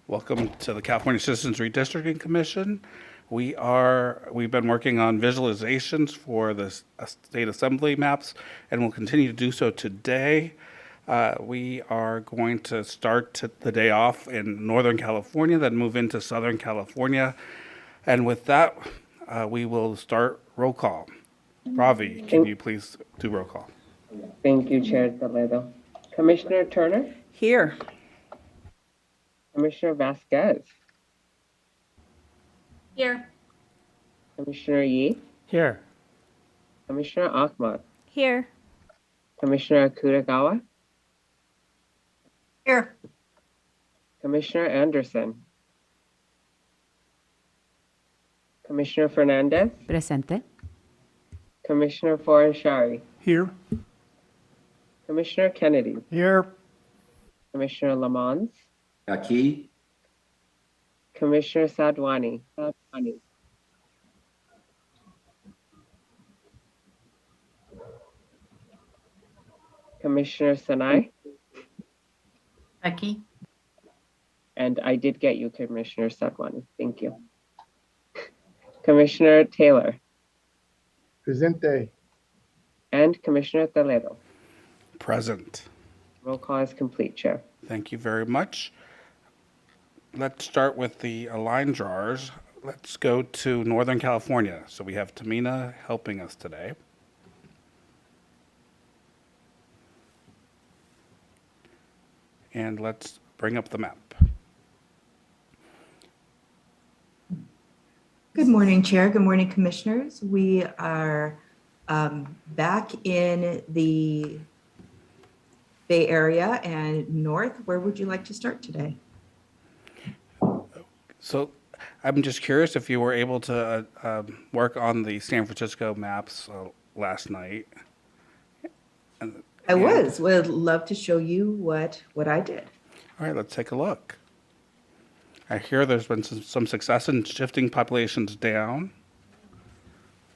Welcome to the California Citizens Redistricting Commission. We've been working on visualizations for the state assembly maps, and we'll continue to do so today. We are going to start the day off in Northern California, then move into Southern California. And with that, we will start roll call. Ravi, can you please do roll call? Thank you, Chair Toledo. Commissioner Turner? Here. Commissioner Vasquez? Here. Commissioner Yee? Here. Commissioner Ahmad? Here. Commissioner Akutagawa? Here. Commissioner Anderson? Commissioner Fernandez? Presente. Commissioner Foranshari? Here. Commissioner Kennedy? Here. Commissioner Lamont? Aqui. Commissioner Sadwani? Commissioner Sanai? Aquí. And I did get you, Commissioner Sadwani. Thank you. Commissioner Taylor? Presente. And Commissioner Toledo. Present. Roll call is complete, Chair. Thank you very much. Let's start with the line drawers. Let's go to Northern California. So we have Tamina helping us today. And let's bring up the map. Good morning, Chair. Good morning, Commissioners. We are back in the Bay Area and north. Where would you like to start today? So I'm just curious if you were able to work on the San Francisco maps last night. I was. Would love to show you what I did. All right, let's take a look. I hear there's been some success in shifting populations down.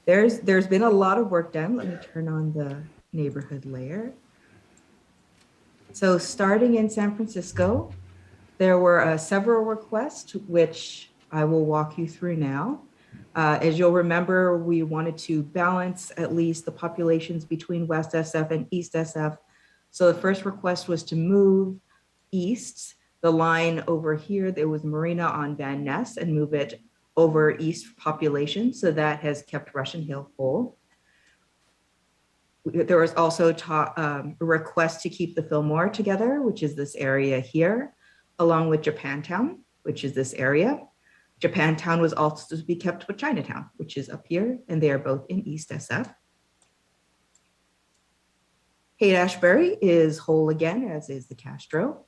There's been a lot of work done. Let me turn on the neighborhood layer. So starting in San Francisco, there were several requests, which I will walk you through now. As you'll remember, we wanted to balance at least the populations between West SF and East SF. So the first request was to move east, the line over here, there was Marina on Van Ness, and move it over east population. So that has kept Russian Hill whole. There was also a request to keep the Fillmore together, which is this area here, along with Japantown, which is this area. Japantown was also to be kept with Chinatown, which is up here, and they are both in East SF. Haight-Ashbury is whole again, as is the Castro.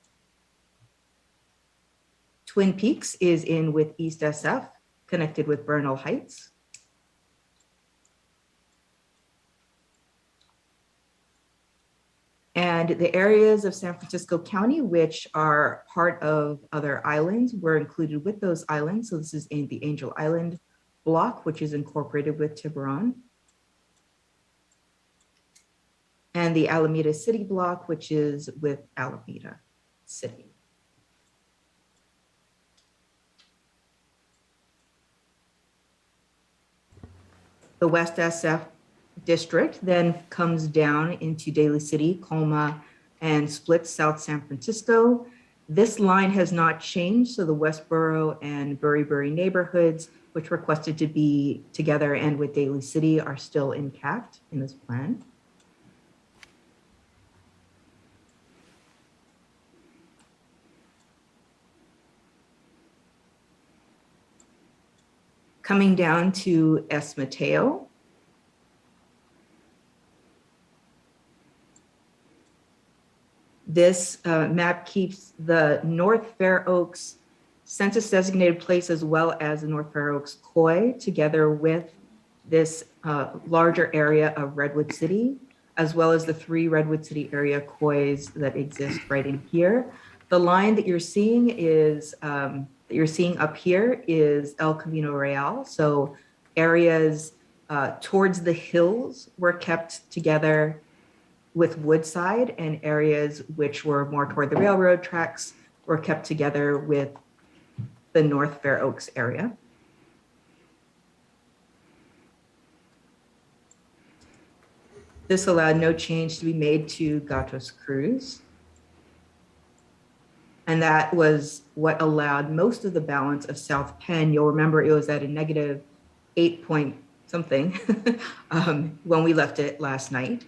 Twin Peaks is in with East SF, connected with Bernal Heights. And the areas of San Francisco County, which are part of other islands, were included with those islands. So this is in the Angel Island block, which is incorporated with Tiburon. And the Alameda City block, which is with Alameda City. The West SF district then comes down into Daly City, Colma, and splits South San Francisco. This line has not changed, so the Westboro and Burry neighborhoods, which requested to be together and with Daly City, are still intact in this plan. Coming down to S. Mateo. This map keeps the North Fair Oaks census designated place as well as the North Fair Oaks COI together with this larger area of Redwood City, as well as the 3 Redwood City area COIs that exist right in here. The line that you're seeing is up here is El Camino Real. So areas towards the hills were kept together with Woodside, and areas which were more toward the railroad tracks were kept together with the North Fair Oaks area. This allowed no change to be made to Gatos Cruz. And that was what allowed most of the balance of South Penn. You'll remember it was at a negative 8 point something when we left it last night.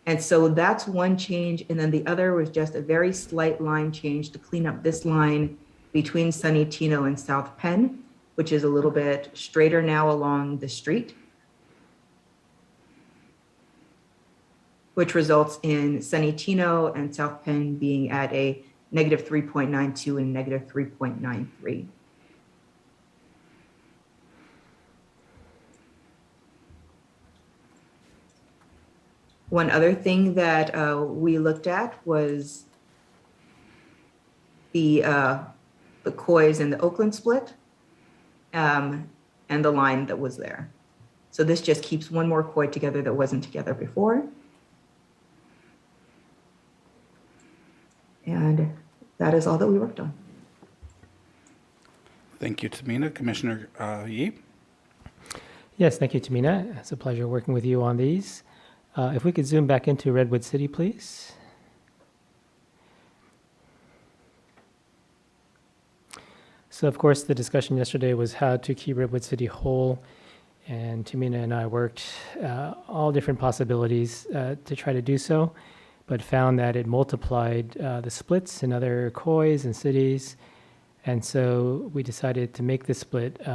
And so that's one change. And then the other was just a very slight line change to clean up this line between Sunny Tino and South Penn, which is a little bit straighter now along the street, which results in Sunny Tino and South Penn being at a negative 3.92 and negative 3.93. One other thing that we looked at was the Coys and the Oakland split and the line that was there. So this just keeps one more Coy together that wasn't together before. And that is all that we worked on. Thank you, Tamina. Commissioner Yee? Yes, thank you, Tamina. It's a pleasure working with you on these. If we could zoom back into Redwood City, please. So, of course, the discussion yesterday was how to keep Redwood City whole, and Tamina and I worked all different possibilities to try to do so, but found that it multiplied the splits in other COIs and cities, and so we decided to make the split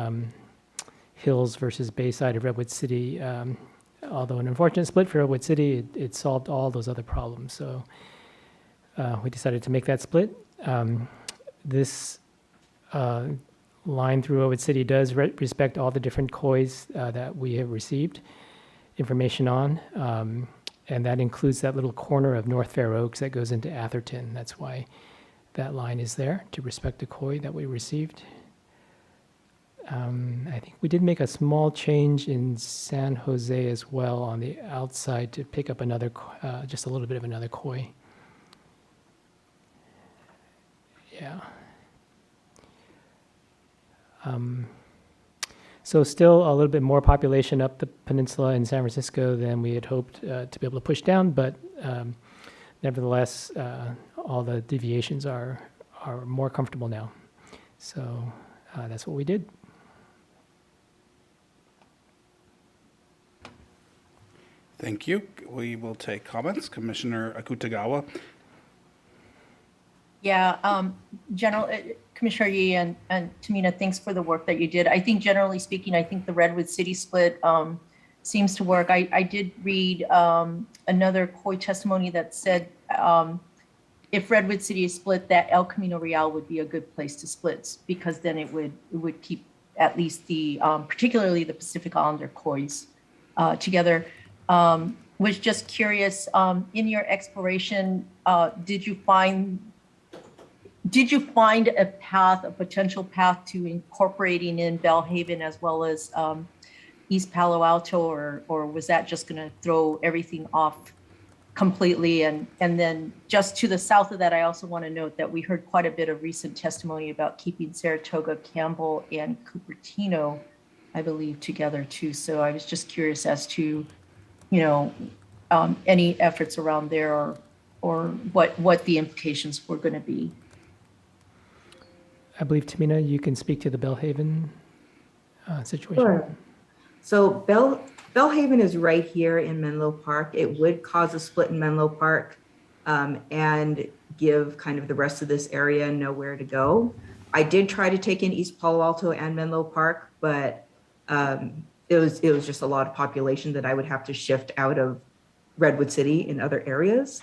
Hills versus Bayside of Redwood City. Although an unfortunate split for Redwood City, it solved all those other problems. So we decided to make that split. This line through Redwood City does respect all the different COIs that we have received information on. And that includes that little corner of North Fair Oaks that goes into Atherton. That's why that line is there, to respect the COI that we received. I think we did make a small change in San Jose as well on the outside to pick up another, just a little bit of another COI. Yeah. So still a little bit more population up the peninsula in San Francisco than we had hoped to be able to push down, but nevertheless, all the deviations are more comfortable now. So that's what we did. Thank you. We will take comments. Commissioner Akutagawa. Yeah, Commissioner Yee and Tamina, thanks for the work that you did. I think generally speaking, I think the Redwood City split seems to work. I did read another COI testimony that said if Redwood City is split, that El Camino Real would be a good place to split, because then it would keep at least the particularly the Pacific Islander COIs together. Was just curious, in your exploration, did you find a path, a potential path to incorporating in Belhaven as well as East Palo Alto, or was that just going to throw everything off completely? And then just to the south of that, I also want to note that we heard quite a bit of recent testimony about keeping Saratoga, Campbell, and Cupertino, I believe, together too. So I was just curious as to, any efforts around there or what the implications were going to be. I believe, Tamina, you can speak to the Belhaven situation. Sure. So Belhaven is right here in Menlo Park. It would cause a split in Menlo Park and give kind of the rest of this area nowhere to go. I did try to take in East Palo Alto and Menlo Park, but it was just a lot of population that I would have to shift out of Redwood City in other areas.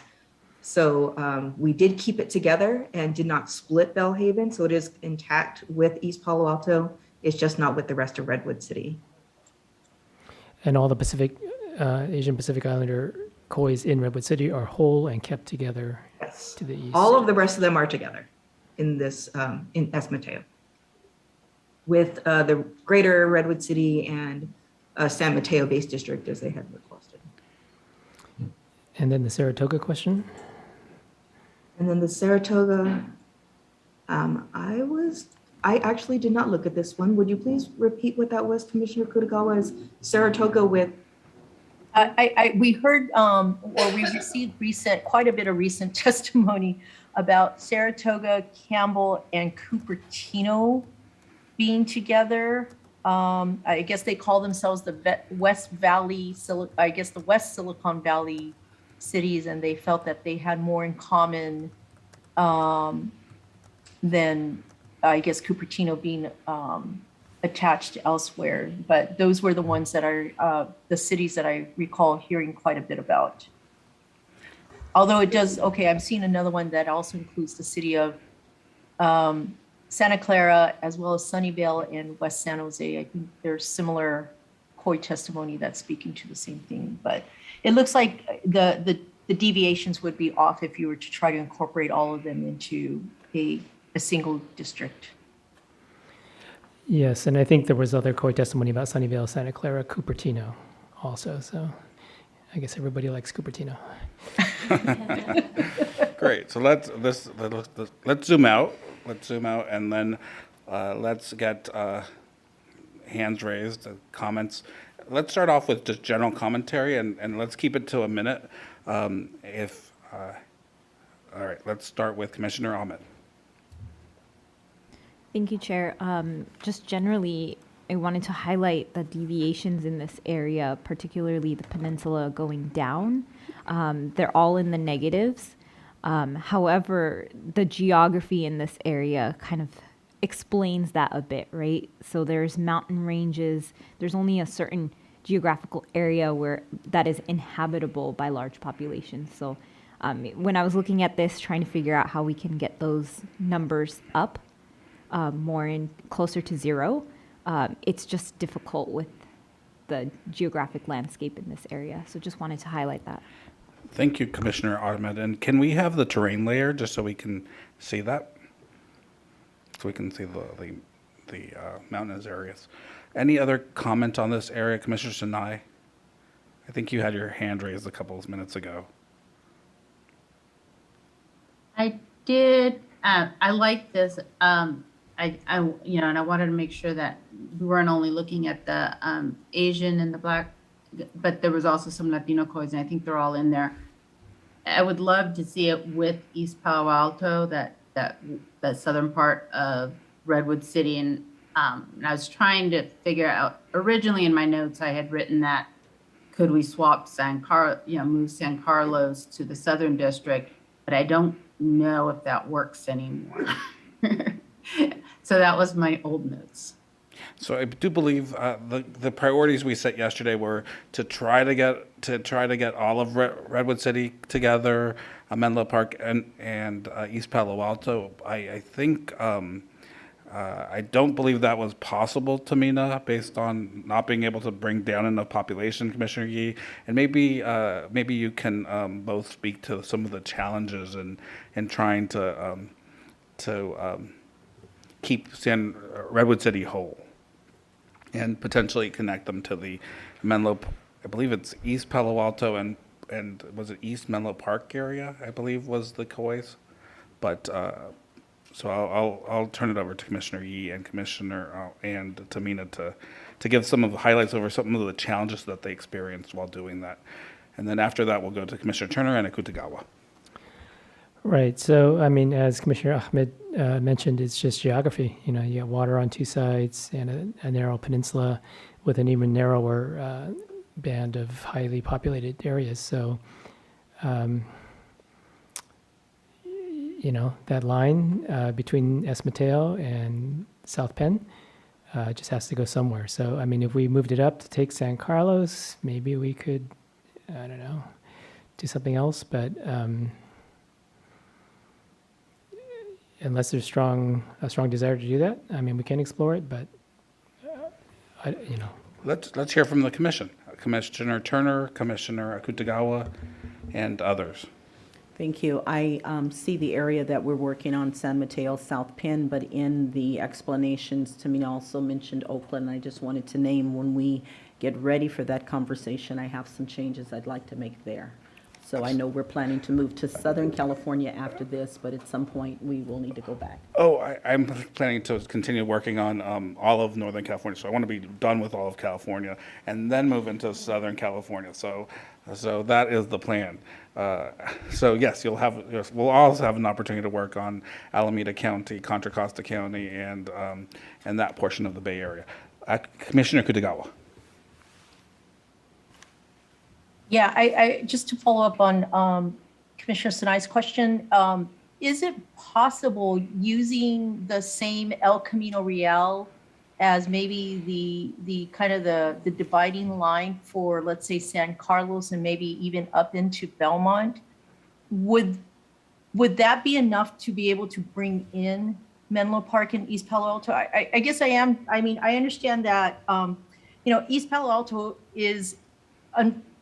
So we did keep it together and did not split Belhaven. So it is intact with East Palo Alto. It's just not with the rest of Redwood City. And all the Asian Pacific Islander COIs in Redwood City are whole and kept together Yes. to the east. All of the rest of them are together in this, in Es Mateo, with the greater Redwood City and San Mateo base district as they had requested. And then the Saratoga question. And then the Saratoga, I was I actually did not look at this one. Would you please repeat what that was, Commissioner Kutagawa? Is Saratoga with, We heard, or we received quite a bit of recent testimony about Saratoga, Campbell, and Cupertino being together. I guess they call themselves the West Valley, I guess the West Silicon Valley cities, and they felt that they had more in common than, I guess, Cupertino being attached elsewhere. But those were the ones that are the cities that I recall hearing quite a bit about. Although it does, okay, I'm seeing another one that also includes the city of Santa Clara, as well as Sunnyvale and West San Jose. I think there's similar COI testimony that's speaking to the same thing. But it looks like the deviations would be off if you were to try to incorporate all of them into a single district. Yes, and I think there was other COI testimony about Sunnyvale, Santa Clara, Cupertino also. So I guess everybody likes Cupertino. Great. So let's zoom out. Let's zoom out, and then let's get hands raised, comments. Let's start off with just general commentary, and let's keep it to a minute. All right, let's start with Commissioner Ahmed. Thank you, Chair. Just generally, I wanted to highlight the deviations in this area, particularly the peninsula going down. They're all in the negatives. However, the geography in this area kind of explains that a bit, right? So there's mountain ranges. There's only a certain geographical area where that is inhabitable by large populations. So when I was looking at this, trying to figure out how we can get those numbers up more in closer to zero, it's just difficult with the geographic landscape in this area. So just wanted to highlight that. Thank you, Commissioner Ahmed. And can we have the terrain layer just so we can see that? So we can see the mountainous areas. Any other comment on this area, Commissioner Sinai? I think you had your hand raised a couple of minutes ago. I did. I like this. And I wanted to make sure that we weren't only looking at the Asian and the Black, but there was also some Latino COIs, and I think they're all in there. I would love to see it with East Palo Alto, that southern part of Redwood City, and I was trying to figure out. Originally, in my notes, I had written that could we swap move San Carlos to the Southern District, but I don't know if that works anymore. So that was my old notes. So I do believe the priorities we set yesterday were to try to get all of Redwood City together, Menlo Park and East Palo Alto. I think I don't believe that was possible, Tamina, based on not being able to bring down enough population, Commissioner Yee. And maybe you can both speak to some of the challenges in trying to keep Redwood City whole, and potentially connect them to the Menlo, I believe it's East Palo Alto and was it East Menlo Park area, I believe was the COIs. But so I'll turn it over to Commissioner Yee and Commissioner and Tamina to give some of the highlights over some of the challenges that they experienced while doing that. And then after that, we'll go to Commissioner Turner and Akutagawa. Right. So, I mean, as Commissioner Ahmed mentioned, it's just geography. You got water on two sides and a narrow peninsula with an even narrower band of highly populated areas. So, that line between S. Mateo and South Penn just has to go somewhere. So, I mean, if we moved it up to take San Carlos, maybe we could, I don't know, do something else. But unless there's a strong desire to do that, I mean, we can explore it, but Let's hear from the commission. Commissioner Turner, Commissioner Akutagawa, and others. Thank you. I see the area that we're working on, San Mateo, South Penn, but in the explanations, Tamina also mentioned Oakland. I just wanted to name when we get ready for that conversation, I have some changes I'd like to make there. So I know we're planning to move to Southern California after this, but at some point, we will need to go back. Oh, I'm planning to continue working on all of Northern California. So I want to be done with all of California and then move into Southern California. So that is the plan. So yes, we'll also have an opportunity to work on Alameda County, Contra Costa County, and that portion of the Bay Area. Commissioner Kutagawa. Yeah, I just to follow up on Commissioner Sinai's question, is it possible using the same El Camino Real as maybe the kind of the dividing line for, let's say, San Carlos and maybe even up into Belmont? Would that be enough to be able to bring in Menlo Park and East Palo Alto? I guess I understand that, East Palo Alto is,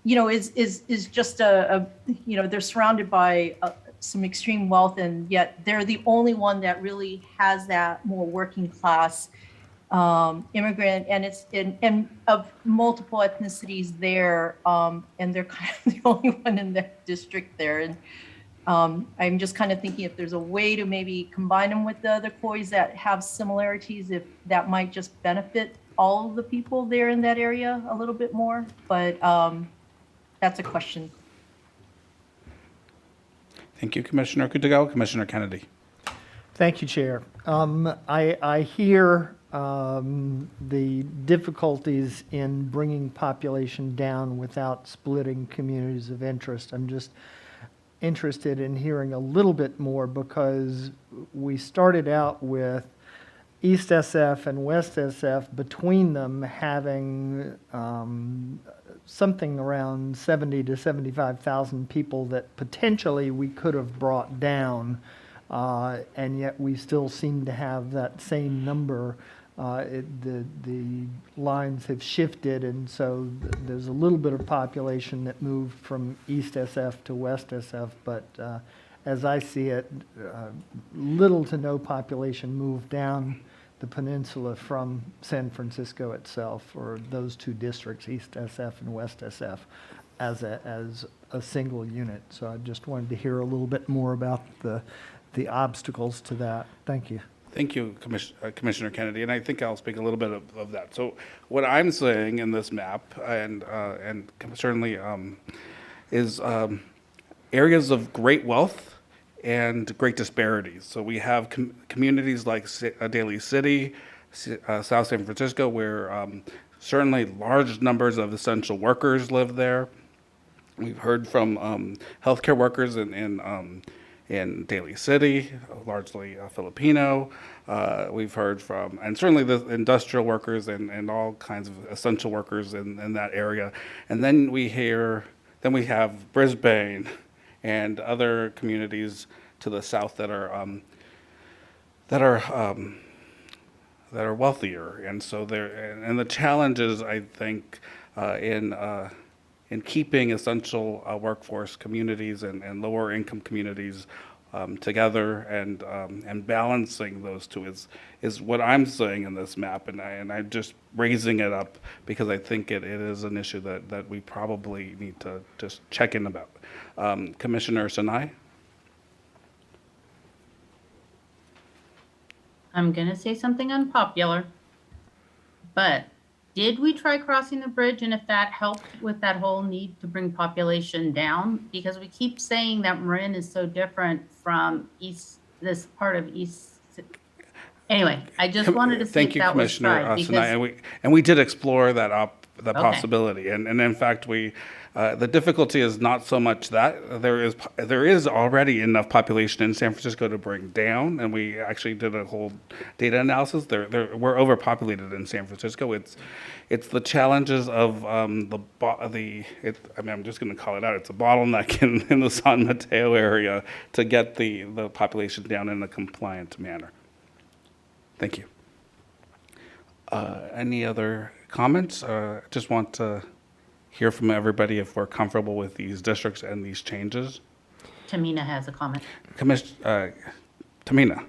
is just they're surrounded by some extreme wealth, and yet they're the only one that really has that more working class immigrant, and it's and of multiple ethnicities there, and they're kind of the only one in that district there. And I'm just kind of thinking if there's a way to maybe combine them with the other COIs that have similarities, if that might just benefit all of the people there in that area a little bit more. But that's a question. Thank you, Commissioner Kutagawa. Commissioner Kennedy. Thank you, Chair. I hear the difficulties in bringing population down without splitting communities of interest. I'm just interested in hearing a little bit more because we started out with East SF and West SF between them having something around 70 to 75,000 people that potentially we could have brought down, and yet we still seem to have that same number. The lines have shifted, and so there's a little bit of population that moved from East SF to West SF, but as I see it, little to no population moved down the peninsula from San Francisco itself, or those two districts, East SF and West SF, as a single unit. So I just wanted to hear a little bit more about the obstacles to that. Thank you. Thank you, Commissioner Kennedy, and I think I'll speak a little bit of that. So what I'm saying in this map, and certainly is areas of great wealth and great disparities. So we have communities like Daly City, South San Francisco, where certainly large numbers of essential workers live there. We've heard from healthcare workers in Daly City, largely Filipino. We've heard from, and certainly the industrial workers and all kinds of essential workers in that area. And then we have Brisbane and other communities to the south that are wealthier. And so and the challenges, I think, in keeping essential workforce communities and lower income communities together and balancing those two is what I'm saying in this map, and I'm just raising it up because I think it is an issue that we probably need to just check in about. Commissioner Sinai? I'm going to say something unpopular, but did we try crossing the bridge, and if that helped with that whole need to bring population down? Because we keep saying that Marin is so different from this part of East. Anyway, I just wanted to see Thank if you, that was Commissioner tried. Sinai, and we did explore that possibility, and in fact the difficulty is not so much that there is already enough population in San Francisco to bring down, and we actually did a whole data analysis. We're overpopulated in San Francisco. It's the challenges of I'm just going to call it out. It's a bottleneck in the San Mateo area to get the population down in a compliant manner. Thank you. Any other comments? Just want to hear from everybody if we're comfortable with these districts and these changes. Tamina has a comment. Tamina.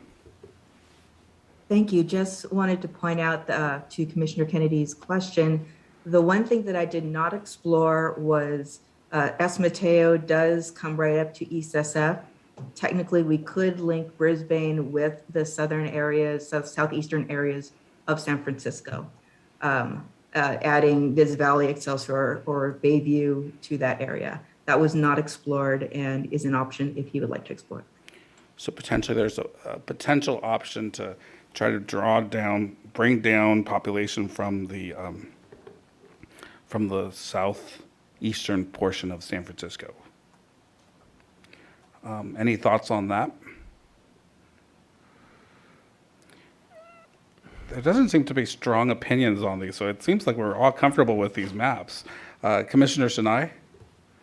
Thank you. Just wanted to point out to Commissioner Kennedy's question, the one thing that I did not explore was S. Mateo does come right up to East SF. Technically, we could link Brisbane with the southern areas, southeastern areas of San Francisco, adding Viz Valley, Excelsior, or Bayview to that area. That was not explored and is an option if you would like to explore. So potentially there's a potential option to try to bring down population from the southeastern portion of San Francisco. Any thoughts on that? There doesn't seem to be strong opinions on these, so it seems like we're all comfortable with these maps. Commissioner Sinai?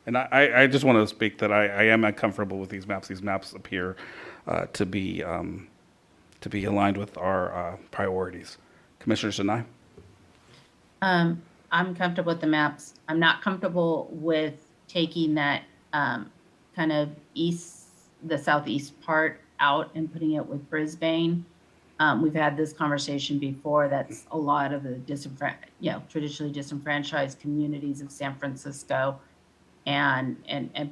And I just want to speak that I am comfortable with these maps. These maps appear to be aligned with our priorities. Commissioner Sinai? I'm comfortable with the maps. I'm not comfortable with taking that kind of the southeast part out and putting it with Brisbane. We've had this conversation before. That's a lot of the traditionally disenfranchised communities of San Francisco, and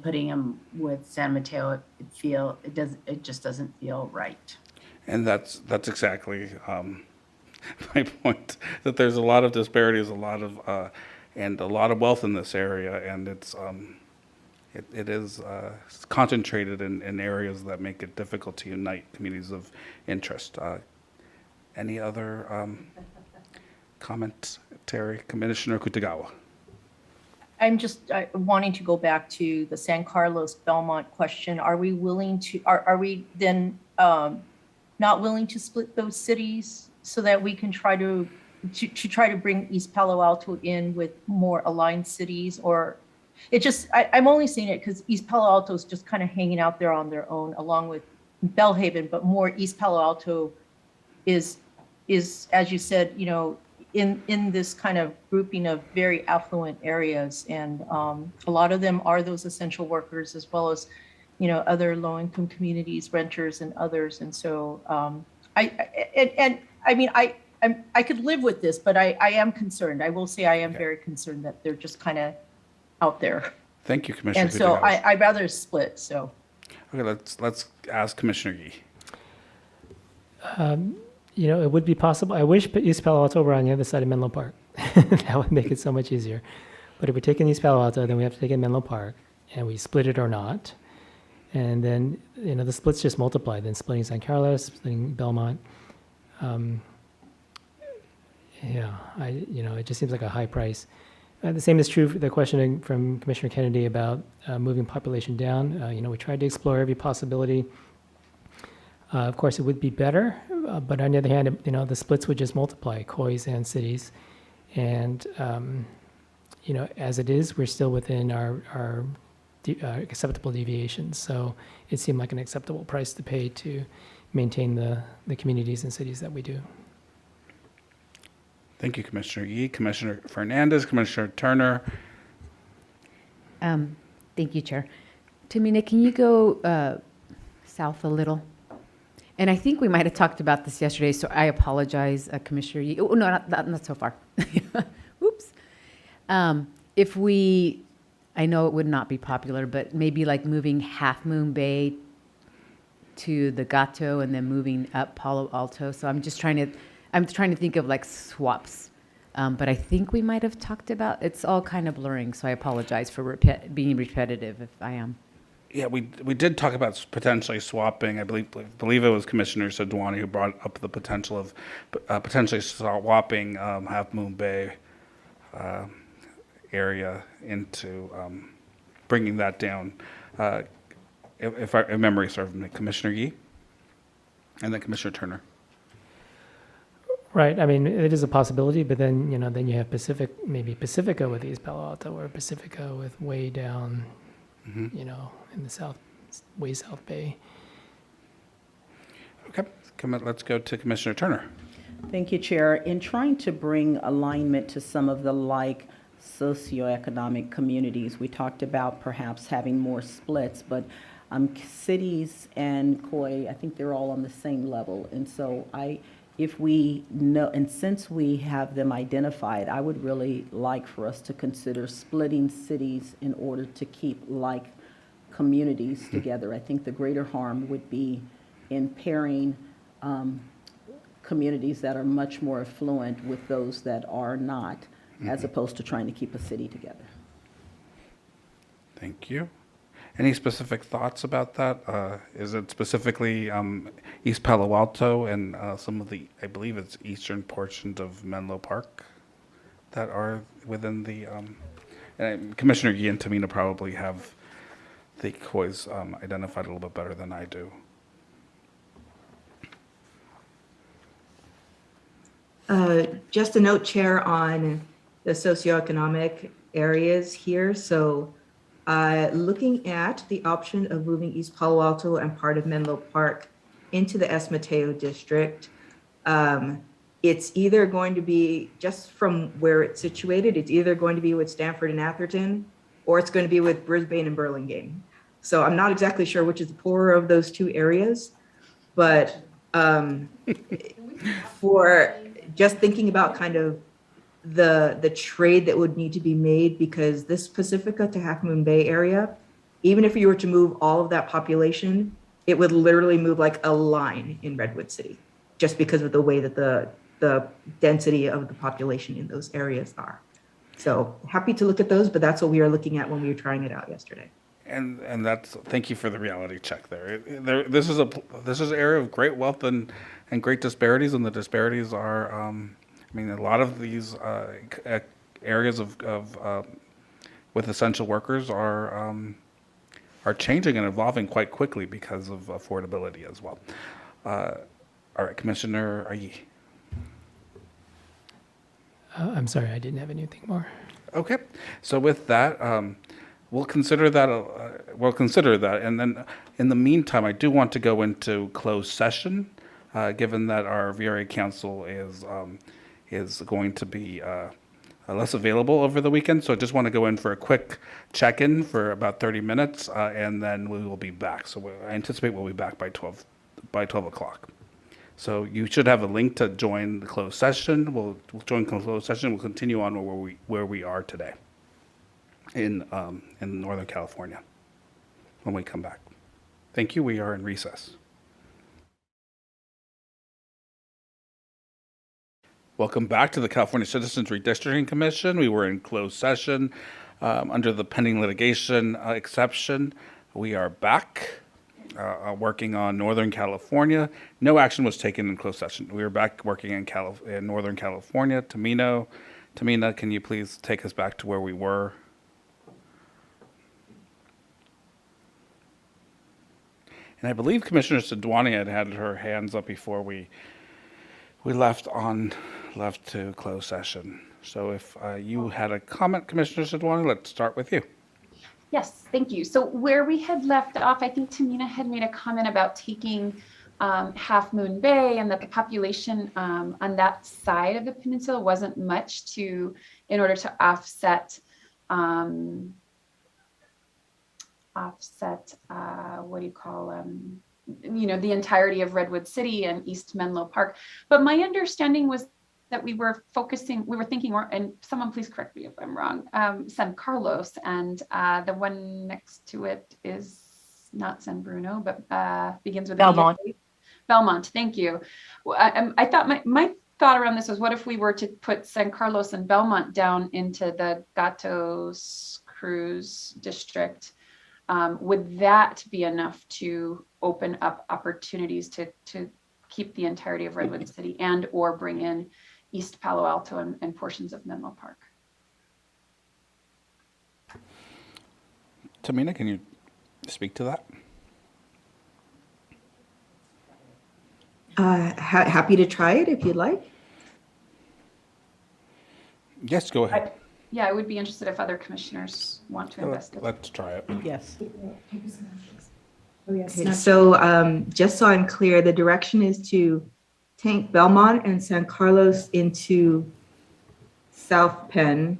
putting them with San Mateo, it just doesn't feel right. And that's exactly my point. That there's a lot of disparities, a lot of wealth in this area, and it is concentrated in areas that make it difficult to unite communities of interest. Any other commentary, Commissioner Kutagawa? I'm just wanting to go back to the San Carlos Belmont question. Are we willing to, are we then not willing to split those cities so that we can try to try to bring East Palo Alto in with more aligned cities? Or it just, I'm only saying it because East Palo Alto is just kind of hanging out there on their own along with Bellhaven, but more East Palo Alto is, as you said, in this kind of grouping of very affluent areas. And a lot of them are those essential workers, as well as, other low-income communities, renters and others. And so I could live with this, but I am concerned. I will say I am very concerned that they're just kind of out there. Thank you, Commissioner. And so Kutagawa. I'd rather split, so. Okay, let's ask Commissioner Yee. It would be possible. I wish East Palo Alto were on the other side of Menlo Park. That would make it so much easier. But if we're taking East Palo Alto, then we have to take in Menlo Park, and we split it or not. And then, the splits just multiply. Then splitting San Carlos, splitting Belmont. It just seems like a high price. The same is true for the question from Commissioner Kennedy about moving population down. We tried to explore every possibility. Of course, it would be better, but on the other hand, the splits would just multiply, COIs and cities. And, as it is, we're still within our acceptable deviations. So it seemed like an acceptable price to pay to maintain the communities and cities that we do. Thank you, Commissioner Yee. Commissioner Fernandez, Commissioner Turner. Thank you, Chair. Tamina, can you go south a little? And I think we might have talked about this yesterday, so I apologize, Commissioner Yee. Oh, no, not so far. Oops. I know it would not be popular, but maybe like moving Half Moon Bay to the Gato and then moving up Palo Alto. So I'm trying to think of like swaps. But I think we might have talked about, it's all kind of blurring, so I apologize for being repetitive if I am. Yeah, we did talk about potentially swapping. I believe it was Commissioner Sadwani who brought up the potential of potentially swapping Half Moon Bay area into bringing that down. If memory serves me, Commissioner Yee, and then Commissioner Turner. Right. I mean, it is a possibility, but then you have maybe Pacifica with East Palo Alto, or Pacifica with way down, in the south Bay. Okay, let's go to Commissioner Turner. Thank you, Chair. In trying to bring alignment to some of the socioeconomic communities, we talked about perhaps having more splits, but cities and COI, I think they're all on the same level. And so if we know, and since we have them identified, I would really like for us to consider splitting cities in order to keep like communities together. I think the greater harm would be in pairing communities that are much more affluent with those that are not, as opposed to trying to keep a city together. Thank you. Any specific thoughts about that? Is it specifically East Palo Alto and some of the, I believe it's eastern portions of Menlo Park that are within the, and Commissioner Yee and Tamina probably have the COIs identified a little bit better than I do. Just a note, Chair, on the socioeconomic areas here. So looking at the option of moving East Palo Alto and part of Menlo Park into the S. Mateo district, it's either going to be, just from where it's situated, it's either going to be with Stanford and Atherton, or it's going to be with Brisbane and Burlingame. So I'm not exactly sure which is the poorer of those two areas, but for just thinking about kind of the trade that would need to be made, because this Pacifica to Half Moon Bay area, even if you were to move all of that population, it would literally move like a line in Redwood City, just because of the way that the density of the population in those areas are. So happy to look at those, but that's what we are looking at when we were trying it out yesterday. And that's, thank you for the reality check there. This is an area of great wealth and great disparities, and the disparities are, I mean, a lot of these areas of with essential workers are changing and evolving quite quickly because of affordability as well. All right, Commissioner Yee. I'm sorry, I didn't have anything more. Okay, so with that, we'll consider that. We'll consider that, and then in the meantime, I do want to go into closed session, given that our VRA council is going to be less available over the weekend. So I just want to go in for a quick check-in for about 30 minutes, and then we will be back. So I anticipate we'll be back by 12 o'clock. So you should have a link to join the closed session. We'll join the closed session. We'll continue on where we are today in Northern California when we come back. Thank you. We are in recess. Welcome back to the California Citizens Redistricting Commission. We were in closed session under the pending litigation exception. We are back. Working on Northern California. No action was taken in closed session. We are back working in Northern California. Tamina, can you please take us back to where we were? And I believe Commissioner Sidwani had her hands up before we left to closed session. So if you had a comment, Commissioner Sidwani, let's start with you. Yes, thank you. So where we had left off, I think Tamina had made a comment about taking Half Moon Bay, and that the population on that side of the peninsula wasn't much in order to offset what do you call the entirety of Redwood City and East Menlo Park. But my understanding was that we were thinking, and someone please correct me if I'm wrong, San Carlos, and the one next to it is not San Bruno, but begins with Belmont. Belmont, thank you. I thought my thought around this was, what if we were to put San Carlos and Belmont down into the Gatos Cruz district? Would that be enough to open up opportunities to keep the entirety of Redwood City and or bring in East Palo Alto and portions of Menlo Park? Tamina, can you speak to that? Happy to try it if you'd like. Yes, go ahead. Yeah, I would be interested if other commissioners want to investigate. Let's try it. Yes. Okay, so just so I'm clear, the direction is to tank Belmont and San Carlos into South Penn,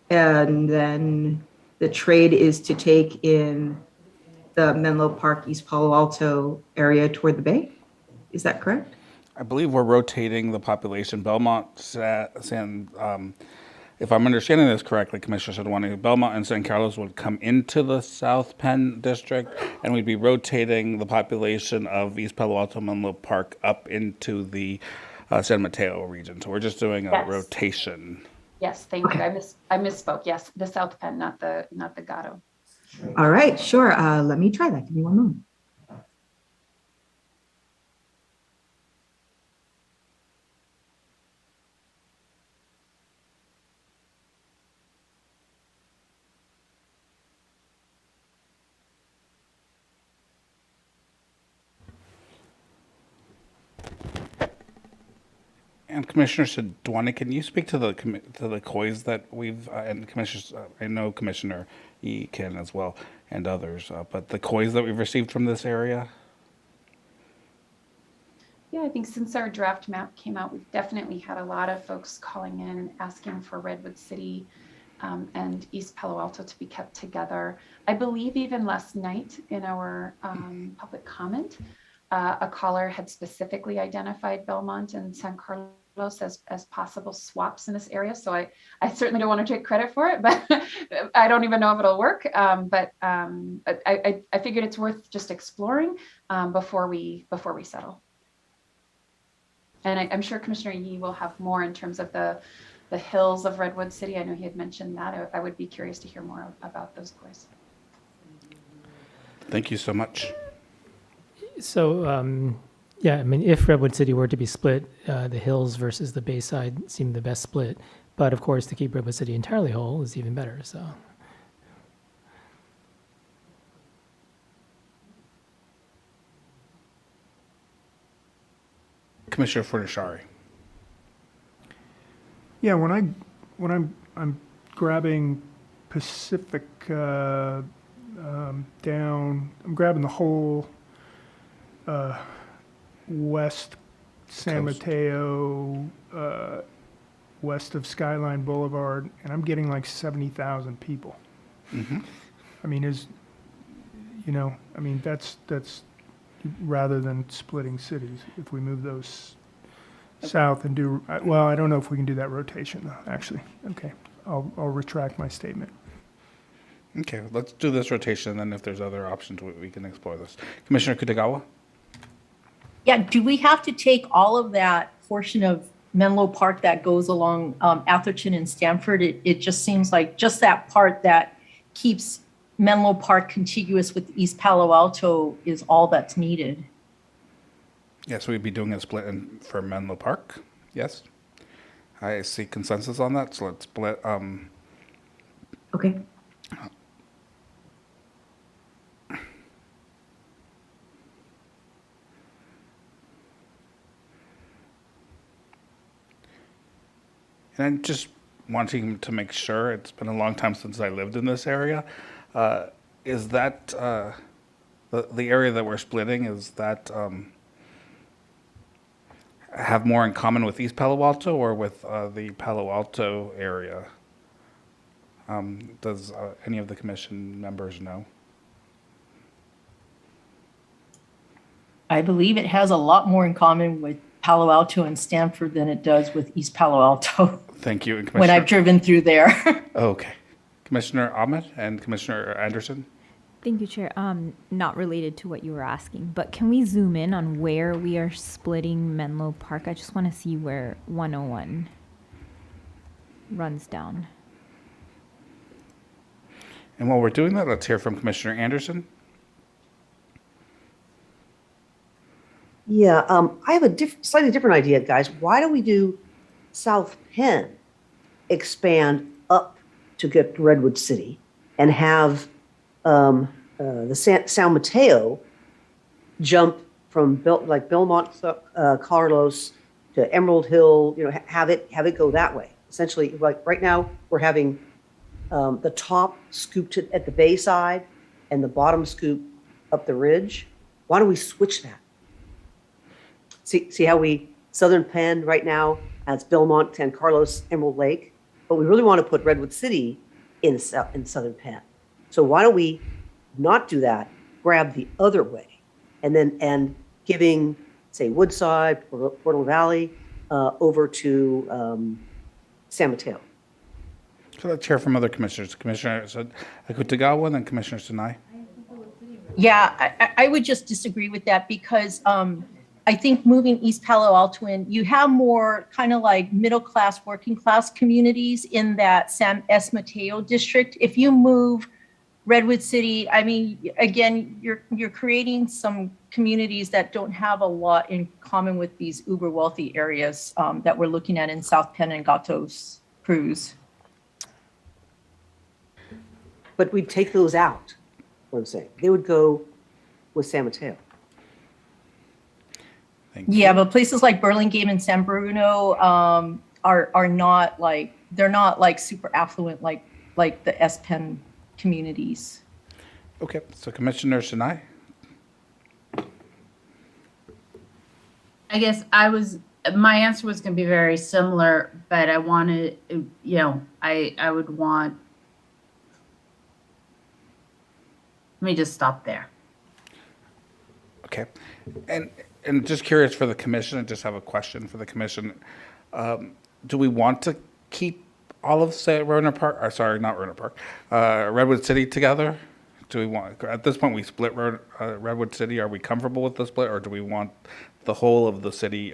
and then the trade is to take in the Menlo Park, East Palo Alto area toward the bay. Is that correct? I believe we're rotating the population. Belmont, if I'm understanding this correctly, Commissioner Sedwani, Belmont and San Carlos would come into the South Penn district, and we'd be rotating the population of East Palo Alto, Menlo Park up into the San Mateo region. So we're just doing a Yes. rotation. Yes, thank you. I misspoke. Yes, the South Penn, not the Gatto. All right, sure. Let me try that. Give me one moment. And Commissioner Sedwani, can you speak to the COIs that we've and Commissioners? I know Commissioner E can as well, and others, but the COIs that we've received from this area. Yeah, I think since our draft map came out, we've definitely had a lot of folks calling in asking for Redwood City and East Palo Alto to be kept together. I believe even last night in our public comment, a caller had specifically identified Belmont and San Carlos as possible swaps in this area. So I certainly don't want to take credit for it, but I don't even know if it'll work. But I figured it's worth just exploring before we settle. And I'm sure Commissioner Yee will have more in terms of the hills of Redwood City. I know he had mentioned that. I would be curious to hear more about those COIs. Thank you so much. So, yeah, I mean, if Redwood City were to be split, the hills versus the Bayside seem the best split. But of course, to keep Redwood City entirely whole is even better. So, Commissioner Furnishari. Yeah, when I'm grabbing Pacific down, I'm grabbing the whole west San Coast. Mateo, west of Skyline Boulevard, and I'm getting like 70,000 people. Mm-hmm. I mean, that's rather than splitting cities. If we move those south and do, well, I don't know if we can do that rotation though, actually. Okay, I'll retract my statement. Okay, let's do this rotation, and then if there's other options, we can explore this. Commissioner Kitagawa? Yeah, do we have to take all of that portion of Menlo Park that goes along Atherton and Stanford? It just seems like just that part that keeps Menlo Park contiguous with East Palo Alto is all that's needed. Yes, we'd be doing a split for Menlo Park. Yes. I see consensus on that, so let's split. Okay. And I'm just wanting to make sure, it's been a long time since I lived in this area. Is that the area that we're splitting, is that have more in common with East Palo Alto or with the Palo Alto area? Does any of the commission members know? I believe it has a lot more in common with Palo Alto and Stanford than it does with East Palo Alto. Thank you. And When I've driven through there. Okay. Commissioner Ahmed and Commissioner Anderson? Thank you, Chair. Not related to what you were asking, but can we zoom in on where we are splitting Menlo Park? I just want to see where 101 runs down. And while we're doing that, let's hear from Commissioner Anderson. Yeah, I have a slightly different idea, guys. Why don't we do South Penn expand up to get to Redwood City and have the San Mateo jump from Belmont, Carlos to Emerald Hill, have it go that way. Essentially, like right now, we're having the top scooped at the Bayside and the bottom scoop up the ridge. Why don't we switch that? See how Southern Penn right now has Belmont, San Carlos, Emerald Lake, but we really want to put Redwood City in Southern Penn. So why don't we not do that, grab the other way, and giving say, Woodside, Portal Valley, over to San Mateo. So let's hear from other commissioners. Commissioner Akutagawa and then Commissioner Sinai. Yeah, I would just disagree with that because I think moving East Palo Alto in, you have more kind of like middle class, working class communities in that San S. Mateo district. If you move Redwood City, I mean, again, you're creating some communities that don't have a lot in common with these uber wealthy areas that we're looking at in South Penn and Gatos Cruz. But we'd take those out, what I'm saying. They would go with San Mateo. Thank Yeah, you. but places like Burlingame and San Bruno are not like, they're not like super affluent like the S Penn communities. Okay, so Commissioner Sinai. I guess my answer was going to be very similar, but I wanted, I would want, let me just stop there. Okay, and just curious for the commission, I just have a question for the commission. Do we want to keep all of, say, Redwood City together? Do we want, at this point, we split Redwood City. Are we comfortable with the split, or do we want the whole of the city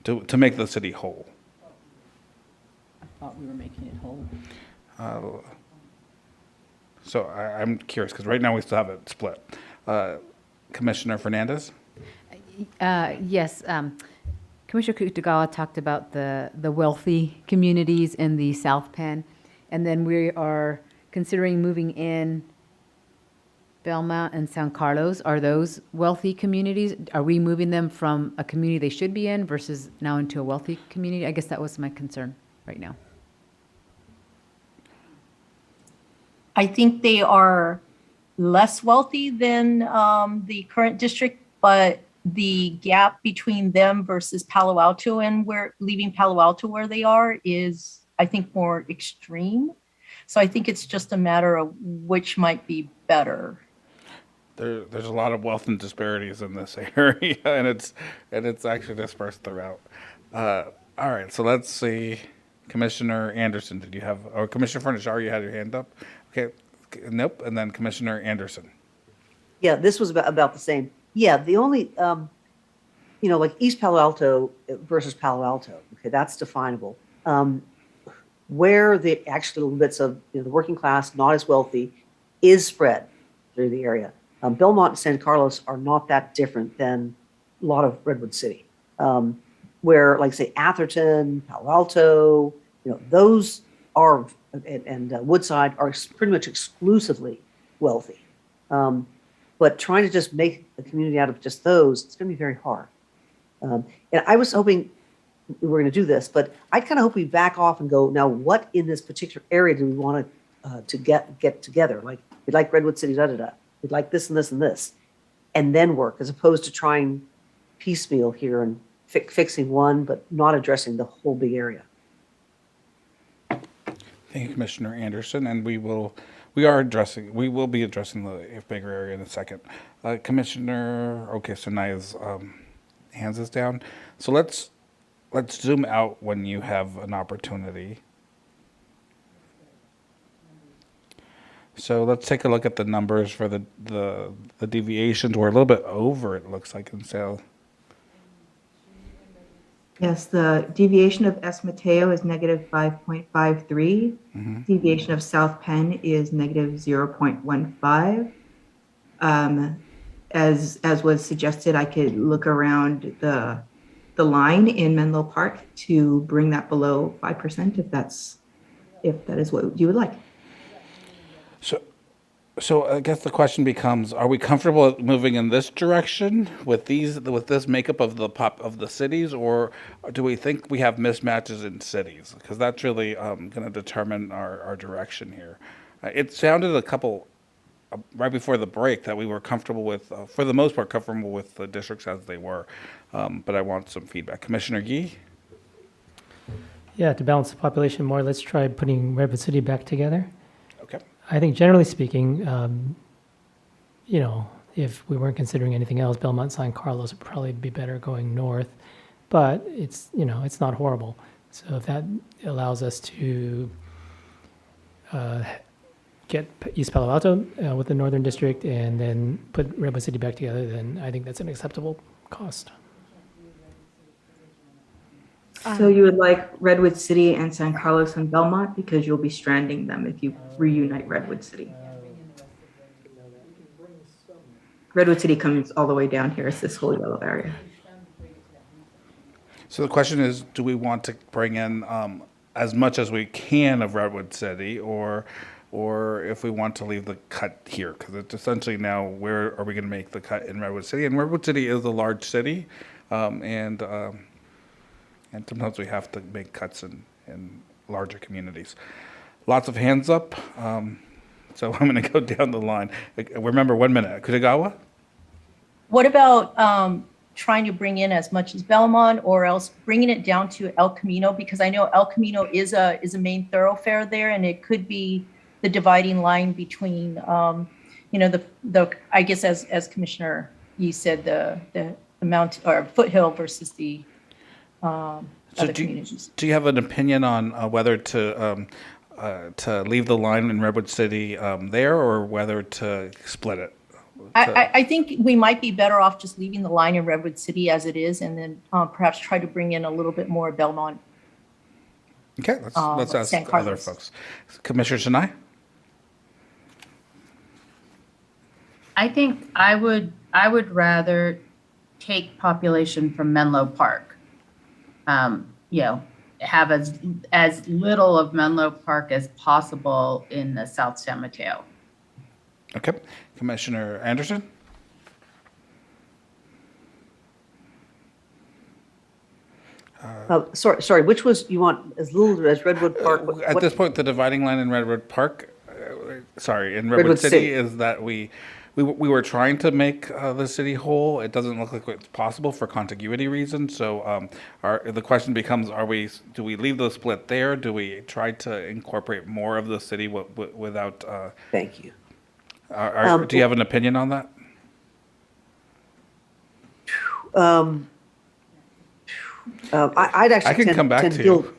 to make the city whole? I thought we were making it whole. So I'm curious because right now we still have it split. Commissioner Fernandez. Yes, Commissioner Kutagawa talked about the wealthy communities in the South Penn, and then we are considering moving in Belmont and San Carlos. Are those wealthy communities? Are we moving them from a community they should be in versus now into a wealthy community? I guess that was my concern right now. I think they are less wealthy than the current district, but the gap between them versus Palo Alto and leaving Palo Alto where they are is, I think, more extreme. So I think it's just a matter of which might be better. There's a lot of wealth and disparities in this area, and it's actually dispersed throughout. All right, so let's see. Commissioner Anderson, did you have, or Commissioner Furnish, you had your hand up? Okay, nope, and then Commissioner Anderson. Yeah, this was about the same. Yeah, the only, like East Palo Alto versus Palo Alto, okay, that's definable. Where the actual little bits of the working class, not as wealthy, is spread through the area. Belmont and San Carlos are not that different than a lot of Redwood City. Where, like, say, Atherton, Palo Alto, those are, and Woodside are pretty much exclusively wealthy. But trying to just make a community out of just those, it's going to be very hard. And I was hoping we were going to do this, but I kind of hope we back off and go, now what in this particular area do we want to get together? Like, we'd like Redwood City, da-da-da. We'd like this and this and this. And then work, as opposed to trying piecemeal here and fixing one, but not addressing the whole big area. Thank you, Commissioner Anderson, and we will be addressing the bigger area in a second. Commissioner, okay, so Naya's hands is down. So let's zoom out when you have an opportunity. So let's take a look at the numbers for the deviations. We're a little bit over, it looks like, in sale. Yes, the deviation of S. Mateo is negative 5.53. Deviation of South Penn is negative 0.15. As was suggested, I could look around the line in Menlo Park to bring that below 5% if that is what you would like. So I guess the question becomes: are we comfortable moving in this direction with this makeup of the cities, or do we think we have mismatches in cities? Because that's really going to determine our direction here. It sounded a couple right before the break that we were comfortable with, for the most part, comfortable with the districts as they were. But I want some feedback. Commissioner Gee? Yeah, to balance the population more, let's try putting Redwood City back together. Okay. I think generally speaking, if we weren't considering anything else, Belmont, San Carlos would probably be better going north, but it's, it's not horrible. So if that allows us to get East Palo Alto with the Northern District and then put Redwood City back together, then I think that's an acceptable cost. So you would like Redwood City and San Carlos and Belmont because you'll be stranding them if you reunite Redwood City. Redwood City comes all the way down here. It's this whole yellow area. So the question is, do we want to bring in as much as we can of Redwood City, or if we want to leave the cut here? Because it's essentially now, where are we going to make the cut in Redwood City? And Redwood City is a large city, and sometimes we have to make cuts in larger communities. Lots of hands up, so I'm going to go down the line. Remember, 1 minute. Kutagawa? What about trying to bring in as much as Belmont, or else bringing it down to El Camino? Because I know El Camino is a main thoroughfare there, and it could be the dividing line between, the I guess as Commissioner Yee said, the mountain or foothill versus the other communities. Do you have an opinion on whether to leave the line in Redwood City there, or whether to split it? I think we might be better off just leaving the line in Redwood City as it is, and then perhaps try to bring in a little bit more Belmont. Okay, let's ask San other Carlos. folks. Commissioner Sinai? I think I would rather take population from Menlo Park. Have as little of Menlo Park as possible in the South San Mateo. Okay. Commissioner Anderson? Sorry, which was, you want as little as Redwood Park? At this point, the dividing line in Redwood Park, in Redwood Redwood City, City. is that we were trying to make the city whole. It doesn't look like it's possible for contiguity reasons. So the question becomes: do we leave the split there? Do we try to incorporate more of the city without? Thank you. Do you have an opinion on that? I'd actually I can come back to you.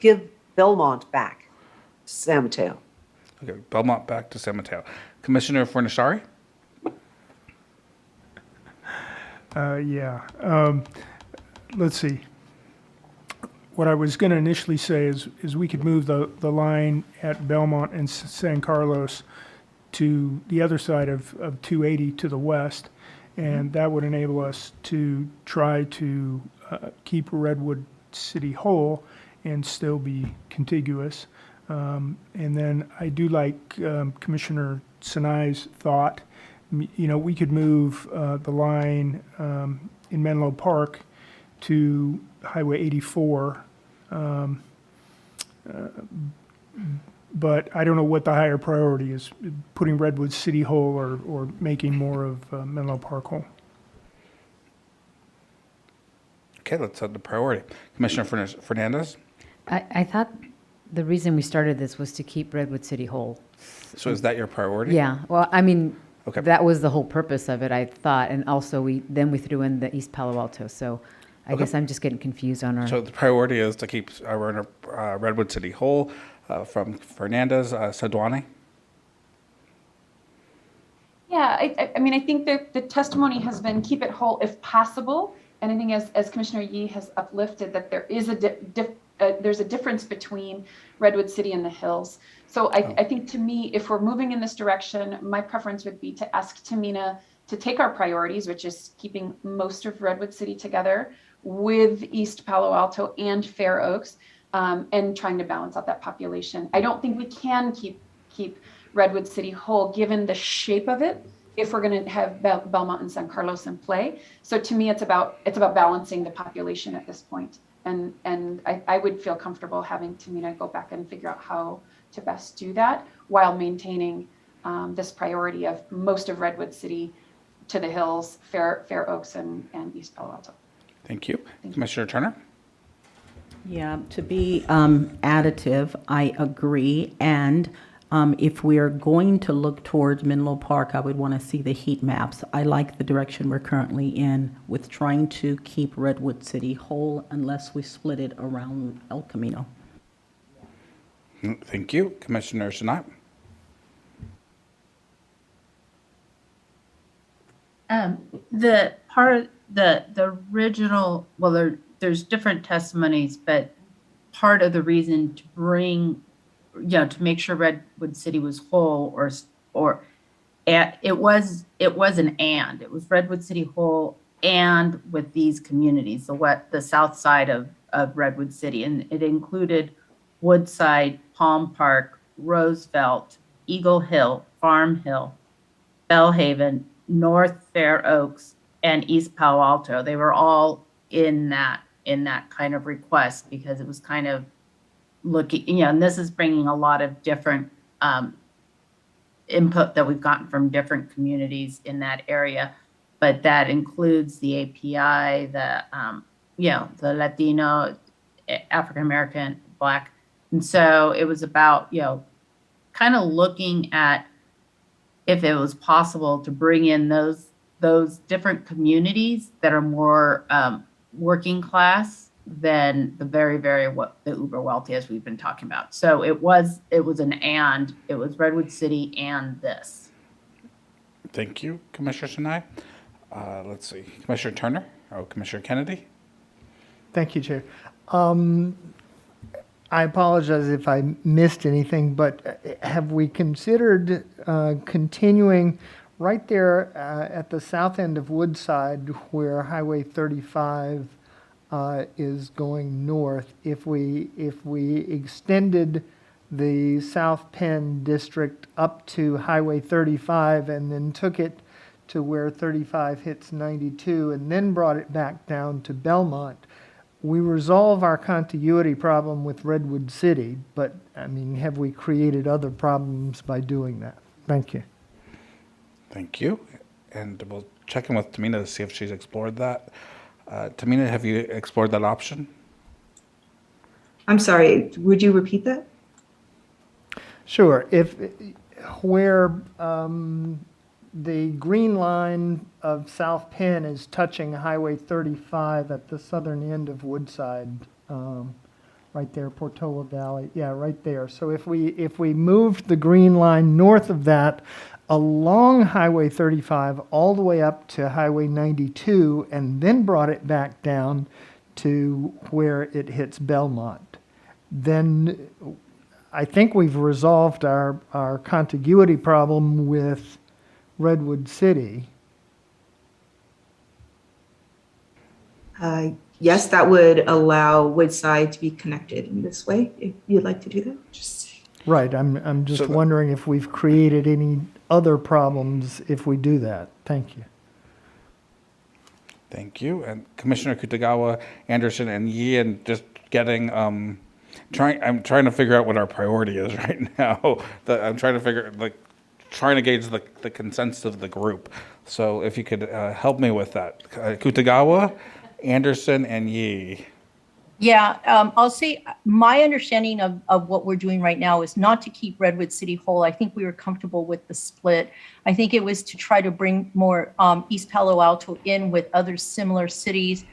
give Belmont back to San Mateo. Okay, Belmont back to San Mateo. Commissioner Fornashari? Let's see. What I was going to initially say is we could move the line at Belmont and San Carlos to the other side of 280 to the west, and that would enable us to try to keep Redwood City whole and still be contiguous. And then I do like Commissioner Sinai's thought. We could move the line in Menlo Park to Highway 84, but I don't know what the higher priority is, putting Redwood City whole or making more of Menlo Park whole. Okay, let's set the priority. Commissioner Fernandez? I thought the reason we started this was to keep Redwood City whole. So is that your priority? Yeah, well, I mean, Okay. that was the whole purpose of it, I thought, and also we threw in the East Palo Alto, so I guess I'm just getting confused on our. So the priority is to keep Redwood City whole. From Fernandez, Sadwani? Yeah, I mean, I think that the testimony has been keep it whole if possible. And I think as Commissioner Yee has uplifted, that there is there's a difference between Redwood City and the hills. So I think, to me, if we're moving in this direction, my preference would be to ask Tamina to take our priorities, which is keeping most of Redwood City together with East Palo Alto and Fair Oaks, and trying to balance out that population. I don't think we can keep Redwood City whole given the shape of it if we're going to have Belmont and San Carlos in play. So to me, it's about balancing the population at this point. And I would feel comfortable having Tamina go back and figure out how to best do that while maintaining this priority of most of Redwood City to the hills, Fair Oaks and East Palo Alto. Thank you. Commissioner Turner? Yeah, to be additive, I agree. And If we are going to look towards Menlo Park, I would want to see the heat maps. I like the direction we're currently in with trying to keep Redwood City whole unless we split it around El Camino. Thank you. Commissioner Sinat? The part, the original, well, there's different testimonies, but part of the reason to bring, to make sure Redwood City was whole it was it was Redwood City whole and with these communities, the south side of Redwood City. And it included Woodside, Palm Park, Roosevelt, Eagle Hill, Farm Hill, Bellhaven, North Fair Oaks, and East Palo Alto. They were all in that kind of request because it was kind of looking, and this is bringing a lot of different input that we've gotten from different communities in that area. But that includes the API, the Latino, African American, Black. And so it was about, kind of looking at if it was possible to bring in those different communities that are more working class than the the uber wealthy, as we've been talking about. So it was it was Redwood City and this. Thank you, Commissioner Sinai. Let's see, Commissioner Turner or Commissioner Kennedy? Thank you, Chair. I apologize if I missed anything, but have we considered continuing right there at the south end of Woodside where Highway 35 is going north? If we extended the South Penn district up to Highway 35 and then took it to where 35 hits 92 and then brought it back down to Belmont, we resolve our contiguity problem with Redwood City, but have we created other problems by doing that? Thank you. Thank you. And we'll check in with Tamina to see if she's explored that. Tamina, have you explored that option? I'm sorry, would you repeat that? Sure. Where the green line of South Penn is touching Highway 35 at the southern end of Woodside, right there, Portola Valley. Yeah, right there. So if we moved the green line north of that along Highway 35 all the way up to Highway 92 and then brought it back down to where it hits Belmont, then I think we've resolved our contiguity problem with Redwood City. Yes, that would allow Woodside to be connected in this way, if you'd like to do that. Right, I'm just wondering if we've created any other problems if we do that. Thank you. Thank you. And Commissioner Kutagawa, Anderson, and Yi, and just getting, I'm trying to figure out what our priority is right now. I'm trying to gauge the consensus of the group. So if you could help me with that. Kutagawa, Anderson, and Yi. Yeah, I'll say my understanding of what we're doing right now is not to keep Redwood City whole. I think we were comfortable with the split. I think it was to try to bring more East Palo Alto in with other similar cities.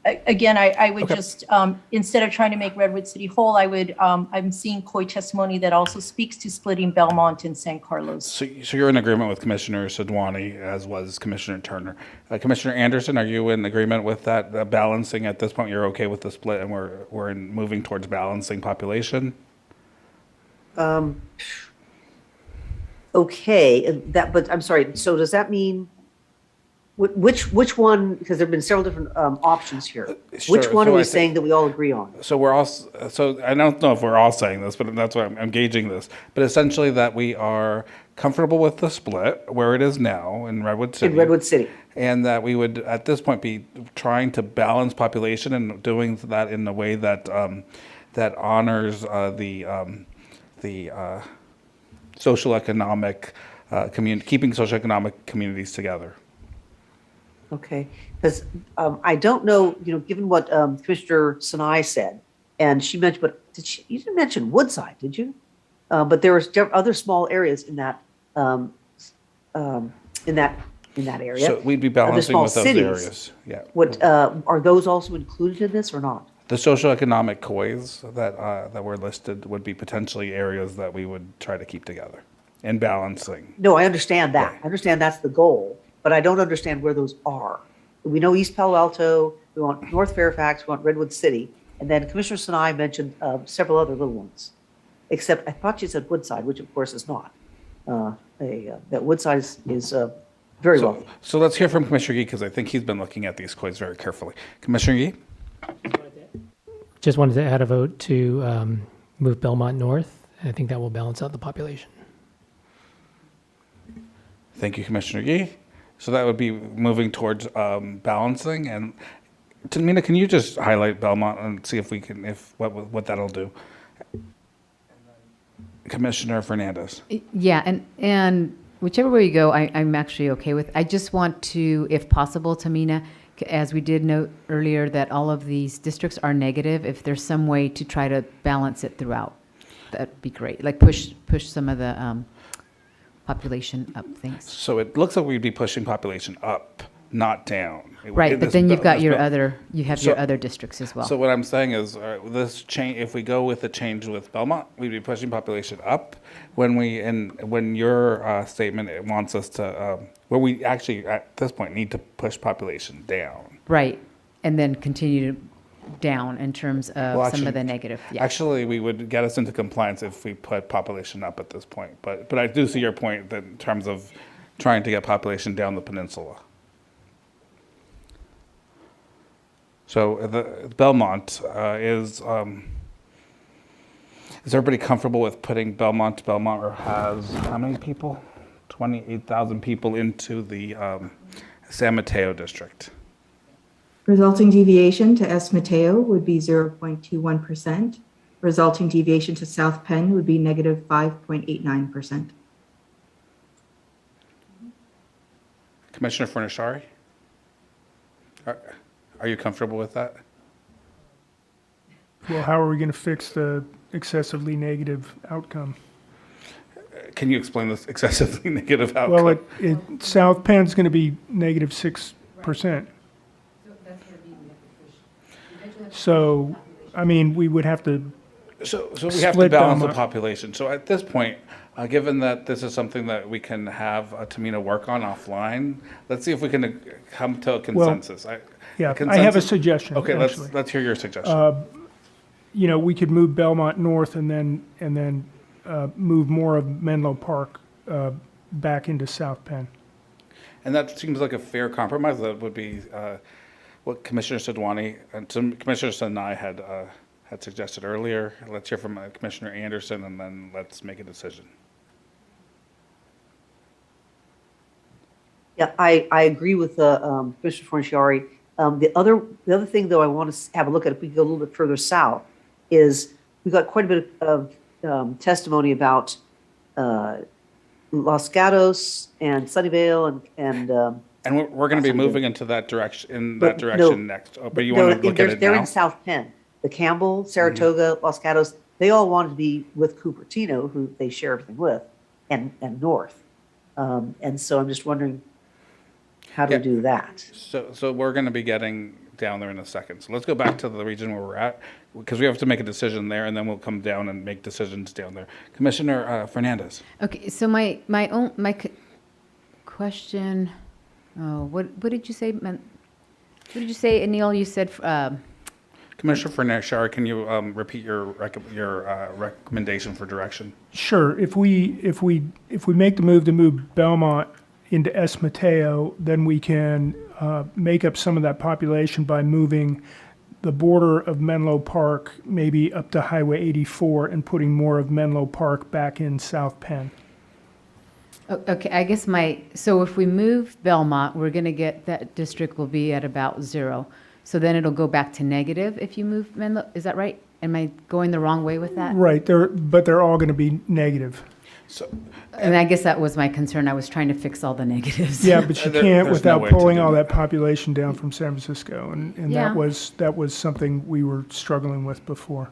Again, I would just, instead of trying to make Redwood City whole, I'm seeing COI testimony that also speaks to splitting Belmont and San Carlos. So you're in agreement with Commissioner Sidwani, as was Commissioner Turner. Commissioner Anderson, are you in agreement with that balancing at this point? You're okay with the split, and we're moving towards balancing population? Okay, but I'm sorry, so does that mean, which one, because there've been several different options here. Sure. Which one So are we I think- saying that we all agree on? So I don't know if we're all saying this, but that's why I'm gauging this. But essentially that we are comfortable with the split where it is now in Redwood City. In Redwood City. And that we would, at this point, be trying to balance population and doing that in a way that that honors the socioeconomic keeping socioeconomic communities together. Okay, because I don't know, given what Commissioner Sinai said, and she mentioned, but you didn't mention Woodside, did you? but there was other small areas in that, in that area. So we'd be Other balancing small with those cities. areas, yeah. What, are those also included in this or not? The socioeconomic COIs that were listed would be potentially areas that we would try to keep together and balancing. No, I understand that. Yeah. I understand that's the goal, but I don't understand where those are. We know East Palo Alto, we want North Fairfax, we want Redwood City, and then Commissioner Sinai mentioned several other little ones. Except I thought you said Woodside, which of course is not. That Woodside is very wealthy. So let's hear from Commissioner Yee, because I think he's been looking at these COIs very carefully. Commissioner Yee? Just wanted to add a vote to move Belmont north. I think that will balance out the population. Thank you, Commissioner Yee. So that would be moving towards balancing. And Tamina, can you just highlight Belmont and see if we can, what that'll do? Commissioner Fernandez. Yeah, and whichever way you go, I'm actually okay with. I just want to, if possible, Tamina, as we did note earlier, that all of these districts are negative. If there's some way to try to balance it throughout, that'd be great. Like push some of the population up things. So it looks like we'd be pushing population up, not down. Right, but then you've got your other districts as well. So what I'm saying is, this change, if we go with the change with Belmont, we'd be pushing population up. When your statement it wants us to, where we actually at this point need to push population down. Right, and then continue down in terms of some of the negative. Yeah. Actually, we would get us into compliance if we put population up at this point. But I do see your point that in terms of trying to get population down the peninsula. So the Belmont is everybody comfortable with putting Belmont or has how many people? 28,000 people into the San Mateo district. Resulting deviation to S. Mateo would be 0.21%. Resulting deviation to South Penn would be negative 5.89%. Commissioner Furnishari? Are you comfortable with that? Well, how are we going to fix the excessively negative outcome? Can you explain this excessively negative outcome? Well, South Penn's going to be negative 6%. So, I mean, we would have to. So we have to split balance the Belmont. population. So at this point, given that this is something that we can have Tamina work on offline, let's see if we can come to a consensus. Yeah, I have a suggestion. Okay, actually. let's hear your suggestion. We could move Belmont north and then move more of Menlo Park back into South Penn. And that seems like a fair compromise. That would be what Commissioner Sidwani and Commissioner Sinai had suggested earlier. Let's hear from Commissioner Anderson, and then let's make a decision. Yeah, I agree with Commissioner Fornaciari. The other thing, though, I want to have a look at, if we go a little bit further south, is we've got quite a bit of testimony about Los Gatos and Sunnyvale and we're going to be moving into that direction But next. Oh, but you want to look at it they're now? in South Penn. The Campbell, Saratoga, Los Gatos, they all wanted to be with Cupertino, who they share everything with, and North. And so I'm just wondering, how do we do that? So we're going to be getting down there in a second. So let's go back to the region where we're at, because we have to make a decision there, and then we'll come down and make decisions down there. Commissioner Fernandez. Okay, so my question. Oh, what did you say? What did you say, Anil? You said. Commissioner Fernandez, can you repeat your recommendation for direction? Sure. If we make the move to move Belmont into S. Mateo, then we can make up some of that population by moving the border of Menlo Park maybe up to Highway 84 and putting more of Menlo Park back in South Penn. Okay, I guess so if we move Belmont, we're going to get, that district will be at about 0. So then it'll go back to negative if you move Menlo, is that right? Am I going the wrong way with that? Right, but they're all going to be negative. And I guess that was my concern. I was trying to fix all the negatives. Yeah, but you can't there's no without way to pulling do all that. that population down from San Francisco, and Yeah. that was something we were struggling with before.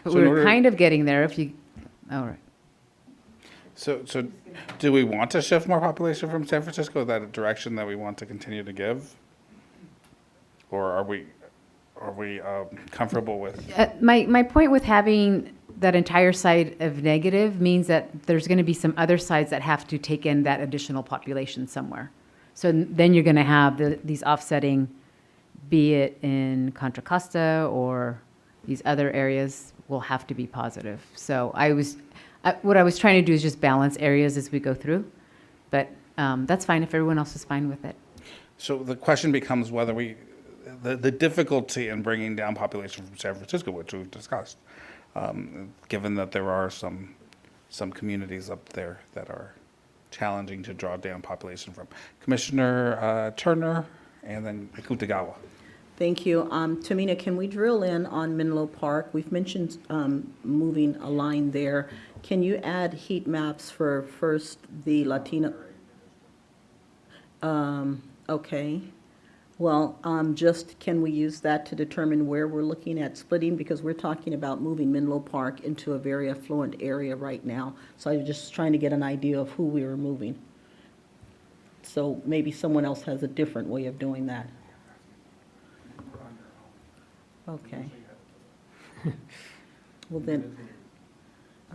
But So in we're order- kind of getting there if you, all right. So do we want to shift more population from San Francisco? Is that a direction that we want to continue to give? Or are we comfortable with? My point with having that entire side of negative means that there's going to be some other sides that have to take in that additional population somewhere. So then you're going to have these offsetting, be it in Contra Costa or these other areas will have to be positive. So what I was trying to do is just balance areas as we go through, but that's fine if everyone else is fine with it. So the question becomes whether the difficulty in bringing down population from San Francisco, which we've discussed, given that there are some communities up there that are challenging to draw down population from. Commissioner Turner, and then Akutagawa. Thank you. Tamina, can we drill in on Menlo Park? We've mentioned moving a line there. Can you add heat maps for first the Latino? Okay. Well, just can we use that to determine where we're looking at splitting? Because we're talking about moving Menlo Park into a very affluent area right now. So I was just trying to get an idea of who we were moving. So maybe someone else has a different way of doing that. Okay. Well then,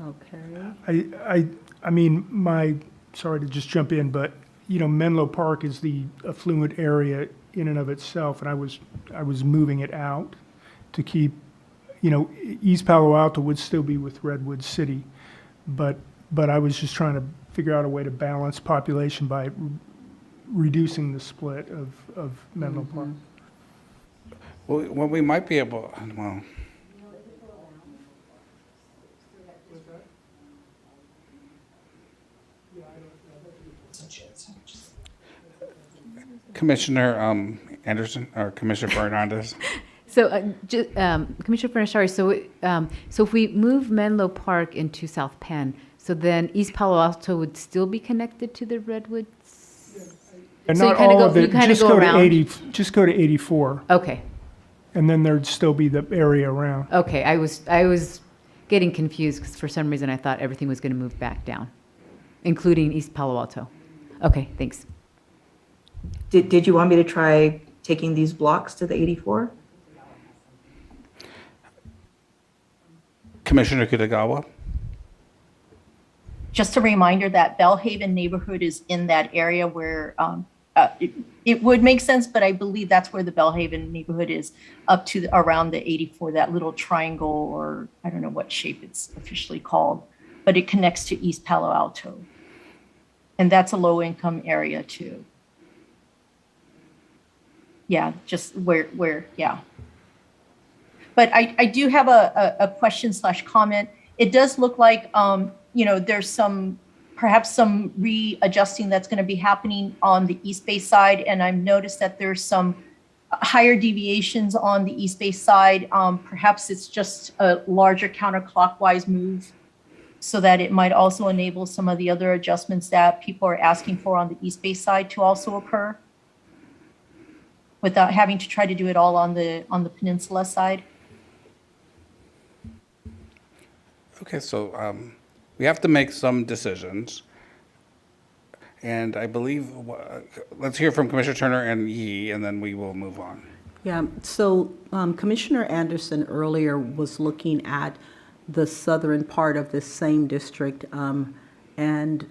okay. I mean, sorry to just jump in, but, Menlo Park is the affluent area in and of itself, and I was moving it out to keep, East Palo Alto would still be with Redwood City, but I was just trying to figure out a way to balance population by reducing the split of Menlo Park. Well, what we might be able, well. Commissioner Anderson, or Commissioner Fernandez. So, Commissioner Fernandez, so if we move Menlo Park into South Penn, so then East Palo Alto would still be connected to the Redwoods? And So you not kinda all go- of it, you kinda just go go to around? 80, just go to 84, Okay, and then there'd still be the area around. okay, I was getting confused because for some reason I thought everything was going to move back down, including East Palo Alto. Okay, thanks. Did you want me to try taking these blocks to the 84? Commissioner Akutagawa. Just a reminder that Bellhaven neighborhood is in that area where it would make sense, but I believe that's where the Bellhaven neighborhood is, up to around the 84, that little triangle, or I don't know what shape it's officially called, but it connects to East Palo Alto. And that's a low income area too. Yeah, just where, yeah. But I do have a question / comment. It does look like, there's perhaps some readjusting that's going to be happening on the East Bay side. And I've noticed that there's some higher deviations on the East Bay side. Perhaps it's just a larger counterclockwise move so that it might also enable some of the other adjustments that people are asking for on the East Bay side to also occur, without having to try to do it all on the peninsula side. Okay, so we have to make some decisions. And I believe, let's hear from Commissioner Turner and Yee, and then we will move on. Yeah, so Commissioner Anderson earlier was looking at the southern part of this same district, and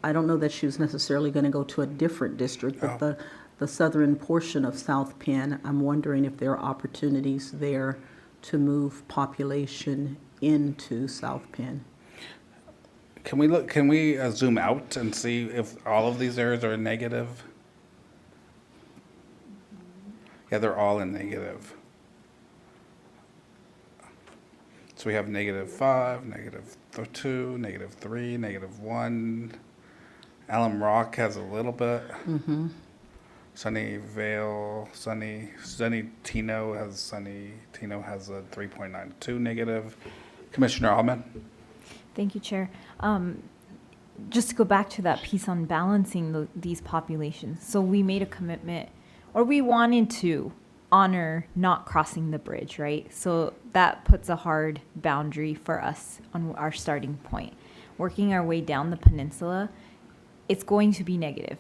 I don't know that she was necessarily going to go to a different district, but the southern portion of South Penn, I'm wondering if there are opportunities there to move population into South Penn. Can we zoom out and see if all of these areas are in negative? Yeah, they're all in negative. So we have -5, -2, -3, -1. Alum Rock has a little bit. Tino has a 3.92 negative. Commissioner Allman. Thank you, Chair. Just to go back to that piece on balancing these populations. So we made a commitment, or we wanted to honor not crossing the bridge, right? So that puts a hard boundary for us on our starting point. Working our way down the peninsula, it's going to be negative.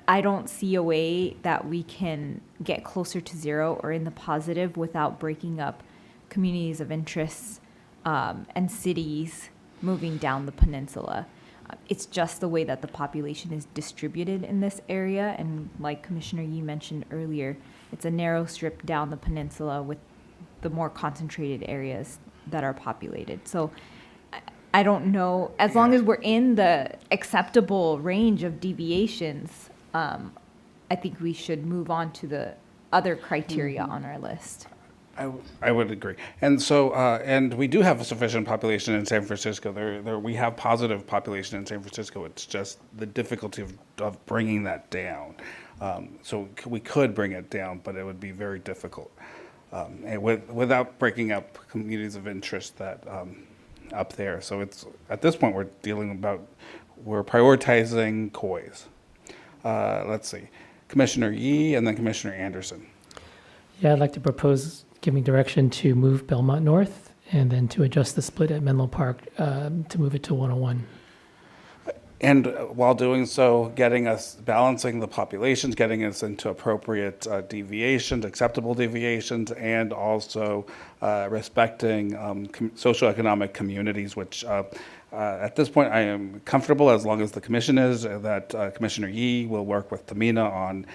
I don't see a way that we can get closer to zero or in the positive without breaking up communities of interest and cities moving down the peninsula. It's just the way that the population is distributed in this area. And like Commissioner Yee mentioned earlier, it's a narrow strip down the peninsula with the more concentrated areas that are populated. So I don't know, as long as we're in the acceptable range of deviations, I think we should move on to the other criteria on our list. I would agree. And so, and we do have a sufficient population in San Francisco. We have positive population in San Francisco. It's just the difficulty of bringing that down. So we could bring it down, but it would be very difficult. And without breaking up communities of interest that up there. So it's, at this point, we're prioritizing COIs. Let's see, Commissioner Yee and then Commissioner Anderson. Yeah, I'd like to propose giving direction to move Belmont North and then to adjust the split at Menlo Park to move it to 101. And while doing so, balancing the populations, getting us into appropriate deviations, acceptable deviations, and also respecting socioeconomic communities, which at this point I am comfortable as long as the commission is, that Commissioner Yee will work with Tamina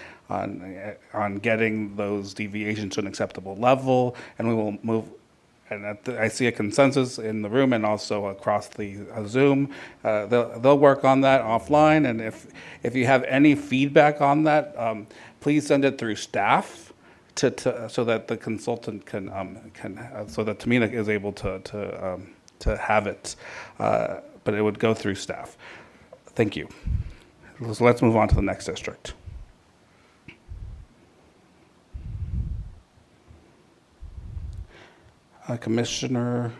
on getting those deviations to an acceptable level, and we will move. And I see a consensus in the room and also across the Zoom. They'll work on that offline. And if you have any feedback on that, please send it through staff so that the consultant can so that Tamina is able to have it. But it would go through staff. Thank you. So let's move on to the next district. Commissioner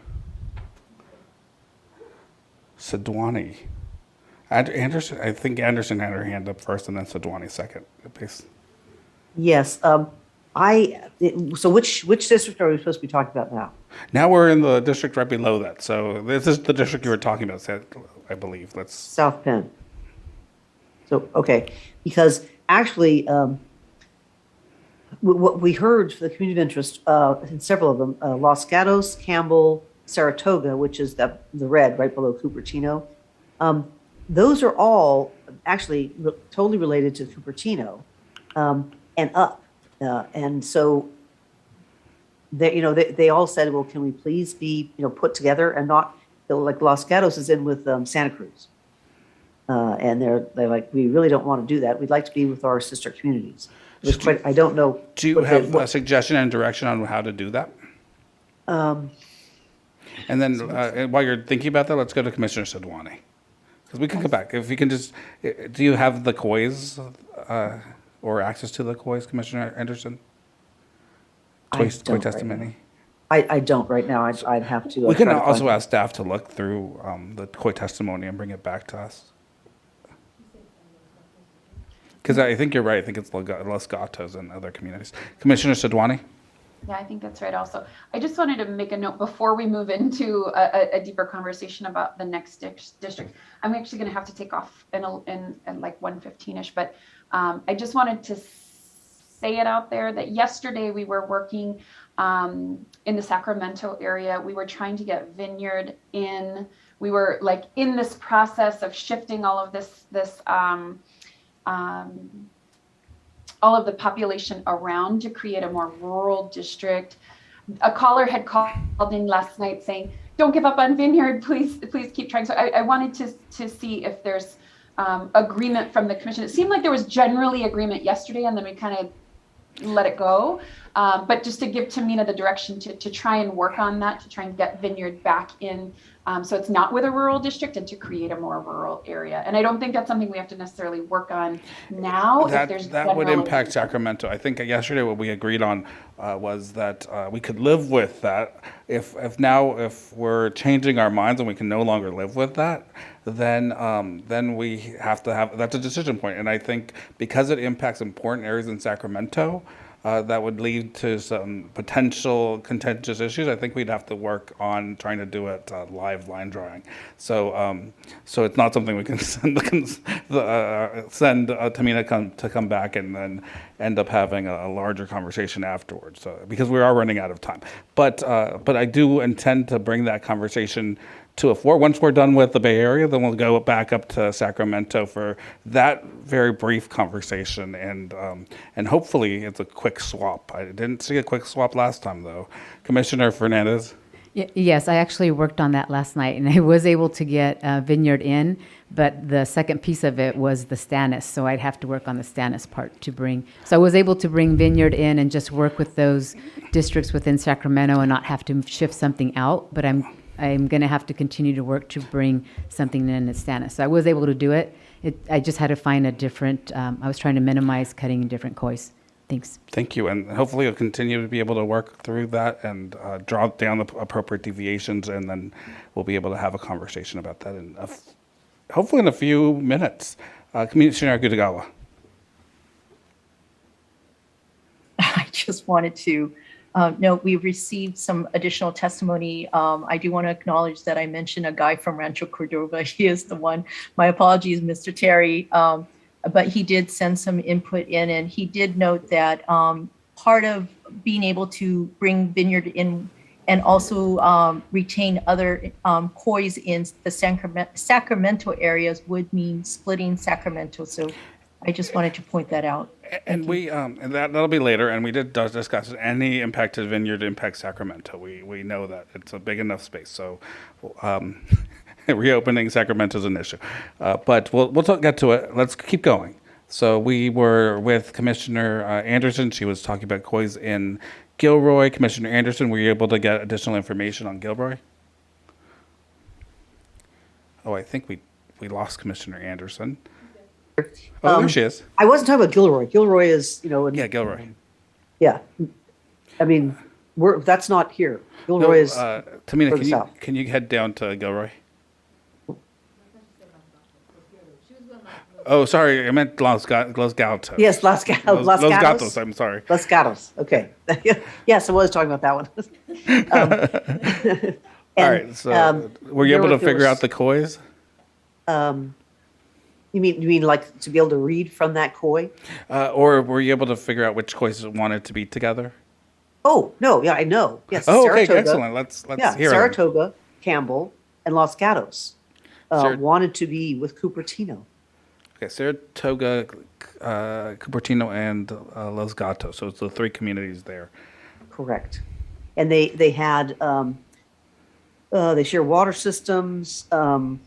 Sidwani. Anderson, I think Anderson had her hand up first and then Sidwani second. Please. Yes. So which district are we supposed to be talking about now? Now we're in the district right below that. So this is the district you were talking about, I believe. That's South Penn. So, okay, because actually, what we heard for the community of interest, in several of them, Los Gatos, Campbell, Saratoga, which is the red right below Cupertino, those are all actually totally related to Cupertino and up. And so they all said, well, can we please be put together and not, like Los Gatos is in with Santa Cruz. And they're like, we really don't want to do that. We'd like to be with our sister communities. I don't know. Do you have a suggestion and direction on how to do that? And then while you're thinking about that, let's go to Commissioner Sidwani. Because we can come back. If you can just, do you have the COIs or access to the COIs, Commissioner Anderson? COI testimony? I don't right now. I'd have to. We can also ask staff to look through the COI testimony and bring it back to us. Because I think you're right. I think it's Los Gatos and other communities. Commissioner Sidwani? Yeah, I think that's right also. I just wanted to make a note before we move into a deeper conversation about the next district. I'm actually going to have to take off in like 1:15ish, but I just wanted to say it out there that yesterday we were working in the Sacramento area. We were trying to get Vineyard in. We were like in this process of shifting all of this all of the population around to create a more rural district. A caller had called in last night saying, don't give up on Vineyard, please keep trying. So I wanted to see if there's agreement from the commission. It seemed like there was generally agreement yesterday, and then we kind of let it go. But just to give Tamina the direction to try and work on that, to try and get Vineyard back in, so it's not with a rural district, and to create a more rural area. And I don't think that's something we have to necessarily work on now. That would impact Sacramento. I think yesterday what we agreed on was that we could live with that. If we're changing our minds and we can no longer live with that, then we have to have, that's a decision point. And I think because it impacts important areas in Sacramento, that would lead to some potential contentious issues, I think we'd have to work on trying to do it live line drawing. So so it's not something we can send Tamina to come back and then end up having a larger conversation afterwards, because we are running out of time. But I do intend to bring that conversation to a fore. Once we're done with the Bay Area, then we'll go back up to Sacramento for that very brief conversation, and hopefully it's a quick swap. I didn't see a quick swap last time, though. Commissioner Fernandez? Yes, I actually worked on that last night, and I was able to get Vineyard in, but the second piece of it was the Stannis, so I'd have to work on the Stannis part to bring. So I was able to bring Vineyard in and just work with those districts within Sacramento and not have to shift something out, but I'm going to have to continue to work to bring something in at Stannis. So I was able to do it. I just had to find a different, I was trying to minimize cutting different COIs. Thanks. Thank you, and hopefully you'll continue to be able to work through that and draw down the appropriate deviations, and then we'll be able to have a conversation about that hopefully in a few minutes. Commissioner Gudagawa. I just wanted to note we've received some additional testimony. I do want to acknowledge that I mentioned a guy from Rancho Cordova. He is the one. My apologies, Mr. Terry. But he did send some input in, and he did note that part of being able to bring Vineyard in and also retain other COIs in the Sacramento areas would mean splitting Sacramento. So I just wanted to point that out. And we and that'll be later. And we did discuss any impact to Vineyard impacts Sacramento. We know that it's a big enough space. So reopening Sacramento is an issue. But we'll get to it. Let's keep going. So we were with Commissioner Anderson. She was talking about COIs in Gilroy. Commissioner Anderson, were you able to get additional information on Gilroy? Oh, I think we lost Commissioner Anderson. Oh, there she is. I wasn't talking about Gilroy. Gilroy is, Yeah, Gilroy. yeah. I mean, that's not here. Gilroy is Tamina, further south. can you head down to Gilroy? Oh, sorry, I meant Los Gatos. Yes, Los Gatos. Los Gatos, I'm sorry. Los Gatos, okay. Yes, I was talking about that one. All right, so were you able to figure out the COIs? You mean like to be able to read from that COI? Or were you able to figure out which COIs wanted to be together? Oh, no, yeah, I know. Yes, Oh, okay, Saratoga. excellent. Let's Yeah, hear them. Saratoga, Campbell, and Los Gatos wanted to be with Cupertino. Okay, Saratoga, Cupertino, and Los Gatos. So it's the three communities there. Correct. And they had, they share water systems, of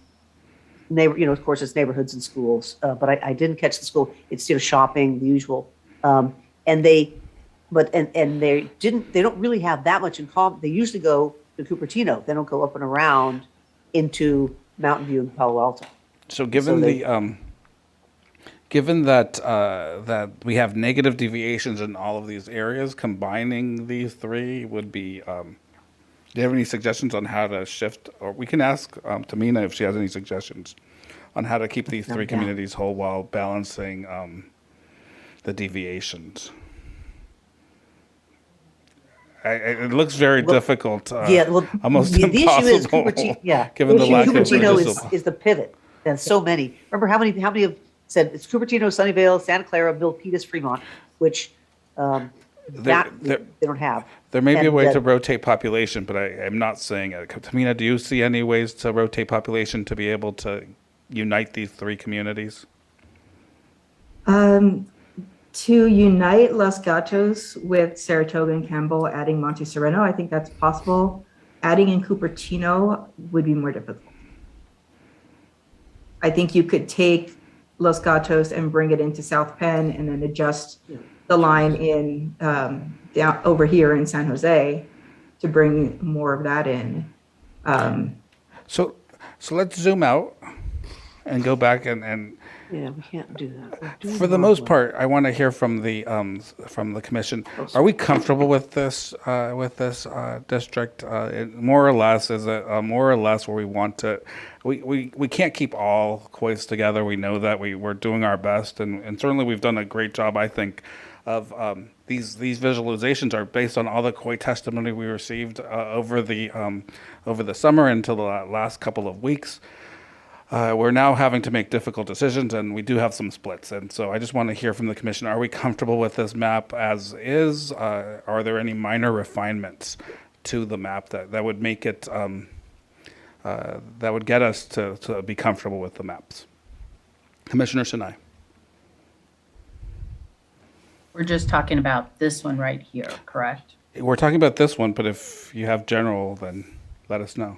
course, it's neighborhoods and schools, but I didn't catch the school. It's, shopping, the usual. And they don't really have that much in common. They usually go to Cupertino. They don't go up and around into Mountain View and Palo Alto. So given that we have negative deviations in all of these areas, combining these three would be. Do you have any suggestions on how to shift? Or we can ask Tamina if she has any suggestions on how to keep these three communities whole while balancing the deviations. It looks very difficult. Almost the impossible. issue is Cupertino. Given the lack of Cupertino is the pivot. There's so many. Remember how many have said it's Cupertino, Sunnyvale, Santa Clara, Milpitas, Fremont, which they don't have. There may be a way to rotate population, but I'm not saying it. Tamina, do you see any ways to rotate population to be able to unite these three communities? To unite Los Gatos with Saratoga and Campbell, adding Monte Sereno, I think that's possible. Adding in Cupertino would be more difficult. I think you could take Los Gatos and bring it into South Penn and then adjust the line in down over here in San Jose to bring more of that in. So let's zoom out and go back and Yeah, we can't do that. for the most part, I want to hear from the commission. Are we comfortable with this district? More or less, is it more or less where we want to? We can't keep all COIs together. We know that we're doing our best, and certainly we've done a great job, I think, of these visualizations are based on all the COI testimony we received over the summer until the last couple of weeks. We're now having to make difficult decisions, and we do have some splits. And so I just want to hear from the commission, are we comfortable with this map as is? Are there any minor refinements to the map that would make it, that would get us to be comfortable with the maps? Commissioner Sinai. We're just talking about this one right here, correct? We're talking about this one, but if you have general, then let us know.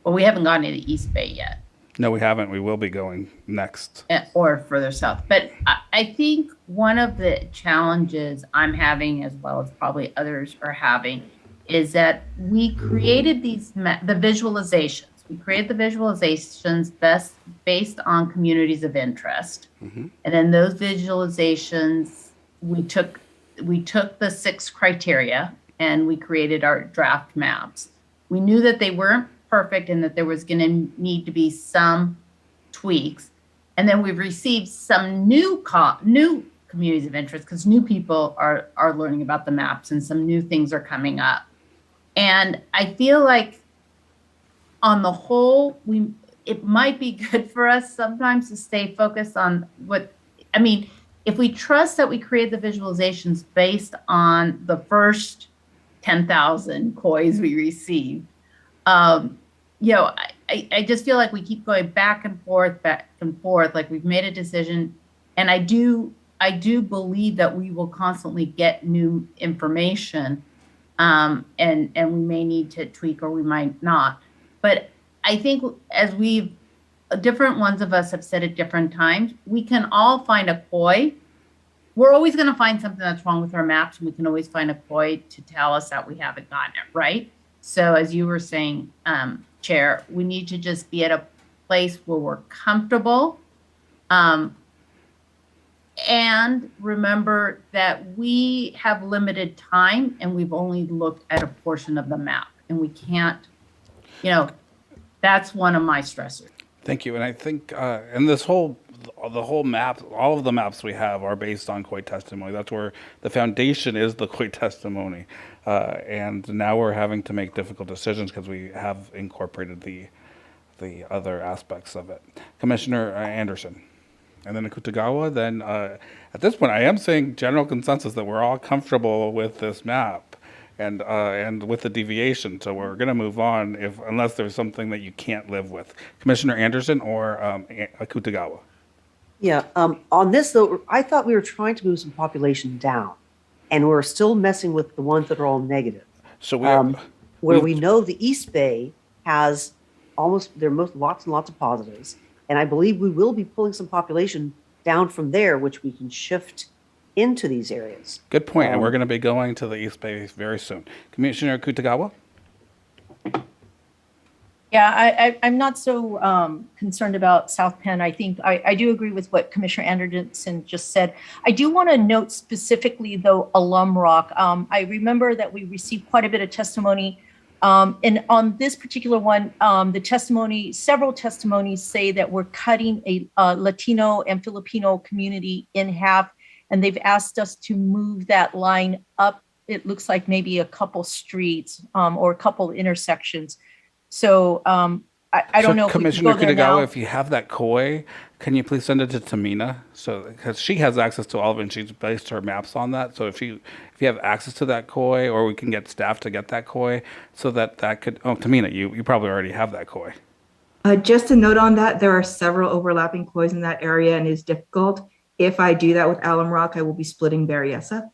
Well, we haven't gone to the East Bay yet. No, we haven't. We will be going next. Or further south. But I think one of the challenges I'm having, as well as probably others are having, is that we created the visualizations. We created the visualizations based on communities of interest. Mm-hmm. And then those visualizations, we took the 6 criteria and we created our draft maps. We knew that they weren't perfect and that there was going to need to be some tweaks. And then we've received some new communities of interest because new people are learning about the maps and some new things are coming up. And I feel like on the whole, it might be good for us sometimes to stay focused on if we trust that we create the visualizations based on the first 10,000 COIs we received, I just feel like we keep going back and forth, like we've made a decision. And I do believe that we will constantly get new information, and we may need to tweak or we might not. But I think as different ones of us have said at different times, we can all find a COI. We're always going to find something that's wrong with our maps, and we can always find a COI to tell us that we haven't gotten it right. So as you were saying, Chair, we need to just be at a place where we're comfortable. And remember that we have limited time and we've only looked at a portion of the map, and we can't, that's one of my stressors. Thank you. And I think, and the whole map, all of the maps we have are based on COI testimony. That's where the foundation is, the COI testimony. And now we're having to make difficult decisions because we have incorporated the other aspects of it. Commissioner Anderson. And then Akutagawa. Then at this point, I am saying general consensus that we're all comfortable with this map and with the deviation. So we're going to move on unless there's something that you can't live with. Commissioner Anderson or Akutagawa. Yeah, on this though, I thought we were trying to move some population down, and we're still messing with the ones that are all negative. So we know the East Bay has lots and lots of positives, and I believe we will be pulling some population down from there, which we can shift into these areas. Good point, and we're going to be going to the East Bay very soon. Commissioner Akutagawa? Yeah, I'm not so concerned about South Penn. I think I do agree with what Commissioner Anderson just said. I do want to note specifically, though, Alum Rock. I remember that we received quite a bit of testimony. And on this particular one, several testimonies say that we're cutting a Latino and Filipino community in half, and they've asked us to move that line up. It looks like maybe a couple streets or a couple intersections. So I don't know if Commissioner we can go there now. Akutagawa, if you have that COI, can you please send it to Tamina? Because she has access to all of it, and she's based her maps on that. So if you have access to that COI, or we can get staff to get that COI, so that could. Oh, Tamina, you probably already have that COI. Just a note on that, there are several overlapping COIs in that area, and it's difficult. If I do that with Alum Rock, I will be splitting Berryessa.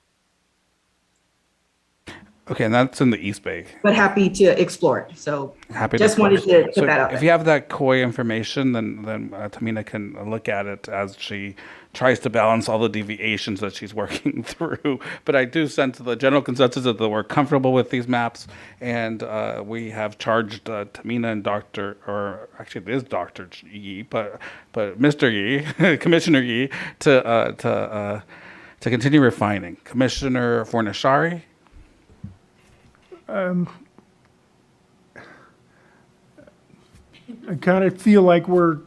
Okay, and that's in the East Bay. But happy to explore it. So Happy just to wanted to put so that out if there. you have that COI information, then Tamina can look at it as she tries to balance all the deviations that she's working through. But I do sense the general consensus that we're comfortable with these maps, and we have charged Tamina and it is Dr. Yi, but Mr. Yi, Commissioner Yi, to continue refining. Commissioner Fornashari. I kind of feel like we're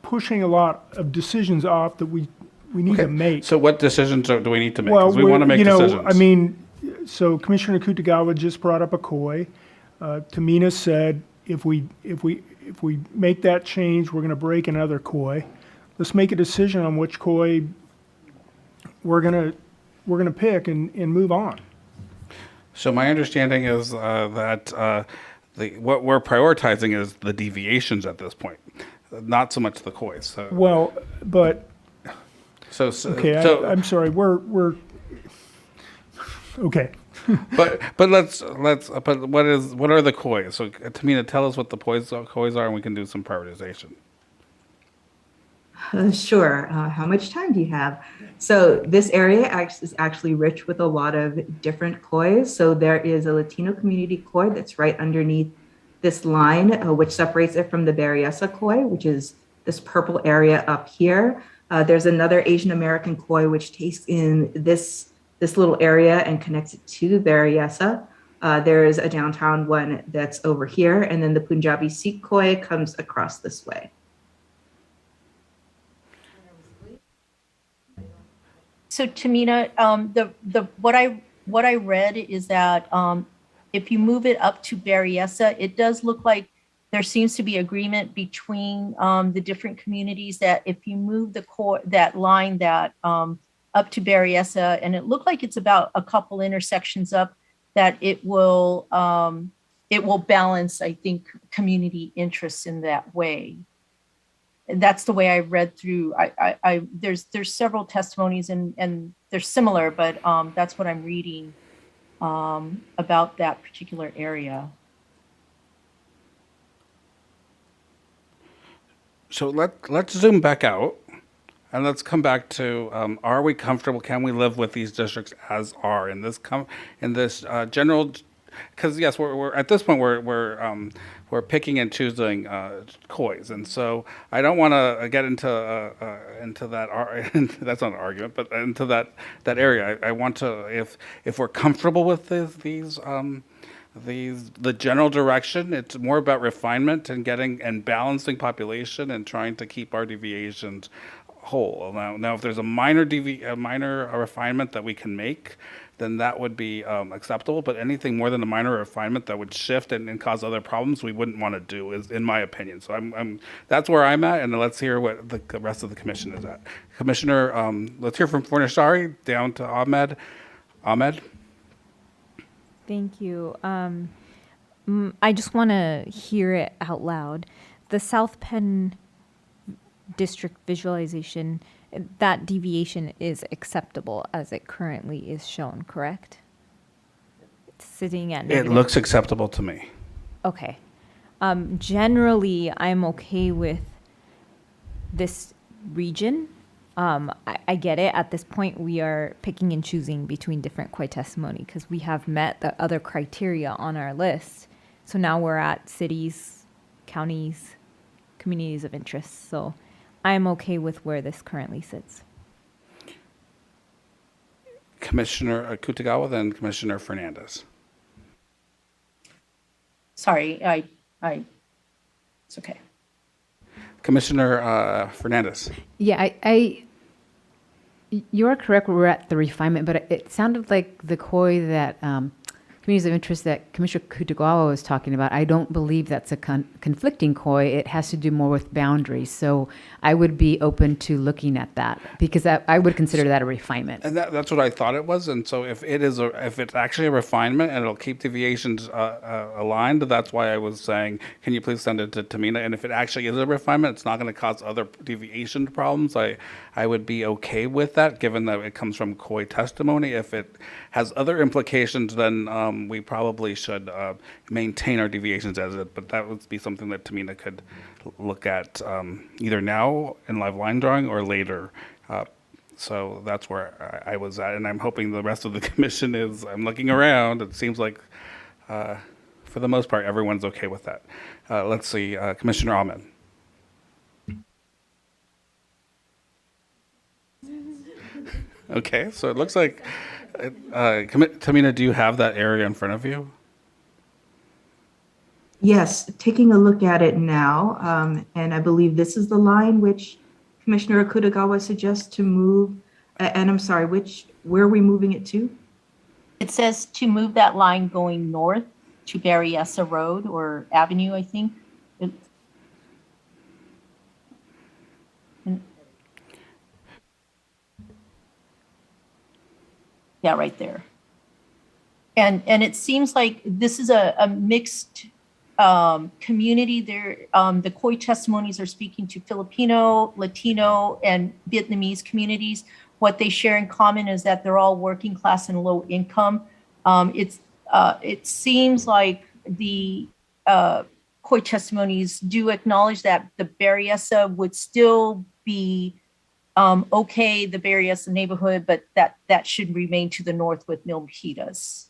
pushing a lot of decisions off that we we need to make. So what decisions do we need to make? Well, Because we want to make decisions. I mean, so Commissioner Kutagawa just brought up a koi. Tamina said, if we make that change, we're going to break another koi. Let's make a decision on which koi we're going to pick and move on. So my understanding is that what we're prioritizing is the deviations at this point, not so much the koi. So Well, but okay, so I'm sorry. We're okay. but let's but what are the koi? So Tamina, tell us what the koi are, and we can do some prioritization. Sure. How much time do you have? So this area is actually rich with a lot of different kois. So there is a Latino community koi that's right underneath this line, which separates it from the Berryessa koi, which is this purple area up here. There's another Asian American koi which takes in this little area and connects it to Berryessa. There's a downtown one that's over here, and then the Punjabi Sikh koi comes across this way. So Tamina, what I read is that if you move it up to Berryessa, it does look like there seems to be agreement between the different communities that if you move that line that up to Berryessa, and it looked like it's about a couple intersections up, that it will balance, I think, community interests in that way. That's the way I read through. There's several testimonies and they're similar, but that's what I'm reading about that particular area. So let's zoom back out, and let's come back to: are we comfortable? Can we live with these districts as are in this general? Because yes, we're at this point we're picking and choosing kois, and so I don't want to get into that. That's not an argument, but into that area. I want to, if we're comfortable with the general direction, it's more about refinement and getting and balancing population and trying to keep our deviations whole. Now if there's a minor refinement that we can make, then that would be acceptable. But anything more than a minor refinement that would shift and cause other problems, we wouldn't want to do, is in my opinion. So that's where I'm at, and let's hear what the rest of the commission is at. Commissioner, let's hear from Fornashari down to Ahmed. Ahmed. Thank you. I just want to hear it out loud. The South Penn district visualization, that deviation is acceptable as it currently is shown, correct? It's sitting at negative. It looks acceptable to me. Okay. Generally, I'm okay with this region. I get it. At this point, we are picking and choosing between different koi testimony because we have met the other criteria on our list. So now we're at cities, counties, communities of interest. So I'm okay with where this currently sits. Commissioner Kutagawa, then Commissioner Fernandez. Sorry, it's okay. Commissioner Fernandez. Yeah, you are correct. We're at the refinement, but it sounded like the koi that communities of interest that Commissioner Kutagawa was talking about. I don't believe that's a conflicting koi. It has to do more with boundaries. So I would be open to looking at that because I would consider that a refinement. And that's what I thought it was. And so if it's actually a refinement and it'll keep deviations aligned, that's why I was saying, can you please send it to Tamina? And if it actually is a refinement, it's not going to cause other deviation problems. I would be okay with that, given that it comes from koi testimony. If it has other implications, then we probably should maintain our deviations as it. But that would be something that Tamina could look at either now in live line drawing or later. So that's where I was at, and I'm hoping the rest of the commission is. I'm looking around. It seems like, for the most part, everyone's okay with that. Let's see, Commissioner Ahmed. Okay, so it looks like, Tamina, do you have that area in front of you? Yes, taking a look at it now, and I believe this is the line which Commissioner Akutagawa suggests to move, and I'm sorry, where are we moving it to? It says to move that line going north to Berryessa Road or Avenue, I think. It- Yeah, right there. And it seems like this is a mixed community there. The Khoi testimonies are speaking to Filipino, Latino, and Vietnamese communities. What they share in common is that they're all working class and low income. It seems like the Khoi testimonies do acknowledge that the Berryessa would still be okay, the Berryessa neighborhood, but that should remain to the north with Milpitas.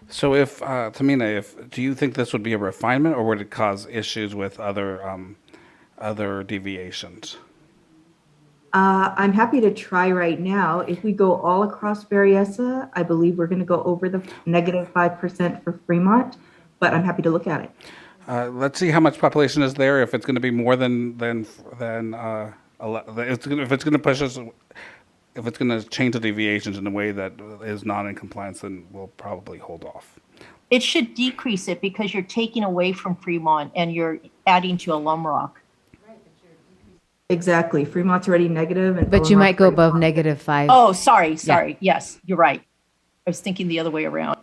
So if, Tamina, do you think this would be a refinement, or would it cause issues with other deviations? I'm happy to try right now. If we go all across Berryessa, I believe we're going to go over the -5% for Fremont, but I'm happy to look at it. Let's see how much population is there. If it's going to be more than if it's going to push us, if it's going to change the deviations in a way that is not in compliance, then we'll probably hold off. It should decrease it because you're taking away from Fremont and you're adding to Alum Rock. Exactly. Fremont's already negative. And But you might go Illinois- above -5. Oh, sorry. Yes, you're right. I was thinking the other way around.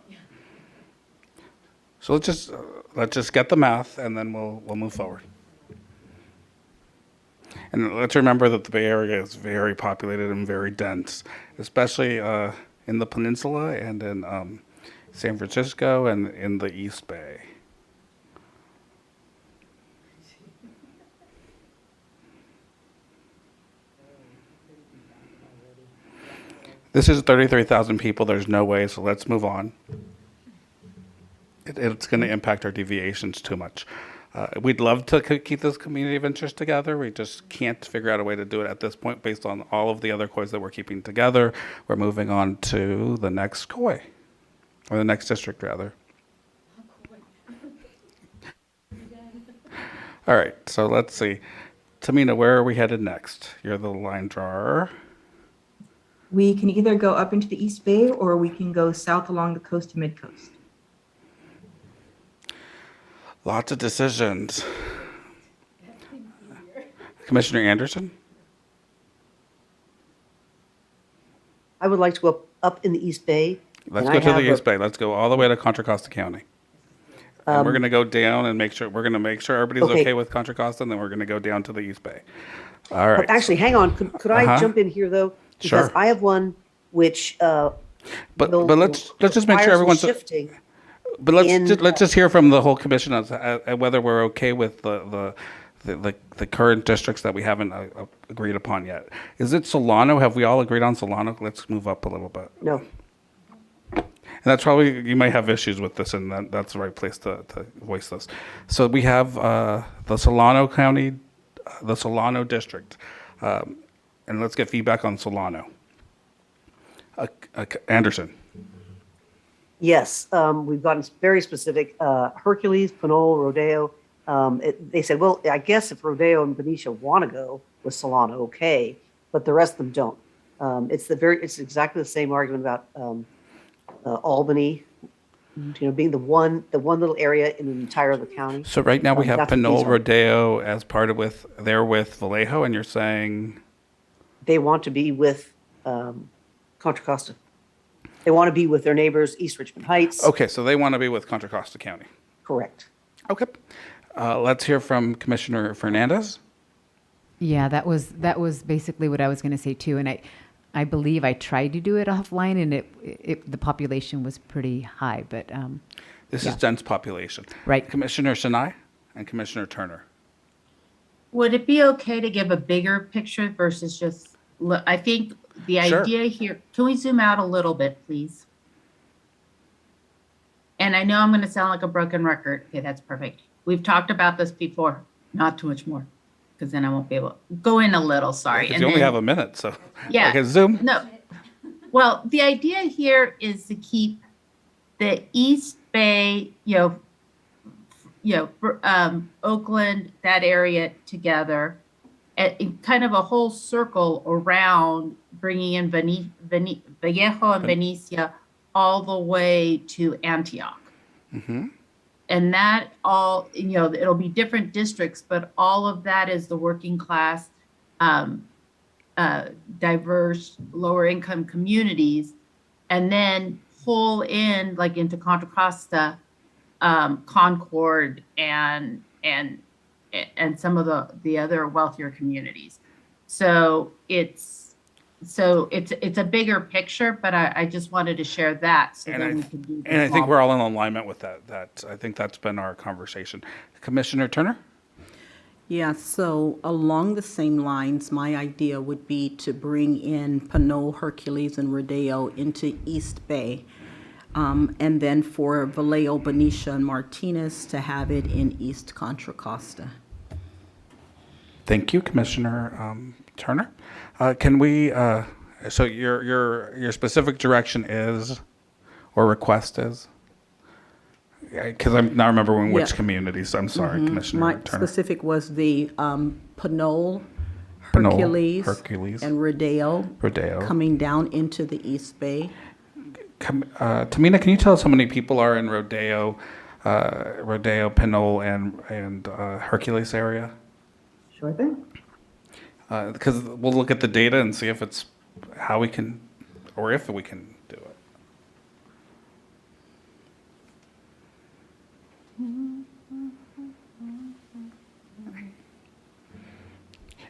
So let's just get the math, and then we'll move forward. And let's remember that the Bay Area is very populated and very dense, especially in the peninsula and in San Francisco and in the East Bay. This is 33,000 people. There's no way, so let's move on. It's going to impact our deviations too much. We'd love to keep this community of interest together. We just can't figure out a way to do it at this point based on all of the other COIs that we're keeping together. We're moving on to the next COI, or the next district, rather. All right, so let's see. Tamina, where are we headed next? You're the line drawer. We can either go up into the East Bay or we can go south along the coast to mid-coast. Lots of decisions. Commissioner Anderson? I would like to go up in the East Bay. Let's and go I to have the a- East Bay. Let's go all the way to Contra Costa County. And we're going to go down and make sure everybody's Okay. okay with Contra Costa, and then we're going to go down to the East Bay. All right. But actually, hang on. Could I jump in here though? Because Sure. I have one which but will- let's just make requires sure some everyone's. shifting. But let's in- let's just hear from the whole commission as whether we're okay with the current districts that we haven't agreed upon yet. Is it Solano? Have we all agreed on Solano? Let's move up a little bit. No. And that's probably, you might have issues with this, and that's the right place to voice this. So we have the Solano County, the Solano District, and let's get feedback on Solano. Anderson. Yes, we've gotten very specific. Hercules, Pinole, Rodeo. They said, well, I guess if Rodeo and Benicia want to go with Solano, okay, but the rest of them don't. It's exactly the same argument about Albany, being the one little area in the entire of the county. So right now we have That's what these Pinole are. Rodeo as part of they're with Vallejo, and you're saying? They want to be with Contra Costa. They want to be with their neighbors, East Richmond Heights. Okay, so they want to be with Contra Costa County. Correct. Okay. Let's hear from Commissioner Fernandez. Yeah, that was basically what I was going to say too. And I believe I tried to do it offline, and the population was pretty high. But This is dense population. Right. Commissioner Sinai and Commissioner Turner. Would it be okay to give a bigger picture versus just, I think the Sure. idea here, can we zoom out a little bit, please? And I know I'm going to sound like a broken record. Okay, that's perfect. We've talked about this before, not too much more, because then I won't be able to go in a little, sorry. Because And you only then- have a minute, so. Yeah. Okay, Zoom. No. Well, the idea here is to keep the East Bay, Oakland, that area together, and kind of a whole circle around bringing in Vallejo and Venecia all the way to Antioch. Mm-hmm. And that all, it'll be different districts, but all of that is the working class, diverse, lower income communities. And then pull in like into Contra Costa, Concord, and some of the other wealthier communities. So it's a bigger picture, but I just wanted to share that so then we can do the And I think small- we're all in alignment with that. I think that's been our conversation. Commissioner Turner? Yeah, so along the same lines, my idea would be to bring in Pinole, Hercules, and Rodeo into East Bay. And then for Vallejo, Benicia, and Martinez to have it in East Contra Costa. Thank you, Commissioner Turner. Can we, so your specific direction is, or request is? Because I'm not remembering which Yeah. communities. I'm sorry, Commissioner My Turner. specific was the Pinole, Pinole, Hercules, and Rodeo coming down into the East Bay. Tamina, can you tell us how many people are in Rodeo, Pinole, and Hercules area? Sure thing. Because we'll look at the data and see if it's how we can, or if we can do it.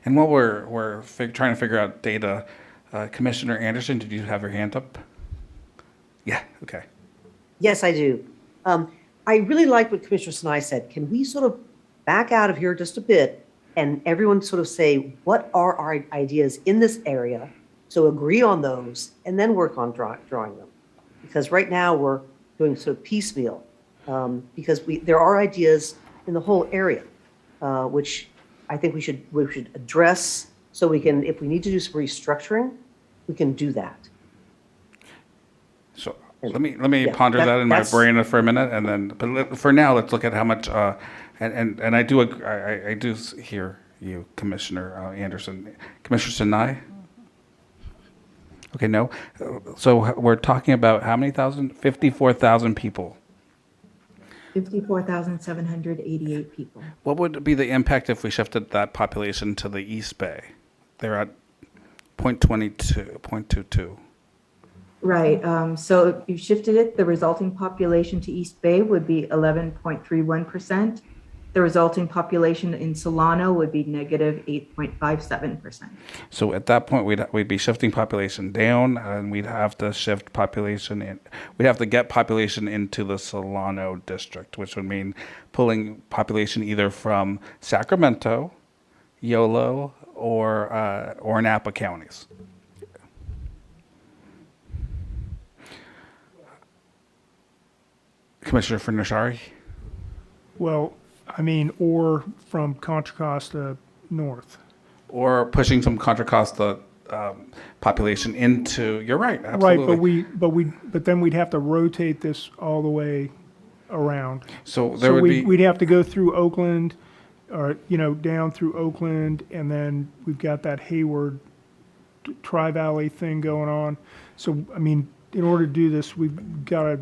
And while we're trying to figure out data, Commissioner Anderson, did you have your hand up? Yeah. Okay. Yes, I do. I really like what Commissioner Sinai said. Can we sort of back out of here just a bit and everyone sort of say, what are our ideas in this area? So agree on those and then work on drawing them. Because right now we're doing sort of piecemeal because there are ideas in the whole area, which I think we should address so we can, if we need to do some restructuring, we can do that. So let me ponder that in my that's- brain for a minute, and then. But for now, let's look at how much. And I do I do hear you, Commissioner Anderson. Commissioner Sinai. Okay, no. So we're talking about how many thousand? 54,000 people. 54,788 people. What would be the impact if we shifted that population to the East Bay? They're at 0.22. Right. So if you shifted it, the resulting population to East Bay would be 11.31%. The resulting population in Solano would be negative 8.57%. So at that point, we'd be shifting population down, and we'd have to shift population in. We'd have to get population into the Solano district, which would mean pulling population either from Sacramento, Yolo, or Napa counties. Commissioner Fernashari? Well, I mean, or from Contra Costa north. Or pushing some Contra Costa population into. You're right, absolutely. Right, but then we'd have to rotate this all the way around. So there would be. We'd have to go through Oakland, or down through Oakland, and then we've got that Hayward Tri-Valley thing going on. So I mean, in order to do this, we've got a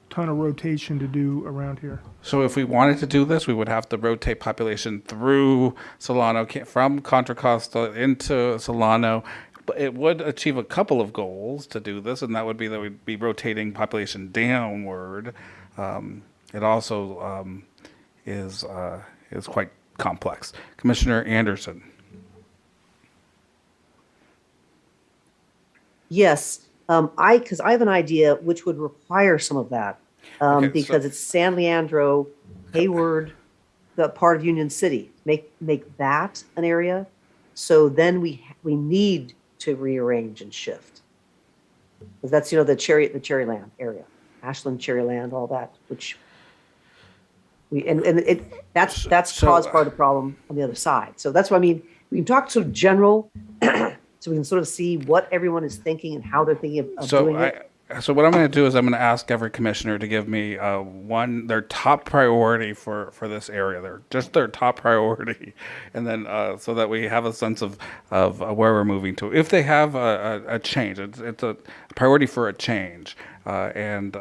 ton of rotation to do around here. So if we wanted to do this, we would have to rotate population through Solano, from Contra Costa into Solano. But it would achieve a couple of goals to do this, and that would be that we'd be rotating population downward. It also is quite complex. Commissioner Anderson. Yes, because I have an idea which would require some of that because it's San Leandro, Hayward, the part of Union City. Make that an area, so then we need to rearrange and shift. Because that's the Cherryland area, Ashland, Cherryland, all that, which that's caused part of the problem on the other side. So that's what I mean. We can talk sort of general. So we can sort of see what everyone is thinking and how they're thinking of doing it. So what I'm going to do is I'm going to ask every commissioner to give me their top priority for this area. Their top priority, and then so that we have a sense of where we're moving to. If they have a change, it's a priority for a change, and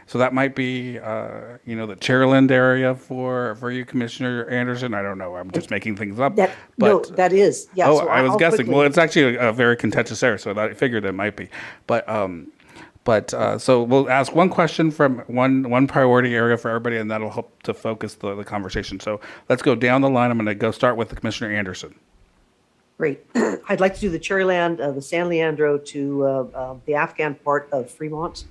so that might be the Chairland area for you, Commissioner Anderson. I don't know. I'm just making things up. No, that is, yeah. Oh, so I was I'll guessing. quickly- Well, it's actually a very contentious area, so I figured it might be. But so we'll ask one question from one priority area for everybody, and that'll help to focus the conversation. So let's go down the line. I'm going to start with Commissioner Anderson. Great. I'd like to do the Cherryland, the San Leandro to the Afghan part of Fremont,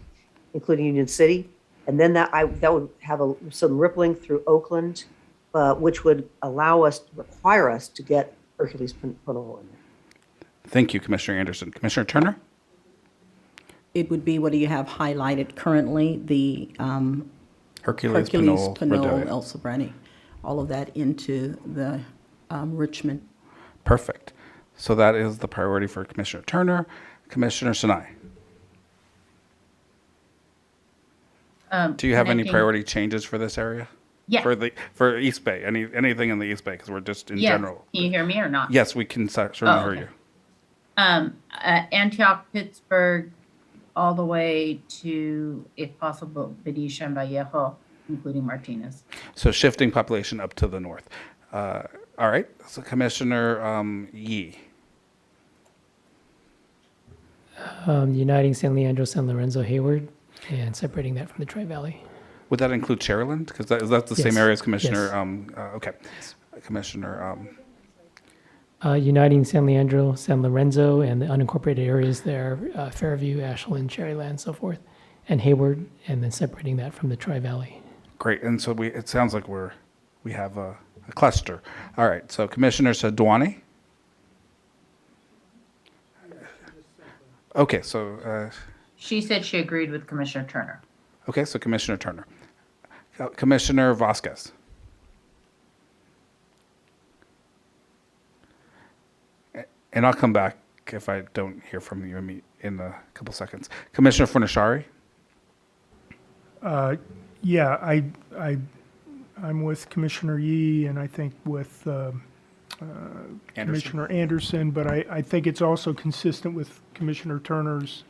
including Union City. And then that would have some rippling through Oakland, which would require us to get Hercules Pinole in there. Thank you, Commissioner Anderson. Commissioner Turner? It would be, what do you have highlighted currently? The Hercules, Pinole, Redoya. El Sobrani, all of that into the Richmond. Perfect. So that is the priority for Commissioner Turner. Commissioner Sinai? Do you have any connecting- priority changes for this area? Yeah. For East Bay, anything in the East Bay, because we're just in Yes. general. Can you hear me or not? Yes, we can certainly hear okay. you. Antioch, Pittsburgh, all the way to, if possible, Benicia and Vallejo, including Martinez. So shifting population up to the north. All right. So Commissioner Yee. Uniting San Leandro, San Lorenzo, Hayward, and separating that from the Tri-Valley. Would that include Cherryland? Because that's the Yes. same area as Commissioner. Yes. Okay. Commissioner. Uniting San Leandro, San Lorenzo, and the unincorporated areas there, Fairview, Ashland, Cherryland, so forth, and Hayward, and then separating that from the Tri-Valley. Great. And so it sounds like we have a cluster. All right. So Commissioner Sadwani. Okay. So. She said she agreed with Commissioner Turner. Okay. So Commissioner Turner. Commissioner Vasquez. And I'll come back if I don't hear from you in a couple seconds. Commissioner Fornashari. Yeah, I'm with Commissioner Yee, and I think with Commissioner Anderson, but I think it's also consistent with Commissioner Turner's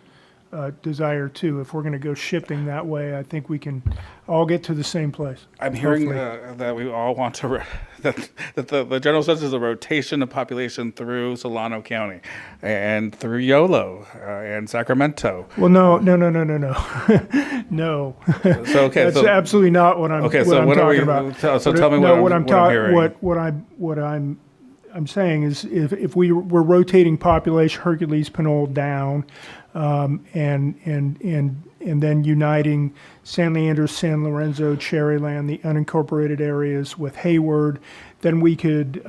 desire too. If we're going to go shipping that way, I think we can all get to the same place. I'm hearing hopefully. that we all want to that the general sense is a rotation of population through Solano County and through Yolo and Sacramento. Well, no. No. So okay, That's so absolutely not what I'm. okay. What So I'm what are talking we? about. So tell me what I'm hearing. What I'm saying is if we're rotating population Hercules Pinole down, and then uniting San Leandro, San Lorenzo, Cherryland, the unincorporated areas with Hayward, then we could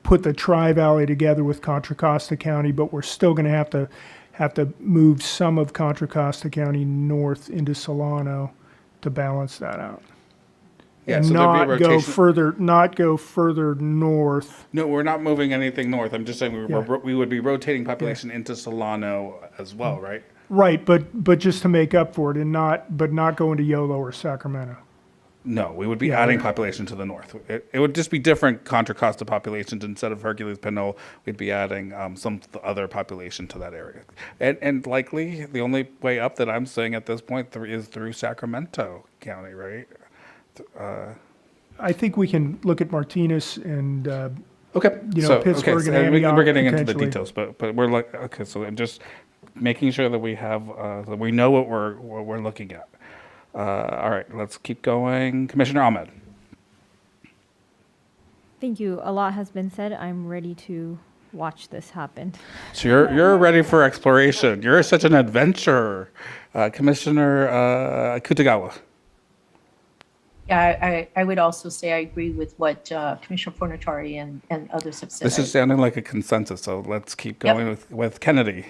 put the Tri-Valley together with Contra Costa County, but we're still going to have to move some of Contra Costa County north into Solano to balance that out. Yeah, And so there'd be a not go further north. No, we're not moving anything north. I'm just saying we would be rotating population into Solano as well, right? Right, but just to make up for it, and not go into Yolo or Sacramento. No, we would be adding population to the north. It would just be different Contra Costa populations. Instead of Hercules Pinole, we'd be adding some other population to that area. And likely the only way up that I'm saying at this point is through Sacramento County, right? I think we can look at Martinez and okay, Pittsburgh and and Antioch we're getting into the potentially. details, but we're like okay. So I'm just making sure that we have that we know what we're looking at. All right, let's keep going. Commissioner Ahmed. Thank you. A lot has been said. I'm ready to watch this happen. So you're ready for exploration. You're such an adventurer, Commissioner Kutagawa. Yeah, I would also say I agree with what Commissioner Fornatari and others have said. This is sounding like a consensus, so let's keep going with Kennedy.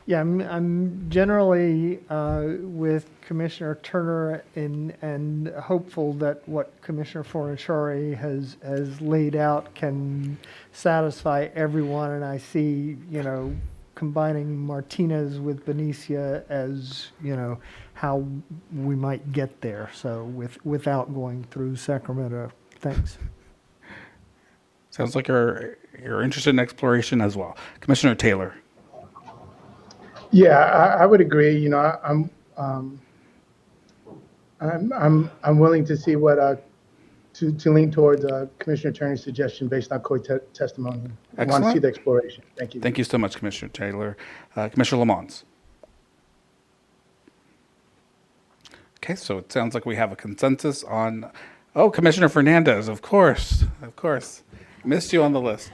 Yeah, I'm generally with Commissioner Turner and hopeful that what Commissioner Fornashari has laid out can satisfy everyone. And I see, combining Martinez with Benicia as, how we might get there. So without going through Sacramento. Thanks. Sounds like you're interested in exploration as well. Commissioner Taylor. Yeah, I would agree. I'm willing to see what to lean towards Commissioner Attorney's suggestion based on COI testimony. I want to see Excellent. the exploration. Thank you. Thank you so much, Commissioner Taylor. Commissioner Lamont. Okay, so it sounds like we have a consensus on, Commissioner Fernandez, of course. Missed you on the list.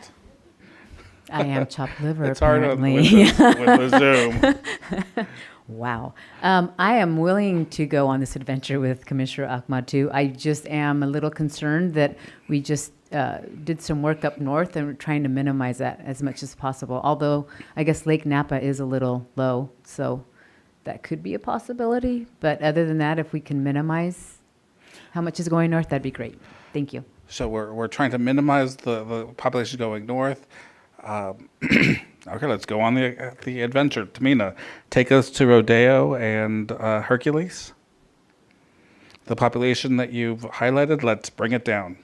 I am chopped liver, It's hard apparently. with the Zoom. Wow. I am willing to go on this adventure with Commissioner Ahmad too. I just am a little concerned that we just did some work up north and we're trying to minimize that as much as possible. Although I guess Lake Napa is a little low, so that could be a possibility. But other than that, if we can minimize how much is going north, that'd be great. Thank you. So we're trying to minimize the population going north. Okay, let's go on the adventure. Tamina, take us to Rodeo and Hercules. The population that you've highlighted, let's bring it down.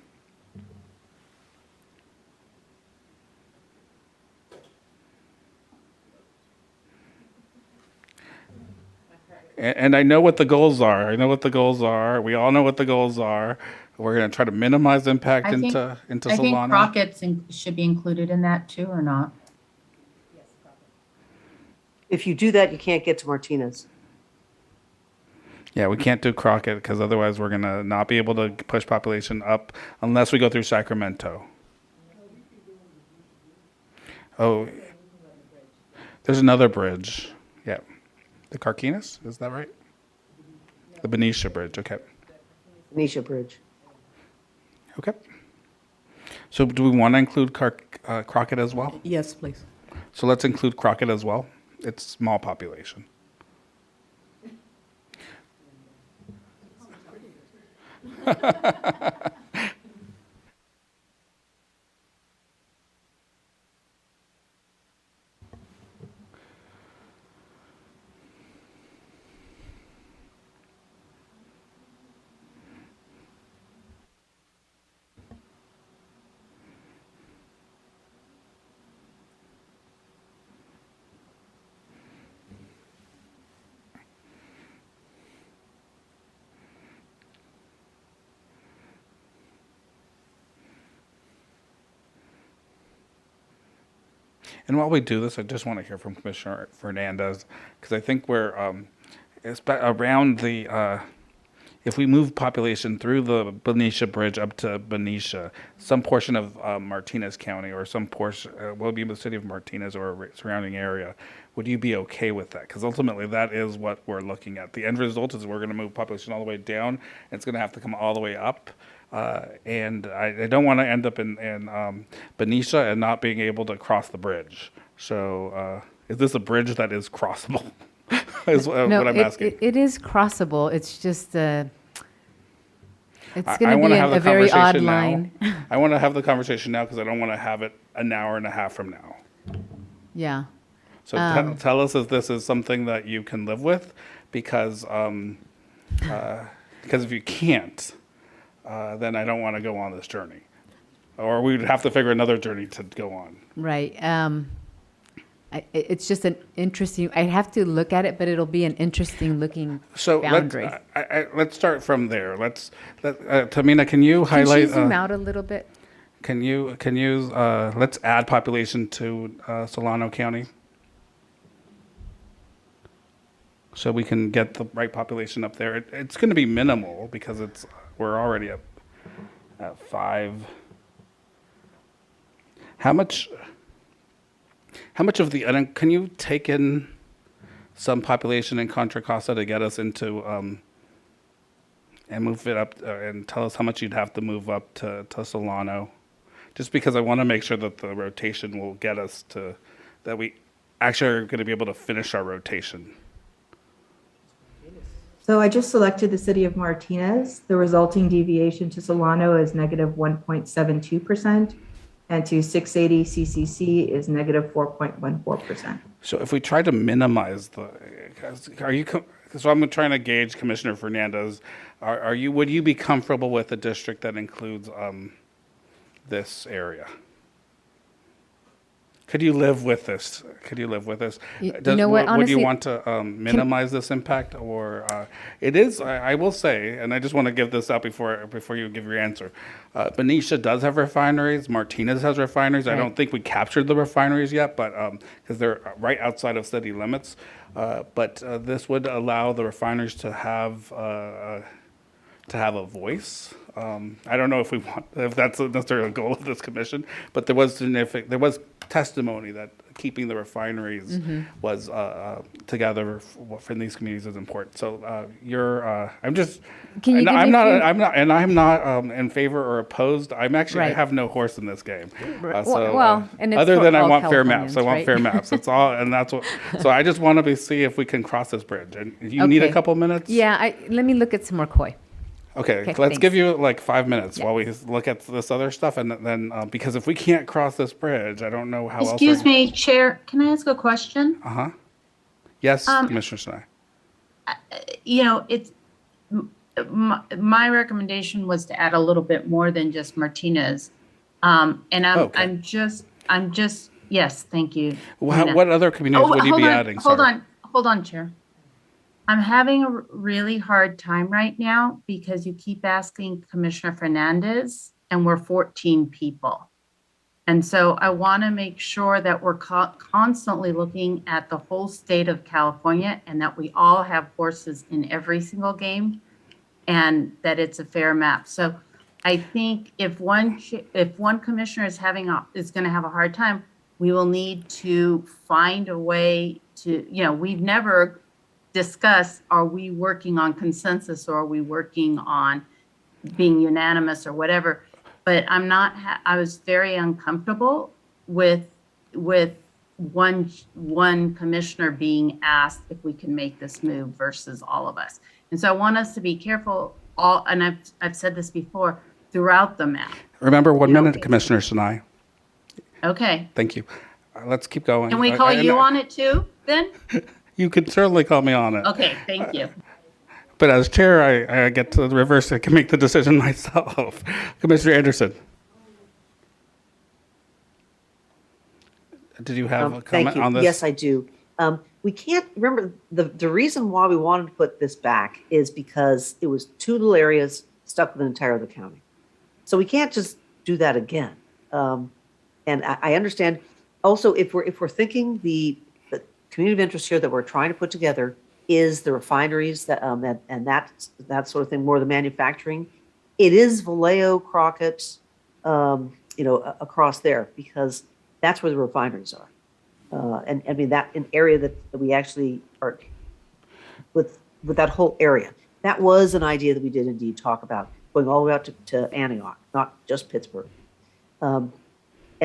And I know what the goals are. We all know what the goals are. We're going to try to minimize impact I think- into I think Solano. Crockett's should be included in that too, or not? If you do that, you can't get to Martinez. Yeah, we can't do Crockett because otherwise we're going to not be able to push population up unless we go through Sacramento. Oh, there's another bridge. Yeah. The Carquinez, is that right? The Benicia Bridge, okay. Benicia Bridge. Okay. So do we want to include Crockett as well? Yes, please. So let's include Crockett as well. It's small population. And while we do this, I just want to hear from Commissioner Fernandez, because I think we're around the, if we move population through the Benicia Bridge up to Benicia, some portion of Martinez County or some portion, will be in the city of Martinez or surrounding area, would you be okay with that? Because ultimately that is what we're looking at. The end result is we're going to move population all the way down, and it's going to have to come all the way up. And I don't want to end up in Benicia and not being able to cross the bridge. So is this a bridge that is crossable? Is what I'm asking. It is crossable. It's just it's I going to wanna be have the a very odd conversation now. line. I want to have the conversation now because I don't want to have it an hour and a half from now. Yeah. So tell us if this is something that you can live with, because if you can't, then I don't want to go on this journey, or we'd have to figure another journey to go on. Right. It's just an interesting. I'd have to look at it, but it'll be an interesting looking So boundary. let's start from there. Tamina, can you Can highlight? she zoom out a little bit? Can you let's add population to Solano County, so we can get the right population up there. It's going to be minimal because we're already at 5. How much of the, can you take in some population in Contra Costa to get us into, and move it up, and tell us how much you'd have to move up to Solano? Just because I want to make sure that the rotation will get us to, that we actually are going to be able to finish our rotation. So I just selected the city of Martinez. The resulting deviation to Solano is negative 1.72%, and to 680 CCC is negative 4.14%. So if we try to minimize so I'm trying to gauge Commissioner Fernandez, would you be comfortable with a district that includes this area? Could you live with this? Could you live with this? You know what, Would you honestly, want to minimize this impact, or it is? I will say, and I just want to give this out before you give your answer. Benicia does have refineries. Martinez has refineries. I Right. don't think we captured the refineries yet, but because they're right outside of city limits. But this would allow the refineries to have a voice. I don't know if that's necessarily a goal of this commission, but there was testimony that keeping the refineries was together for these communities is important. So I'm just. Can you give me I'm a not. few- I'm not in favor or opposed. I Right. have no horse in this game. And it's other for than I all want fair maps. I Californians, want right? fair maps. That's all, and that's what. So I just want to see if we can cross this bridge. And you need a Okay. couple minutes. Yeah, let me look at some more koi. Okay, Okay, let's give thanks. you like 5 minutes Yeah. while we look at this other stuff, and then because if we can't cross this bridge, I don't know how else. Excuse me, Chair, can I ask a question? Yes, Commissioner Sinai. You know, my recommendation was to add a little bit more than just Martinez. And Okay. I'm just, yes, thank you. Well, what other communities would you be adding? Hold Sorry. on, Chair. I'm having a really hard time right now because you keep asking Commissioner Fernandez and we're 14 people. And so I want to make sure that we're constantly looking at the whole state of California and that we all have horses in every single game and that it's a fair map. So I think if one commissioner is going to have a hard time, we will need to find a way to, we've never discussed, are we working on consensus or are we working on being unanimous or whatever? But I was very uncomfortable with one commissioner being asked if we can make this move versus all of us. And so I want us to be careful, and I've said this before, throughout the map. Remember 1 minute, Commissioner Sinai. Okay. Thank you. Let's keep going. Can we call you on it too, then? You can certainly call me on it. Okay, thank you. But as chair, I get to the reverse. I can make the decision myself. Commissioner Anderson. Did you have a comment Thank you. on this? Yes, I do. We can't remember the reason why we wanted to put this back is because it was two little areas stuck with an entire other county. So we can't just do that again. And I understand also if we're thinking the community of interest here that we're trying to put together is the refineries and that sort of thing, more the manufacturing. It is Vallejo, Crockett, across there because that's where the refineries are. And I mean that an area that we actually are with that whole area. That was an idea that we did indeed talk about going all the way out to Antioch, not just Pittsburgh. And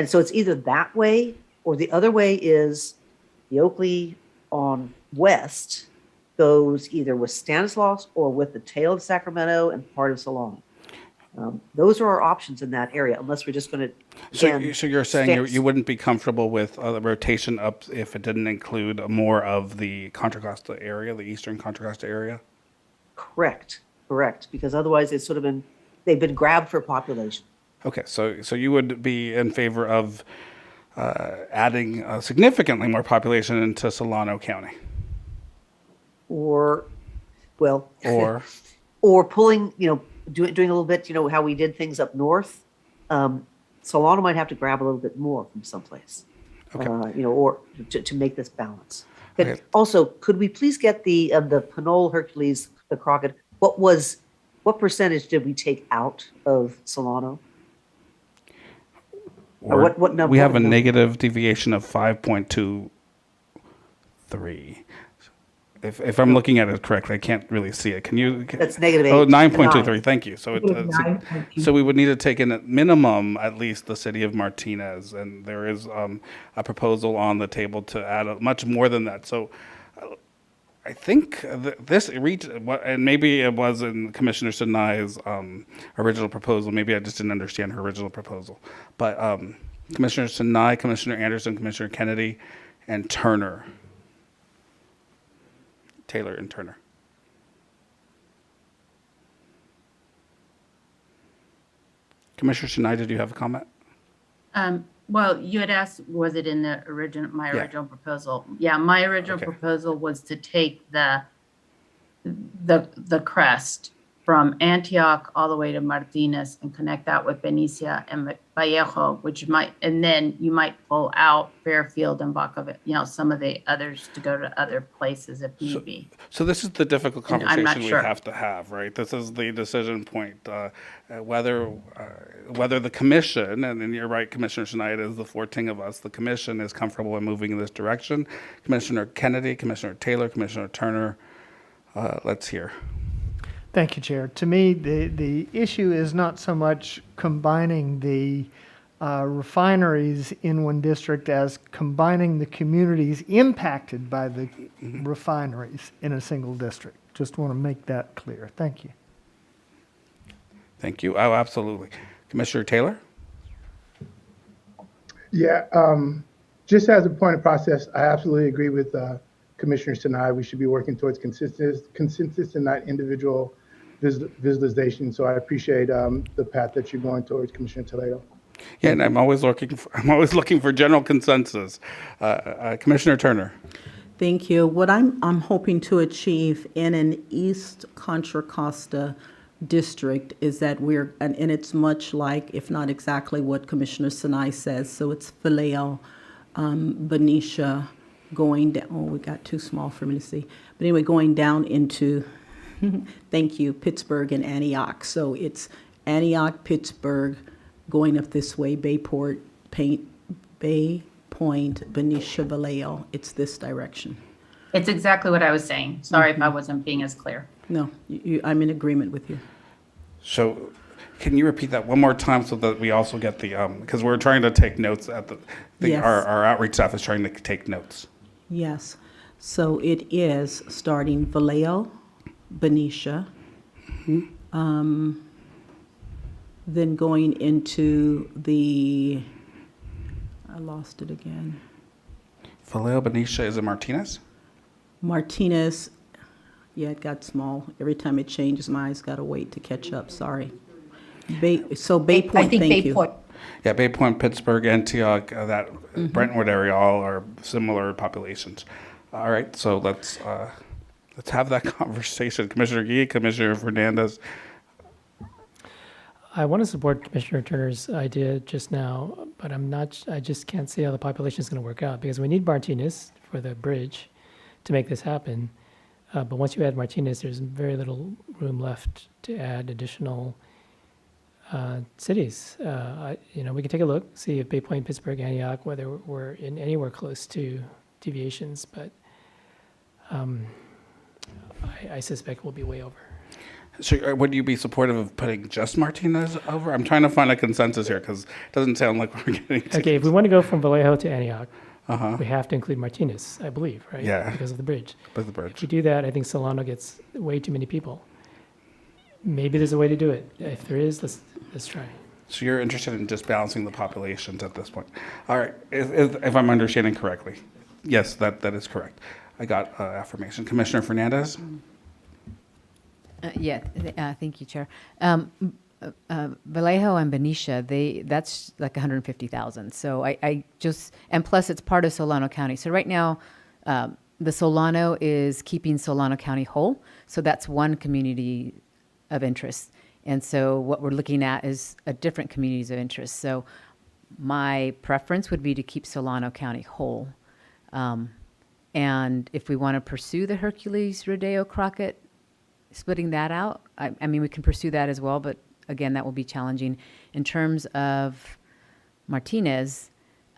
so it's either that way or the other way is the Oakley on west goes either with Stanislaus or with the tail of Sacramento and part of Solano. Those are our options in that area, unless we're just going to. So you're saying you wouldn't be comfortable with the rotation up if it didn't include more of the Contra Costa area, the eastern Contra Costa area? Correct, because otherwise they've been grabbed for population. Okay, so you would be in favor of adding significantly more population into Solano County? Or pulling, doing a little bit, how we did things up north. Solano might have to grab a little bit more from someplace, or to make this balance. But Okay. also, could we please get the Pinole, Hercules, the Crockett? What percentage did we take out of Solano? Or what number? We have a negative deviation of 5.23. If I'm looking at it correctly, I can't really see it. Can you? That's negative 8. Oh, 9.23. Thank you. So, -9.2. so we would need to take in at minimum at least the city of Martinez, and there is a proposal on the table to add much more than that. So, I think this reached, and maybe it was in Commissioner Sinai's original proposal. Maybe I just didn't understand her original proposal. But Commissioner Sinai, Commissioner Anderson, Commissioner Kennedy, and Turner. Taylor and Turner. Commissioner Sinai, did you have a comment? Well, you had asked, was it in the my Yeah. original proposal? Yeah, my original Okay. proposal was to take the crest from Antioch all the way to Martinez and connect that with Benicia and Vallejo, and then you might pull out Fairfield and Baca, some of the others to go to other places if need be. So this is the difficult And I'm not conversation we sure. have to have, right? This is the decision point, whether the commission, and then you're right, Commissioner Schneider is the 14 of us, the commission is comfortable in moving in this direction. Commissioner Kennedy, Commissioner Taylor, Commissioner Turner, let's hear. Thank you, Chair. To me, the issue is not so much combining the refineries in one district as combining the communities impacted by the refineries in a single district. Just want to make that clear. Thank you. Thank you. Oh, absolutely. Commissioner Taylor? Yeah, just as a point of process, I absolutely agree with Commissioner Sinai. We should be working towards consensus and not individual visualization. So I appreciate the path that you're going towards, Commissioner Toledo. Yeah, and I'm always looking for general consensus. Commissioner Turner. Thank you. What I'm hoping to achieve in an East Contra Costa district is that and it's much like, if not exactly what Commissioner Sinai says. So it's Vallejo, Benicia, going down. Oh, we got too small for me to see. But anyway, going down into, thank you, Pittsburgh and Antioch. So it's Antioch, Pittsburgh, going up this way, Bay Point, Benicia, Vallejo. It's this direction. It's exactly what I was saying. Sorry if I wasn't being as clear. No, I'm in agreement with you. So can you repeat that one more time so that we also get the, because we're trying to take notes at Yes. our outreach staff is trying to take notes. Yes. So it is starting Vallejo, Benicia, then going into I lost it again. Vallejo, Benicia, is it Martinez? Martinez, yeah, it got small. Every time it changes, my eyes got to wait to catch up. Sorry. Bay Point, I think thank Bay you. Point. Yeah, Bay Point, Pittsburgh, Antioch, that Brentwood area, all are similar populations. All right, so let's have that conversation. Commissioner Yee, Commissioner Fernandez. I want to support Commissioner Turner's idea just now, but I just can't see how the population is going to work out because we need Martinez for the bridge to make this happen. But once you add Martinez, there's very little room left to add additional cities. We can take a look, see if Bay Point, Pittsburgh, Antioch, whether we're in anywhere close to deviations, but I suspect we'll be way over. So would you be supportive of putting just Martinez over? I'm trying to find a consensus here because it doesn't sound like we're getting to. Okay, if we want to go from Vallejo to Antioch, we have to include Martinez, I believe, right? Yeah. Because of the bridge. With the bridge. If we do that, I think Solano gets way too many people. Maybe there's a way to do it. If there is, let's try. So you're interested in just balancing the populations at this point. All right, if I'm understanding correctly. Yes, that is correct. I got affirmation. Commissioner Fernandez? Thank you, Chair. Vallejo and Benicia, that's like 150,000. So and plus it's part of Solano County. So right now, the Solano is keeping Solano County whole. So that's one community of interest. And so what we're looking at is a different communities of interest. So my preference would be to keep Solano County whole. And if we want to pursue the Hercules, Rodeo, Crockett, splitting that out, I mean, we can pursue that as well, but again, that will be challenging. In terms of Martinez,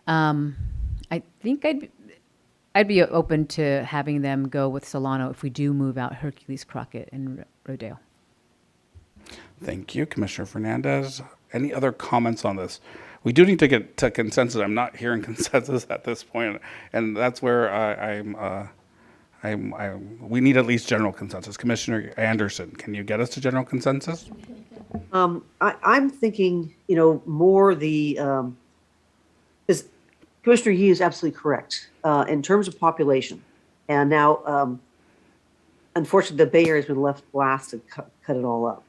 I think I'd be open to having them go with Solano if we do move out Hercules, Crockett, and Rodeo. Thank you, Commissioner Fernandez. Any other comments on this? We do need to get to consensus. I'm not hearing consensus at this point, and that's where we need at least general consensus. Commissioner Anderson, can you get us to general consensus? I'm thinking, more because Commissioner Yee is absolutely correct in terms of population. And now, unfortunately, the Bay Area has been left blasted, cut it all up.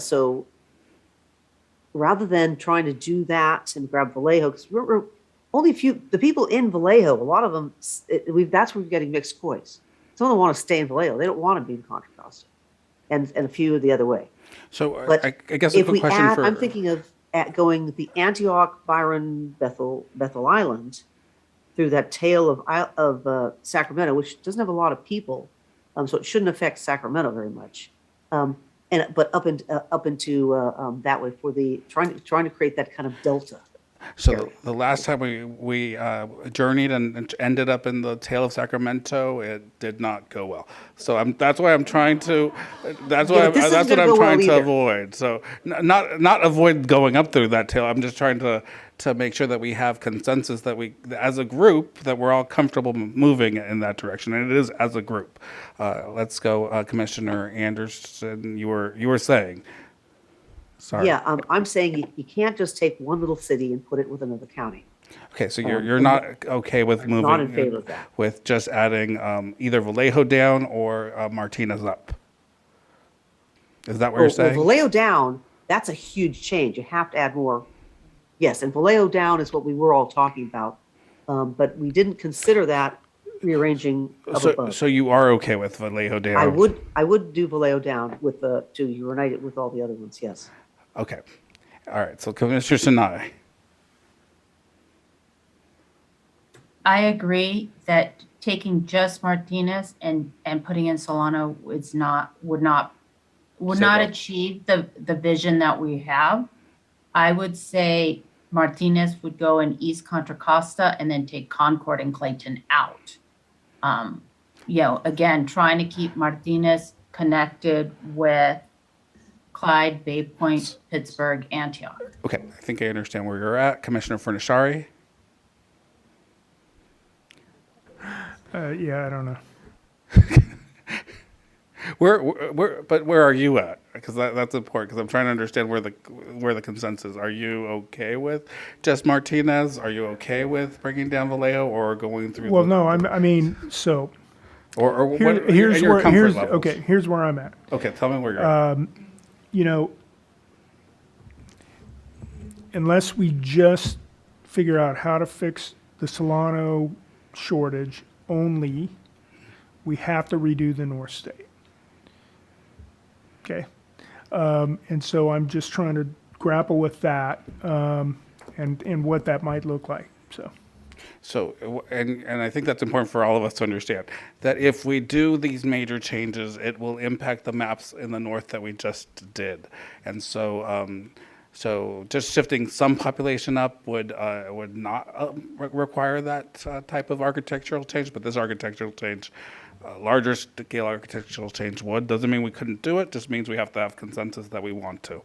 So rather than trying to do that and grab Vallejo, because we're only the people in Vallejo, a lot of them, that's where we're getting mixed coys. Some of them want to stay in Vallejo. They don't want to be in Contra Costa, and a few the other way. So But I guess a if quick we question add, for. I'm thinking of going the Antioch, Byron, Bethel Island through that tail of Sacramento, which doesn't have a lot of people, so it shouldn't affect Sacramento very much. But up into that way for the trying to create that kind of delta. So the last time we journeyed and ended up in the tail of Sacramento, it did not go well. So that's why I'm trying to. That's Yeah, why but this that's isn't what gonna I'm go well trying to either. avoid. So not avoid going up through that tail. I'm just trying to make sure that we have consensus that we, as a group, that we're all comfortable moving in that direction, and it is as a group. Let's go, Commissioner Anderson. You were saying. Sorry. Yeah, I'm saying you can't just take one little city and put it with another county. Okay, so you're not okay with moving. Not in favor of that. With just adding either Vallejo down or Martinez up. Is that what you're saying? Well, Vallejo down, that's a huge change. You have to add more. Yes, and Vallejo down is what we were all talking about, but we didn't consider that rearranging up above. So you are okay with Vallejo down? I would do Vallejo down with to unite it with all the other ones. Yes. Okay. All right. So Commissioner Sinai. I agree that taking just Martinez and putting in Solano would not achieve the vision that we have. I would say Martinez would go in East Contra Costa and then take Concord and Clayton out. Again, trying to keep Martinez connected with Clyde, Bay Point, Pittsburgh, Antioch. Okay. I think I understand where you're at. Commissioner Furnishari. Yeah, I don't know. Where are you at? Because that's important. Because I'm trying to understand where the consensus. Are you okay with just Martinez? Are you okay with bringing down Vallejo or going through? Well, no, I mean, so. Or Here- what? here's your where comfort here's levels. okay. Here's where I'm at. Okay, tell me where you're at. Unless we just figure out how to fix the Solano shortage only, we have to redo the North State. Okay. And so I'm just trying to grapple with that and what that might look like. So, and I think that's important for all of us to understand, that if we do these major changes, it will impact the maps in the north that we just did. And so, so just shifting some population up would not require that type of architectural change, but this architectural change, larger scale architectural change would. Doesn't mean we couldn't do it, just means we have to have consensus that we want to.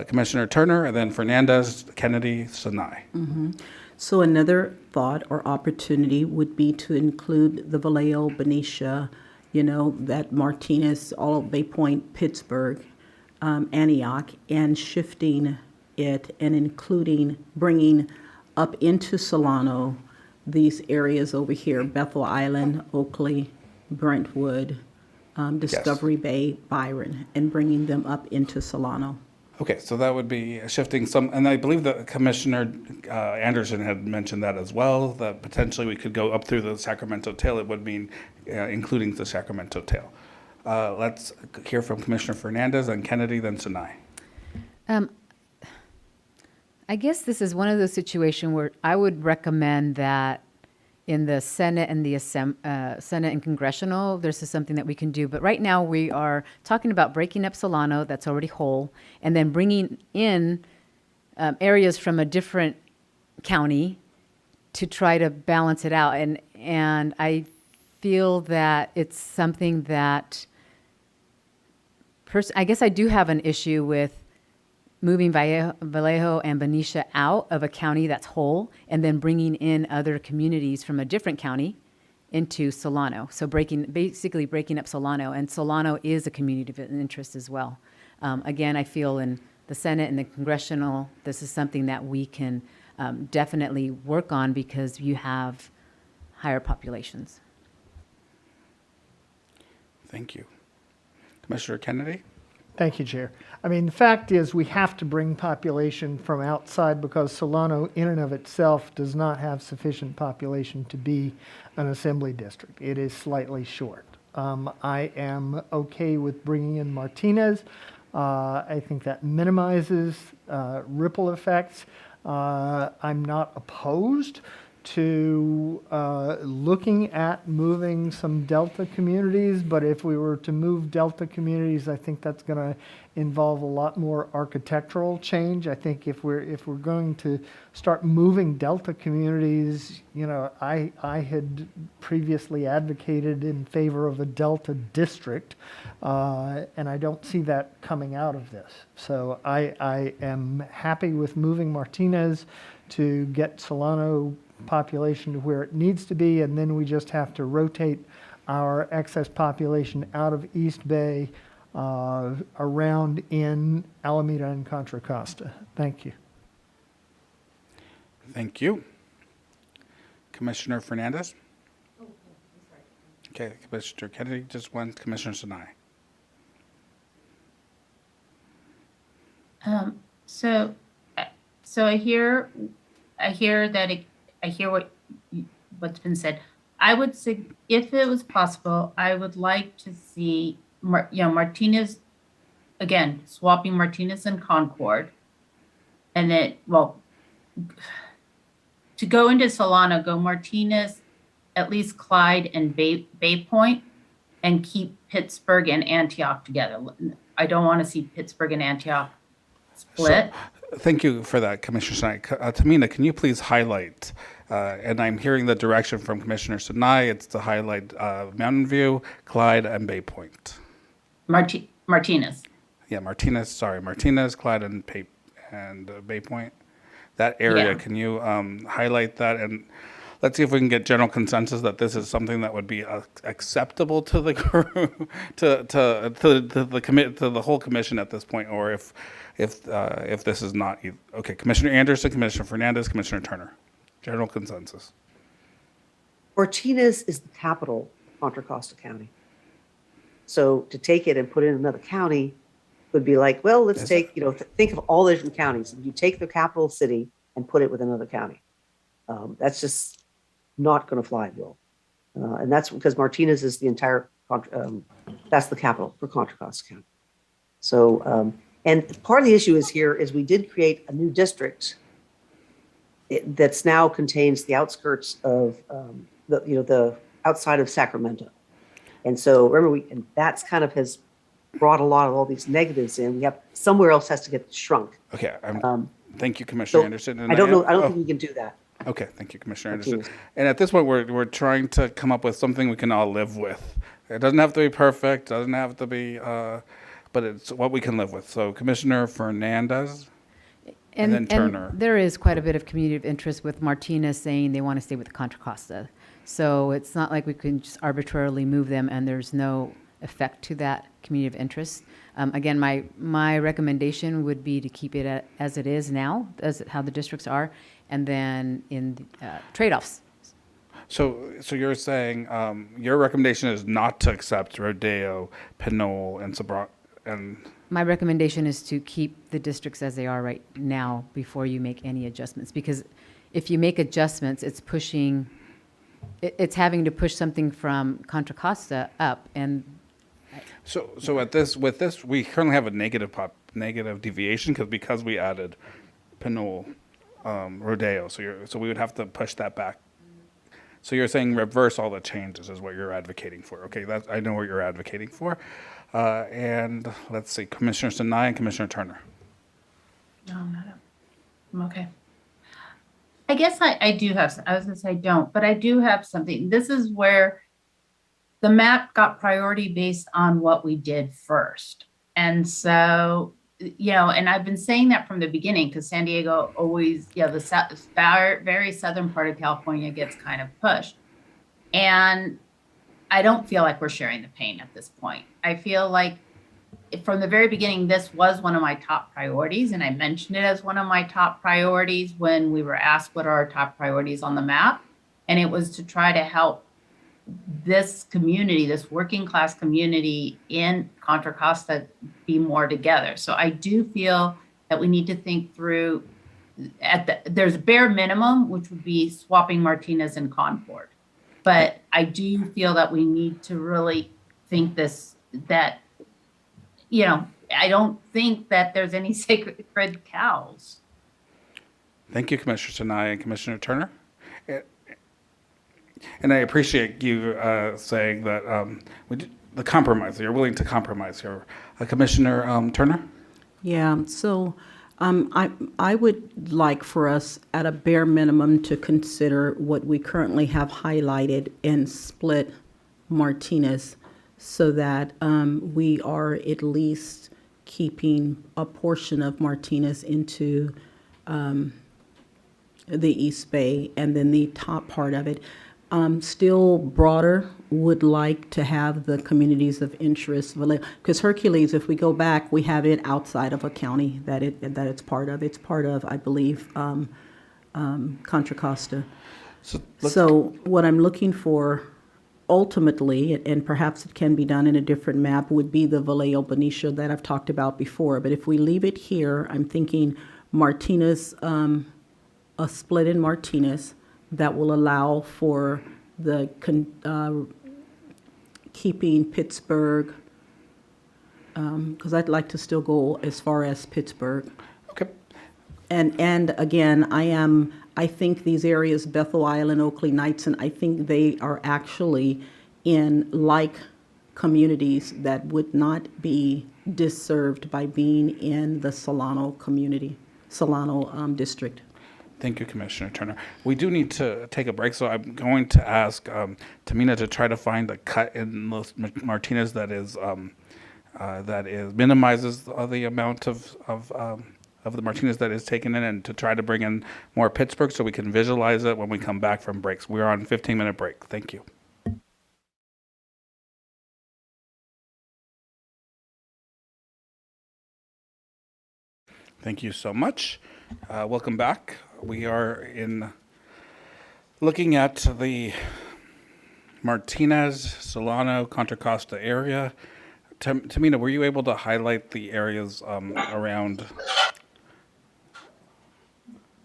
Commissioner Turner, and then Fernandez, Kennedy, Sinai. So another thought or opportunity would be to include the Vallejo, Benicia, that Martinez, all of Bay Point, Pittsburgh, Antioch, and shifting it and bringing up into Solano these areas over here, Bethel Island, Oakley, Brentwood, Discovery Bay, Byron, and bringing them up into Solano. Okay, so that would be shifting some, and I believe that Commissioner Anderson had mentioned that as well, that potentially we could go up through the Sacramento tail. It would mean including the Sacramento tail. Let's hear from Commissioner Fernandez, and Kennedy, then Sinai. I guess this is one of those situations where I would recommend that in the Senate and the Senate and Congressional, this is something that we can do. But right now we are talking about breaking up Solano, that's already whole, and then bringing in areas from a different county to try to balance it out. And I feel that it's something that, I guess I do have an issue with moving Vallejo and Benicia out of a county that's whole and then bringing in other communities from a different county into Solano. So basically breaking up Solano, and Solano is a community of interest as well. Again, I feel in the Senate and the Congressional, this is something that we can definitely work on because you have higher populations. Thank you. Commissioner Kennedy? Thank you, Chair. I mean, the fact is we have to bring population from outside because Solano in and of itself does not have sufficient population to be an assembly district. It is slightly short. I am okay with bringing in Martinez. I think that minimizes ripple effects. I'm not opposed to looking at moving some Delta communities, but if we were to move Delta communities, I think that's going to involve a lot more architectural change. I think if we're going to start moving Delta communities, you know, I had previously advocated in favor of a Delta district, and I don't see that coming out of this. So I am happy with moving Martinez to get Solano population to where it needs to be, and then we just have to rotate our excess population out of East Bay around in Alameda and Contra Costa. Thank you. Thank you. Commissioner Fernandez? Okay, Commissioner Kennedy, just one. Commissioner Sinai. So I hear what's been said. I would say, if it was possible, I would like to see, Martinez, again, swapping Martinez and Concord, and then, to go into Solano, go Martinez, at least Clyde and Bay Point, and keep Pittsburgh and Antioch together. I don't want to see Pittsburgh and Antioch split. Thank you for that, Commissioner Sinai. Tamina, can you please highlight, and I'm hearing the direction from Commissioner Sinai, it's to highlight Mountain View, Clyde, and Bay Point. Martinez. Yeah, Martinez, Clyde, and Bay Point. That area, Yeah. can you highlight that? And let's see if we can get general consensus that this is something that would be acceptable to the group, to the whole commission at this point, or if this is not. Okay, Commissioner Anderson, Commissioner Fernandez, Commissioner Turner. General consensus. Martinez is the capital of Contra Costa County. So to take it and put it in another county would be like, well, let's take, think of all the different counties. You take the capital city and put it with another county. That's just not going to fly, Bill. And that's because Martinez is the entire, that's the capital for Contra Costa County. So, and part of the issue is we did create a new district that's now contains the outskirts of the outside of Sacramento. And so remember, and that's kind of has brought a lot of all these negatives in. We have somewhere else has to get shrunk. Okay, thank you, Commissioner Anderson. And I don't think we can do that. Okay, thank you, Commissioner Anderson. And at this point, we're trying to come up with something we can all live with. It doesn't have to be perfect. Doesn't have to be, but it's what we can live with. So, Commissioner Fernandez, and then Turner. And there is quite a bit of community of interest with Martinez saying they want to stay with Contra Costa. So it's not like we can just arbitrarily move them and there's no effect to that community of interest. Again, my recommendation would be to keep it as it is now, as how the districts are, and then in trade-offs. So you're saying your recommendation is not to accept Rodeo, Pinole, and Sabra, and my recommendation is to keep the districts as they are right now before you make any adjustments. Because if you make adjustments, it's having to push something from Contra Costa up. And so with this, we currently have a negative deviation because we added Pinole, Rodeo. So we would have to push that back. So you're saying reverse all the changes is what you're advocating for. Okay, I know what you're advocating for. And let's see, Commissioner Sinai and Commissioner Turner. No, I'm okay. I guess I do have, I was going to say I don't, but I do have something. This is where the map got priority based on what we did first. And so, and I've been saying that from the beginning because San Diego always, the very southern part of California gets kind of pushed. And I don't feel like we're sharing the pain at this point. I feel like from the very beginning, this was one of my top priorities, and I mentioned it as one of my top priorities when we were asked what are our top priorities on the map. And it was to try to help this community, this working class community in Contra Costa be more together. So I do feel that we need to think through there's a bare minimum, which would be swapping Martinez and Concord. But I do feel that we need to really think that, I don't think that there's any sacred cows. Thank you, Commissioner Sinai and Commissioner Turner. And I appreciate you saying that the compromise, you're willing to compromise here. Commissioner Turner? Yeah, so I would like for us at a bare minimum to consider what we currently have highlighted and split Martinez so that we are at least keeping a portion of Martinez into the East Bay, and then the top part of it. Still broader, would like to have the communities of interest, because Hercules, if we go back, we have it outside of a county that it's part of. It's part of, I believe, Contra Costa. So what I'm looking for ultimately, and perhaps it can be done in a different map, would be the Vallejo Benicia that I've talked about before. But if we leave it here, I'm thinking Martinez, a split in Martinez that will allow for the keeping Pittsburgh, because I'd like to still go as far as Pittsburgh. Okay. And again, I think these areas, Bethel Island, Oakley, Knightson, I think they are actually in like communities that would not be disserved by being in the Solano district. Thank you, Commissioner Turner. We do need to take a break, so I'm going to ask Tamina to try to find a cut in Martinez that minimizes the amount of the Martinez that is taken in, and to try to bring in more Pittsburgh so we can visualize it when we come back from breaks. We're on a 15-minute break. Thank you. Thank you so much. Welcome back. We are looking at the Martinez, Solano, Contra Costa area. Tamina, were you able to highlight the areas around?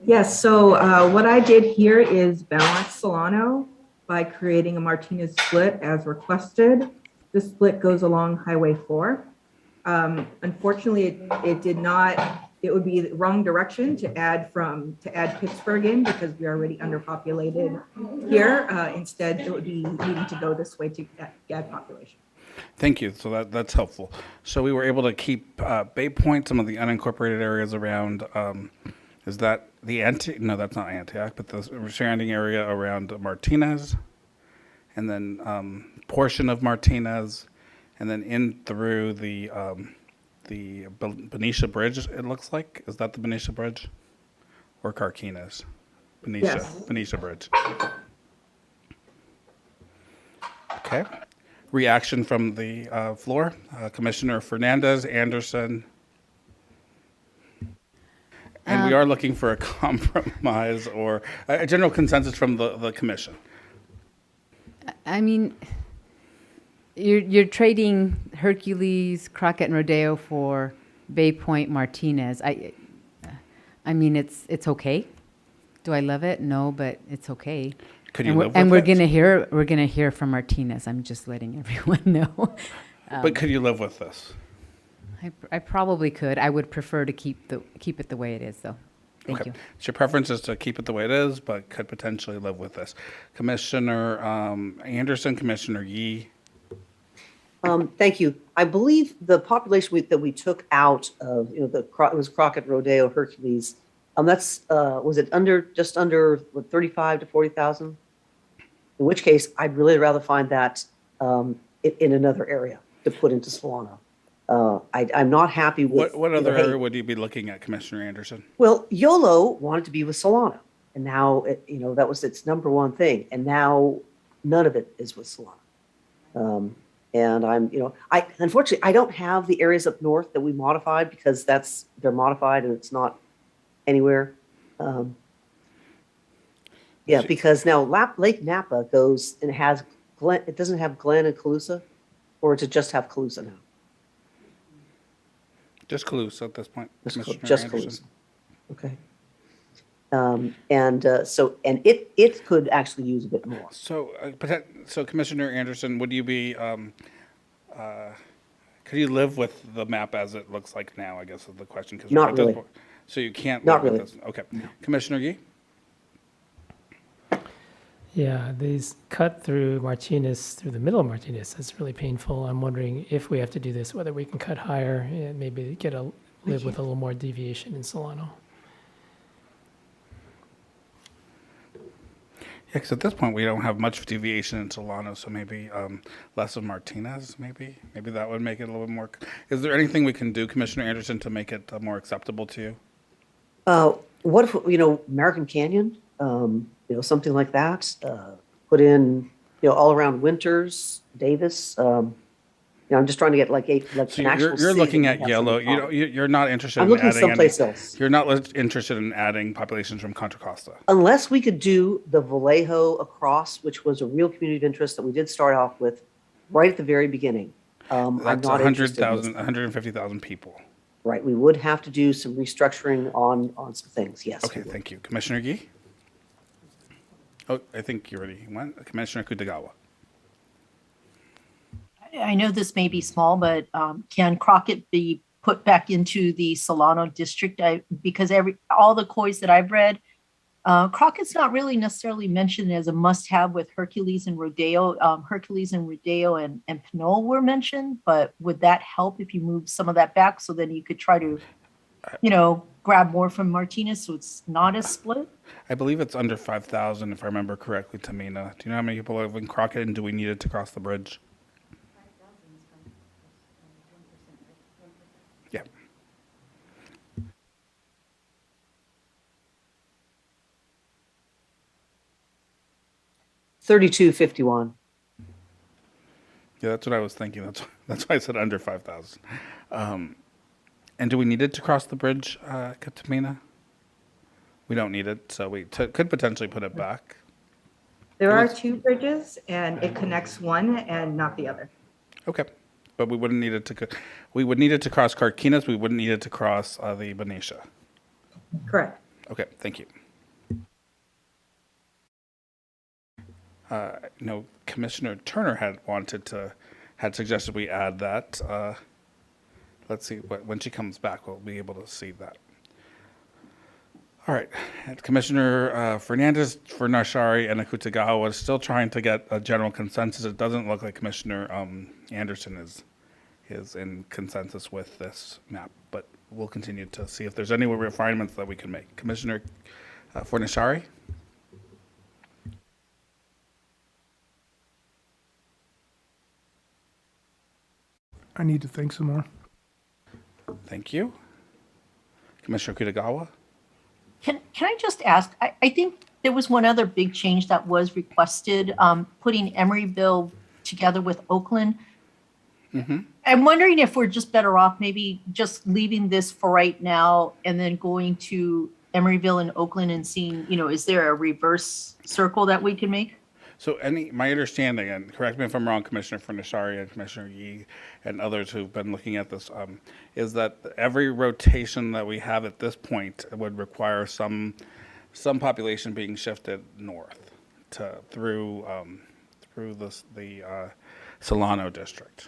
Yes, so what I did here is balance Solano by creating a Martinez split as requested. The split goes along Highway 4. Unfortunately, it did not. It would be the wrong direction to add Pittsburgh in because we're already underpopulated here. Instead, it would be needing to go this way to add population. Thank you. So that's helpful. So we were able to keep Bay Point, some of the unincorporated areas around. Is that the No, that's not Antioch, but the surrounding area around Martinez, and then portion of Martinez, and then in through the Benicia Bridge, it looks like. Is that the Benicia Bridge? Or Carquinez? Benicia. Yes. Benicia Bridge. Okay. Reaction from the floor. Commissioner Fernandez, Anderson. And we are looking for a compromise or a general consensus from the commission. I mean, you're trading Hercules, Crockett, and Rodeo for Bay Point, Martinez. I mean, it's okay. Do I love it? No, but it's okay. Could you and live with and we're it? we're gonna hear from Martinez. I'm just letting everyone know. But could you live with this? I probably could. I would prefer to keep it the way it is, though. Thank you. So your preference is to keep it the way it is, but could potentially live with this. Commissioner Anderson, Commissioner Yee. Thank you. I believe the population that we took out of, it was Crockett, Rodeo, Hercules. Was it just under 35 to 40,000? In which case, I'd really rather find that in another area to put into Solano. I'm not happy with. What other area would you be looking at, Commissioner Anderson? Well, YOLO wanted to be with Solano, and now that was its number one thing, and now none of it is with Solano. And unfortunately, I don't have the areas up north that we modified because they're modified and it's not anywhere. Yeah, because now Lake Napa goes and has Glen, it doesn't have Glen and Calusa, or does it just have Calusa now? Just Calusa at this point, Commissioner Just Anderson. Calusa. Okay. And it could actually use a bit more. So Commissioner Anderson, would you be, could you live with the map as it looks like now, I guess is the question. 'Cause Not at this really. point- So you can't Not live with really. this? Okay. Commissioner Yee? Yeah, these cut through Martinez, through the middle of Martinez, that's really painful. I'm wondering if we have to do this, whether we can cut higher and maybe live with a little more deviation in Solano. Yeah, because at this point, we don't have much deviation in Solano, so maybe less of Martinez, maybe? Maybe that would make it a little bit more. Is there anything we can do, Commissioner Anderson, to make it more acceptable to you? What if, American Canyon, something like that, put in, all around Winters, Davis, I'm just trying to get like So an actual you're city looking that at we have yellow. something common. You're not interested I'm in looking adding someplace else. You're not interested in adding populations from Contra Costa. Unless we could do the Vallejo across, which was a real community of interest that we did start off with right at the very beginning. I'm That's not interested in this. 150,000 people. Right, we would have to do some restructuring on some things, yes. Okay, thank you. Commissioner Gee? Oh, I think you already went. Commissioner Kutagawa. I know this may be small, but can Crockett be put back into the Solano district? Because all the COIs that I've read, Crockett's not really necessarily mentioned as a must-have with Hercules and Rodeo. Hercules and Rodeo and Pinole were mentioned, but would that help if you move some of that back so then you could try to, grab more from Martinez so it's not as split? I believe it's under 5,000, if I remember correctly, Tamina. Do you know how many people live in Crockett, and do we need it to cross the bridge? Yeah. $32.51. Yeah, that's what I was thinking. That's why I said under 5,000. And do we need it to cross the bridge, Katamina? We don't need it, so we could potentially put it back. There are two bridges and it connects one and not the other. Okay, but we wouldn't need it to. We would need it to cross Carquinez. We wouldn't need it to cross the Benicia. Correct. Okay, thank you. Commissioner Turner had suggested we add that. Let's see, when she comes back, we'll be able to see that. All right, Commissioner Fernandez, Fernashari, and Akutagawa is still trying to get a general consensus. It doesn't look like Commissioner Anderson is in consensus with this map, but we'll continue to see if there's any refinements that we can make. Commissioner Fernashari? I need to think some more. Thank you. Commissioner Kutagawa? Can I just ask, I think there was one other big change that was requested, putting Emeryville together with Oakland. Mm-hmm. I'm wondering if we're just better off maybe just leaving this for right now and then going to Emeryville and Oakland and seeing, is there a reverse circle that we can make? So my understanding, and correct me if I'm wrong, Commissioner Fernashari and Commissioner Yee and others who've been looking at this, is that every rotation that we have at this point would require some population being shifted north through the Solano district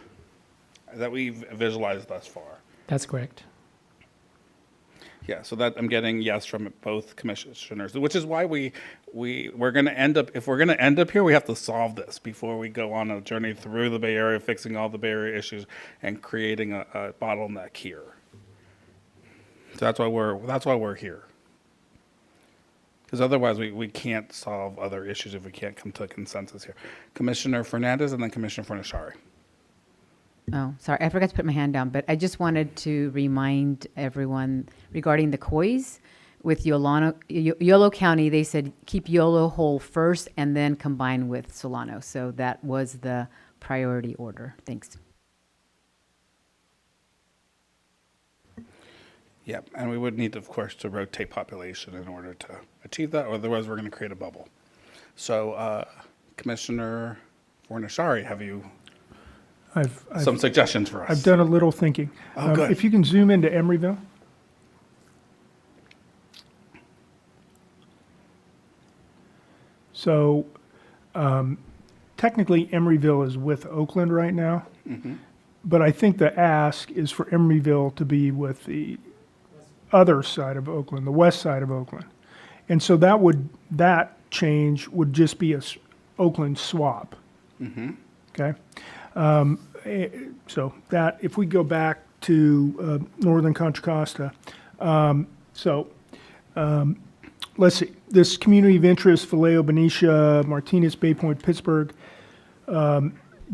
that we've visualized thus far. That's correct. Yeah, so that I'm getting yes from both commissioners, which is why we're going to end up, if we're going to end up here, we have to solve this before we go on a journey through the Bay Area, fixing all the Bay Area issues and creating a bottleneck here. So that's why we're here. Because otherwise we can't solve other issues if we can't come to a consensus here. Commissioner Fernandez and then Commissioner Fernashari. Oh, sorry, I forgot to put my hand down, but I just wanted to remind everyone regarding the COIs with Yolo County. They said keep Yolo whole first and then combine with Solano. So that was the priority order. Thanks. Yep, and we would need, of course, to rotate population in order to achieve that, or otherwise we're going to create a bubble. So, Commissioner Fornashari, have you some suggestions for us? I've done a little thinking. Oh, good. If you can zoom into Emeryville. So technically Emeryville is with Oakland right now, but I think the ask is for Emeryville to be with the other side of Oakland, the west side of Oakland. And so that change would just be a Oakland swap. Okay. So that, if we go back to northern Contra Costa, let's see, this community of interest, Vallejo, Benicia, Martinez, Bay Point, Pittsburgh,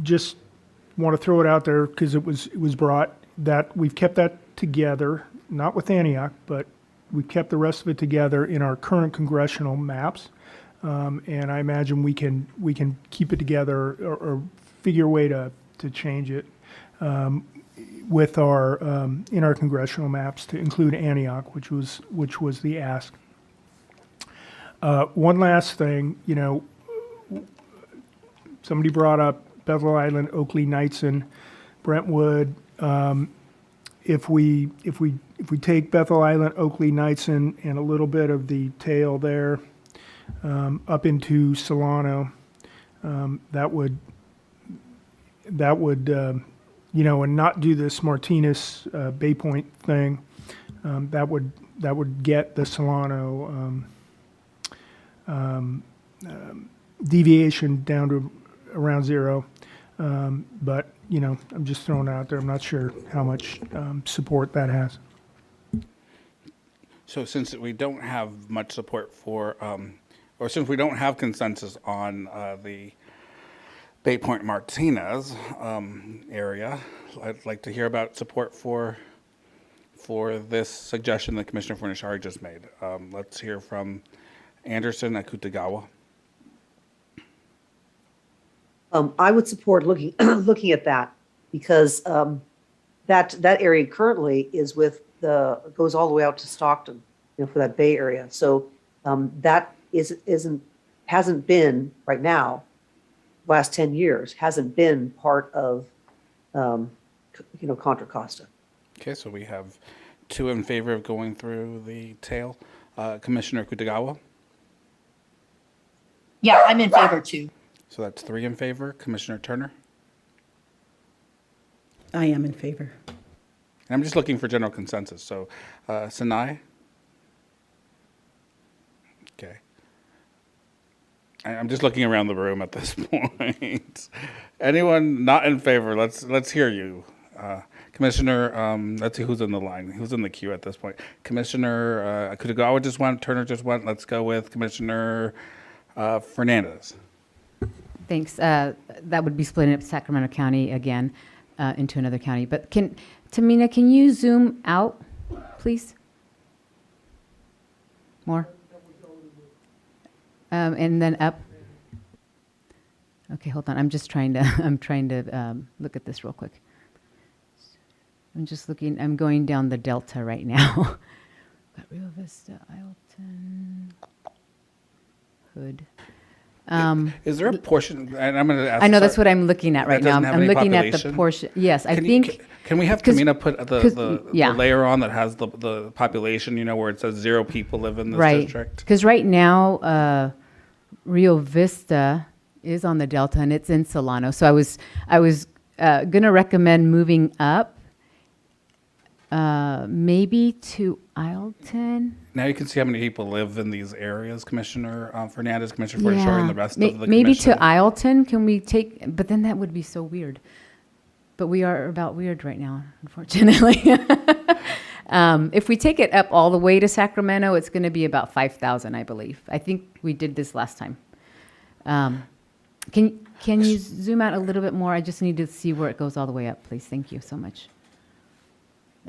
just want to throw it out there because it was brought that we've kept that together, not with Antioch, but we kept the rest of it together in our current congressional maps. And I imagine we can keep it together or figure a way to change it with our in our congressional maps to include Antioch, which was the ask. One last thing, somebody brought up Bethel Island, Oakley, Knightson, Brentwood. If we take Bethel Island, Oakley, Knightson, and a little bit of the tail there up into Solano, that would and not do this Martinez Bay Point thing. That would get the Solano deviation down to around 0. But I'm just throwing it out there. I'm not sure how much support that has. So since we don't have much support for, or since we don't have consensus on the Bay Point Martinez area, I'd like to hear about support for this suggestion that Commissioner Fornashari just made. Let's hear from Anderson at Kutagawa. I would support looking at that because that area currently is goes all the way out to Stockton, for that Bay area. So that hasn't been right now, last 10 years, hasn't been part of Contra Costa. Okay, so we have 2 in favor of going through the tail. Commissioner Kutagawa? Yeah, I'm in favor too. So that's 3 in favor. Commissioner Turner? I am in favor. And I'm just looking for general consensus. So, Sinai? Okay. I'm just looking around the room at this point. Anyone not in favor? Let's hear you. Commissioner, let's see who's in the line. Who's in the queue at this point? Commissioner Kutagawa just went. Turner just went. Let's go with Commissioner Fernandez. Thanks. That would be splitting up Sacramento County again into another county. But Tamina, can you zoom out, please? More? And then up. Okay, hold on. I'm trying to look at this real quick. I'm going down the Delta right now. Got Rio Vista, Ileton, Hood. Is there a portion, and I'm going to ask. I know that's what I'm looking at right now. doesn't have I'm any looking at the population? portion. Yes, I Can think. Can we have 'cause- Tamina put the yeah. layer on that has the population, where it says 0 people live in this Right. district? Because right now, Rio Vista is on the Delta and it's in Solano. So I was going to recommend moving up, maybe to Ileton. Now you can see how many people live in these areas, Commissioner Fernandez, Commissioner Fornashari, and the rest of the maybe commission. to Ileton. Can we take? But then that would be so weird. But we are about weird right now, unfortunately. If we take it up all the way to Sacramento, it's going to be about 5,000, I believe. I think we did this last time. Can you zoom out a little bit more? I just need to see where it goes all the way up, please. Thank you so much.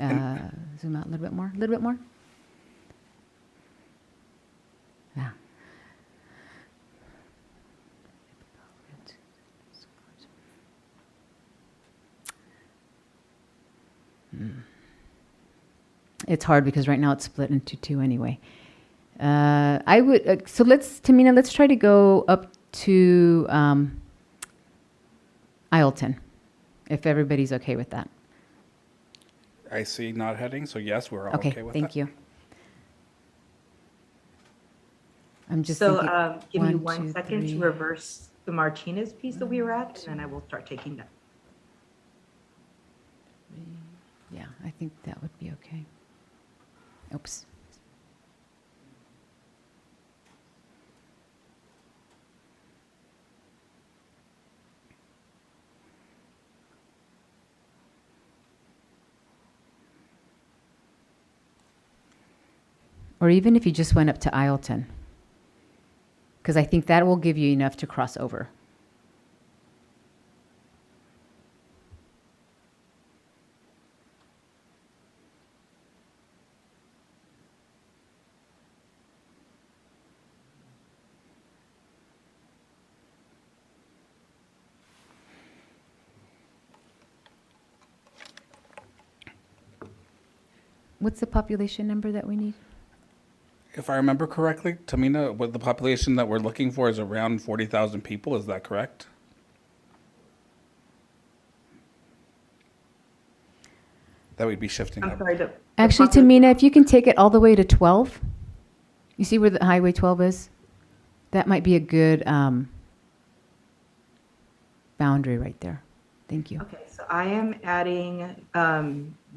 Zoom out a little bit more. A little bit more. Yeah. It's hard because right now it's split into two anyway. I would, so Tamina, let's try to go up to Isleton, if everybody's okay with that. I see not heading, so yes, we're all okay with that. Thank you. I'm just So thinking, give me 1, 2, 1 second to 3. reverse the Martinez piece that we were at, and then I will start taking that. Yeah, I think that would be okay. Oops. Or even if you just went up to Isleton, because I think that will give you enough to cross over. What's the population number that we need? If I remember correctly, Tamina, what the population that we're looking for is around 40,000 people. Is that correct? That would be shifting I'm up. sorry. Actually, Tamina, if you can take it all the way to 12, you see where the Highway 12 is? That might be a good boundary right there. Thank you. Okay, so I am adding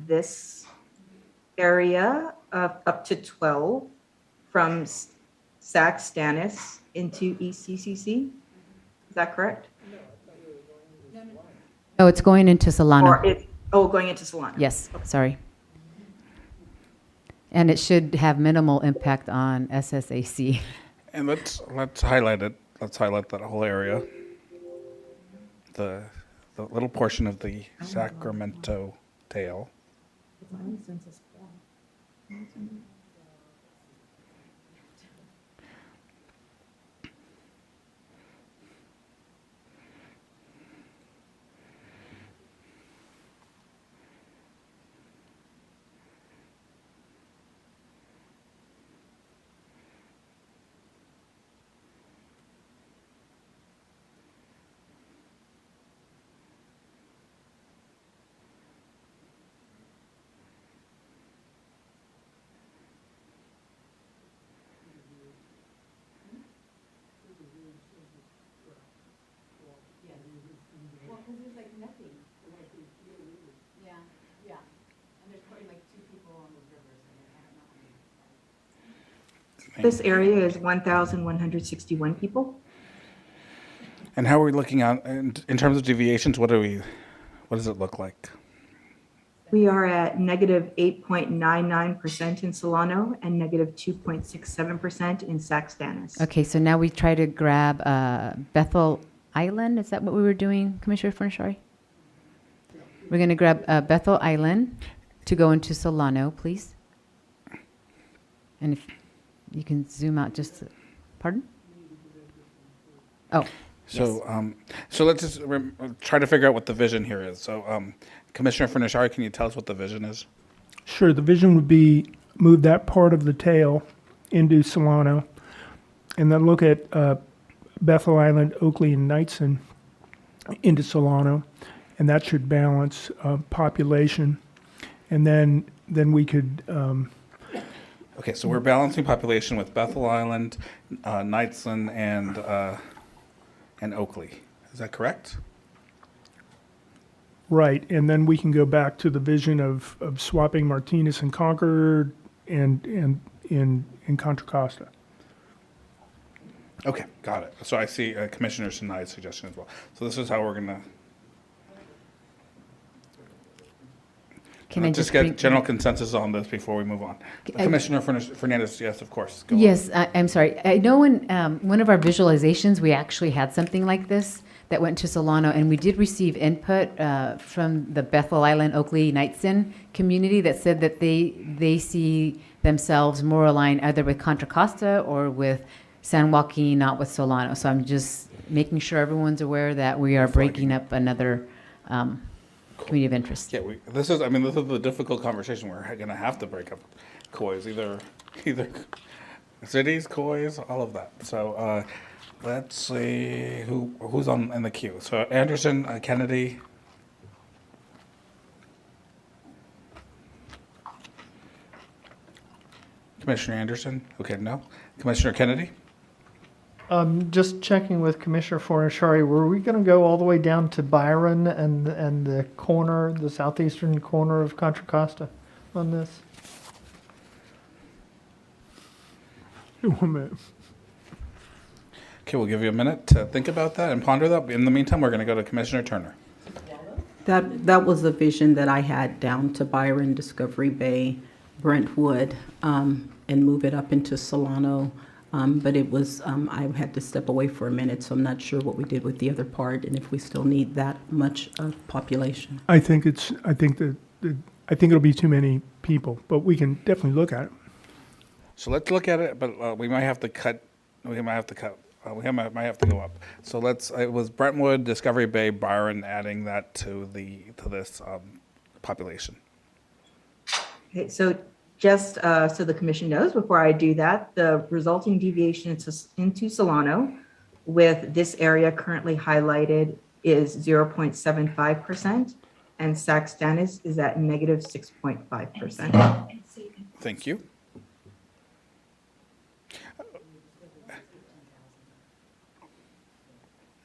this area up to 12 from Sac Stannis into ECCC. Is that correct? Oh, it's going into Solano. Or it's, going into Solana? Yes, sorry. And it should have minimal impact on SSAC. And let's highlight it. Let's highlight that whole area. The little portion of the Sacramento tail. This area is 1,161 people. And how are we looking at, in terms of deviations, what does it look like? We are at negative 8.99% in Solano and negative 2.67% in Sac Stannis. Okay, so now we try to grab Bethel Island. Is that what we were doing, Commissioner Furnishari? We're going to grab Bethel Island to go into Solano, please. And if you can zoom out just, pardon? Oh. So, so let's just try to figure out what the vision here is. So, Commissioner Furnishari, can you tell us what the vision is? Sure, the vision would be move that part of the tail into Solano, and then look at Bethel Island, Oakley, and Knightson into Solano, and that should balance population. And then we could. Okay, so we're balancing population with Bethel Island, Knightson, and Oakley. Is that correct? Right, and then we can go back to the vision of swapping Martinez and Concord and in Contra Costa. Okay, got it. So I see Commissioner Sinai's suggestion as well. So this is how we're going to just get general consensus on this before we move on. Commissioner Fernandez, yes, of course. Go Yes, I'm sorry. I know in one of our visualizations, we actually had something like this that went to Solano, and we did receive input from the Bethel Island, Oakley, Knightson community that said that they see themselves more aligned either with Contra Costa or with San Joaquin, not with Solano. So I'm just making sure everyone's aware that we are breaking up another community of interest. Yeah, this is the difficult conversation. We're gonna have to break up COIs, either cities, COIs, all of that. So, let's see who's in the queue. So Anderson, Kennedy. Commissioner Anderson? Okay, no. Commissioner Kennedy? Just checking with Commissioner Fornashari, were we going to go all the way down to Byron and the corner, the southeastern corner of Contra Costa on this? 1 minute. Okay, we'll give you a minute to think about that and ponder that. In the meantime, we're going to go to Commissioner Turner. That was a vision that I had down to Byron, Discovery Bay, Brentwood, and move it up into Solano. But it was, I had to step away for a minute, so I'm not sure what we did with the other part and if we still need that much of population. I think it'll be too many people, but we can definitely look at it. So let's look at it, but we might have to cut. We might have to go up. So it was Brentwood, Discovery Bay, Byron, adding that to this population. Okay, so just so the commission knows, before I do that, the resulting deviation into Solano with this area currently highlighted is 0.75%, and Saxtanis is at negative 6.5%. Thank you.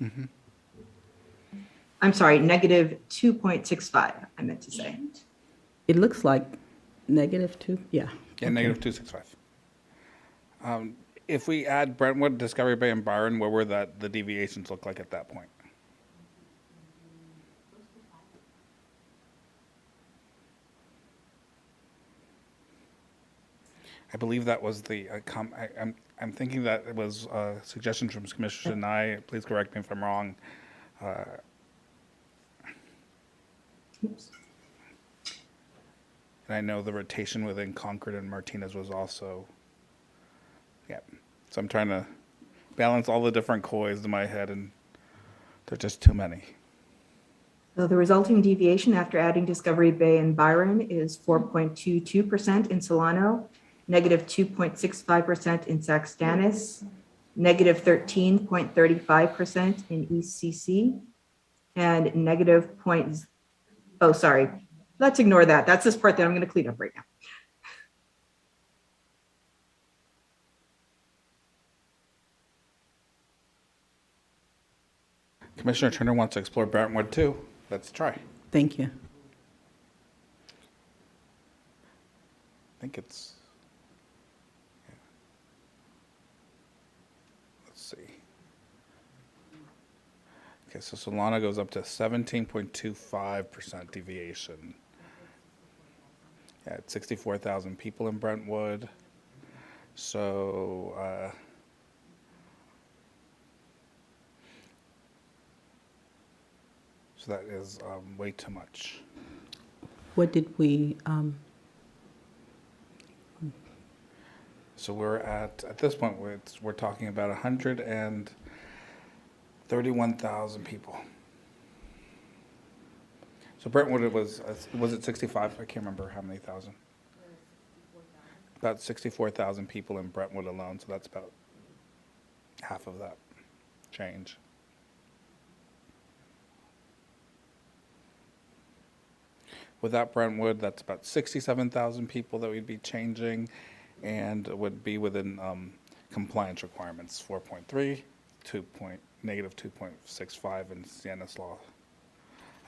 Mm-hmm. I'm sorry, negative 2.65, I meant to say. It looks like -2, yeah. Yeah, negative 265. If we add Brentwood, Discovery Bay, and Byron, what were the deviations look like at that point? I believe that was I'm thinking that it was suggestions from Commissioner Sinai. Please correct me if I'm wrong. Oops. And I know the rotation within Concord and Martinez was also, yeah. So I'm trying to balance all the different COIs in my head, and there's just too many. So the resulting deviation after adding Discovery Bay and Byron is 4.22% in Solano, negative 2.65% in Saxtanis, negative 13.35% in East CC, and negative let's ignore that. That's this part that I'm going to clean up right now. Commissioner Turner wants to explore Brentwood too. Let's try. Thank you. I think it's, yeah. Let's see. Okay, so Solana goes up to 17.25% deviation. Yeah, it's 64,000 people in Brentwood. So, so that is way too much. What did we, So we're at this point, we're talking about 131,000 people. So Brentwood, was it 65? I can't remember how many thousand. About 64,000 people in Brentwood alone, so that's about half of that change. Without Brentwood, that's about 67,000 people that we'd be changing, and would be within compliance requirements, 4.3, negative 2.65 in Sienna's law.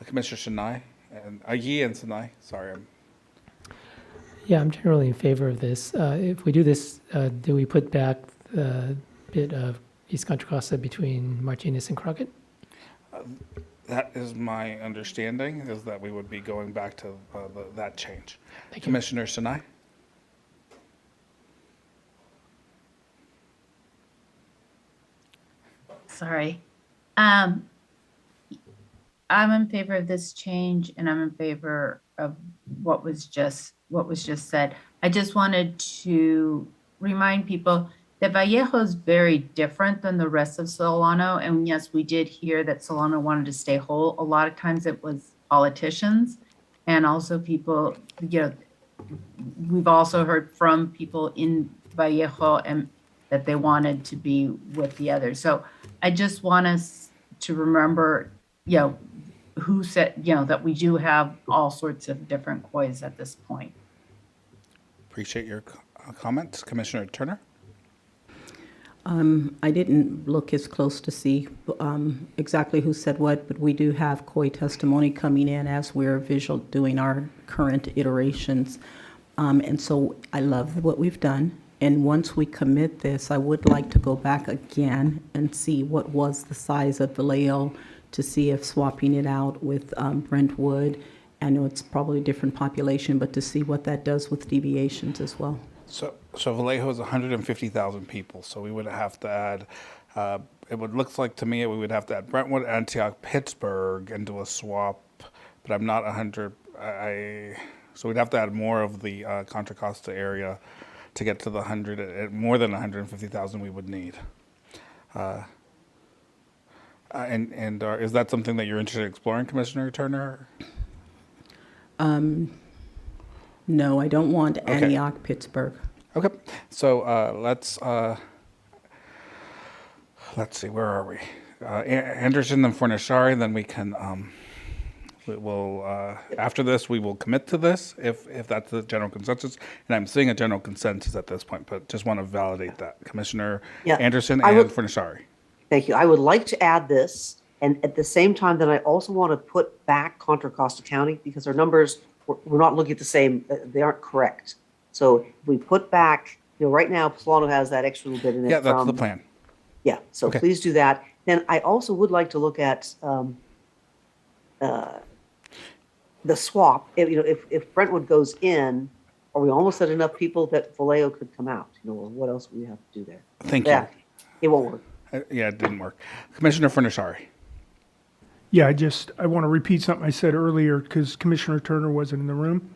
Commissioner Sinai, and Yi and Sinai, sorry. Yeah, I'm generally in favor of this. If we do this, do we put back the bit of East Contra Costa between Martinez and Crockett? That is my understanding, is that we would be going back to that change. Thank you. Commissioner Sinai? Sorry. I'm in favor of this change, and I'm in favor of what was just said. I just wanted to remind people that Vallejo is very different than the rest of Solano. And yes, we did hear that Solano wanted to stay whole. A lot of times it was politicians and also people, we've also heard from people in Vallejo and that they wanted to be with the others. So I just want us to remember, who said, that we do have all sorts of different COIs at this point. Appreciate your comments. Commissioner Turner? I didn't look as close to see exactly who said what, but we do have COI testimony coming in as we're doing our current iterations. And so I love what we've done. And once we commit this, I would like to go back again and see what was the size of Vallejo to see if swapping it out with Brentwood. I know it's probably a different population, but to see what that does with deviations as well. So Vallejo is 150,000 people, so we would have to add, it would look like to me we would have to add Brentwood, Antioch, Pittsburgh into a swap, but I'm not 100, so we'd have to add more of the Contra Costa area to get to the 100, more than 150,000 we would need. Is that something that you're interested in exploring, Commissioner Turner? No, I don't want Antioch, Pittsburgh. Okay, so let's see, where are we? Anderson and Fornashari, then we can, after this, we will commit to this if that's the general consensus. And I'm seeing a general consensus at this point, but just want to validate that. Commissioner Anderson and Fornashari. Thank you. I would like to add this, and at the same time that I also want to put back Contra Costa County because our numbers, we're not looking at the same, they aren't correct. So if we put back, right now, Solano has that extra little bit in it. Yeah, that's the plan. Yeah, so Okay. please do that. Then I also would like to look at the swap. If Brentwood goes in, are we almost at enough people that Vallejo could come out? Or what else would we have to do there? Thank you. Yeah, it won't work. Yeah, it didn't work. Commissioner Fornashari. Yeah, I want to repeat something I said earlier because Commissioner Turner wasn't in the room.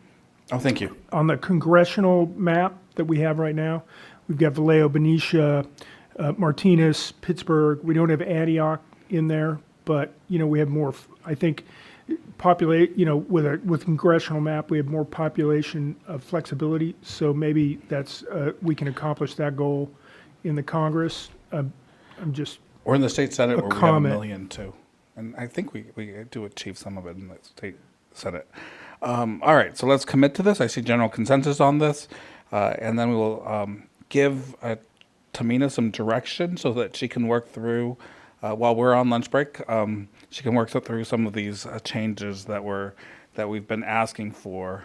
Oh, thank you. On the congressional map that we have right now, we've got Vallejo, Benicia, Martinez, Pittsburgh. We don't have Antioch in there, but, we have more, I think, with congressional map, we have more population flexibility. So maybe we can accomplish that goal in the Congress. Or in the state Senate where we have 1 comment. million too. And I think we do achieve some of it in the state Senate. All right, so let's commit to this. I see general consensus on this. And then we will give Tamina some direction so that she can work through, while we're on lunch break, she can work through some of these changes that we've been asking for.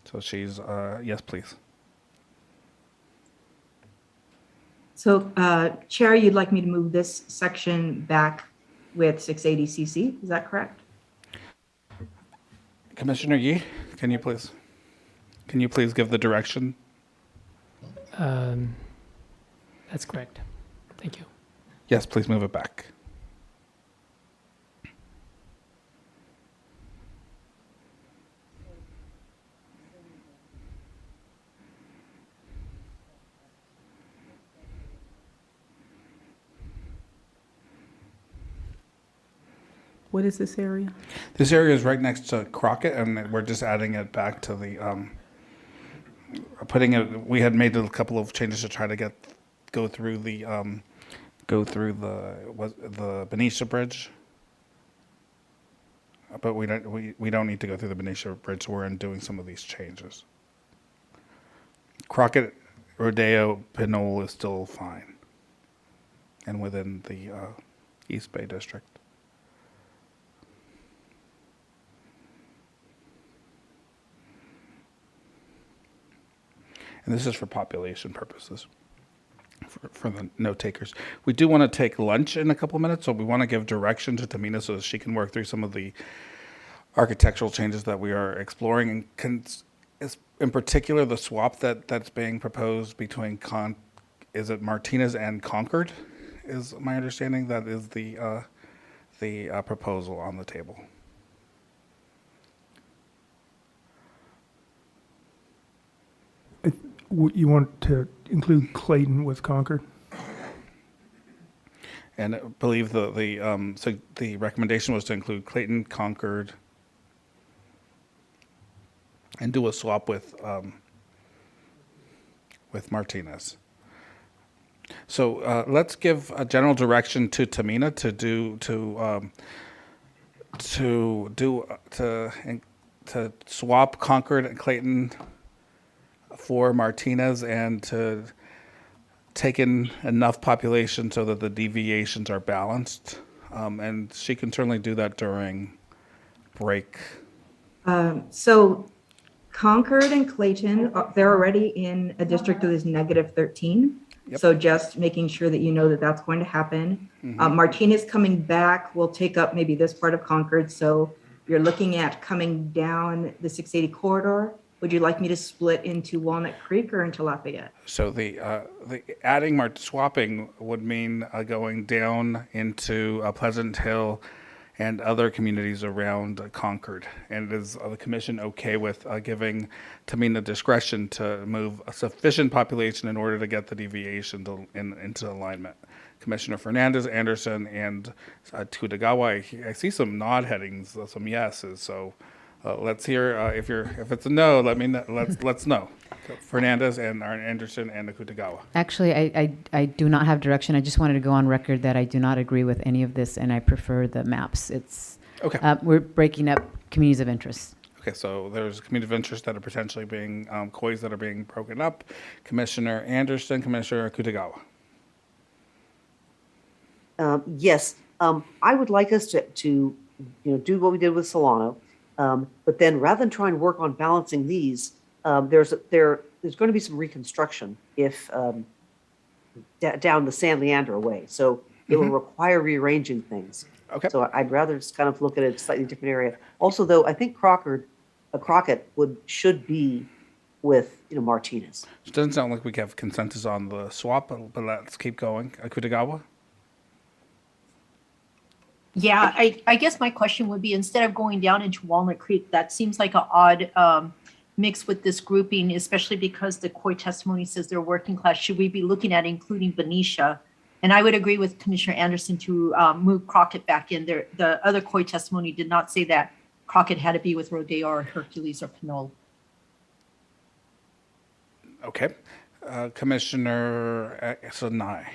So she's, yes, please. So, Chair, you'd like me to move this section back with 680 CC, is that correct? Commissioner Yee, can you please give the direction? That's correct. Thank you. Yes, please move it back. What is this area? This area is right next to Crockett, and we're just adding it back to the, we had made a couple of changes to try to go through the Benicia Bridge. But we don't need to go through the Benicia Bridge. We're doing some of these changes. Crockett, Rodeo, Pinole is still fine, and within the East Bay District. And this is for population purposes, for the note takers. We do want to take lunch in a couple minutes, so we want to give direction to Tamina so that she can work through some of the architectural changes that we are exploring, and in particular the swap that's being proposed between is it Martinez and Concord? Is my understanding that is the proposal on the table. You want to include Clayton with Concord? And I believe so the recommendation was to include Clayton, Concord, and do a swap with Martinez. So let's give a general direction to Tamina to swap Concord and Clayton for Martinez and to take in enough population so that the deviations are balanced. And she can certainly do that during break. So Concord and Clayton, they're already in a district that is -13. Yep. So just making sure that you know that that's going to happen. Martinez coming back will take up maybe this part of Concord. So you're looking at coming down the 680 corridor. Would you like me to split into Walnut Creek or into Lafayette? So the swapping would mean going down into Pleasant Hill and other communities around Concord. And is the commission okay with giving Tamina discretion to move a sufficient population in order to get the deviation into alignment? Commissioner Fernandez, Anderson, and Kutagawa, I see some nod headings, some yeses. So let's hear if it's a no. Let me know. Let's know. Fernandez and Anderson and Kutagawa. Actually, I do not have direction. I just wanted to go on record that I do not agree with any of this, and I prefer the maps. It's Okay. We're breaking up communities of interest. Okay, so there's community of interest that are potentially being COIs that are being broken up. Commissioner Anderson, Commissioner Kutagawa. Yes, I would like us to do what we did with Solano, but then rather than try and work on balancing these, there's going to be some reconstruction if down the San Leandro way. So it will require rearranging things. Okay. So I'd rather just kind of look at a slightly different area. Also, though, I think Crockett should be with Martinez. It doesn't sound like we have consensus on the swap, but let's keep going. Kutagawa. Yeah, I guess my question would be, instead of going down into Walnut Creek, that seems like an odd mix with this grouping, especially because the COI testimony says they're working class. Should we be looking at including Benicia? And I would agree with Commissioner Anderson to move Crockett back in there. The other COI testimony did not say that Crockett had to be with Rodeo or Hercules or Pinole. Okay. Commissioner Sanai.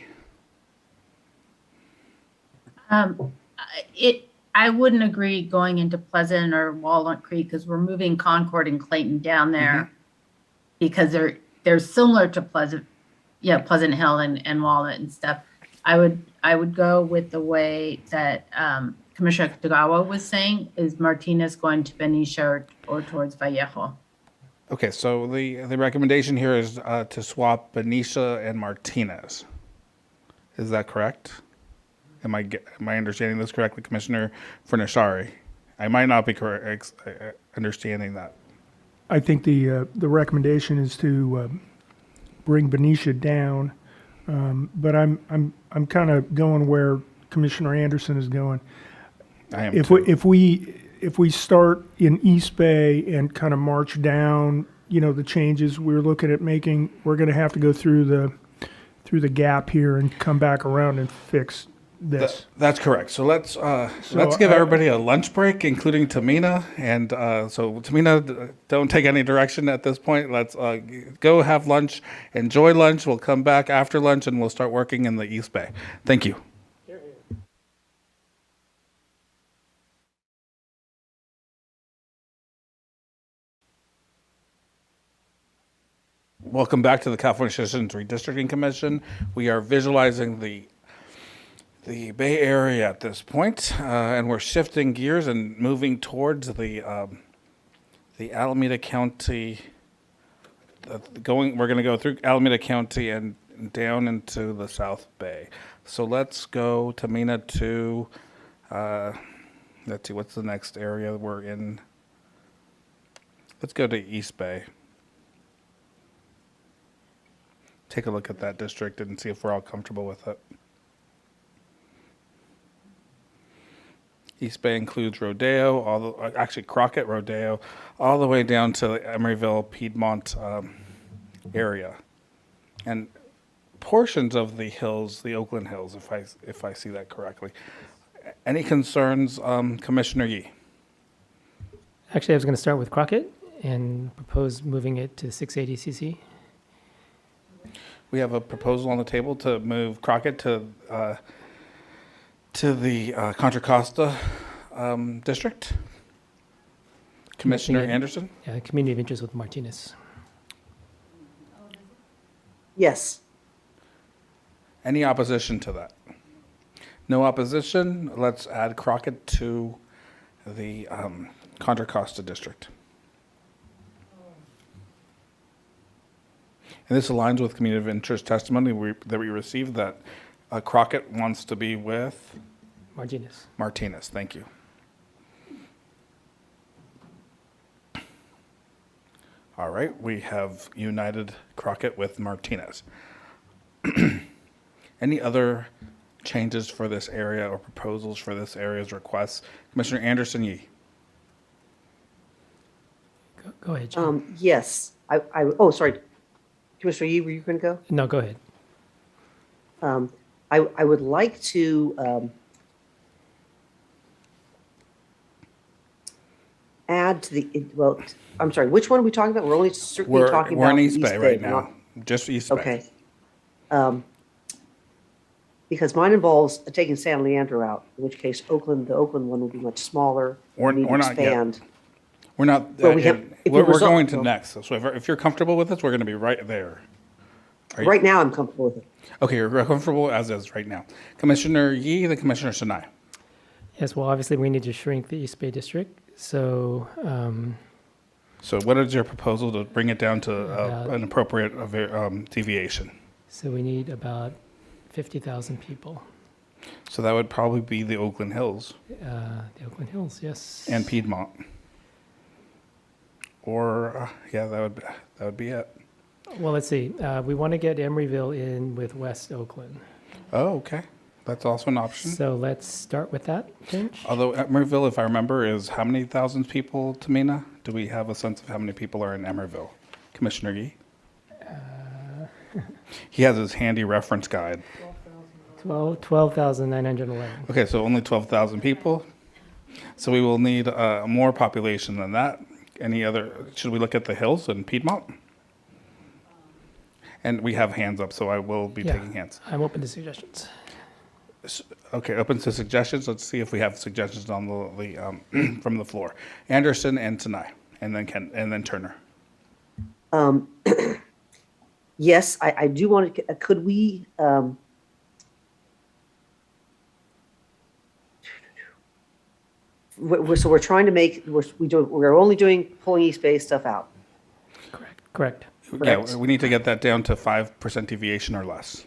I wouldn't agree going into Pleasant or Walnut Creek because we're moving Concord and Clayton down there because they're similar to Pleasant Hill and Walnut and stuff. I would go with the way that Commissioner Kutagawa was saying, is Martinez going to Benicia or towards Vallejo? Okay, so the recommendation here is to swap Benicia and Martinez. Is that correct? Am I understanding this correctly, Commissioner Furnishari? I might not be correct understanding that. I think the recommendation is to bring Benicia down, but I'm kind of going where Commissioner Anderson is going. I am If too. we start in East Bay and kind of march down, the changes we're looking at making, we're going to have to go through the gap here and come back around and fix this. That's correct. So let's give everybody a lunch break, including Tamina. And so Tamina, don't take any direction at this point. Let's go have lunch, enjoy lunch. We'll come back after lunch and we'll start working in the East Bay. Thank you. Welcome back to the California Citizens Redistricting Commission. We are visualizing the Bay Area at this point, and we're shifting gears and moving towards the Alameda County. We're going to go through Alameda County and down into the South Bay. So let's go, Tamina, to let's see, what's the next area we're in? Let's go to East Bay. Take a look at that district and see if we're all comfortable with it. East Bay includes Rodeo, actually Crockett, Rodeo, all the way down to the Emeryville, Piedmont area, and portions of the hills, the Oakland Hills, if I see that correctly. Any concerns, Commissioner Yee? Actually, I was going to start with Crockett, and propose moving it to 680cc. We have a proposal on the table to move Crockett to the Contra Costa district. Commissioner Making it- Anderson? Community of interest with Martinez. Yes. Any opposition to that? No opposition. Let's add Crockett to the Contra Costa district. And this aligns with community of interest testimony that we received that Crockett wants to be with Martinez. Martinez. Thank you. All right, we have united Crockett with Martinez. Any other changes for this area or proposals for this area's requests? Commissioner Anderson Yee. Go ahead, John. Yes. Oh, sorry. Commissioner Yee, were you going to go? No, go ahead. I would like to add to the, well, I'm sorry, which one are we talking about? We're only strictly talking We're about in the East Bay right now, not- just East Bay. Okay. Because mine involves taking San Leandro out, in which case the Oakland one will be much smaller. We're We need to not yet. expand. We're not, Well, we have- if we we're result- going to well- next. So if you're comfortable with this, we're going to be right there. Are you- Right now, I'm comfortable with it. Okay, you're comfortable as is right now. Commissioner Yee, then Commissioner Sinai. Yes, well, obviously, we need to shrink the East Bay district. So So what is your proposal to bring it down to About- an appropriate deviation? so we need about 50,000 people. So that would probably be the Oakland Hills The Oakland Hills, yes. and Piedmont. Or, yeah, that would be it. Well, let's see. We want to get Emeryville in with West Oakland. Oh, okay. That's also an option. So let's start with that change. Although Emeryville, if I remember, is how many thousands people, Tamina? Do we have a sense of how many people are in Emeryville? Commissioner Yee? He has his handy reference guide. 12,911. Okay, so only 12,000 people. So we will need more population than that. Any other, should we look at the hills in Piedmont? And we have hands up, so I will be Yeah. taking hands. I'm open to suggestions. Okay, open to suggestions. Let's see if we have suggestions on the from the floor. Anderson and Tanai, and then Turner. Yes, I do want to, could we, so we're trying to make, we're only doing pulling East Bay stuff out. Correct. Yeah, Correct. we need to get that down to 5% deviation or less.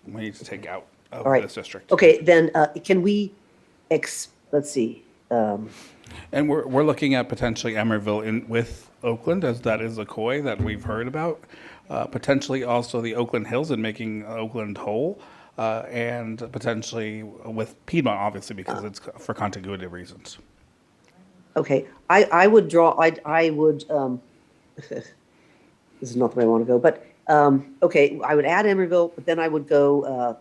We need to take out of All right. this district. Okay, then, can we, let's see, And we're looking at potentially Emeryville with Oakland, as that is a COI that we've heard about. Potentially also the Oakland Hills and making Oakland whole. And potentially with Piedmont, obviously, because it's for contiguity reasons. okay, I would draw, I would, this is not the way I want to go, but, okay, I would add Emeryville, but then I would go,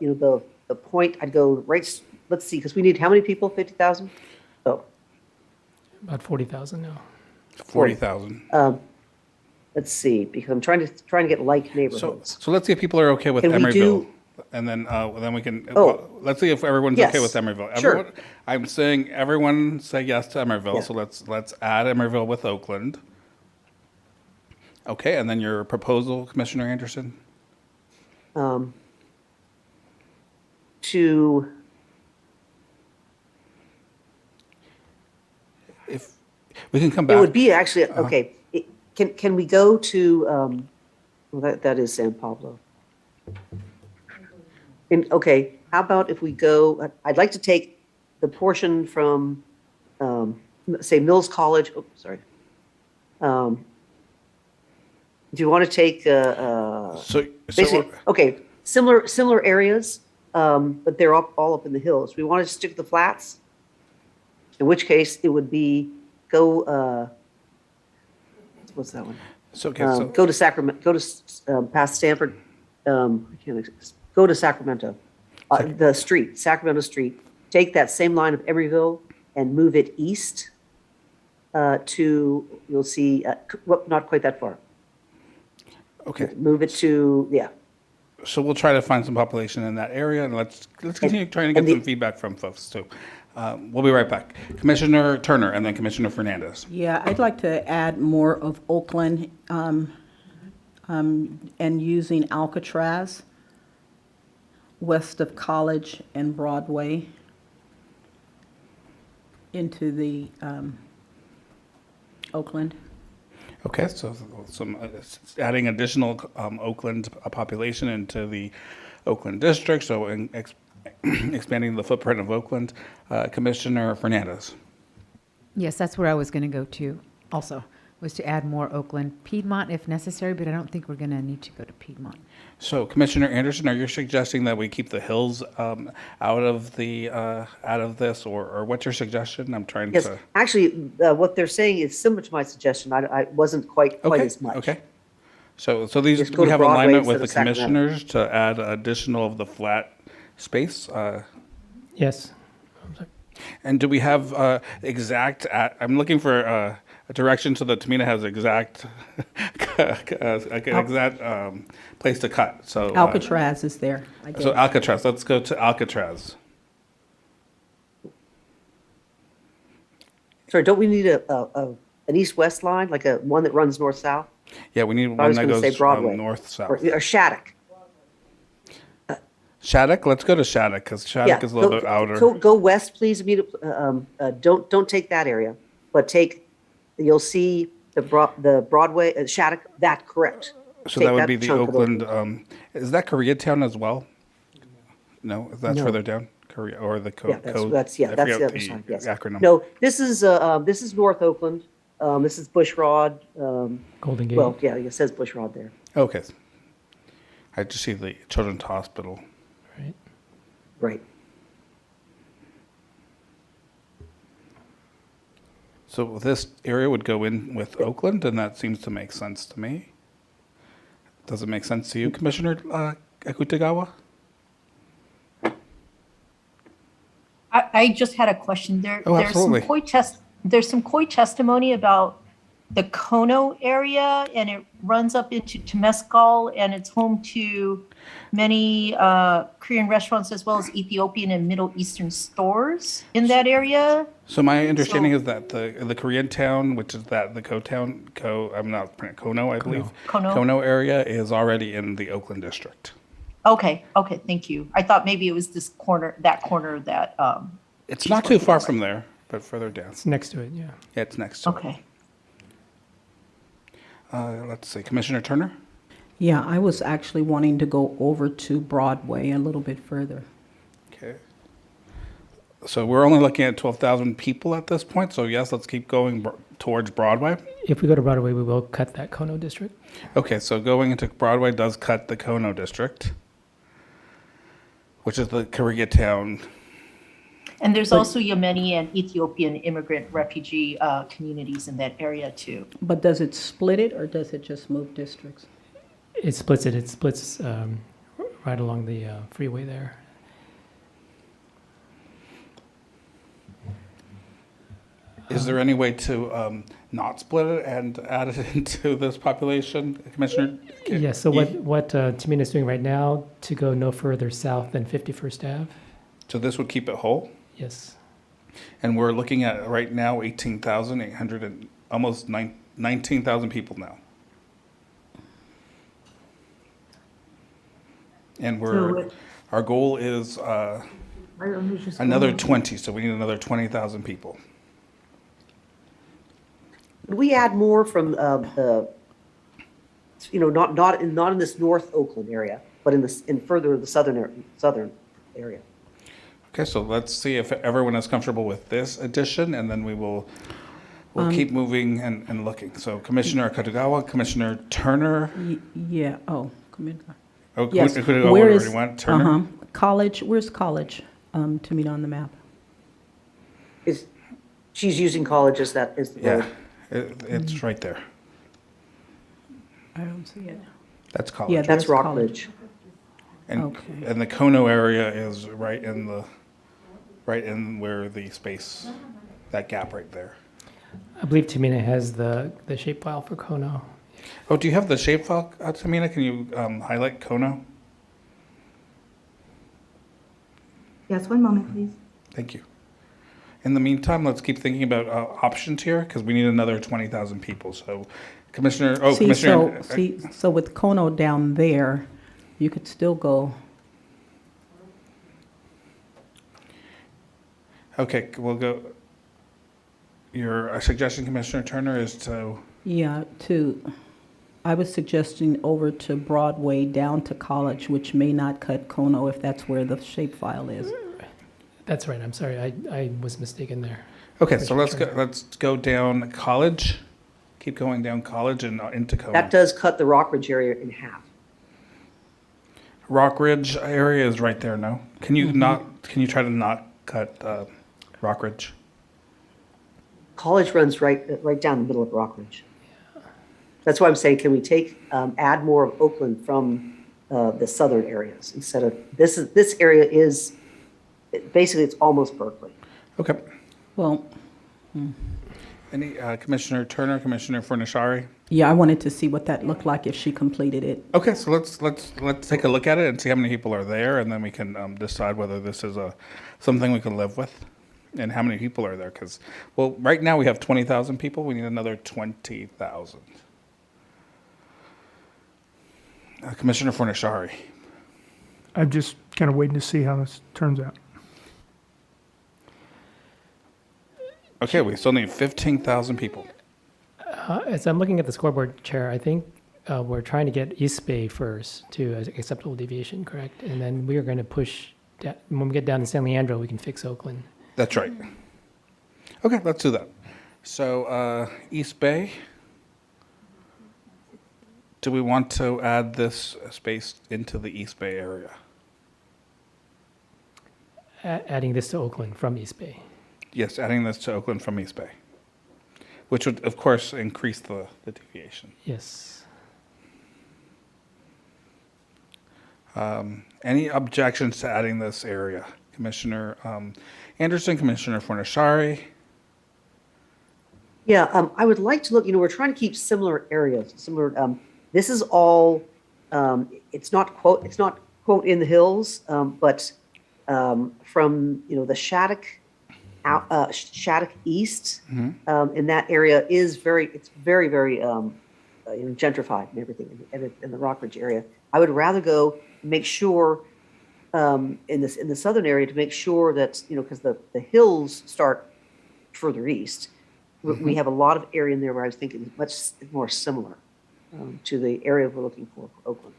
the point, I'd go right, let's see, because we need how many people, 50,000? Oh, About 40,000 now. 40,000. let's see, because I'm trying to get like neighborhoods. So let's see if people are okay with Can we Emeryville. do- And then we can, Oh. let's see if everyone's Yes. okay with Emeryville. Sure. Everyone, I'm saying everyone say yes to Emeryville, Yeah. so let's add Emeryville with Oakland. Okay, and then your proposal, Commissioner Anderson? To, If we can come it back. would be actually, okay, can we go to, well, that is San Pablo. Okay, how about if we go, I'd like to take the portion from, say Mills College, oh, sorry. Do you want to take, So basically, okay, similar areas, but they're all up in the hills. We want to stick to the flats? In which case, it would be what's that one? Go to Sacramento, go to past Stanford, go to Sacramento, the street, Sacramento Street. Take that same line of Emeryville and move it east you'll see, well, not quite that far. Okay, Move it to, yeah. so we'll try to find some population in that area, and let's continue trying to get and the- some feedback from folks too. We'll be right back. Commissioner Turner and then Commissioner Fernandez. Yeah, I'd like to add more of Oakland and using Alcatraz west of College and Broadway into the Oakland. Okay, so some adding additional Oakland population into the Oakland district, so expanding the footprint of Oakland. Commissioner Fernandez. Yes, that's where I was going to go to also, was to add more Oakland. Piedmont if necessary, but I don't think we're going to need to go to Piedmont. So Commissioner Anderson, are you suggesting that we keep the hills out of this, or what's your suggestion? I'm trying Yes, to. actually, what they're saying is similar to my suggestion. I wasn't quite Okay, as much. okay. So these, Just go we to have Broadway alignment with instead the of Sacramento. commissioners to add additional of the flat space. Yes. And do we have exact, I'm looking for a direction so that Tamina has exact, place to cut, so. Alcatraz is there. I So gave- Alcatraz, let's go to Alcatraz. Sorry, don't we need an east-west line, like a one that runs north-south? Yeah, we need I one was that gonna say goes Broadway. north-south. Or Shattuck? Shattuck, let's go to Shattuck, because Yeah. Shattuck is a little bit outer. Go west, please, Anita. Don't take that area, but you'll see the Broadway, Shattuck, that correct. So Take that would be the chunk of Oakland, is that Koreatown as well? No, that's No. further down, Korea, or the Yeah, code? that's the I other forget side, yes. acronym. No, this is North Oakland. This is Bushrod. Golden Gate. Well, yeah, it says Bushrod there. Okay. I just see the Children's Hospital. Right. Right. So this area would go in with Oakland, and that seems to make sense to me. Does it make sense to you, Commissioner Akutagawa? I just had a question. Oh, absolutely. There's some COI testimony about the Kono area, and it runs up into Temescal, and it's home to many Korean restaurants as well as Ethiopian and Middle Eastern stores in that area. So my understanding is that the Korean town, which is the Kono, I believe. Kono. Area is already in the Oakland district. Okay, thank you. I thought maybe it was that corner that. It's not too far from there, but further down. It's next to it, yeah. Yeah, it's next to it. Okay. Let's see, Commissioner Turner? Yeah, I was actually wanting to go over to Broadway a little bit further. Okay. So we're only looking at 12,000 people at this point, so yes, let's keep going towards Broadway. If we go to Broadway, we will cut that Kono district. Okay, so going into Broadway does cut the Kono district, which is the Koreatown. And there's also Yemeni and Ethiopian immigrant refugee communities in that area too. But does it split it or does it just move districts? It splits it. It splits right along the freeway there. Is there any way to not split it and add it into this population, Commissioner? Yeah, so what Tamina is doing right now to go no further south than 51st Ave. So this would keep it whole? Yes. And we're looking at right now 18,800 and almost 19,000 people now. And our goal is another 20, so we need another 20,000 people. Could we add more from not in this North Oakland area, but in further the southern area? Okay, so let's see if everyone is comfortable with this addition, and then we'll keep moving and looking. So Commissioner Akutagawa, Commissioner Turner. Yeah, Commissioner. Oh, Yes. Akutagawa Where already is- went. Turner? College, where's College, Tamina, on the map? She's using College as the Yeah, road. it's right there. I don't see it. That's college. Yeah, That's there's College. Rockridge. And, Okay. and the Kono area is right in where the space, that gap right there. I believe Tamina has the shapefile for Kono. Oh, do you have the shapefile, Tamina? Can you highlight Kono? Yes, one moment, please. Thank you. In the meantime, let's keep thinking about options here because we need another 20,000 people. So, Commissioner, So with Kono down there, you could still go, okay, we'll go. Your suggestion, Commissioner Turner, is to, I was suggesting over to Broadway down to College, which may not cut Kono if that's where the shapefile is. That's right. I'm sorry. I was mistaken there. okay, so let's go down College. Keep going down College and into Kono. That does cut the Rockridge area in half. Rockridge area is right there, no? Can you can you try to not cut Rockridge? College runs right down the middle of Rockridge. That's why I'm saying, can we add more of Oakland from the southern areas instead of, this area is, basically it's almost Berkeley. Okay. Well, Any Commissioner Turner, Commissioner Fornashari? yeah, I wanted to see what that looked like if she completed it. Okay, so let's take a look at it and see how many people are there, and then we can decide whether this is something we can live with, and how many people are there. Because, well, right now we have 20,000 people. We need another 20,000. Commissioner Fornashari. I'm just kind of waiting to see how this turns out. Okay, we still need 15,000 people. As I'm looking at the scoreboard, Chair, I think we're trying to get East Bay first to acceptable deviation, correct? And then we are going to push, when we get down to San Leandro, we can fix Oakland. That's right. Okay, let's do that. So East Bay. Do we want to add this space into the East Bay area? Adding this to Oakland from East Bay. Yes, adding this to Oakland from East Bay, which would, of course, increase the deviation. Yes. Any objections to adding this area? Commissioner Anderson, Commissioner Fornashari? Yeah, I would like to look, we're trying to keep similar areas, this is all, it's not quote in the hills, but from, the Shattuck East, in that area is very gentrified and everything in the Rockridge area. I would rather go make sure in the southern area to make sure that, because the hills start further east, we have a lot of area in there where I was thinking much more similar to the area we're looking for Oakland.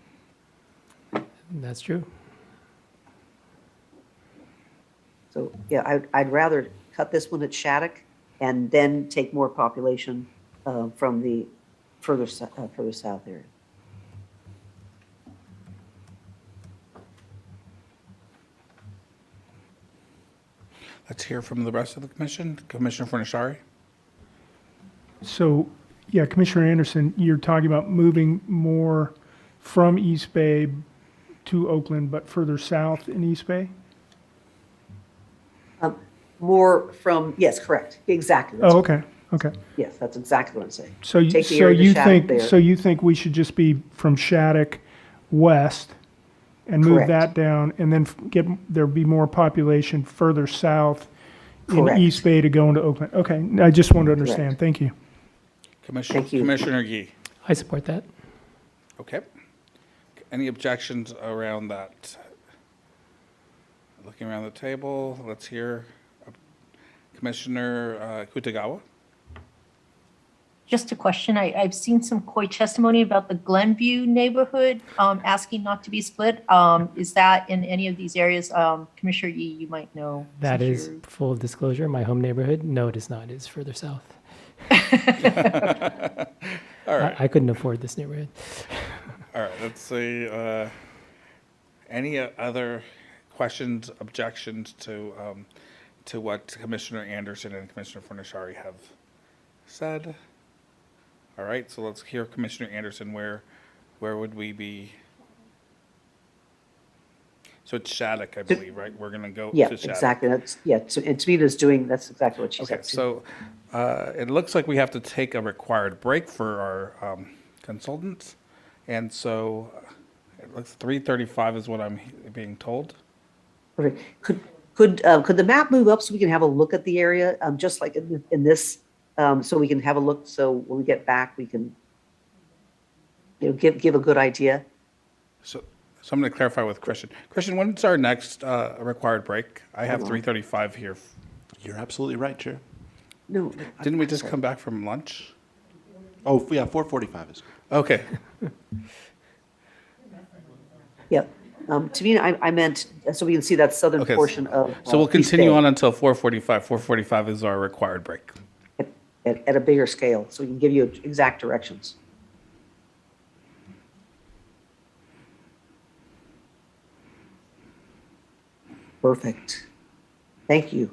That's true. So, yeah, I'd rather cut this one at Shattuck and then take more population from the further south area. Let's hear from the rest of the commission. Commissioner Fornashari? So, yeah, Commissioner Anderson, you're talking about moving more from East Bay to Oakland, but further south in East Bay? More from, yes, correct, exactly. Oh, okay, okay. Yes, that's exactly what I'm saying. So you think we should just be from Shattuck west and move Correct. that down, and then there be more population further south in Correct. East Bay to go into Oakland? Okay, I just wanted to understand. Thank you. Thank you. Commissioner Yee? I support that. Okay. Any objections around that? Looking around the table, let's hear Commissioner Kutagawa. Just a question. I've seen some COI testimony about the Glenview neighborhood asking not to be split. Is that in any of these areas? Commissioner Yee, you might know. That since is you're- full disclosure. My home neighborhood. No, it is not. It is further south. All right. I couldn't afford this neighborhood. All right, let's see. Any other questions, objections to what Commissioner Anderson and Commissioner Fornashari have said? All right, so let's hear Commissioner Anderson. Where would we be? So it's Shattuck, I believe, right? We're going to go Yeah, to Shattuck. exactly. And Tamina's doing, that's exactly what she Okay, said too. so it looks like we have to take a required break for our consultants. And so it looks 3:35 is what I'm being told. Okay. Could the map move up so we can have a look at the area, just like in this, so we can have a look, so when we get back, we can, give a good idea? So I'm going to clarify with Christian. Christian, when's our next required break? I have Hold on. 3:35 here. You're absolutely right, Chair. No. Didn't we just come back from lunch? Oh, yeah, 4:45 is. Okay. Yeah. Tamina, I meant, so we can see that southern Okay. portion of. So we'll East continue Bay on until 4:45. 4:45 is our required break. at a bigger scale, so we can give you exact directions. Perfect. Thank you.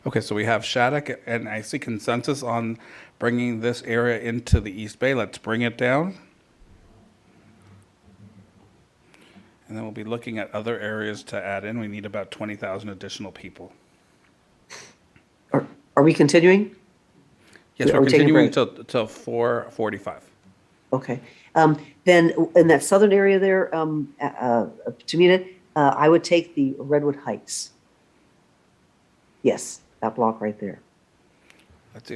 Okay, so we have Shattuck, and I see consensus on bringing this area into the East Bay. Let's bring it down. And then we'll be looking at other areas to add in. We need about 20,000 additional people. Are we continuing? Yes, Are we're we taking a continuing break? till 4:45. Okay. Then in that southern area there, Tamina, I would take the Redwood Heights. Yes, that block right there. Let's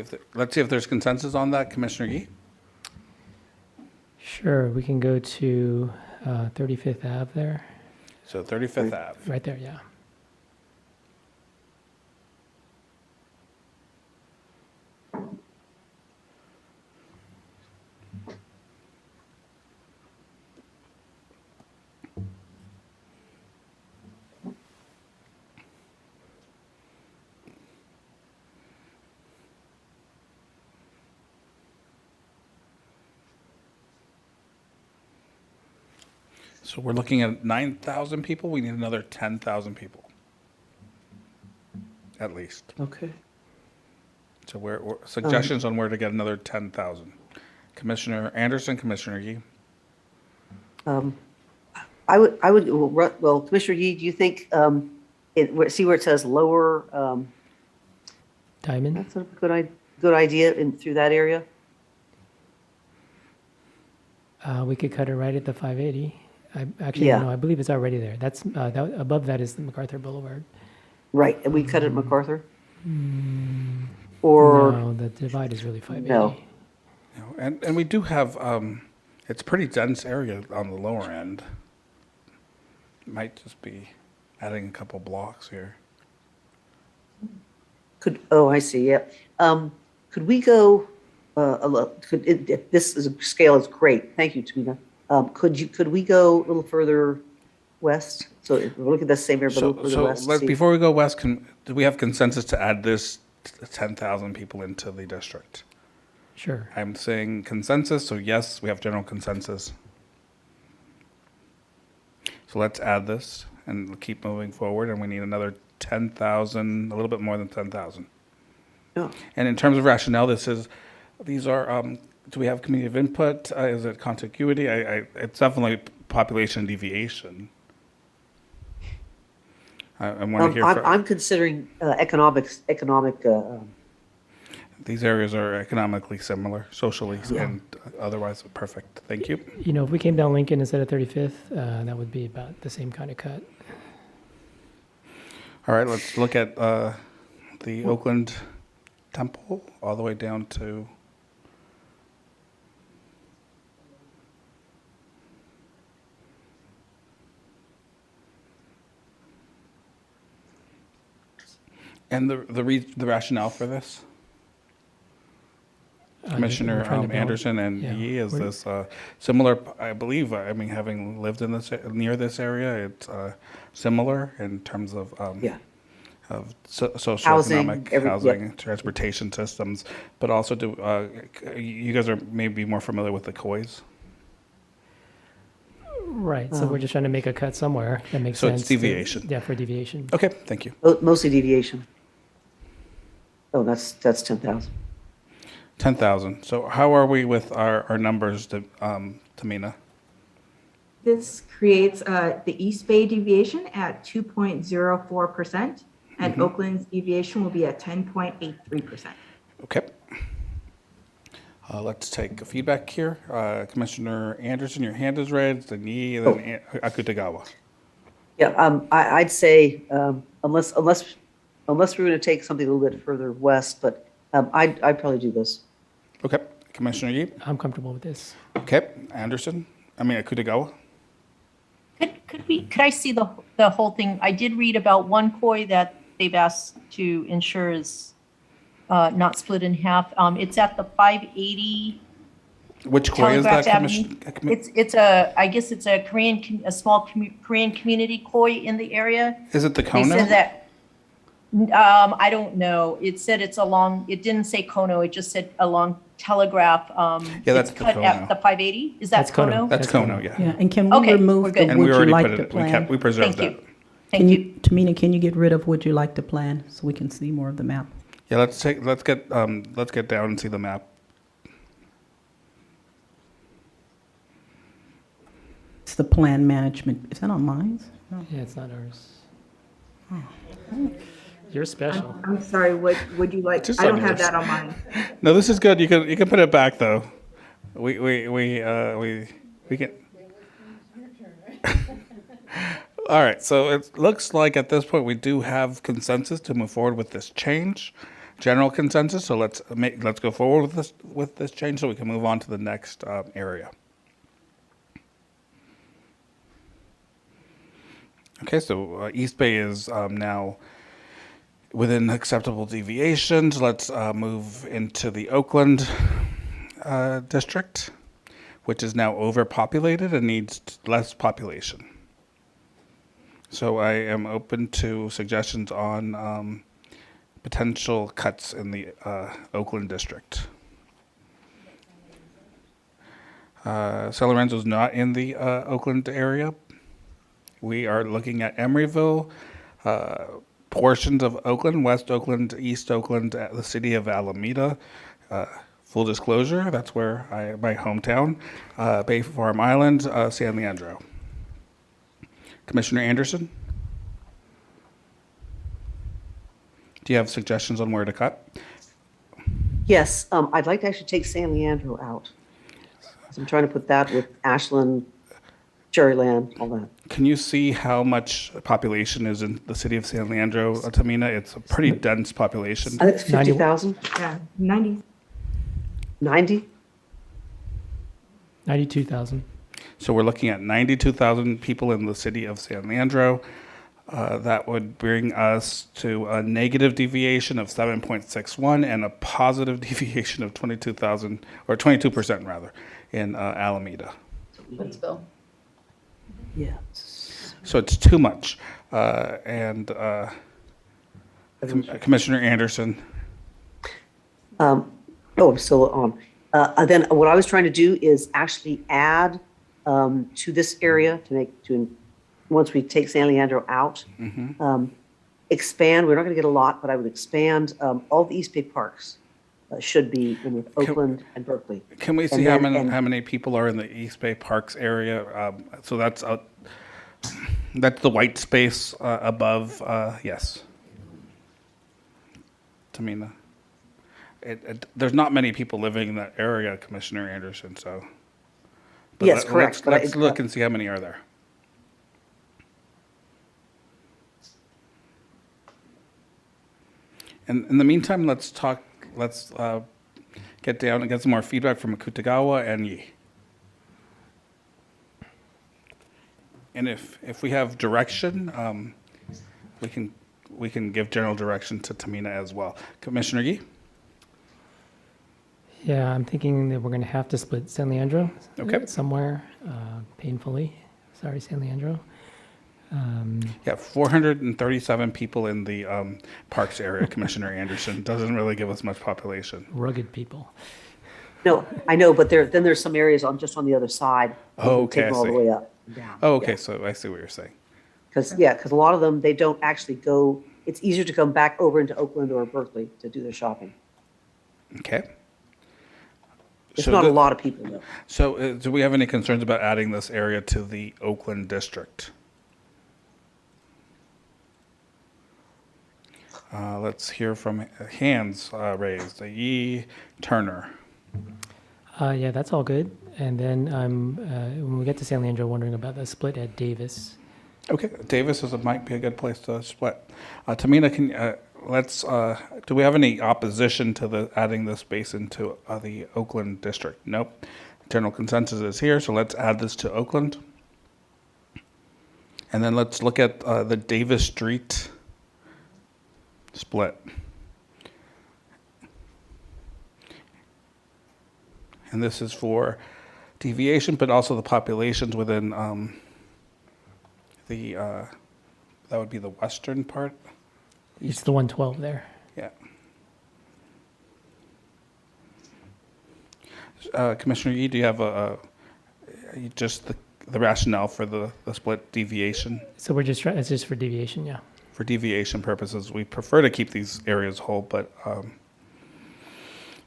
see if there's consensus on that, Commissioner Yee. Sure, we can go to 35th Ave there. So 35th Ave. Right there, yeah. So we're looking at 9,000 people. We need another 10,000 people, at least. Okay. So suggestions on where to get another 10,000. Commissioner Anderson, Commissioner Yee. I would, well, Commissioner Yee, do you think, see where it says lower, Diamond? that's a good idea through that area? We could cut it right at the 580. Actually, Yeah. no, I believe it's already there. That's above that is the MacArthur Boulevard. Right, and we cut it at MacArthur? Or, No, the divide is really 580. No. And we do have, it's a pretty dense area on the lower end. Might just be adding a couple blocks here. I see, yeah. Could we go, if this scale is great, thank you, Tamina. Could we go a little further west? So if we look at the same area, but a little further west. see- Before we go west, do we have consensus to add this 10,000 people into the district? Sure. I'm saying consensus, so yes, we have general consensus. So let's add this and keep moving forward, and we need another 10,000, a little bit more than 10,000. Yeah. And in terms of rationale, these are, do we have community of input? Is it contiguity? It's definitely population deviation. I want to hear from. I'm considering economic, These areas are economically similar, socially, and otherwise perfect. Thank you. You know, if we came down Lincoln instead of 35th, that would be about the same kind of cut. All right, let's look at the Oakland Temple all the way down to. And the rationale for this? Commissioner we're trying to build- Anderson and yeah, Yee, is we're- this similar? I believe, I mean, having lived in near this area, it's similar in terms of Yeah. of socioeconomic Housing, housing, transportation systems, but also you guys are maybe more familiar with the COIs? Right, so we're just trying to make a cut somewhere that makes So sense. it's deviation. Yeah, for deviation. Okay, thank you. Mostly deviation. Oh, that's 10,000. 10,000. So how are we with our numbers, Tamina? This creates the East Bay deviation at 2.04%, and Oakland's deviation will be at 10.83%. Okay. Let's take feedback here. Commissioner Anderson, your hand is raised, then Yi, then Akutagawa. Yeah, I'd say, unless we're going to take something a little bit further west, but I'd probably do this. Okay. Commissioner Yi? I'm comfortable with this. Okay. Akutagawa? Could I see the whole thing? I did read about one koi that they've asked to ensure is not split in half. It's at the 580 Which koi is that, Telegraph Avenue. Commissioner? I guess it's a small Korean community koi in the area. Is it the They Kono? said that, I don't know. It said it's along, it didn't say Kono, it just said along Telegraph. Yeah, that's it's the cut Kono. at the 580? Is that That's Kono. Kono? That's Kono, yeah. Yeah, and can we Okay, we're remove good. the And we would you already like put to it, plan? we preserved Thank that. you. Thank you. Tamina, can you get rid of would you like to plan so we can see more of the map? Yeah, let's get down and see the map. It's the plan management. Is that on mine? Yeah, it's not ours. You're special. I'm sorry, what would you like? Just I don't on have yours. that on mine. No, this is good. You can put it back though. We can. All right. So it looks like at this point we do have consensus to move forward with this change, general consensus. So let's go forward with this change so we can move on to the next area. Okay. So East Bay is now within acceptable deviations. Let's move into the Oakland district, which is now overpopulated and needs less population. So I am open to suggestions on potential cuts in the Oakland district. San Lorenzo is not in the Oakland area. We are looking at Emeryville, portions of Oakland, West Oakland, East Oakland, the city of Alameda. Full disclosure, that's where my hometown, Bay Farm Island, San Leandro. Commissioner Anderson? Do you have suggestions on where to cut? Yes, I'd like to actually take San Leandro out. So I'm trying to put that with Ashland, Cherryland, all that. Can you see how much population is in the city of San Leandro, Tamina? It's a pretty dense population. I think it's 50,000, Yeah, 90. 90? 92,000. So we're looking at 92,000 people in the city of San Leandro. That would bring us to a negative deviation of 7.61 and a positive deviation of 22,000, or 22% rather, in Alameda. Huntsville. Yeah. So it's too much. Commissioner Anderson. I'm still on. And then what I was trying to do is actually add to this area once we take San Leandro out, expand. We're not going to get a lot, but I would expand all the East Bay parks should be in with Oakland and Berkeley. Can we see how many people are in the East Bay Parks area? So that's the white space above. Yes. Tamina. There's not many people living in that area, Commissioner Anderson. So. But Yes, correct. Let's look and see how many are there. And in the meantime, let's get down and get some more feedback from Akutagawa and Yi. And if we have direction, we can give general direction to Tamina as well. Commissioner Yi? Yeah, I'm thinking that we're going to have to split San Leandro somewhere painfully. Sorry, San Leandro. Yeah, 437 people in the parks area, Commissioner Anderson. Doesn't really give us much population. Rugged people. No, I know, but then there's some areas just on the other side. Oh, okay, Take them all I the see. way up and down. Oh, okay, so I see what you're saying. Because a lot of them, they don't actually go, it's easier to come back over into Oakland or Berkeley to do their shopping. Okay. It's So not a the- lot of people though. So do we have any concerns about adding this area to the Oakland district? Let's hear from hands raised. Yee Turner. Yeah, that's all good. And then when we get to San Leandro, wondering about the split at Davis. Okay, Davis might be a good place to split. Tamina, do we have any opposition to adding this space into the Oakland district? Nope. General consensus is here, so let's add this to Oakland. And then let's look at the Davis Street split. And this is for deviation, but also the populations within that would be the western part. It's the 112 there. Yeah. Commissioner Yee, do you have just the rationale for the split deviation? So it's just for deviation, yeah. For deviation purposes, we prefer to keep these areas whole, but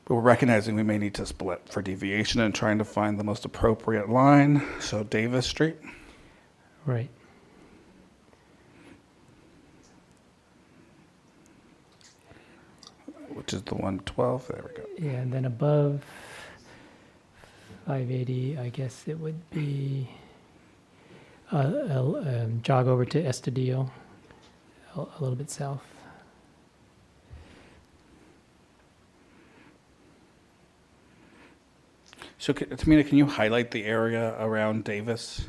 we're recognizing we may need to split for deviation and trying to find the most appropriate line. So Davis Street. Right. Which is the 112. There we go. Yeah, and then above 580, I guess it would be jog over to Estudillo, a little bit south. So, Tamina, can you highlight the area around Davis,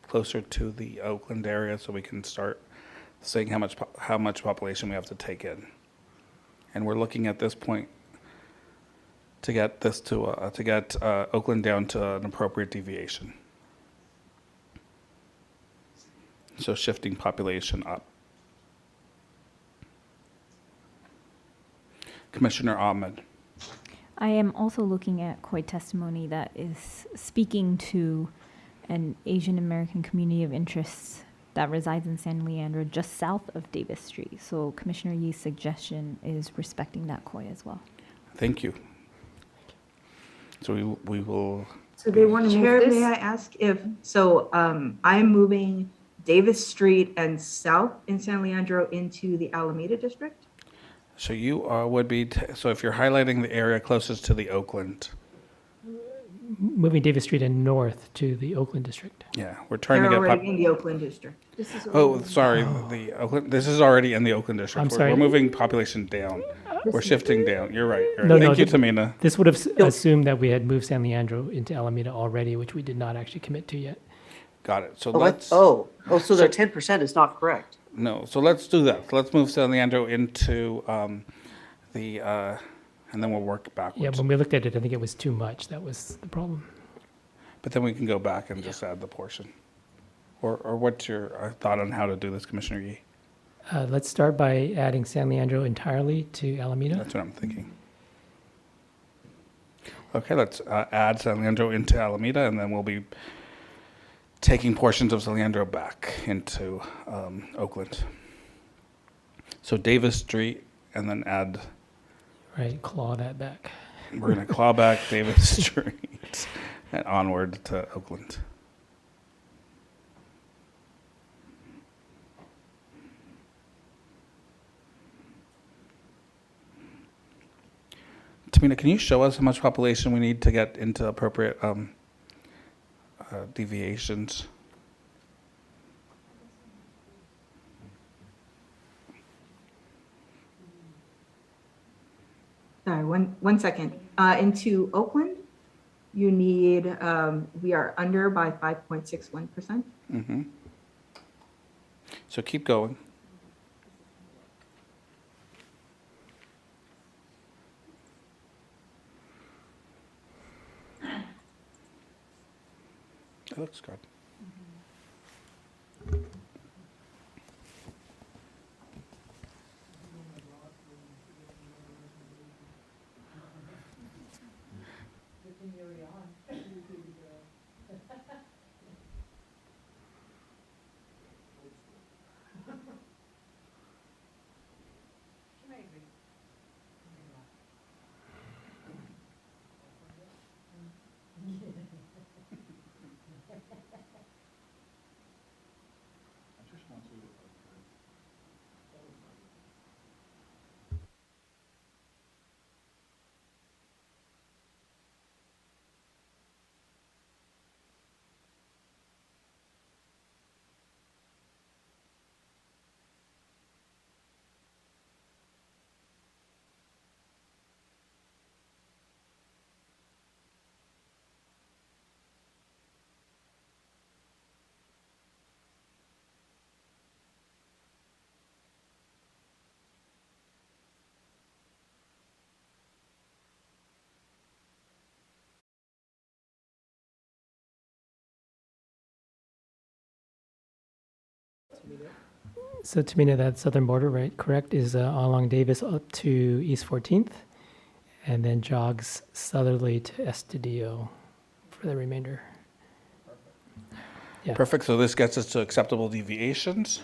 closer to the Oakland area, so we can start seeing how much population we have to take in? And we're looking at this point to get this to Oakland down to an appropriate deviation. So shifting population up. Commissioner Ahmed. I am also looking at COI testimony that is speaking to an Asian American community of interest that resides in San Leandro, just south of Davis Street. So Commissioner Yee's suggestion is respecting that COI as well. Thank you. So we will. So they want to Chair, move may this? I ask if, I'm moving Davis Street and south in San Leandro into the Alameda district? So you would be, so if you're highlighting the area closest to the Oakland, Moving Davis Street and north to the Oakland district. yeah, we're trying They're to get. already in the Oakland district. Oh, sorry, the Oakland, this is already in the Oakland district. I'm We're- sorry. We're moving population down. We're shifting down. You're right. You're right. No, Thank you, th- Tamina. This would have assumed that we had moved San Leandro into Alameda already, which we did not actually commit to yet. Got it. So Oh, let's, so their 10% is not correct. no, so let's do that. Let's move San Leandro into and then we'll work backwards. Yeah, when we looked at it, I think it was too much. That was the problem. But then we can go back and just add the portion. Or what's your thought on how to do this, Commissioner Yee? Let's start by adding San Leandro entirely to Alameda. That's what I'm thinking. Okay, let's add San Leandro into Alameda, and then we'll be taking portions of San Leandro back into Oakland. So Davis Street, and then add, Right, claw that back. we're going to claw back Davis Street and onward to Oakland. Tamina, can you show us how much population we need to get into appropriate deviations? Sorry, one second. Into Oakland, you need, we are under by 5.61%. Mm-hmm. So keep going. That looks good. So Tamina, that southern border, right, correct, is along Davis up to East 14th, and then jogs southerly to Estadio for the remainder. Yeah. Perfect. So this gets us to acceptable deviations.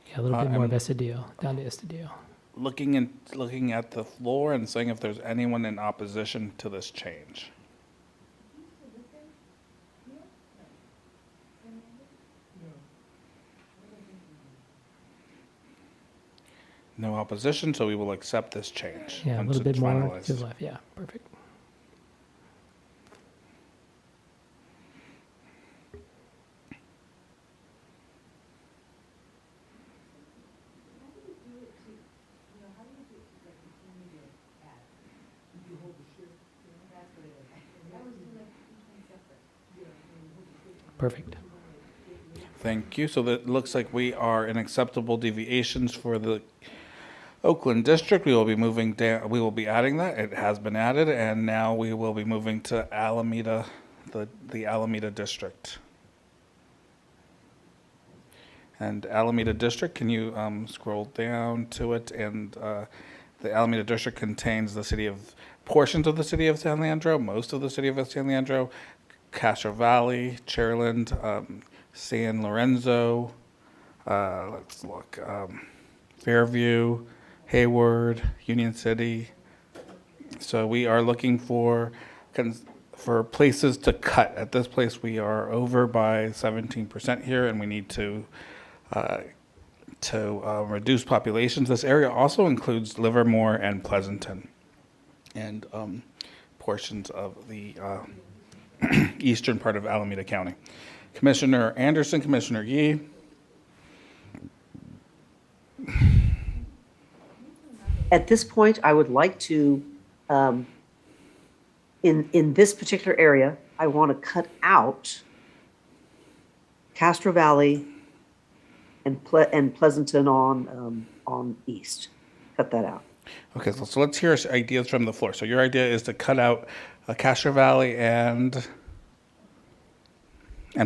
Yeah, a little bit more of I'm Estadio, down to Estadio. looking at the floor and seeing if there's anyone in opposition to this change. No opposition, so we will accept this change. Yeah, a once little bit it's more finalized. to the left. Yeah, perfect. Perfect. Thank you. So that looks like we are in acceptable deviations for the Oakland district. We will be moving down, we will be adding that. It has been added, and now we will be moving to Alameda, the Alameda district. And Alameda district, can you scroll down to it? And the Alameda district contains portions of the city of San Leandro, most of the city of San Leandro, Castro Valley, Cherland, San Lorenzo, let's look, Fairview, Hayward, Union City. So we are looking for places to cut. At this place, we are over by 17% here, and we need to reduce populations. This area also includes Livermore and Pleasanton, and portions of the eastern part of Alameda County. Commissioner Anderson, Commissioner Yee. At this point, I would like to, in this particular area, I want to cut out Castro Valley and Pleasanton on east. Cut that out. Okay, so let's hear ideas from the floor. So your idea is to cut out Castro Valley and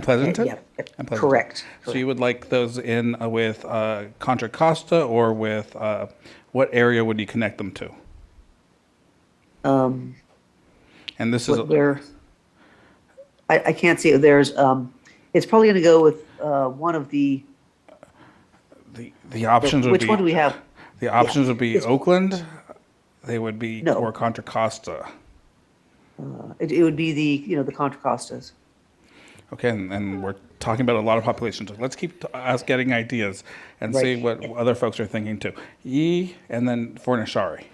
Pleasanton? Yeah, And Pleasanton. correct. So you would like those in with Contra Costa, or with what area would you connect them to? And this is Where I can't see it. There's it's probably going to go with one of the options. Which one do we have? The options Yeah, would be it's- Oakland. They would be No. or Contra Costa. It would be the Contra Costas. Okay, and we're talking about a lot of populations. So let's keep us getting ideas and see Right. what other folks are thinking too. Yee, and then Fornashari.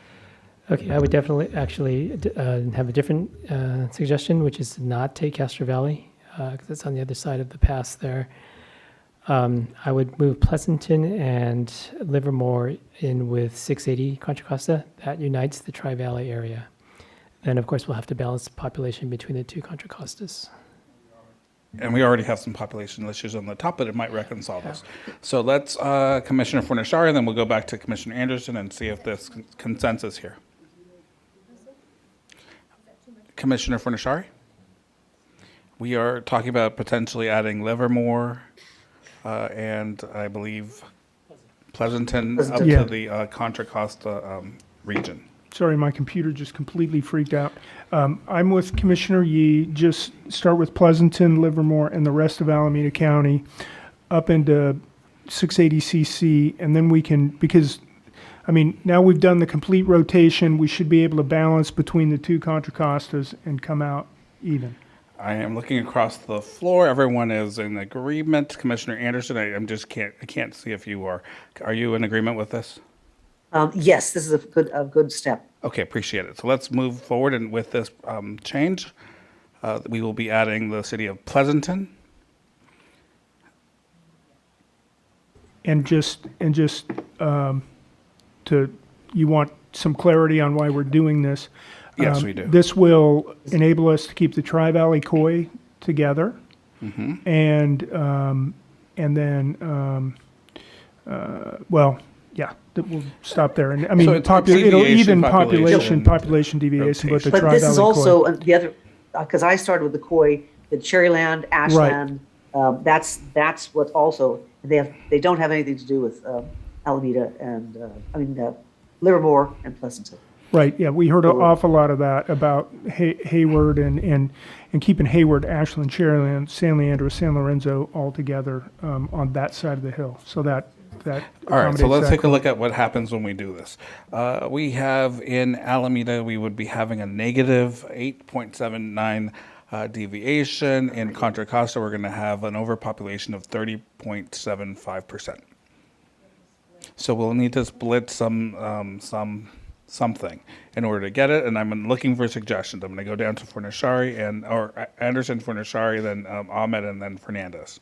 Okay, I would definitely actually have a different suggestion, which is to not take Castro Valley, because it's on the other side of the pass there. I would move Pleasanton and Livermore in with 680 Contra Costa. That unites the Tri-Valley area. Then, of course, we'll have to balance the population between the two Contra Costas. And we already have some population issues on the top, but it might reconcile this. So let's, Commissioner Fornashari, and then we'll go back to Commissioner Anderson and see if there's consensus here. Commissioner Fornashari? We are talking about potentially adding Livermore and I believe Pleasanton up Yeah. to the Contra Costa region. Sorry, my computer just completely freaked out. I'm with Commissioner Yee. Just start with Pleasanton, Livermore, and the rest of Alameda County up into 680cc, and then we can, because, I mean, now we've done the complete rotation, we should be able to balance between the two Contra Costas and come out even. I am looking across the floor. Everyone is in agreement. Commissioner Anderson, I can't see if you are. Are you in agreement with this? Yes, this is a good step. Okay, appreciate it. So let's move forward, and with this change, we will be adding the city of Pleasanton. And just you want some clarity on why we're doing this. Yes, we do. This will enable us to keep the Tri-Valley Koi together. And then, well, yeah, we'll stop there. And I mean, So it's it'll deviation, even population, population deviation, but the But this is Tri-Valley Koi. also the other, because I started with the Koi, the Cherryland, Ashland, That's what's also, they don't have anything to do with Alameda and, Livermore and Pleasanton. Right, yeah, we heard an awful lot of that about Hayward and keeping Hayward, Ashland, Cherryland, San Leandro, San Lorenzo all together on that side of the hill. So that All right, so accommodates let's that take a goal. look at what happens when we do this. We have in Alameda, we would be having a negative 8.79 deviation. In Contra Costa, we're going to have an overpopulation of 30.75%. So we'll need to split something in order to get it, and I'm looking for suggestions. I'm going to go down to Fornashari or Anderson, Fornashari, then Ahmed, and then Fernandez.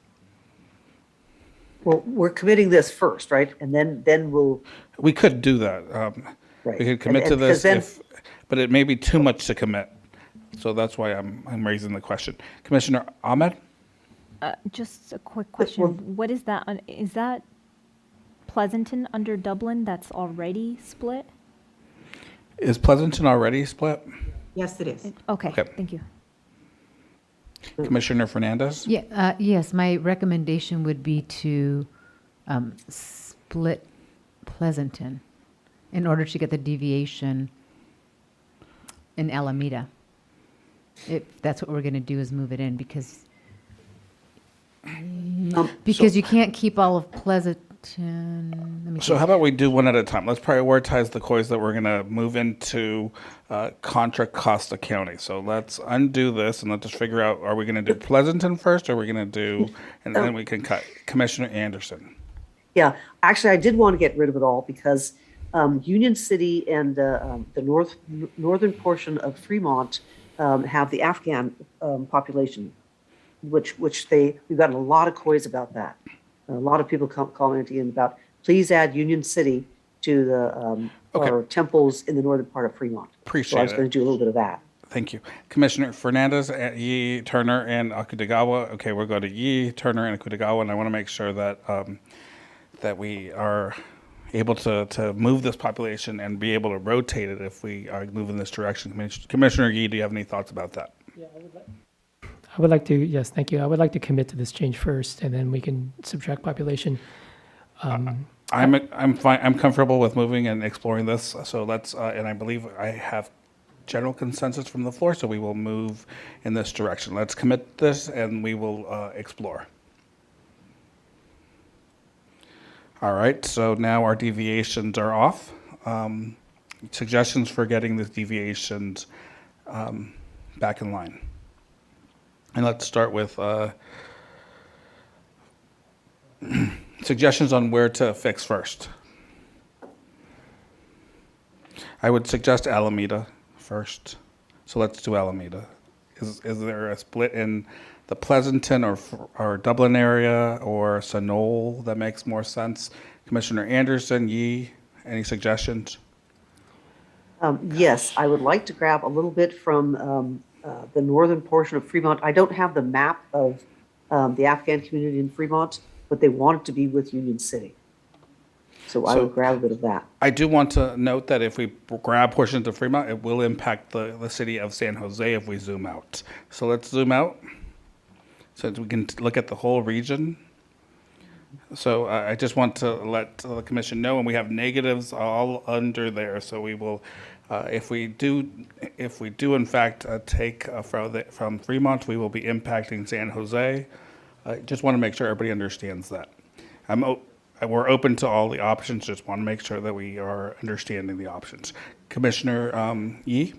Well, we're committing this first, right? And then we'll, We could do that. right. We could commit to And this, because but it may be too much to commit. So that's why I'm raising the question. Commissioner Ahmed? Just a quick question. What is that? Is that Pleasanton under Dublin that's already split? Is Pleasanton already split? Yes, it is. Okay, Okay. thank you. Commissioner Fernandez? Yeah, yes, my recommendation would be to split Pleasanton in order to get the deviation in Alameda. If that's what we're going to do, is move it in, because you can't keep all of Pleasanton. Let me So see. how about we do one at a time? Let's prioritize the COIs that we're going to move into Contra Costa County. So let's undo this and let's just figure out, are we going to do Pleasanton first, or are we going to do, and then we can cut. Commissioner Anderson. Yeah, actually, I did want to get rid of it all because Union City and the northern portion of Fremont have the Afghan population, which we've gotten a lot of COIs about that. A lot of people commenting about, please add Union City to the or temples in the northern part of Fremont. Appreciate So I was it. going to do a little bit of that. Thank you. Commissioner Fernandez, Yi, Turner, and Akutagawa. Okay, we'll go to Yi, Turner, and Akutagawa, and I want to make sure that that we are able to move this population and be able to rotate it if we are moving this direction. Commissioner Yi, do you have any thoughts about that? I would like to, yes, thank you. I would like to commit to this change first, and then we can subtract population. I'm fine. I'm comfortable with moving and exploring this. So let's, and I believe I have general consensus from the floor, so we will move in this direction. Let's commit this, and we will explore. All right. So now our deviations are off. Suggestions for getting these deviations back in line. And let's start with suggestions on where to fix first. I would suggest Alameda first. So let's do Alameda. Is there a split in the Pleasanton or Dublin area or Sunol that makes more sense? Commissioner Anderson, Yi, any suggestions? Yes, I would like to grab a little bit from the northern portion of Fremont. I don't have the map of the Afghan community in Fremont, but they want it to be with Union City. So I would grab a bit of that. I do want to note that if we grab portions of Fremont, it will impact the city of San Jose if we zoom out. So let's zoom out so that we can look at the whole region. So I just want to let the commission know, and we have negatives all under there. So we will, if we do in fact take from Fremont, we will be impacting San Jose. I just want to make sure everybody understands that. We're open to all the options. Just want to make sure that we are understanding the options. Commissioner Yi?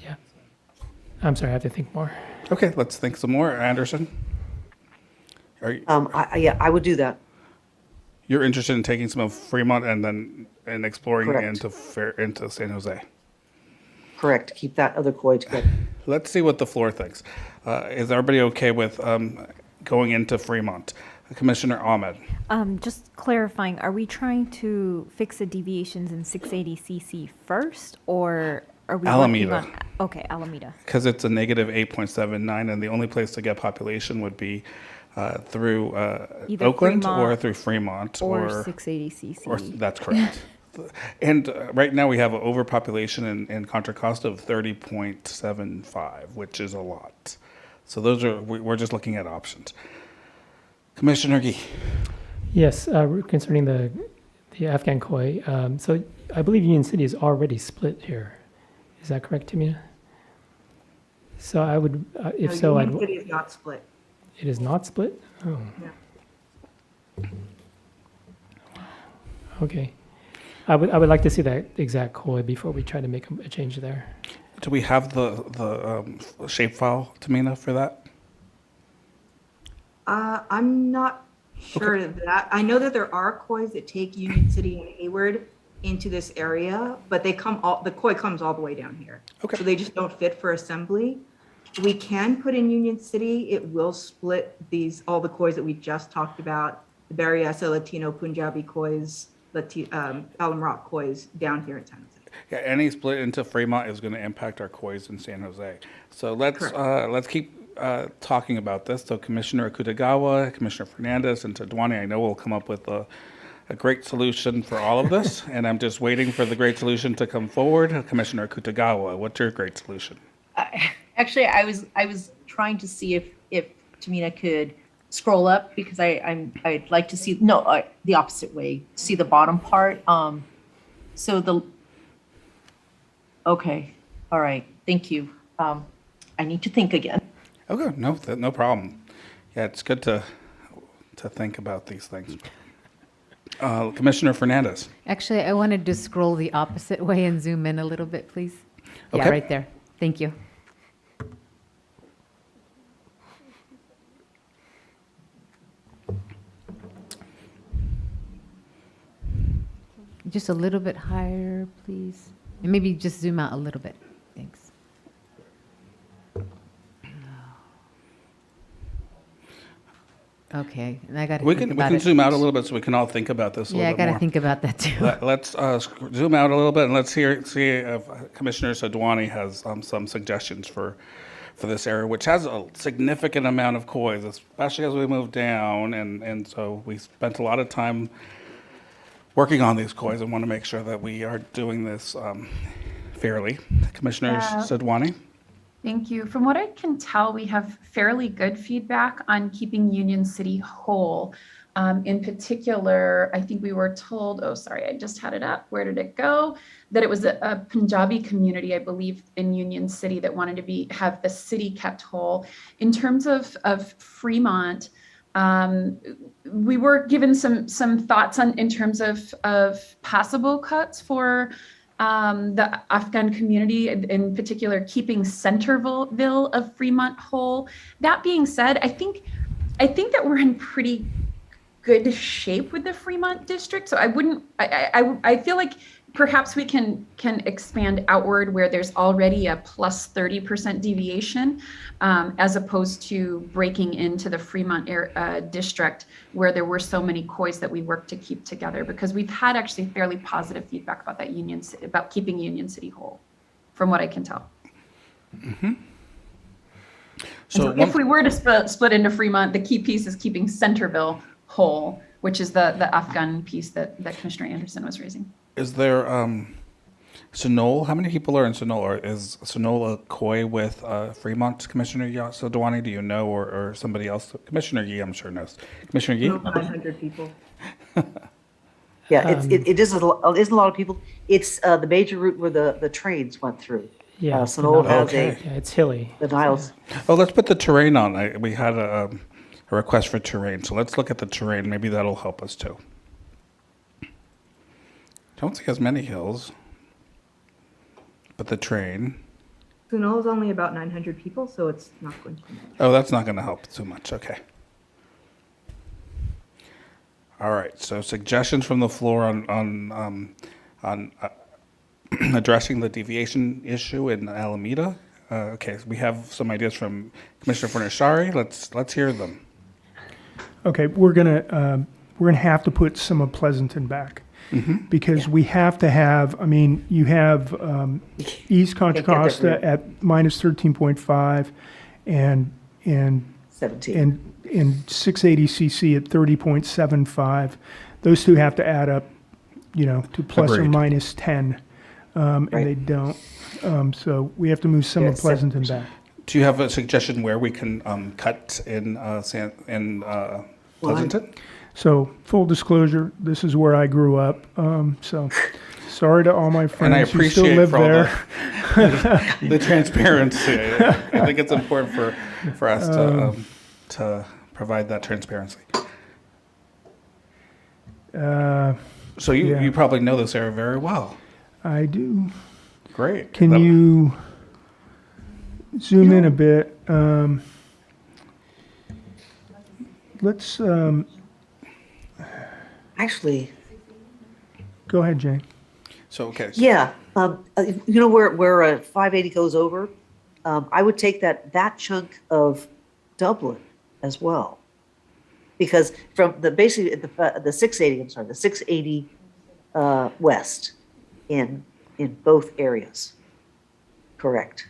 Yeah. I'm sorry, I have to think more. Okay, let's think some more. Anderson? Yeah, I would do that. You're interested in taking some of Fremont and exploring Correct. into San Jose? Correct. Keep that other COI together. Let's see what the floor thinks. Is everybody okay with going into Fremont? Commissioner Ahmed? Just clarifying, are we trying to fix the deviations in 680cc first, or are we Alameda. working on? Okay, Alameda. Because it's a negative 8.79, and the only place to get population would be through Either Oakland Fremont or through Fremont. Or 680cc. Or that's correct. And right now we have an overpopulation in Contra Costa of 30.75, which is a lot. So those are, we're just looking at options. Commissioner Gee. Yes, concerning the Afghan koi. So I believe Union City is already split here. Is that correct, Tamina? So I would, if No, so, Union City is not split. it is not split? Oh. No. Okay. I would like to see that exact koi before we try to make a change there. Do we have the shapefile, Tamina, for that? I'm not sure of that. I know that there are kois that take Union City and Hayward into this area, but the koi comes all the way down here. Okay. So they just don't fit for assembly. We can put in Union City. It will split all the kois that we just talked about, the Berryessa, Latino, Punjabi kois, Alum Rock kois down here in San Jose. Yeah, any split into Fremont is going to impact our kois in San Jose. So let's keep talking about this. So Commissioner Akutagawa, Commissioner Fernandez, and Tadwani, I know will come up with a great solution for all of this, and I'm just waiting for the great solution to come forward. Commissioner Akutagawa, what's your great solution? Actually, I was trying to see if Tamina could scroll up because I'd like to see the opposite way, see the bottom part. Okay, all right, thank you. I need to think again. Okay, no problem. Yeah, it's good to think about these things. Commissioner Fernandez. Actually, I wanted to scroll the opposite way and zoom in a little bit, please. Yeah, Okay. right there. Thank you. Just a little bit higher, please. And maybe just zoom out a little bit. Thanks. Okay, and I got to We think can about it. zoom out a little bit so we can all think about this a Yeah, I little bit got more. to think about that too. Let's zoom out a little bit and let's see if Commissioner Sadwani has some suggestions for this area, which has a significant amount of kois, especially as we move down. And so we spent a lot of time working on these kois and want to make sure that we are doing this fairly. Commissioner Sadwani? Thank you. From what I can tell, we have fairly good feedback on keeping Union City whole. In particular, I think we were told, oh, sorry, I just had it up. Where did it go? That it was a Punjabi community, I believe, in Union City that wanted to have the city kept whole. In terms of Fremont, we were given some thoughts in terms of possible cuts for the Afghan community, in particular, keeping Centerville of Fremont whole. That being said, I think that we're in pretty good shape with the Fremont district. So I feel like perhaps we can expand outward where there's already a plus 30% deviation, as opposed to breaking into the Fremont district where there were so many kois that we worked to keep together, because we've had actually fairly positive feedback about about keeping Union City whole, from what I can tell. Mm-hmm. So if we were to split into Fremont, the key piece is keeping Centerville whole, which is the Afghan piece that Commissioner Anderson was raising. Is there Sunol? How many people are in Sunol? Or is Sunol a koi with Fremont? Commissioner Sadwani, do you know, or somebody else? Commissioner Yee, I'm sure knows. Commissioner Yee? 500 people. Yeah, it is a lot of people. It's the major route where the trains went through. Yeah. Sunol has Okay. Yeah, it's hilly. the Niles. Oh, let's put the terrain on. We had a request for terrain, so let's look at the terrain. Maybe that'll help us too. Don't see as many hills, but the terrain. Sunol is only about 900 people, so it's not going to be much. Oh, that's not going to help too much. Okay. All right. So suggestions from the floor on addressing the deviation issue in Alameda. Okay, so we have some ideas from Commissioner Fornashari. Let's hear them. Okay, we're gonna have to put some of Pleasanton back. Mm-hmm. Because we have to have, I mean, you have East Contra Can't get that Costa route. at minus 13.5 and 17. and 680 cc at 30.75. Those two have to add up, to plus or Agreed. minus 10, and Right. they don't. So we have to move some Yeah, of Pleasanton 7%. back. Do you have a suggestion where we can cut in Pleasanton? So full disclosure, this is where I grew up. So sorry to all my And I friends who still appreciate live for all there. the transparency. I think it's important for us to provide that transparency. So yeah. you probably know this area very well. I do. Great. Can you zoom in a bit? Let's Actually, go ahead, Jane. So okay. yeah, where 580 goes over, I would take that chunk of Dublin as well, because from basically the 680, I'm sorry, the 680 west in both areas. Correct.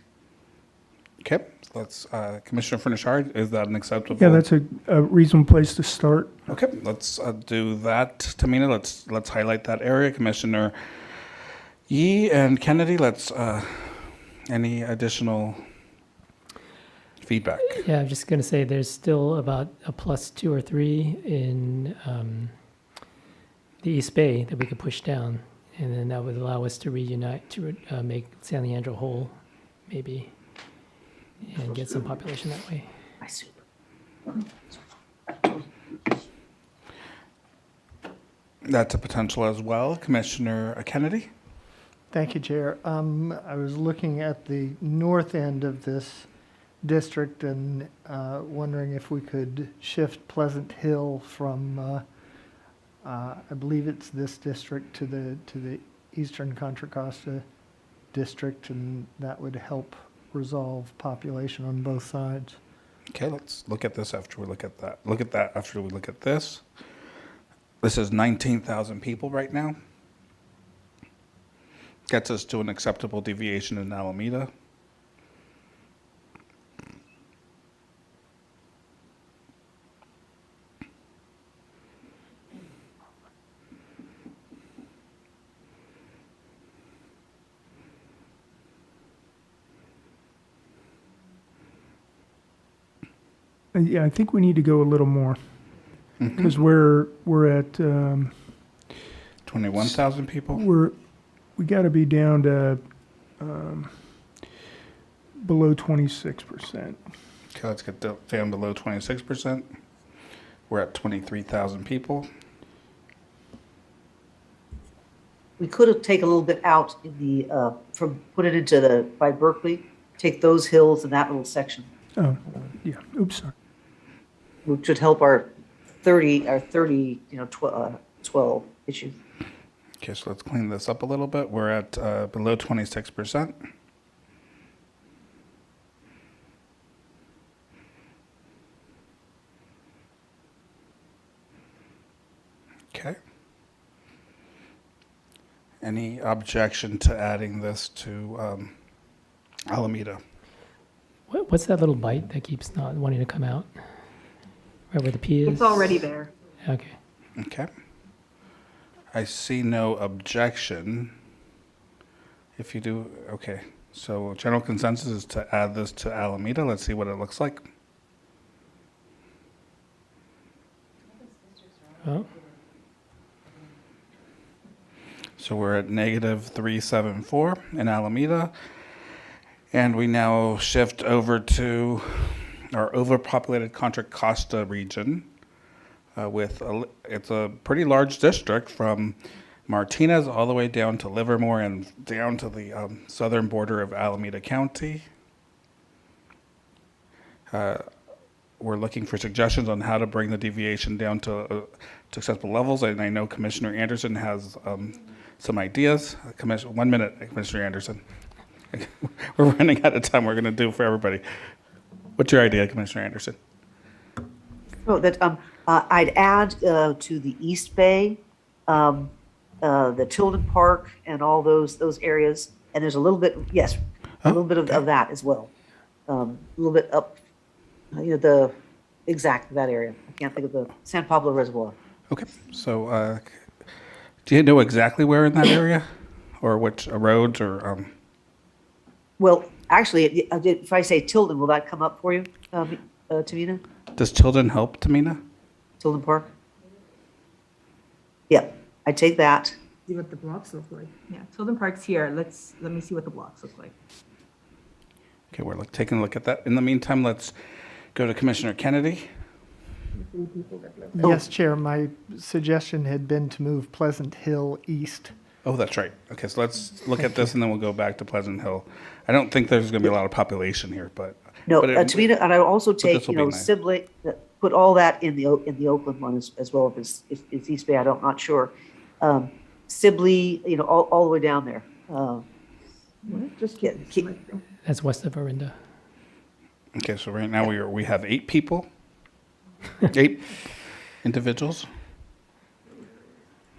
Okay. Let's Commissioner Furnishard, is that an acceptable? Yeah, that's a reasonable place to start. Okay, let's do that. Tamina, let's highlight that area. Commissioner Yee and Kennedy, let's any additional feedback? Yeah, I'm just going to say there's still about a +2 or 3 in the East Bay that we could push down, and then that would allow us to reunite to make San Leandro whole, maybe, and get some population that way. I see. That's a potential as well. Commissioner Kennedy? Thank you, Chair. I was looking at the north end of this district and wondering if we could shift Pleasant Hill from, I believe it's this district to the Eastern Contra Costa district, and that would help resolve population on both sides. Okay, let's look at this after we look at that. Look at that after we look at this. This is 19,000 people right now. Gets us to an acceptable deviation in Alameda. Yeah, I think we need to go a little more because we're at 21,000 people. we got to be down to below 26%. Okay, let's get down below 26%. We're at 23,000 people. We could have taken a little bit out in the put it into by Berkeley, take those hills and that little section, Oh, yeah. Oops, sorry. which would help our 30 12 issue. Okay, so let's clean this up a little bit. We're at below 26%. Okay. Any objection to adding this to Alameda? What's that little bite that keeps not wanting to come out? Right where the P is? It's already there. Okay. Okay. I see no objection. If you do, okay. So general consensus is to add this to Alameda. Let's see what it looks like. Oh, So we're at -374 in Alameda. And we now shift over to our overpopulated Contra Costa region. It's a pretty large district from Martinez all the way down to Livermore and down to the southern border of Alameda County. We're looking for suggestions on how to bring the deviation down to acceptable levels. And I know Commissioner Anderson has some ideas. 1 minute, Commissioner Anderson. We're running out of time. We're going to do for everybody. What's your idea, Commissioner Anderson? Oh, that I'd add to the East Bay, the Tilden Park, and all those areas. And there's a little bit, yes, a little bit of that as well. A little bit up, that area. I can't think of the San Pablo Reservoir. Okay. So, do you know exactly where in that area, or which roads, or? Well, Actually, if I say Tilden, will that come up for you, Tamina? Does Tilden help, Tamina? Tilden Park? Yep, I take that. See what the blocks look like. Yeah, Tilden Park's here. Let me see what the blocks look like. Okay, we're taking a look at that. In the meantime, let's go to Commissioner Kennedy. Yes, Chair, my suggestion had been to move Pleasant Hill east. Oh, that's right. Okay, so let's look at this and then we'll go back to Pleasant Hill. I don't think there's going to be a lot of population here, but. No, but it- Tamina, and I would also this take, will be nice. Sibley, put all that in the Oakland one as well, if it's East Bay, I'm not sure. Sibley, all the way down there. Just keep- That's west of Orinda. Okay, so right now we have 8 people, 8 individuals.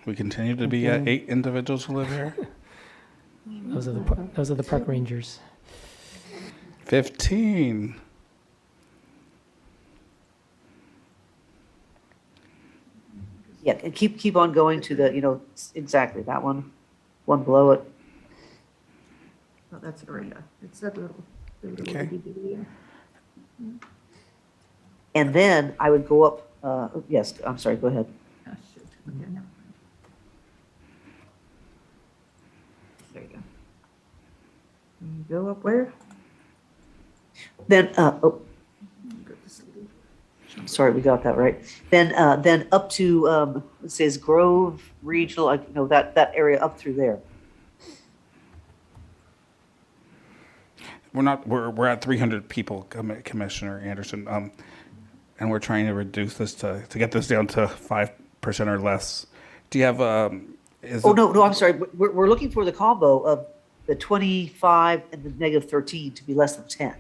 We continue to be at 8 individuals who live here. Those are the park rangers. 15. Yeah, and keep on going to the, exactly, that one below it. Oh, that's Orinda. It's that little. Okay. And then I would go up, yes, I'm sorry, go ahead. Ah, shoot. Okay, no. There you go. And you go up where? Then, sorry, we got that right. Then up to, it says Grove Regional, that area up through there. We're at 300 people, Commissioner Anderson, and we're trying to reduce this to get this down to 5% or less. Do you have No, I'm sorry. We're looking for the combo of the 25 and the negative 13 to be less than 10.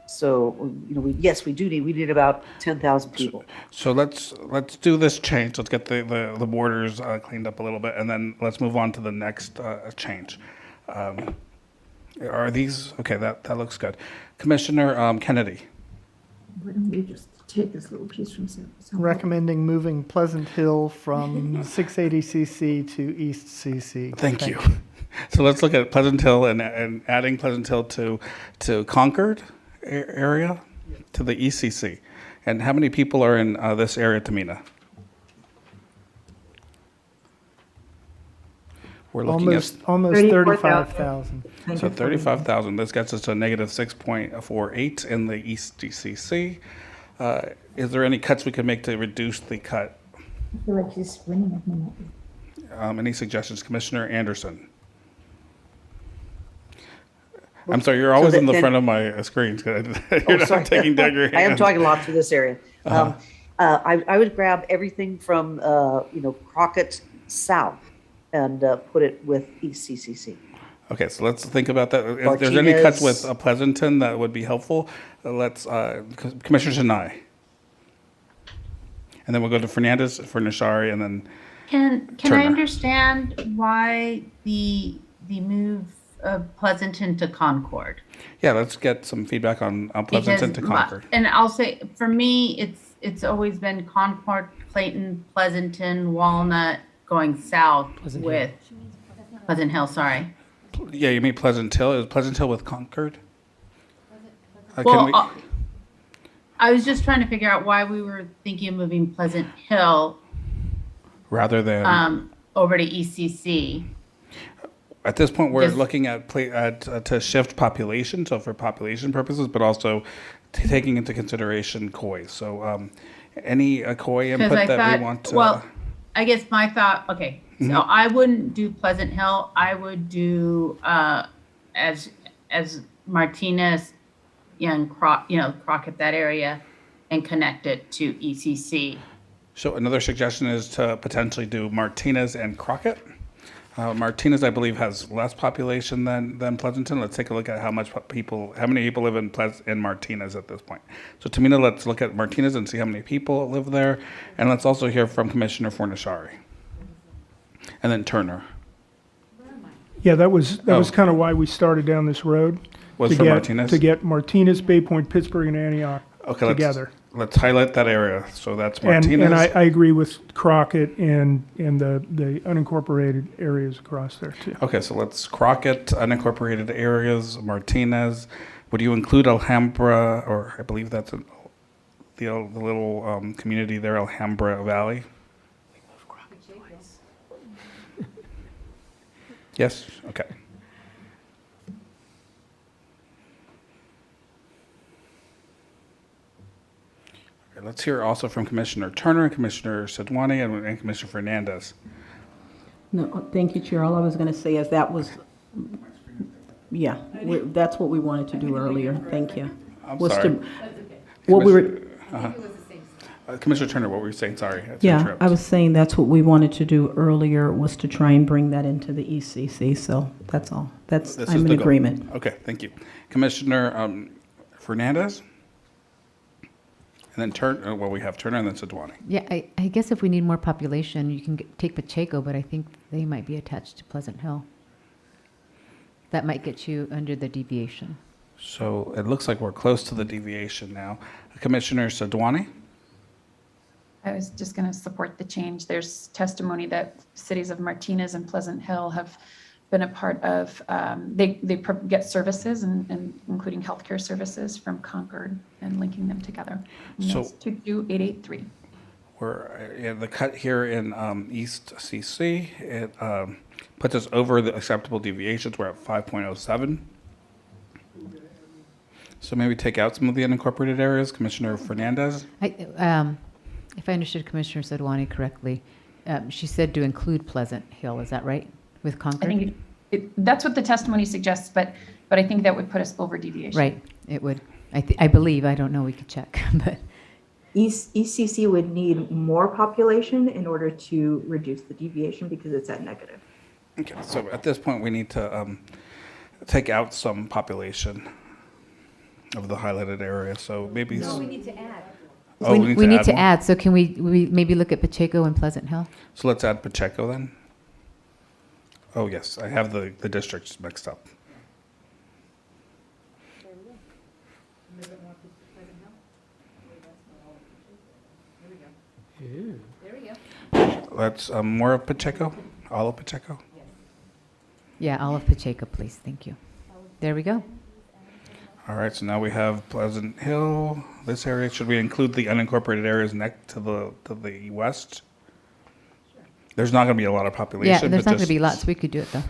So, we need about 10,000 people. So let's do this change. Let's get the borders cleaned up a little bit, and then let's move on to the next change. Are these okay? That looks good. Commissioner Kennedy. Why don't we just take this little piece from some Recommending moving Pleasant Hill from 680cc to East CC. Thank you. So let's look at Pleasant Hill and adding Pleasant Hill to Concord area to the ECC. And how many people are in this area, Tamina? We're looking Almost 35,000. So 35,000. This gets us to a negative 6.48 in the East DCC. Is there any cuts we can make to reduce the cut? I feel like he's winning at the moment. Any suggestions, Commissioner Anderson? I'm sorry, you're always in the front of my screen. You're not taking down your hand. I am talking a lot through this area. I would grab everything from, Crockett South and put it with East CCC. Okay, so let's think about that. If there's any cuts with Pleasanton that would be helpful, let's, Commissioner Sinai. And then we'll go to Fernandez, for Nashari, and then Can Turner. I understand why the move of Pleasanton to Concord? yeah, let's get some feedback on Pleasanton to Concord. And I'll say, for me, it's always been Concord, Clayton, Pleasanton, Walnut, going south Pleasant with Pleasant Hill, sorry. Yeah, you mean Pleasant Hill? Is Pleasant Hill with Concord? Well, I was just trying to figure out why we were thinking of moving Pleasant Hill rather than over to ECC. at this point, we're Just- looking at to shift population, so for population purposes, but also taking into consideration COI. So, any COI Because input I that thought, we want to? well, I guess my thought, okay, so I wouldn't do Pleasant Hill. I would do as Martinez and Crockett, that area, and connect it to ECC. So another suggestion is to potentially do Martinez and Crockett. Martinez, I believe, has less population than Pleasanton. Let's take a look at how many people live in Martinez at this point. So Tamina, let's look at Martinez and see how many people live there. And let's also hear from Commissioner Fornashari. And then Turner. Yeah, that was kind of why we started down this road. Was to for get- Martinez? To get Martinez, Bay Point, Pittsburgh, and Antioch Okay, together. let's highlight that area. So that's And Martinez. I agree with Crockett and the unincorporated areas across there too. Okay, so let's Crockett, unincorporated areas, Martinez. Would you include Alhambra, or I believe that's the little community there, Alhambra Valley? Yes, okay. Okay, let's hear also from Commissioner Turner, Commissioner Sedwani, and Commissioner Fernandez. No, thank you, Chair. All I was going to say is that was, yeah, that's what we wanted to do earlier. Thank you. I'm Was sorry. to- What we were, Commissioner Turner, what were you saying? Sorry. to yeah, interrupt. I was saying that's what we wanted to do earlier, was to try and bring that into the ECC. So that's all. This is I'm in the goal. agreement. Okay, thank you. Commissioner Fernandez? And then we have Turner and then Sedwani. Yeah, I guess if we need more population, you can take Pacheco, but I think they might be attached to Pleasant Hill. That might get you under the deviation. So it looks like we're close to the deviation now. Commissioner Sedwani? I was just going to support the change. There's testimony that cities of Martinez and Pleasant Hill have been a part of, they get services and including healthcare services from Concord and linking them together. And So- that's 22883. We're in the cut here in East CC. It puts us over the acceptable deviations. We're at 5.07. So maybe take out some of the unincorporated areas. Commissioner Fernandez? If I understood Commissioner Sedwani correctly, she said to include Pleasant Hill, is that right? With I Concord? think that's what the testimony suggests, but I think that would put us over deviation. Right, it would. I believe, I don't know, we could check, but. ECC would need more population in order to reduce the deviation because it's at negative. Okay, so at this point, we need to take out some population of the highlighted area. So maybe. No, we need to add. Oh, We need to more? add, so can we maybe look at Pacheco and Pleasant Hill? So let's add Pacheco then. Oh, yes, I have the districts mixed up. Let's more of Pacheco, all of Pacheco. Yeah, all of Pacheco, please, thank you. There we go. All right, so now we have Pleasant Hill, this area. Should we include the unincorporated areas next to the west? There's not going to be a lot of population. Yeah, there's but not going to just- be lots, we could do it though.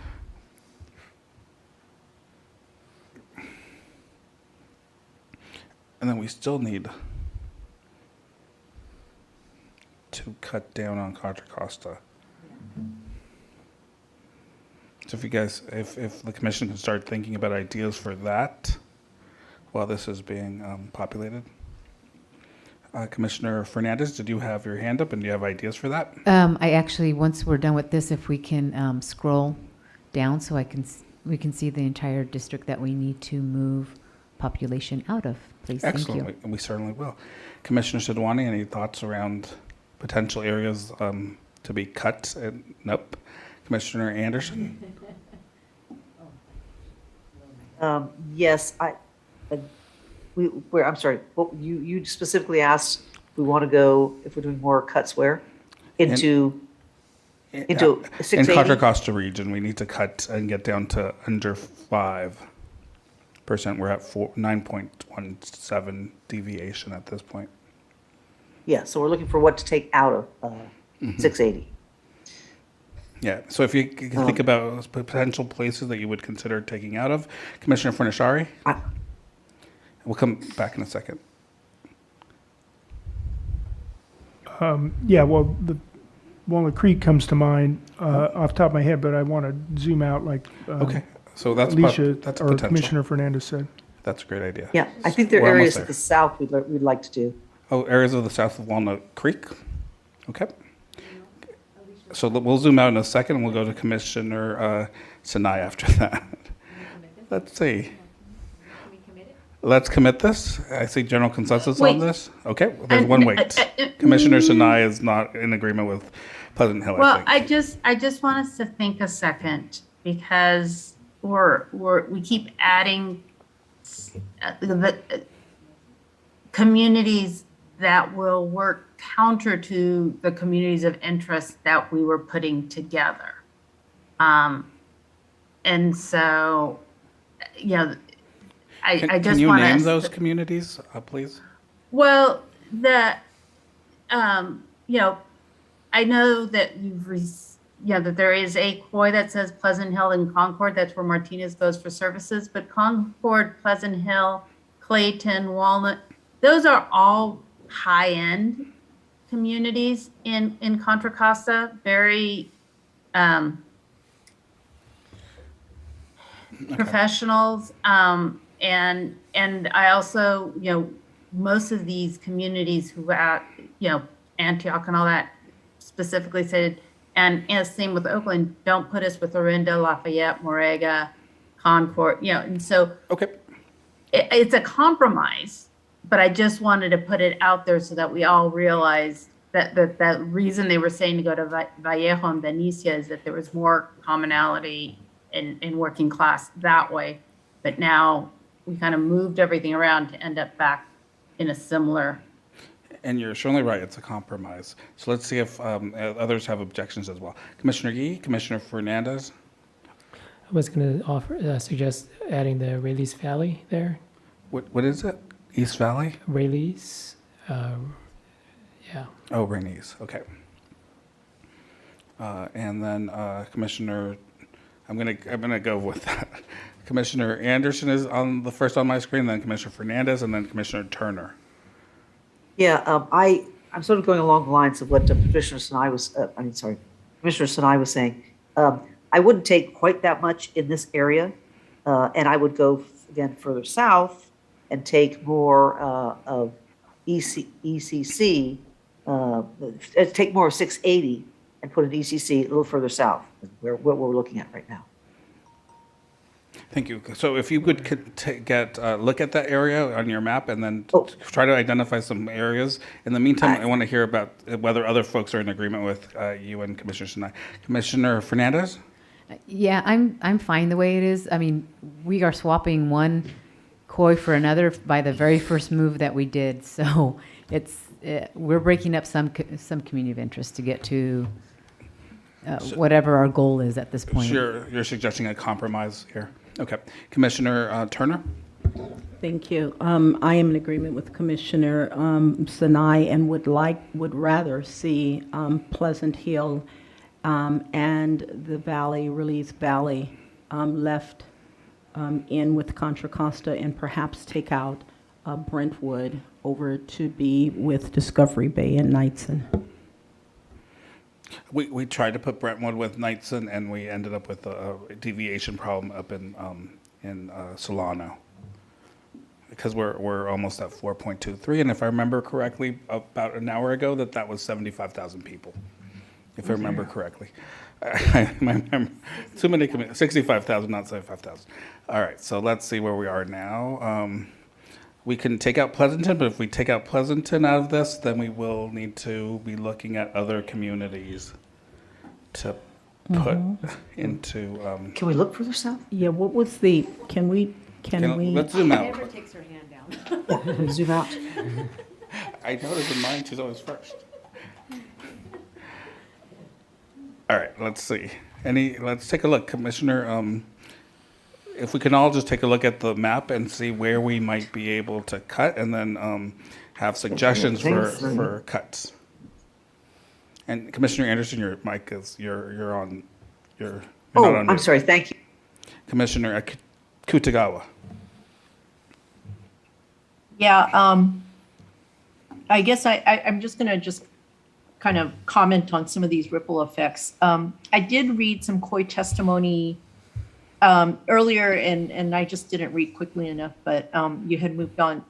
And then we still need to cut down on Contra Costa. So if you guys, if the commission can start thinking about ideas for that while this is being populated. Commissioner Fernandez, did you have your hand up and do you have ideas for that? I actually, once we're done with this, if we can scroll down so we can see the entire district that we need to move population out of, please. Thank you. Excellent, we certainly will. Commissioner Sidwani, any thoughts around potential areas to be cut? Nope. Commissioner Anderson? Yes, I'm sorry, what you specifically asked, we want to go, if we're doing more cuts where? Into In 680? Contra Costa region, we need to cut and get down to under 5%. We're at 9.17 deviation at this point. Yeah, so we're looking for what to take out of 680. Yeah, so if you can think about potential places that you would consider taking out of, Commissioner Fornishari? We'll come back in a second. Yeah, well, Walnut Creek comes to mind off the top of my head, but I want to zoom out like Okay, so that's Alicia that's a or potential. Commissioner Fernandez said. That's a great idea. Yeah, I think there are We're almost areas there. at the south we'd like to do. Oh, areas of the south of Walnut Creek? Okay. So we'll zoom out in a second, and we'll go to Commissioner Sinai after that. Let's see. Let's commit this. I see general consensus on Wait. this. Okay, there's one wait. Commissioner Sinai is not in agreement with Pleasant Hill, I Well, think. I just want us to think a second because we keep adding the communities that will work counter to the communities of interest that we were putting together. And so, you know, I Can just you want name to. those communities, please? Well, you know, I know that that there is a COI that says Pleasant Hill and Concord. That's where Martinez goes for services. But Concord, Pleasant Hill, Clayton, Walnut, those are all high-end communities in Contra Costa. Very professionals. And I also, most of these communities who Antioch and all that specifically said, and same with Oakland, don't put us with Orinda, Lafayette, Morega, Concord, and so Okay. it's a compromise, but I just wanted to put it out there so that we all realize that reason they were saying to go to Vallejo and Benicia is that there was more commonality in working class that way. But now we kind of moved everything around to end up back in a similar. And you're certainly right, it's a compromise. So let's see if others have objections as well. Commissioner Yee, Commissioner Fernandez? I was going to suggest adding the Rayleigh Valley there. What is it? East Valley? Rayleigh, yeah. Oh, Rainey's, okay. And then Commissioner, I'm gonna go with that. Commissioner Anderson is on the first on my screen, then Commissioner Fernandez, and then Commissioner Turner. Yeah, I'm sort of going along the lines of what Commissioner Sinai was saying. I wouldn't take quite that much in this area, and I would go again further south and take more of ECC, take more of 680 and put an ECC a little further south, what we're looking at right now. Thank you. So if you could look at that area on your map and then try to identify some areas. In the meantime, I want to hear about whether other folks are in agreement with you and Commissioner Sinai. Commissioner Fernandez? Yeah, I'm fine the way it is. I mean, we are swapping one COI for another by the very first move that we did. So we're breaking up some community of interest to get to whatever our goal is at this point. Sure, you're suggesting a compromise here. Okay. Commissioner Turner? Thank you. I am in agreement with Commissioner Sinai and would rather see Pleasant Hill and the Valley, Rayleigh Valley, left in with Contra Costa and perhaps take out Brentwood over to be with Discovery Bay and Knightson. We tried to put Brentwood with Knightson, and we ended up with a deviation problem up in Solano, because we're almost at 4.23, and if I remember correctly, about an hour ago, that was 75,000 people, if I remember correctly. I remember too many 65,000, not 75,000. All right, so let's see where we are now. We can take out Pleasanton, but if we take out Pleasanton out of this, then we will need to be looking at other communities to put into. Can we look further south? Yeah, what was the, can we? Let's zoom out. Never takes her hand down. Zoom out. I noticed in mine, she's always first. All right, let's see. Let's take a look, Commissioner. If we can all just take a look at the map and see where we might be able to cut, and then have suggestions for cuts. And Commissioner Anderson, your mic is you're on. You're not on I'm mute. sorry. Thank you. Commissioner Kutagawa. Yeah, I guess I'm just going to kind of comment on some of these ripple effects. I did read some COI testimony earlier, and I just didn't read quickly enough, but you had moved on.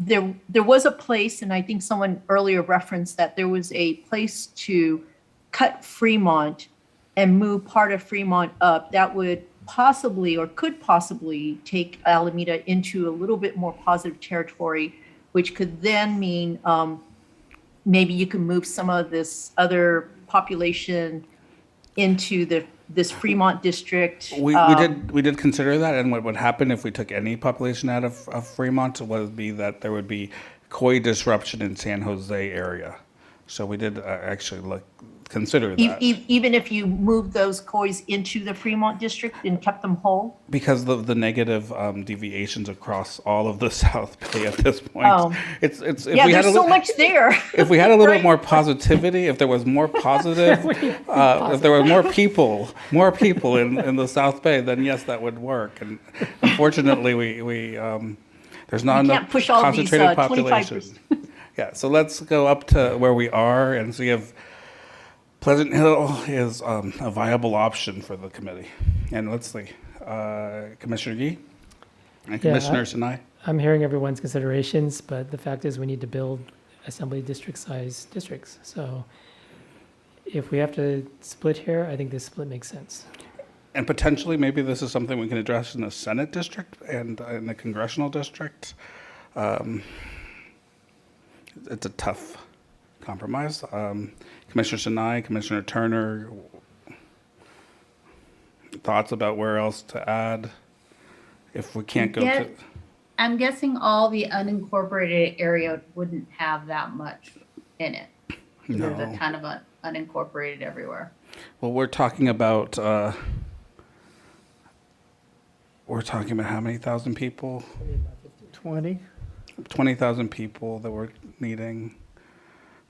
There was a place, and I think someone earlier referenced that there was a place to cut Fremont and move part of Fremont up that would possibly or could possibly take Alameda into a little bit more positive territory, which could then mean maybe you can move some of this other population into this Fremont district. We did consider that, and what would happen if we took any population out of Fremont would be that there would be koi disruption in San Jose area. So we did actually consider that. Even if you moved those kois into the Fremont district and kept them whole? Because of the negative deviations across all of the South Bay at this point. Oh. If Yeah, we had there's so much there. if we had a little bit Right. more positivity, if there was more positive, if there were more people in the South Bay, then yes, that would work. And unfortunately, we there's not You enough can't push all these, concentrated 25%. population. Yeah, so let's go up to where we are and see if Pleasant Hill is a viable option for the committee. And let's see, Commissioner Yee and Commissioner Sinai. I'm hearing everyone's considerations, but the fact is we need to build assembly district-sized districts. So if we have to split here, I think this split makes sense. And potentially, maybe this is something we can address in the Senate district and in the congressional district. It's a tough compromise. Commissioner Sinai, Commissioner Turner, thoughts about where else to add if we can't go to. I'm guessing all the unincorporated area wouldn't have that much in it. No. There's a ton of unincorporated everywhere. Well, we're talking about how many thousand people? 20? 20,000 people that we're needing.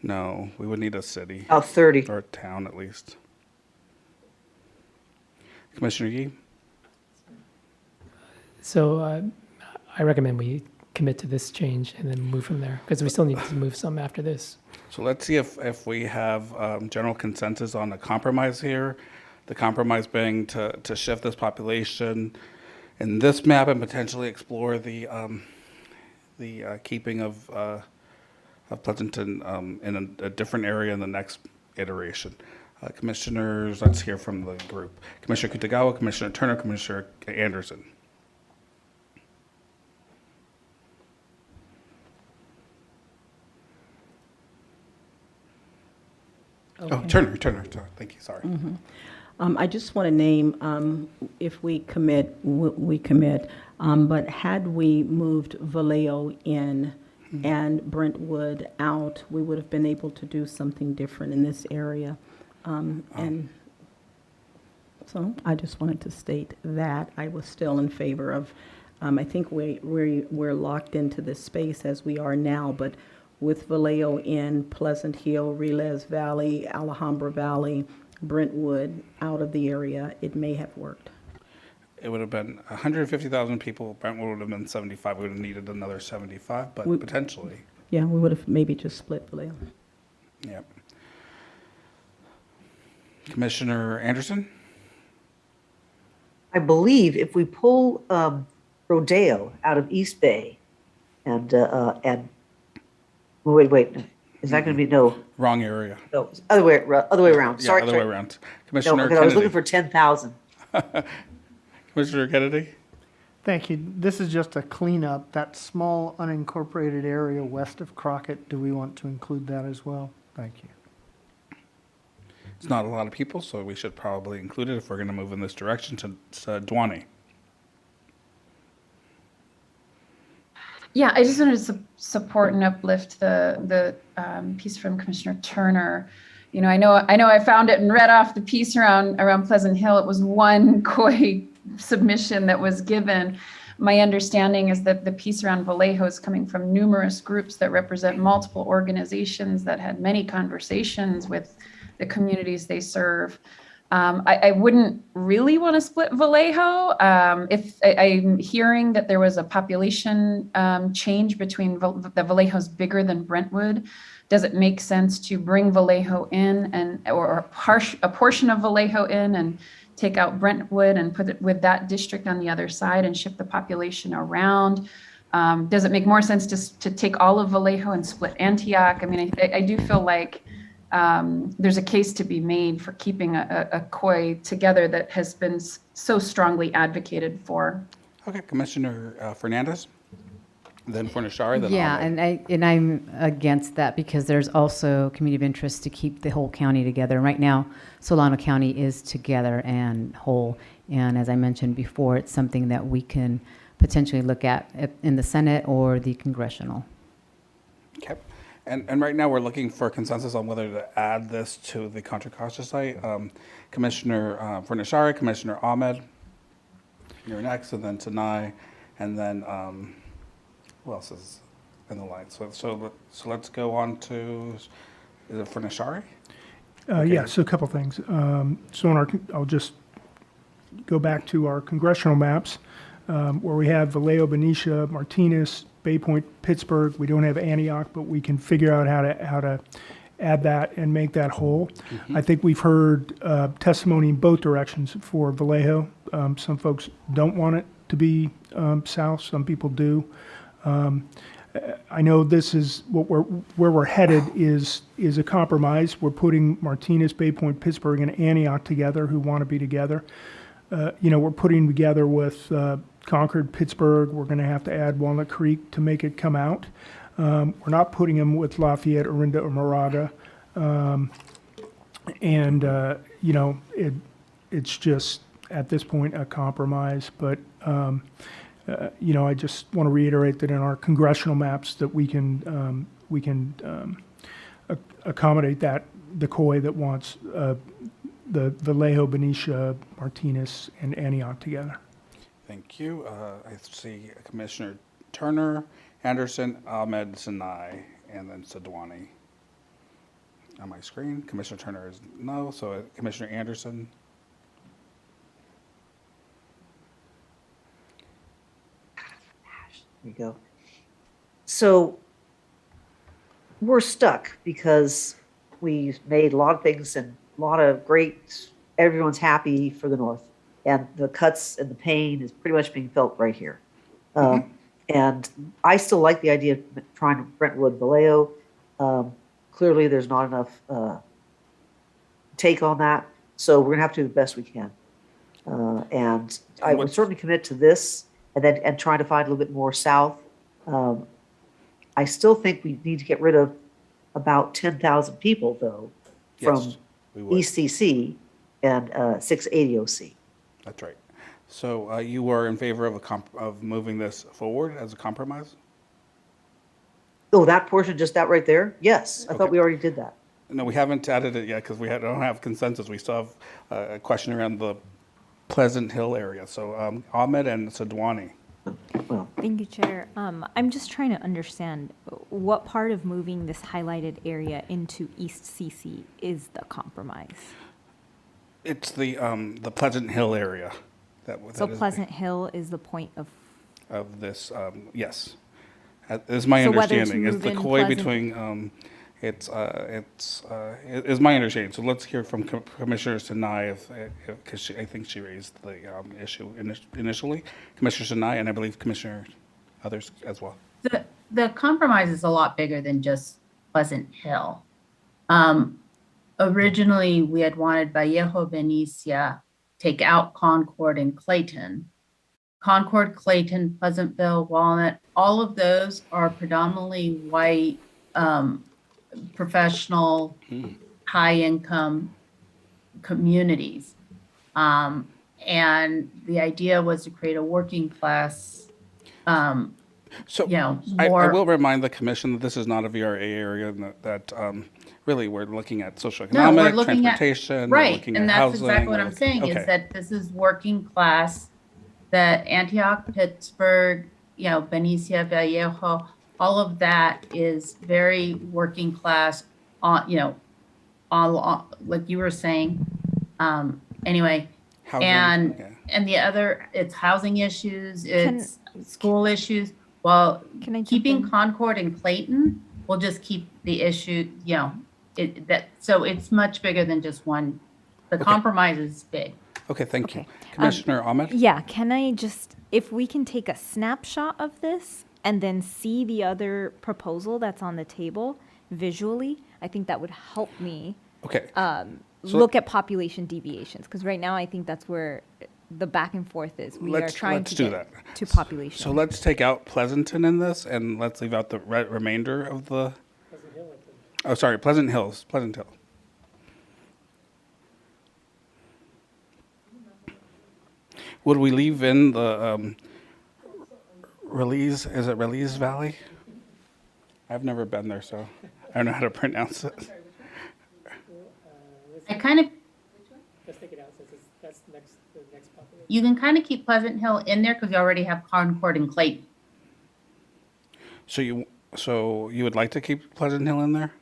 No, we would need a city. About 30. Or a town at least. Commissioner Yee? So I recommend we commit to this change and then move from there, because we still need to move some after this. So let's see if we have general consensus on a compromise here. The compromise being to shift this population in this map and potentially explore the keeping of Pleasanton in a different area in the next iteration. Commissioners, let's hear from the group. Commissioner Kitagawa, Commissioner Turner, Commissioner Anderson. Okay. Oh, Turner, thank you, sorry. I just want to name, if we commit, we commit, but had we moved Vallejo in and Brentwood out, we would have been able to do something different in this area. And so I just wanted to state that I was still in favor of, I think we're locked into this space as we are now, but with Vallejo in, Pleasant Hill, Relez Valley, Alhambra Valley, Brentwood out of the area, it may have worked. It would have been 150,000 people. Brentwood would have been 75. We would have needed another 75, but potentially. Yeah, we would have maybe just split Vallejo. Yep. Commissioner Anderson? I believe if we pull Rodeo out of East Bay and wait, is that going to be no? Wrong area. No, other way around. Yeah, Sorry, other way around. No, Commissioner because I was Kennedy. looking for 10,000. Commissioner Kennedy? Thank you. This is just a cleanup. That small unincorporated area west of Crockett, do we want to include that as well? Thank you. It's not a lot of people, so we should probably include it if we're going to move in this direction to Dwani. Yeah, I just wanted to support and uplift the piece from Commissioner Turner. You know, I know I found it and read off the piece around Pleasant Hill. It was one COI submission that was given. My understanding is that the piece around Vallejo is coming from numerous groups that represent multiple organizations that had many conversations with the communities they serve. I wouldn't really want to split Vallejo. If I'm hearing that there was a population change between the Vallejo's bigger than Brentwood, does it make sense to bring Vallejo in or a portion of Vallejo in and take out Brentwood and put it with that district on the other side and shift the population around? Does it make more sense to take all of Vallejo and split Antioch? I mean, I do feel like there's a case to be made for keeping a COI together that has been so strongly advocated for. Okay, Commissioner Fernandez, then Fornashari, then Yeah, Ahmed. and I'm against that because there's also community of interest to keep the whole county together. Right now, Solano County is together and whole, and as I mentioned before, it's something that we can potentially look at in the Senate or the congressional. Okay. And right now, we're looking for consensus on whether to add this to the Contra Costa site. Commissioner Furnishari, Commissioner Ahmed, you're next, and then Tanai, and then who else is in the line? So let's go on to, is it Furnishari? Yeah, so a couple things. So I'll just go back to our congressional maps, where we have Vallejo, Benicia, Martinez, Bay Point, Pittsburgh. We don't have Antioch, but we can figure out how to add that and make that whole. I think we've heard testimony in both directions for Vallejo. Some folks don't want it to be south. Some people do. I know this is where we're headed is a compromise. We're putting Martinez, Bay Point, Pittsburgh, and Antioch together, who want to be together. We're putting together with Concord, Pittsburgh. We're going to have to add Walnut Creek to make it come out. We're not putting them with Lafayette, Orinda, or Moraga. It's just at this point a compromise. But I just want to reiterate that in our congressional maps that we can accommodate that the COI that wants the Vallejo, Benicia, Martinez, and Antioch together. Thank you. I see Commissioner Turner, Anderson, Ahmed, Sinai, and then Sadwani on my screen. Commissioner Turner is no, so Commissioner Anderson. There you go. So we're stuck because we've made a lot of things and a lot of great, everyone's happy for the North. And the cuts and the pain is pretty much being felt right here. And I still like the idea of trying to Brentwood Vallejo. Clearly, there's not enough take on that. So we're going to have to do the best we can. And I would certainly commit to this and trying to find a little bit more south. I still think we need to get rid of about 10,000 people, though, from East CC and 680 OC. That's right. So you are in favor of moving this forward as a compromise? Oh, that portion, just that right there? Yes, I thought we already did that. No, we haven't added it yet because don't have consensus. We still have a question around the Pleasant Hill area. So Ahmed and Sadwani. Thank you, Chair. I'm just trying to understand what part of moving this highlighted area into East CC is the compromise. It's the Pleasant Hill area. So Pleasant Hill is the point of this. Yes, is my understanding. Is the COI between is my understanding. So let's hear from Commissioner Sinai because I think she raised the issue initially. Commissioner Sinai, and I believe Commissioner others as well. The compromise is a lot bigger than just Pleasant Hill. Originally, we had wanted Vallejo, Benicia, take out Concord and Clayton. Concord, Clayton, Pleasantville, Walnut, all of those are predominantly white, professional, high-income communities. And the idea was to create a working class, So I will remind the commission that this is not a VRA area and that really we're looking at socioeconomic, transportation, right, and that's housing, exactly what I'm saying is that this is working class, that Antioch, Pittsburgh, Benicia, Vallejo, all of that is very working class, like you were saying. Anyway, housing, and the other, it's housing issues, it's school issues. Well, keeping Concord and Clayton will just keep the issue, so it's much bigger than just one. The compromise is big. Okay, thank you. Commissioner Ahmed? Yeah, can I just, if we can take a snapshot of this and then see the other proposal that's on the table visually, I think that would help me look at population deviations. Because right now I think that's where the back and forth is. We are trying to get to population. So let's take out Pleasanton in this and let's leave out the remainder of the... Pleasant Hill. Would we leave in the Release Valley? I've never been there, so I don't know how to pronounce it. I kind of, Let's take it out since that's the next population. you can kind of keep Pleasant Hill in there because you already have Concord and Clayton. So you would like to keep Pleasant Hill in there?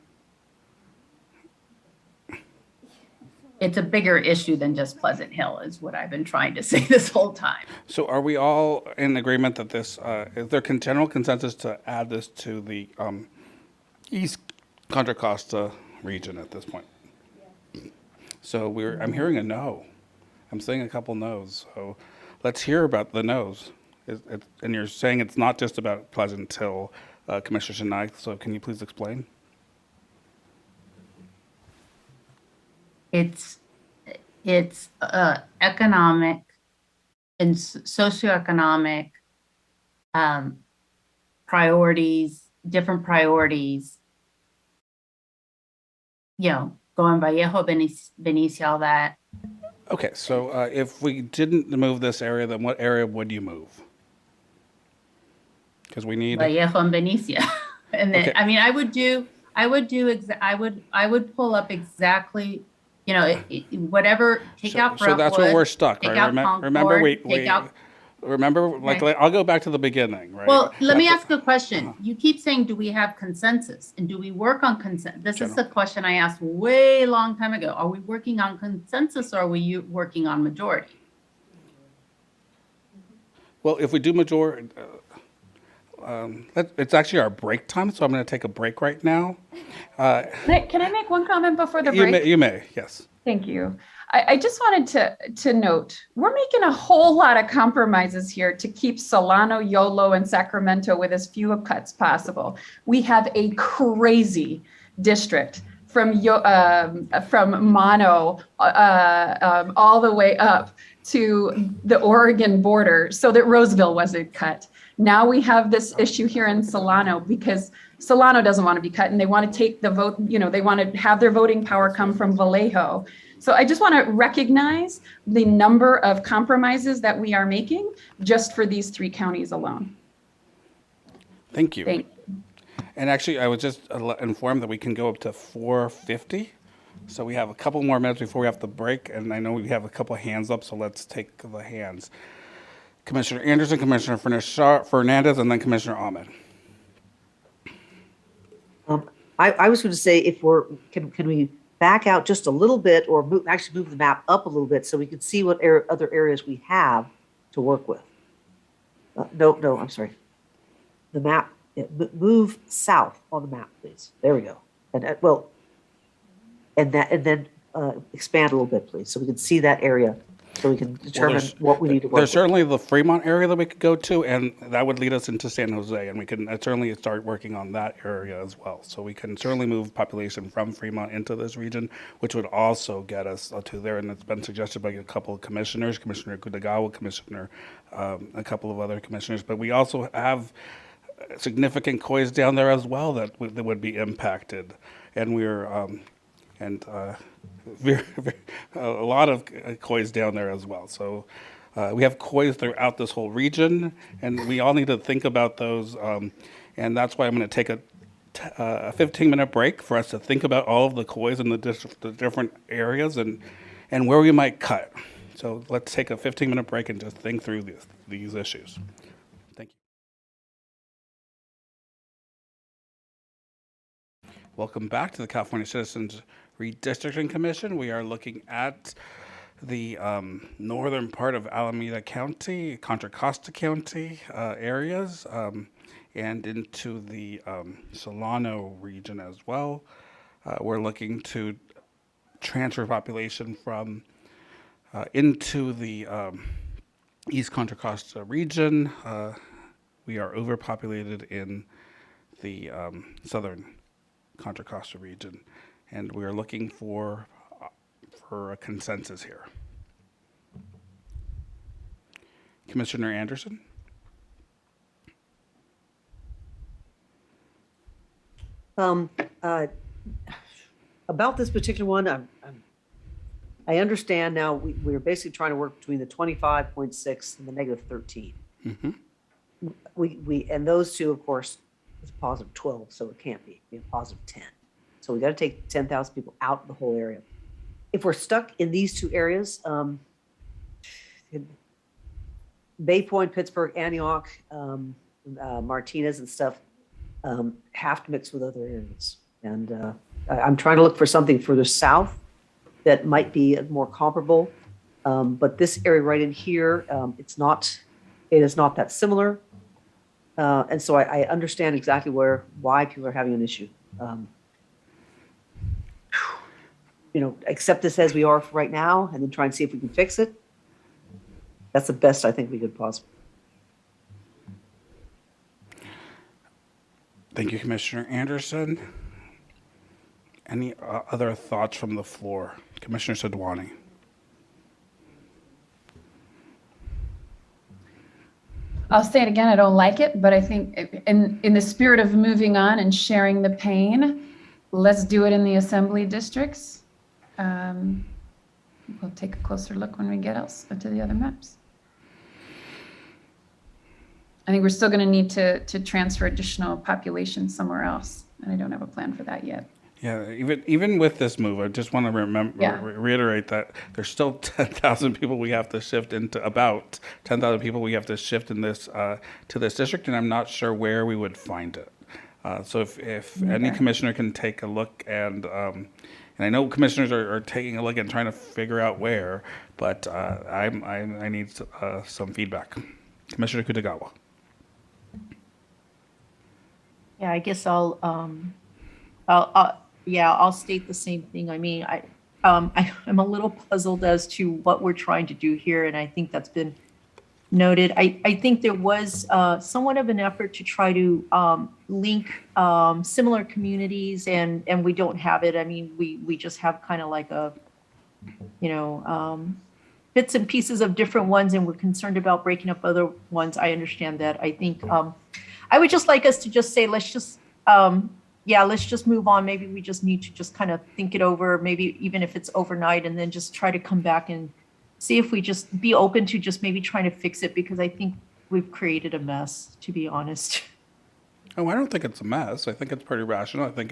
It's a bigger issue than just Pleasant Hill is what I've been trying to say this whole time. So are we all in agreement that this, is there general consensus to add this to the East Contra Costa region at this point? So I'm hearing a no. I'm saying a couple no's. So let's hear about the no's. And you're saying it's not just about Pleasant Hill, Commissioner Sinai, so can you please explain? It's economic and socioeconomic priorities, different priorities. Going Vallejo, Benicia, all that. Okay, so if we didn't move this area, then what area would you move? Because we need. Vallejo and Benicia, and then Okay. I mean, I would pull up exactly. Whatever. Take out Brentwood. So that's where we're stuck, Take right? out Concord, Remember, I'll go back to the beginning, right? Well, let me ask a question. You keep saying, do we have consensus? And do we work on consensus? This is a question I asked way long time ago. Are we working on consensus or are we working on majority? Well, if we do majority, it's actually our break time, so I'm going to take a break right now. Can I make one comment before the break? You may, yes. Thank you. I just wanted to note, we're making a whole lot of compromises here to keep Solano, Yolo, and Sacramento with as few cuts possible. We have a crazy district from Mono all the way up to the Oregon border so that Roseville wasn't cut. Now we have this issue here in Solano because Solano doesn't want to be cut and they want to take the vote, they want to have their voting power come from Vallejo. So I just want to recognize the number of compromises that we are making just for these 3 counties alone. Thank you. Thank And actually, I was just informed that we can go up to 450. So we have a couple more minutes before we have to break, and I know we have a couple of hands up, so let's take the hands. Commissioner Anderson, Commissioner Fernandez, and then Commissioner Ahmed. I was going to say, if can we back out just a little bit, or move the map up a little bit so we can see what other areas we have to work with. No, I'm sorry. The map, move south on the map, please. There we go. And then expand a little bit, please, so we can see that area, so we can determine what we need to work with. There's certainly the Fremont area that we could go to, and that would lead us into San Jose, and we can certainly start working on that area as well. So we can certainly move population from Fremont into this region, which would also get us to there, and it's been suggested by a couple of commissioners, Commissioner Kudagawa, a couple of other commissioners, but we also have significant COIs down there as well that would be impacted, and we're a lot of COIs down there as well. So we have COIs throughout this whole region, and we all need to think about those. And that's why I'm going to take a 15-minute break for us to think about all of the COIs in the different areas and where we might cut. So let's take a 15-minute break and just think through these issues. Thank you. Welcome back to the California Citizens Redistricting Commission. We are looking at the northern part of Alameda County, Contra Costa County areas, and into the Solano region as well. We're looking to transfer population from into the East Contra Costa region. We are overpopulated in the southern Contra Costa region, and we are looking for a consensus here. Commissioner Anderson? About this particular one, I understand now. We're basically trying to work between the 25.6 and the -13. Mm-hmm. We and those two, of course, it's a positive 12, so it can't be a positive 10. So we got to take 10,000 people out of the whole area. If we're stuck in these two areas, Bay Point, Pittsburgh, Antioch, Martinez and stuff, have to mix with other areas. And I'm trying to look for something further south that might be more comparable. But this area right in here, it is not that similar. And so I understand exactly why people are having an issue. Accept this as we are for right now and then try and see if we can fix it. That's the best I think we could possibly. Thank you, Commissioner Anderson. Any other thoughts from the floor? Commissioner Sidwani. I'll say it again, I don't like it, but I think in the spirit of moving on and sharing the pain, let's do it in the assembly districts. We'll take a closer look when we get else to the other maps. I think we're still going to need to transfer additional population somewhere else, and I don't have a plan for that yet. Yeah, even with this move, I just want to reiterate that there's still 10,000 people we have to shift into, about 10,000 people we have to shift in this to this district, and I'm not sure where we would find it. So if any commissioner can take a look, and I know commissioners are taking a look and trying to figure out where, but I need some feedback. Commissioner Kutagawa. Yeah, I guess I'll state the same thing. I mean, I'm a little puzzled as to what we're trying to do here, and I think that's been noted. I think there was somewhat of an effort to try to link similar communities, and we don't have it. I mean, we just have kind of like a, bits and pieces of different ones, and we're concerned about breaking up other ones. I understand that. I think I would just like us to just say, let's just move on. Maybe we just need to just kind of think it over, maybe even if it's overnight, and then just try to come back and see if we just be open to just maybe trying to fix it, because I think we've created a mess, to be honest. Oh, I don't think it's a mess. I think it's pretty rational. I think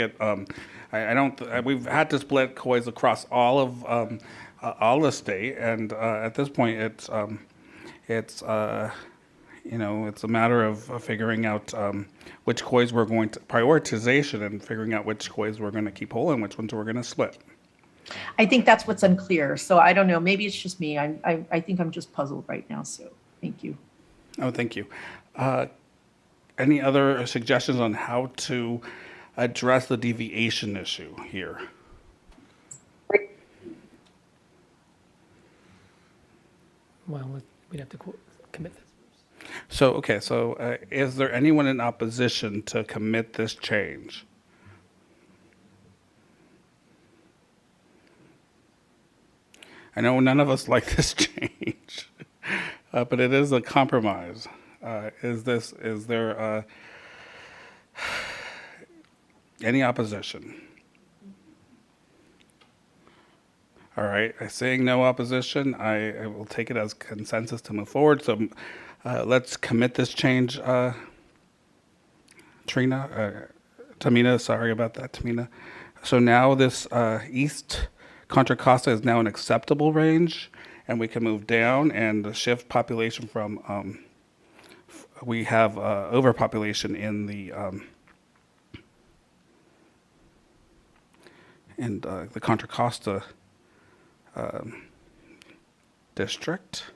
we've had to split COIs across all of the state, and at this point, it's a matter of figuring out which COIs we're going to prioritization and figuring out which COIs we're going to keep whole and which ones we're going to split. I think that's what's unclear. So I don't know. Maybe it's just me. I think I'm just puzzled right now. So thank you. Oh, thank you. Any other suggestions on how to address the deviation issue here? Well, we'd have to commit this. So is there anyone in opposition to commit this change? I know none of us like this change, but it is a compromise. Is there any opposition? All right, seeing no opposition, I will take it as consensus to move forward. So let's commit this change. Tamina, sorry about that, Tamina. So now this East Contra Costa is now an acceptable range, and we can move down and shift population from, we have overpopulation in the Contra Costa district.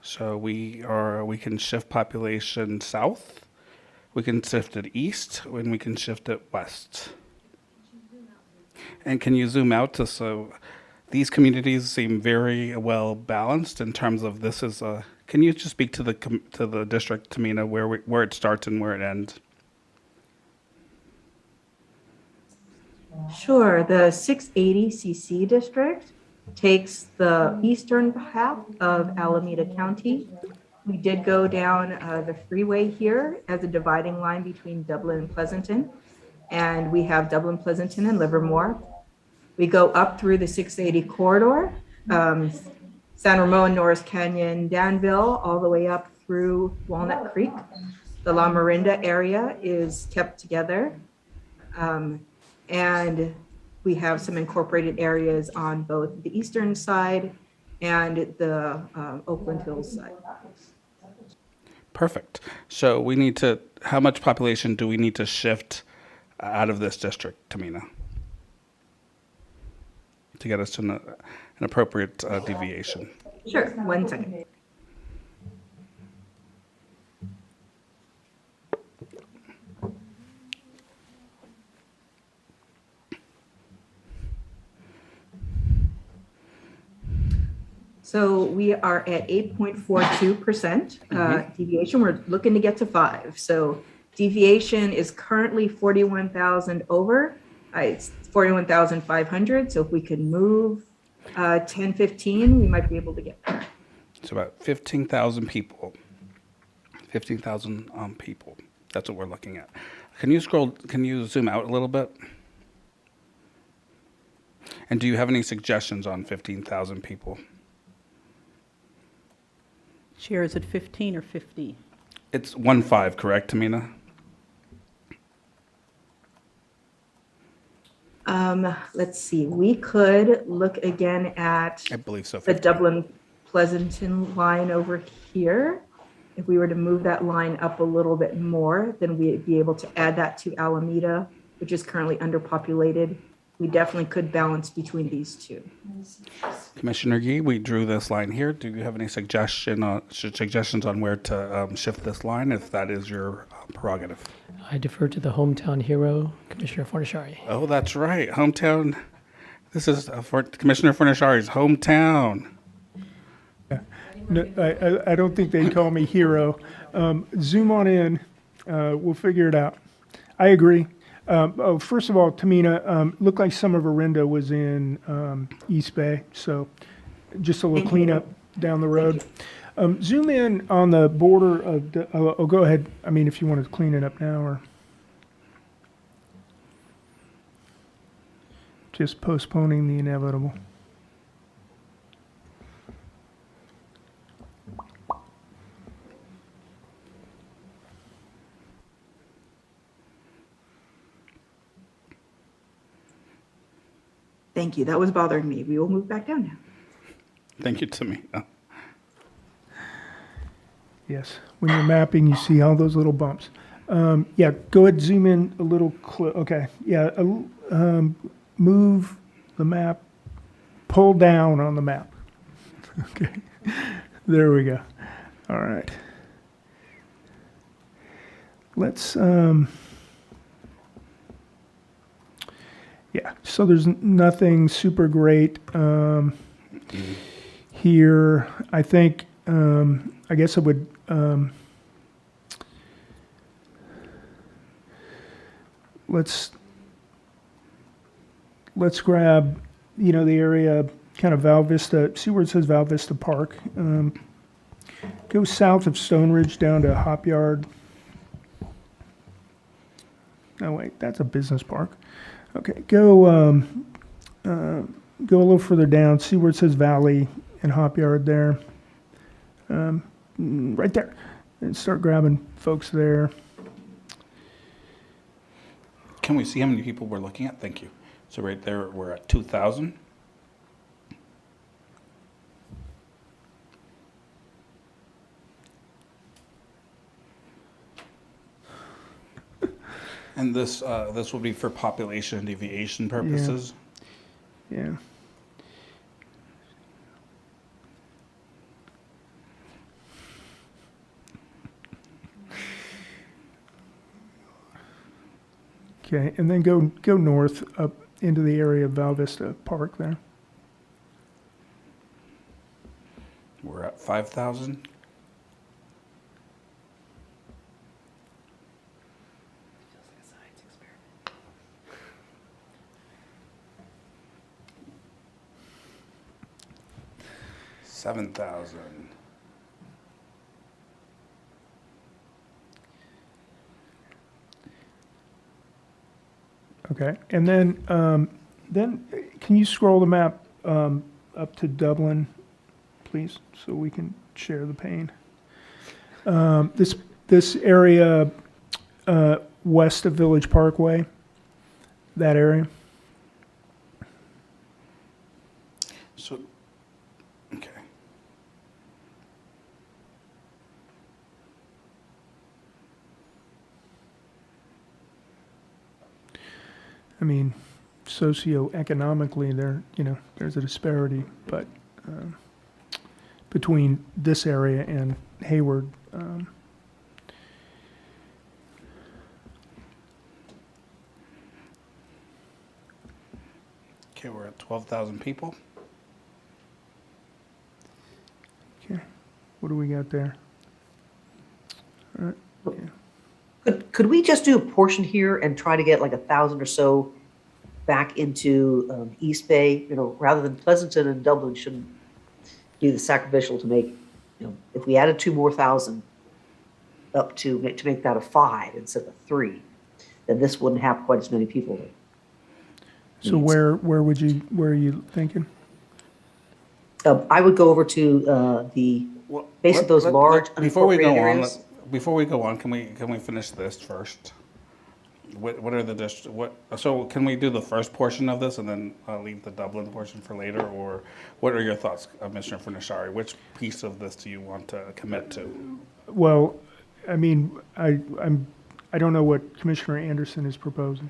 So we can shift population south, we can shift it east, and we can shift it west. And can you zoom out so these communities seem very well balanced in terms of this is a, can you just speak to the district, Tamina, where it starts and where it ends? Sure. The 680 CC district takes the eastern half of Alameda County. We did go down the freeway here as a dividing line between Dublin and Pleasanton, and we have Dublin, Pleasanton, and Livermore. We go up through the 680 corridor, San Ramon, Norris Canyon, Danville, all the way up through Walnut Creek. The La Marinda area is kept together. And we have some incorporated areas on both the eastern side and the Oakland Hills side. Perfect. So we need to, how much population do we need to shift out of this district, Tamina? To get us to an appropriate deviation. Sure, 1 second. So we are at 8.42% deviation. We're looking to get to 5. So deviation is currently 41,000 over. It's 41,500. So if we could move 10, 15, we might be able to get there. It's about 15,000 people. 15,000 people. That's what we're looking at. Can you zoom out a little bit? And do you have any suggestions on 15,000 people? Chair, is it 15 or 50? It's 1.5, correct, Tamina? Let's see, we could look again at I believe so. the 15. Dublin Pleasanton line over here. If we were to move that line up a little bit more, then we'd be able to add that to Alameda, which is currently underpopulated. We definitely could balance between these two. Commissioner Yee, we drew this line here. Do you have any suggestions on where to shift this line, if that is your prerogative? I defer to the hometown hero, Commissioner Fornashari. Oh, that's right. Hometown. This is Commissioner Fornashari's hometown. No, I don't think they'd call me hero. Zoom on in. We'll figure it out. I agree. First of all, Tamina, looked like some of Orinda was in East Bay, so just a little cleanup down the road. Zoom in on the border of, go ahead. I mean, if you want to clean it up now or just postponing the inevitable. Thank you. That was bothering me. We will move back down now. Thank you, Tamina. Yes, when you're mapping, you see all those little bumps. Yeah, go ahead, zoom in a little. Okay, yeah, move the map, pull down on the map. Okay, there we go. All right. Let's, yeah, so there's nothing super great here. I think, I guess I would, let's grab, the area, kind of Val Vista, see where it says Val Vista Park. Go south of Stone Ridge down to Hop Yard. Oh wait, that's a business park. Okay, go a little further down, see where it says Valley and Hop Yard there. Right there, and start grabbing folks there. Can we see how many people we're looking at? Thank you. So right there, we're at 2,000. And this will be for population deviation purposes. Yeah. Okay, and then go north up into the area of Val Vista Park there. We're at 5,000. $7,000. Okay, and then can you scroll the map up to Dublin, please, so we can share the pane. This this area west of Village Parkway, that area. So, okay. I mean, socioeconomically, there's a disparity, but between this area and Hayward. Okay, we're at 12,000 people. Okay, what do we got there? All right. Could we just do a portion here and try to get like 1,000 or so back into East Bay, rather than Pleasanton and Dublin shouldn't be the sacrificial to make, if we added 2 more thousand up to make that a 5 instead of a 3, then this wouldn't have quite as many people. So where are you thinking? I would go over to basically those large unincorporated areas. Before we go on, can we finish this first? What are the so can we do the first portion of this and then leave the Dublin portion for later, or what are your thoughts, Commissioner Furnishari? Which piece of this do you want to commit to? Well, I mean, I don't know what Commissioner Anderson is proposing.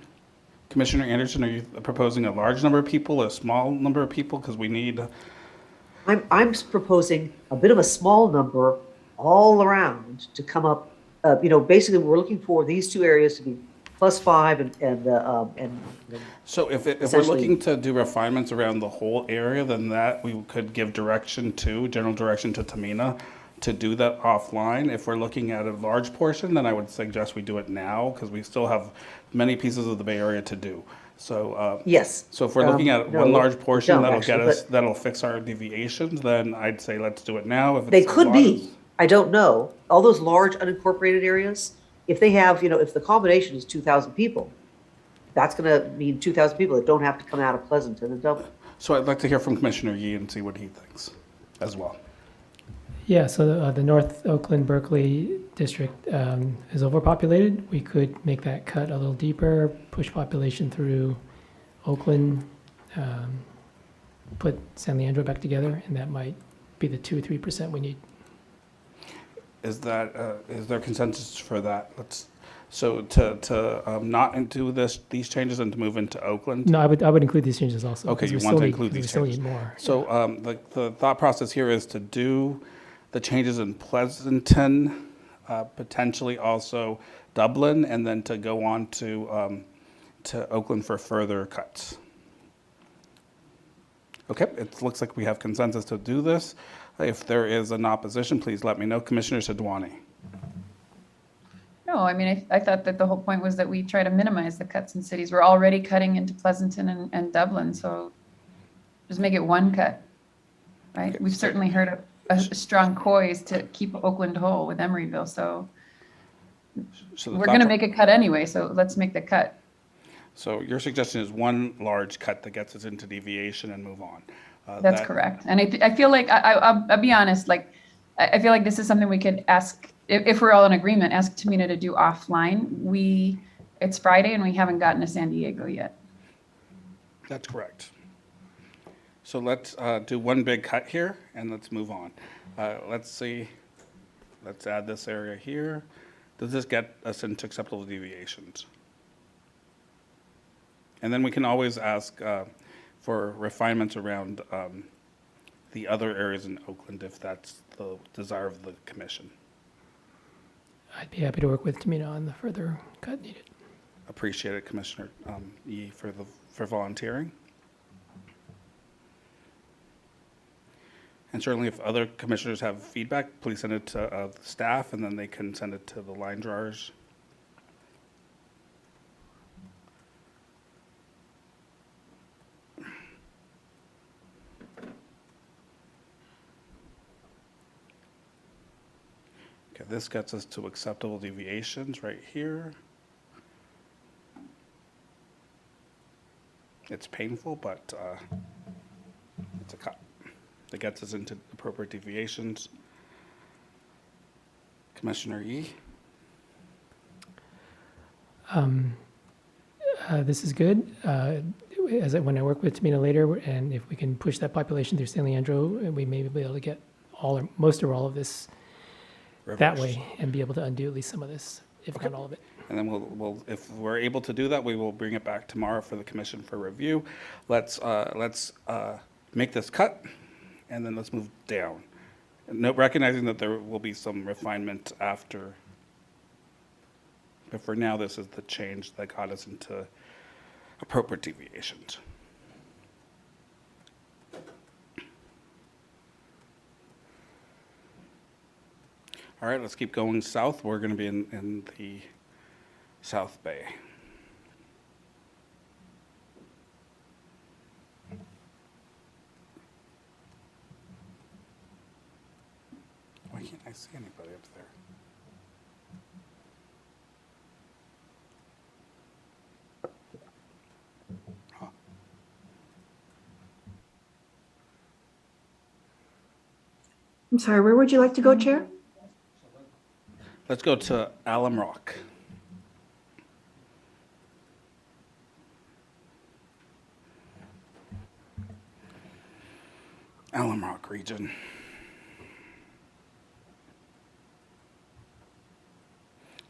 Commissioner Anderson, are you proposing a large number of people, a small number of people? Because we need. I'm proposing a bit of a small number all around to come up. Basically, we're looking for these 2 areas to be +5 and. So if we're looking to do refinements around the whole area, then that we could give general direction to Tamina to do that offline. If we're looking at a large portion, then I would suggest we do it now because we still have many pieces of the Bay Area to do. So yes. So if we're looking at one large portion that'll fix our deviations, then I'd say let's do it now. If They could be. I don't know. All those large unincorporated areas, if they have, if the combination is 2,000 people, that's going to mean 2,000 people that don't have to come out of Pleasanton and Dublin. So I'd like to hear from Commissioner Yee and see what he thinks as well. Yeah, so the North Oakland Berkeley district is overpopulated. We could make that cut a little deeper, push population through Oakland, put San Leandro back together, and that might be the 2 or 3% we need. Is there consensus for that? So to not do these changes and to move into Oakland? No, I would include these changes also. Okay, you want to include these changes. We still need more. So the thought process here is to do the changes in Pleasanton, potentially also Dublin, and then to go on to Oakland for further cuts. Okay, it looks like we have consensus to do this. If there is an opposition, please let me know. Commissioner Sidwani. No, I mean, I thought that the whole point was that we try to minimize the cuts in cities. We're already cutting into Pleasanton and Dublin, so just make it one cut, right? Okay. We've certainly heard a strong poise to keep Oakland whole with Emeryville, so we're going to make a cut anyway, so let's make the cut. So your suggestion is one large cut that gets us into deviation and move on. That's correct. And I feel like, I'll be honest, like, I feel like this is something we could ask, if we're all in agreement, ask Tamina to do offline. It's Friday and we haven't gotten to San Diego yet. That's correct. So let's do one big cut here and let's move on. Let's see, let's add this area here. Does this get us into acceptable deviations? And then we can always ask for refinements around the other areas in Oakland if that's the desire of the commission. I'd be happy to work with Tamina on the further cut needed. Appreciate it, Commissioner Yee, for volunteering. And certainly if other commissioners have feedback, please send it to the staff and then they can send it to the line drawers. Okay, this gets us to acceptable deviations right here. It's painful, but it's a cut. That gets us into appropriate deviations. Commissioner Yee? This is good. When I work with Tamina later, and if we can push that population through San Leandro, we may be able to get all or most or all of this that Reversed. way and be able to undo at least some of this, if not all of it. And then we'll, if we're able to do that, we will bring it back tomorrow for the commission for review. Let's make this cut, and then let's move down. No, recognizing that there will be some refinement after. But for now, this is the change that got us into appropriate deviations. All right, let's keep going south. We're going to be in the South Bay. Why can't I see anybody up there? Huh. I'm sorry, where would you like to go, Chair? Let's go to Alum Rock. Alum Rock region.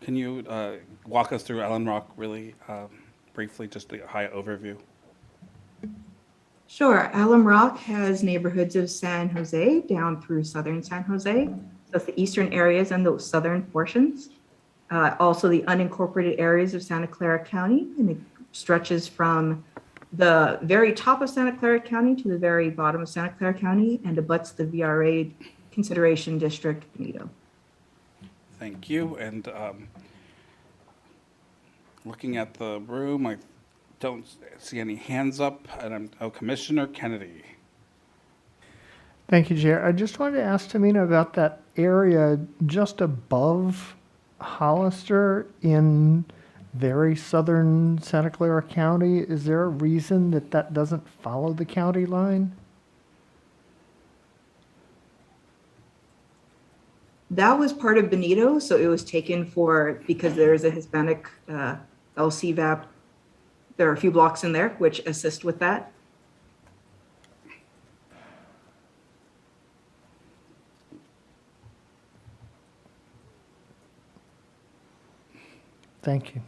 Can you walk us through Alum Rock really briefly, just the high overview? Sure. Alum Rock has neighborhoods of San Jose down through southern San Jose. That's the eastern areas and the southern portions. Also the unincorporated areas of Santa Clara County, and it stretches from the very top of Santa Clara County to the very bottom of Santa Clara County and abuts the VRA consideration district, Benito. Thank you. And looking at the room, I don't see any hands up. And Commissioner Kennedy. Thank you, Chair. I just wanted to ask Tamina about that area just above Hollister in very southern Santa Clara County. Is there a reason that that doesn't follow the county line? That was part of Benito, so it was taken for, because there is a Hispanic LCVAP. There are a few blocks in there which assist with that. Thank you.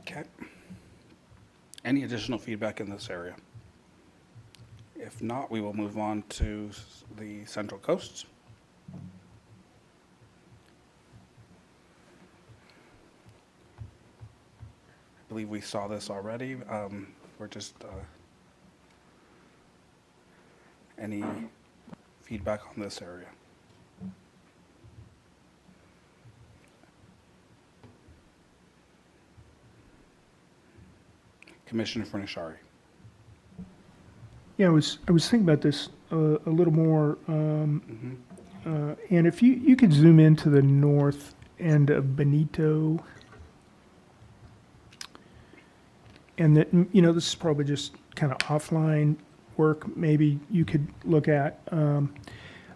Okay. Any additional feedback in this area? If not, we will move on to the Central Coast. I believe we saw this already. We're just any feedback on this area? Commissioner Furnishari. Yeah, I was thinking about this a little more, and if you could zoom into the north end of Benito, and that, this is probably just kind of offline work. Maybe you could look at. I'm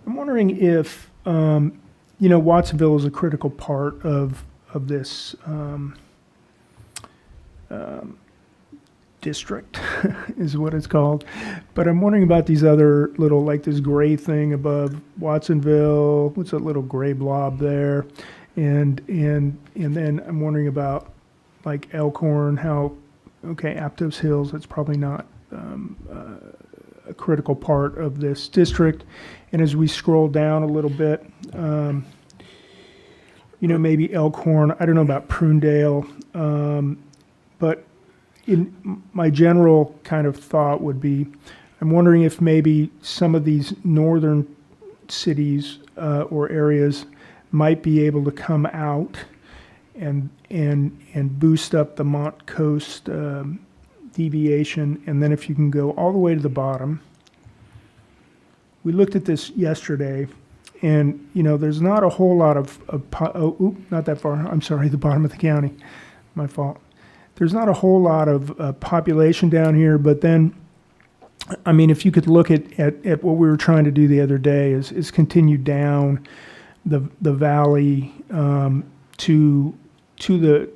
wondering if Watsonville is a critical part of this district is what it's called. But I'm wondering about these other little, like this gray thing above Watsonville. What's that little gray blob there? And then I'm wondering about like Elkhorn, how, okay, Aptos Hills, it's probably not a critical part of this district. And as we scroll down a little bit, maybe Elkhorn. I don't know about Prunedale. But my general kind of thought would be, I'm wondering if maybe some of these northern cities or areas might be able to come out and boost up the Mont Coast deviation. And then if you can go all the way to the bottom, we looked at this yesterday, and there's not a whole lot of not that far. I'm sorry, the bottom of the county, my fault. There's not a whole lot of population down here, but then, I mean, if you could look at what we were trying to do the other day is continue down the valley to the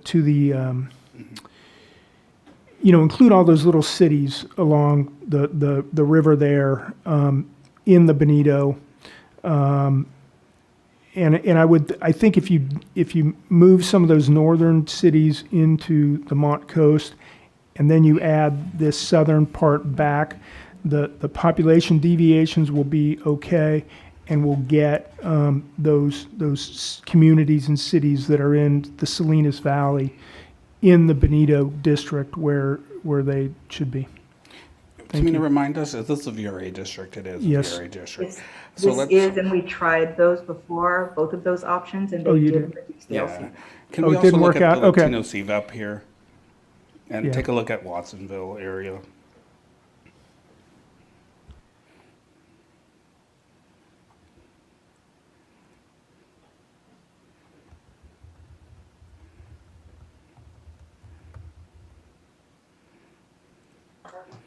include all those little cities along the river there in the Bonito. And I think if you move some of those northern cities into the Mont Coast, and then you add this southern part back, the population deviations will be okay, and we'll get those communities and cities that are in the Salinas Valley in the Bonito district where they should be. Thank Tamina, you. remind us, is this a VRA district? It is Yes. a VRA district. This is, and we tried those before, both of those options, and Oh, they you did did? reduce the Yeah. LC. Can Oh, we it also didn't look work at out? the Okay. Latino CVEP here? And Yeah. take a look at Watsonville area.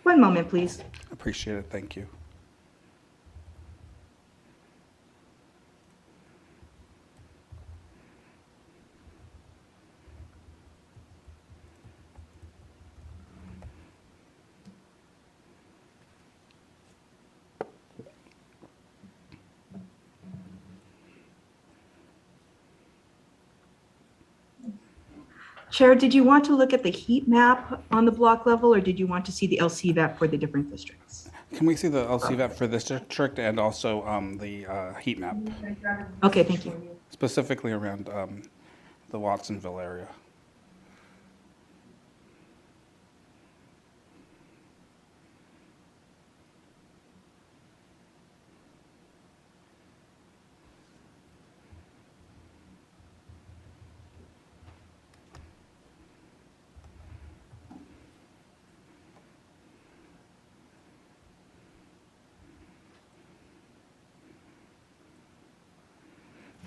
One moment, please. Appreciate it, thank you. Chair, did you want to look at the heat map on the block level, or did you want to see the LCVAP for the different districts? Can we see the LCVEP for this district and also the heat map, Okay, thank you. specifically around the Watsonville area?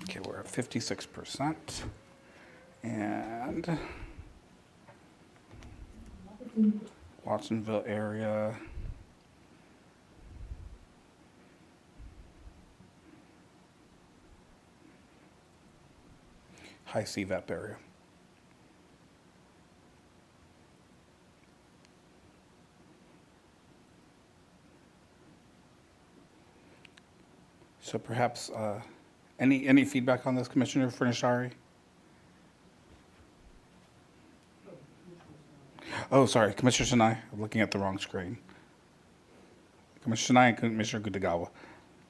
Okay, we're at 56%. And Watsonville area. High CVEP area. So perhaps any feedback on this, Commissioner Furnishari? Oh, sorry, Commissioner Sinai. I'm looking at the wrong screen. Commissioner Sinai and Commissioner Gudagawa.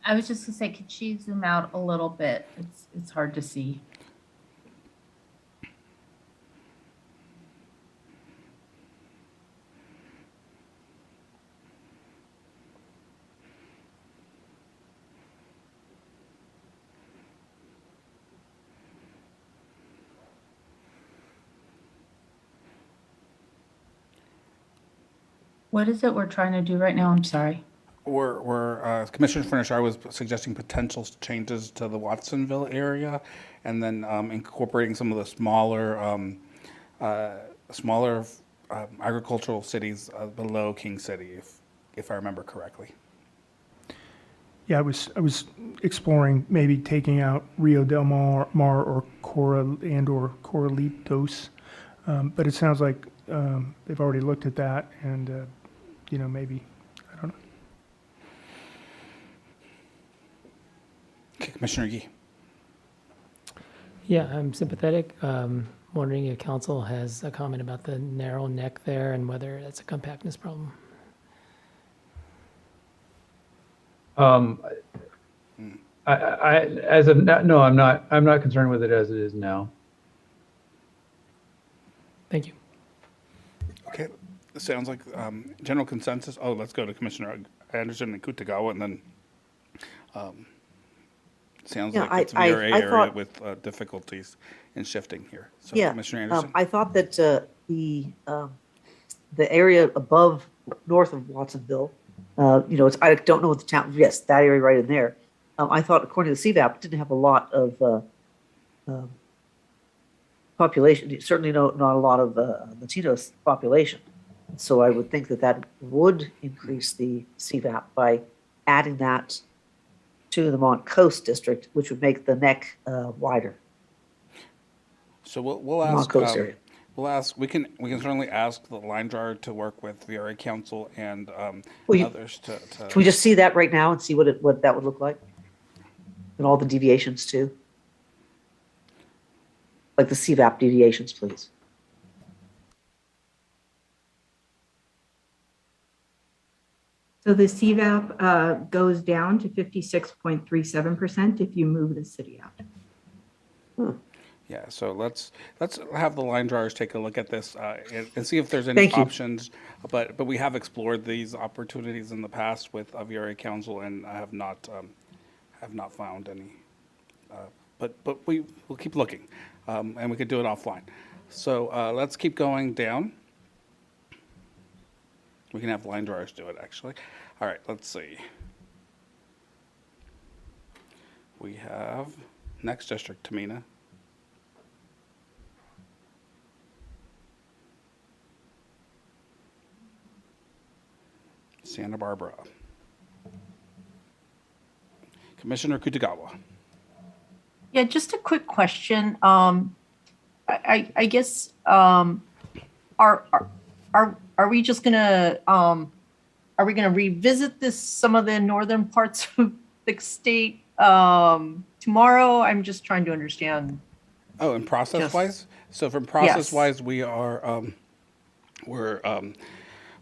I was just gonna say, could she zoom out a little bit? It's hard to see. What is it we're trying to do right now? I'm sorry. Commissioner Furnishari was suggesting potential changes to the Watsonville area, and then incorporating some of the smaller agricultural cities below King City, if I remember correctly. Yeah, I was exploring maybe taking out Rio del Mar or Corralitos, but it sounds like they've already looked at that, and maybe, I don't know. Okay, Commissioner Yee. Yeah, I'm sympathetic. Wondering if council has a comment about the narrow neck there and whether that's a compactness problem. as of now, no, I'm not concerned with it as it is now. Thank you. Okay, it sounds like general consensus. Oh, let's go to Commissioner Anderson and Kutagawa, and then sounds Yeah, like it's I VRA area thought- with difficulties in shifting here. So Yeah, Commissioner Anderson? I thought that the area above, north of Watsonville, I don't know what the town, yes, that area right in there. I thought according to the CVAP, it didn't have a lot of population, certainly not a lot of Latinos population. So I would think that that would increase the CVAP by adding that to the Mont Coast district, which would make the neck wider. So we'll Mont ask. Coast area. We'll ask. We can certainly ask the line jar to work with the VRA Council and Well, others to. Can we just see that right now and see what that would look like? And all the deviations too? Like the CVAP deviations, please. So the CVAP goes down to 56.37% if you move the city out. Yeah, so let's have the line drawers take a look at this and see if there's any Thank you. options. But we have explored these opportunities in the past with VRA Council, and I have not found any. But we'll keep looking, and we could do it offline. So let's keep going down. We can have line drawers do it, actually. All right, let's see. We have next district, Tamina. Santa Barbara. Commissioner Kutagawa. Yeah, just a quick question. I guess are we just gonna are we gonna revisit some of the northern parts of the state tomorrow? I'm just trying to understand. Oh, and process-wise? So from process-wise, we are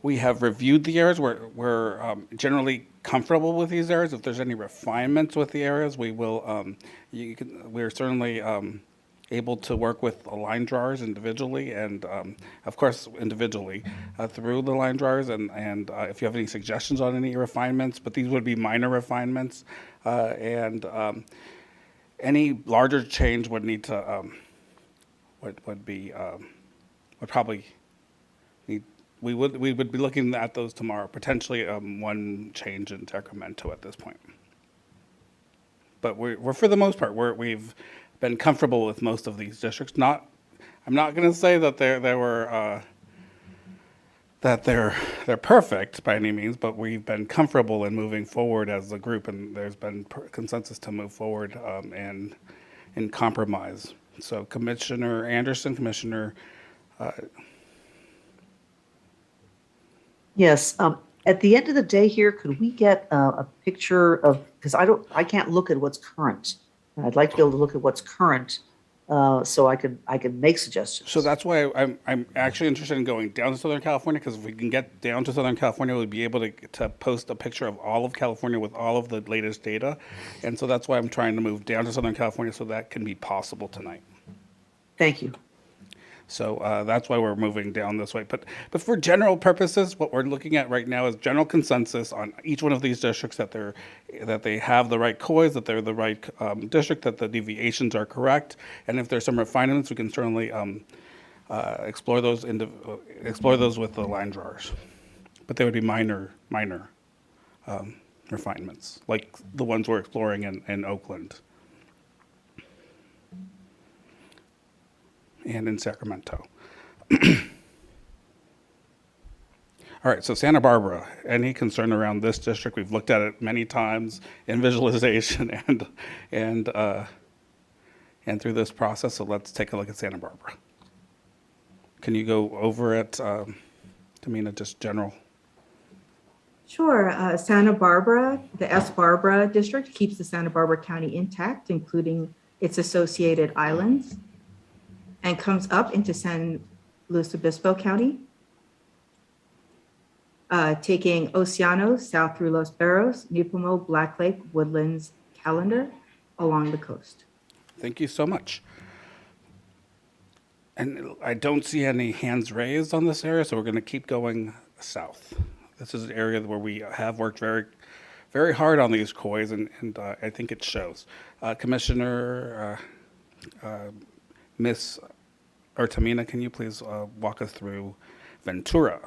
we have reviewed the areas. We're generally comfortable with these areas. If there's any refinements with the areas, we will. We're certainly able to work with the line drawers individually, and of course individually through the line drawers. And if you have any suggestions on any refinements, but these would be minor refinements, and any larger change would need to would probably need. We would be looking at those tomorrow, potentially one change in Sacramento at this point. But we're for the most part, we've been comfortable with most of these districts. I'm not going to say that they're perfect by any means, but we've been comfortable in moving forward as a group, and there's been consensus to move forward and in compromise. So Commissioner Anderson, Commissioner. Yes. At the end of the day here, could we get a picture of, because I can't look at what's current. I'd like to be able to look at what's current so I can make suggestions. So that's why I'm actually interested in going down to Southern California, because if we can get down to Southern California, we'll be able to post a picture of all of California with all of the latest data. And so that's why I'm trying to move down to Southern California so that can be possible tonight. Thank you. So that's why we're moving down this way. But for general purposes, what we're looking at right now is general consensus on each one of these districts that they have the right COIs, that they're the right district, that the deviations are correct, and if there's some refinements, we can certainly explore those with the line drawers. But they would be minor refinements, like the ones we're exploring in Oakland. And in Sacramento. All right, so Santa Barbara, any concern around this district? We've looked at it many times in visualization and through this process, so let's take a look at Santa Barbara. Can you go over it, Tamina, just general? Sure. Santa Barbara, the S. Barbara district keeps the Santa Barbara County intact, including its associated islands, and comes up into San Luis Obispo County, taking Oceano south through Los Barros, Nipomo, Black Lake, Woodlands, calendar along the coast. Thank you so much. And I don't see any hands raised on this area, so we're going to keep going south. This is an area where we have worked very hard on these COIs, and I think it shows. Commissioner Miss Tamina, can you please walk us through Ventura?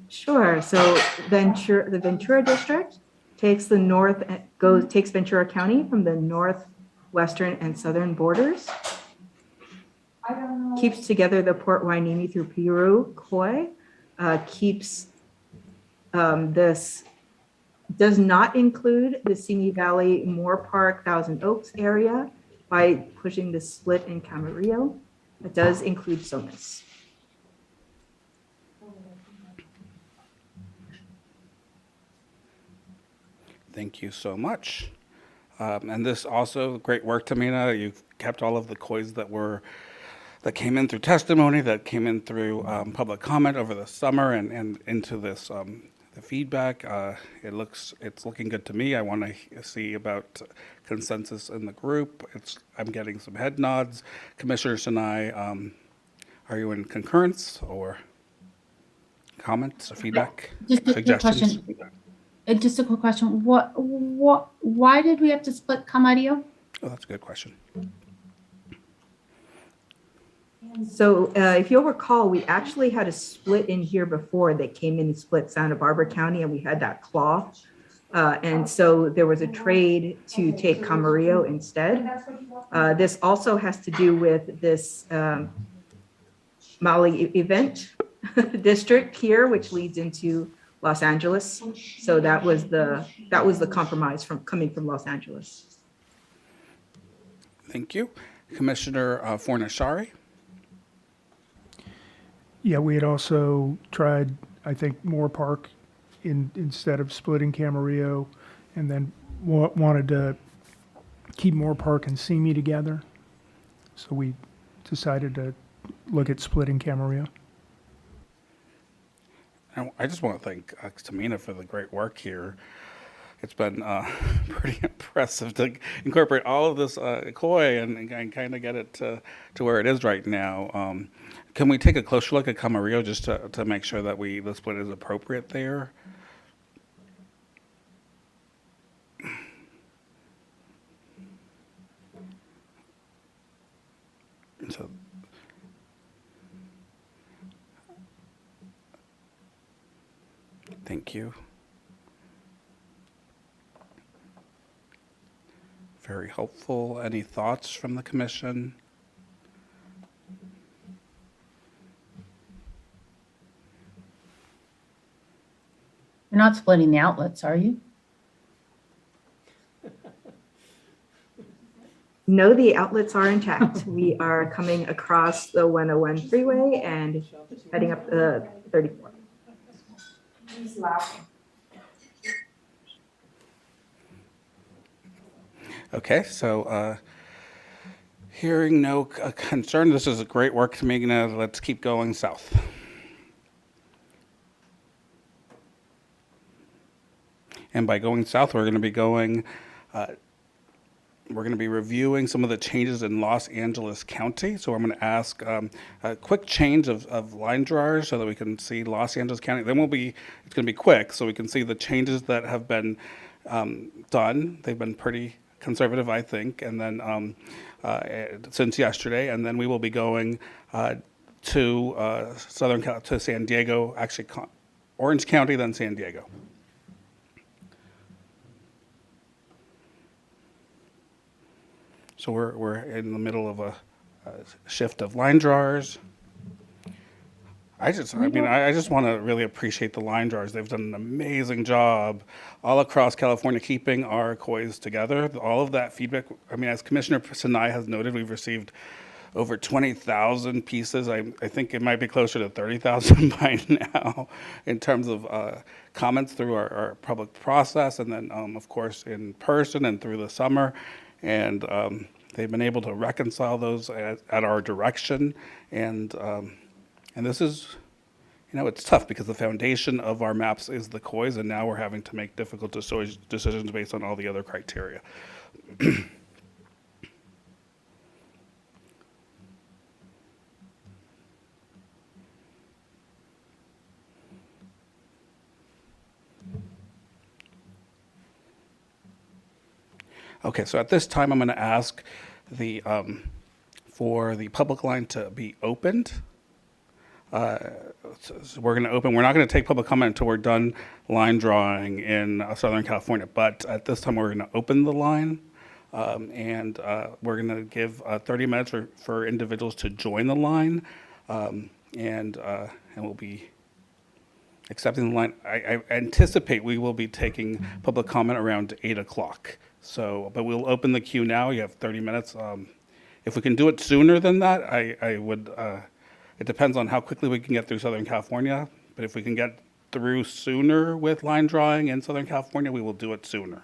Sure. So the Ventura district takes takes Ventura County from the northwestern and southern borders, keeps together the Port Hueneme through Piru COI, keeps this, does not include the Simi Valley, Moore Park, Thousand Oaks area by pushing the split in Camarillo. It does include Somis. Thank you so much. And this also, great work, Tamina. You've kept all of the COIs that came in through testimony, that came in through public comment over the summer and into this the feedback. It's looking good to me. I want to see about consensus in the group. I'm getting some head nods. Commissioner Sinai, are you in concurrence or comments or feedback? Just a quick Suggestions? question. Just a quick question. Why did we have to split Camarillo? Oh, that's a good question. So if you'll recall, we actually had a split in here before that came in and split Santa Barbara County, and we had that claw. And so there was a trade to take Camarillo instead. This also has to do with this Mali event district here, which leads into Los Angeles. So that was the compromise coming from Los Angeles. Thank you. Commissioner Fornashari? Yeah, we had also tried, I think, Moore Park instead of splitting Camarillo, and then wanted to keep Moore Park and Simi together. So we decided to look at splitting Camarillo. I just want to thank Tamina for the great work here. It's been pretty impressive to incorporate all of this COI and kind of get it to where it is right now. Can we take a closer look at Camarillo just to make sure that the split is appropriate there? So, thank you. Very helpful. Any thoughts from the commission? You're not splitting the outlets, are you? No, the outlets are intact. We are coming across the 101 freeway and heading up the 34. Okay, so hearing no concern, this is a great work to me. Now let's keep going south. And by going south, we're going to be reviewing some of the changes in Los Angeles County. So I'm going to ask a quick change of line drawers so that we can see Los Angeles County. Then it's going to be quick so we can see the changes that have been done. They've been pretty conservative, I think, and then since yesterday. And then we will be going to to San Diego, actually Orange County, then San Diego. So we're in the middle of a shift of line drawers. I just want to really appreciate the line drawers. They've done an amazing job all across California keeping our COIs together. All of that feedback, I mean, as Commissioner Sinai has noted, we've received over 20,000 pieces. I think it might be closer to 30,000 by now in terms of comments through our public process, and then, of course, in person and through the summer. And they've been able to reconcile those at our direction. And this is, it's tough because the foundation of our maps is the COIs, and now we're having to make difficult decisions based on all the other criteria. Okay, so at this time, I'm going to ask the for the public line to be opened. So we're going to open. We're not going to take public comment until we're done line drawing in Southern California. But at this time, we're going to open the line, and we're going to give 30 minutes for individuals to join the line, and we'll be accepting the line. I anticipate we will be taking public comment around 8 o'clock. So, but we'll open the queue now. You have 30 minutes. If we can do it sooner than that, I would. It depends on how quickly we can get through Southern California. But if we can get through sooner with line drawing in Southern California, we will do it sooner.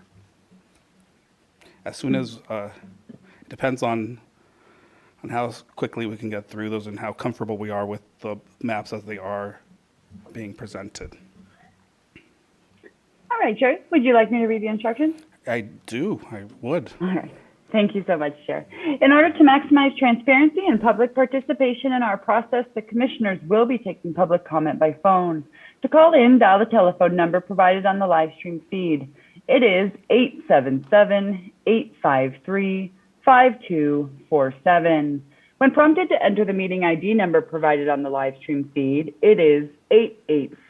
As soon as it depends on how quickly we can get through those and how comfortable we are with the maps as they are being presented. All right, Chair. Would you like me to read the instructions? I do. I would. All right. Thank you so much, Chair. In order to maximize transparency and public participation in our process, the commissioners will be taking public comment by phone. To call in, dial the telephone number provided on the live stream feed. It is 877-853-5247. When prompted to enter the meeting ID number provided on the live stream feed, it is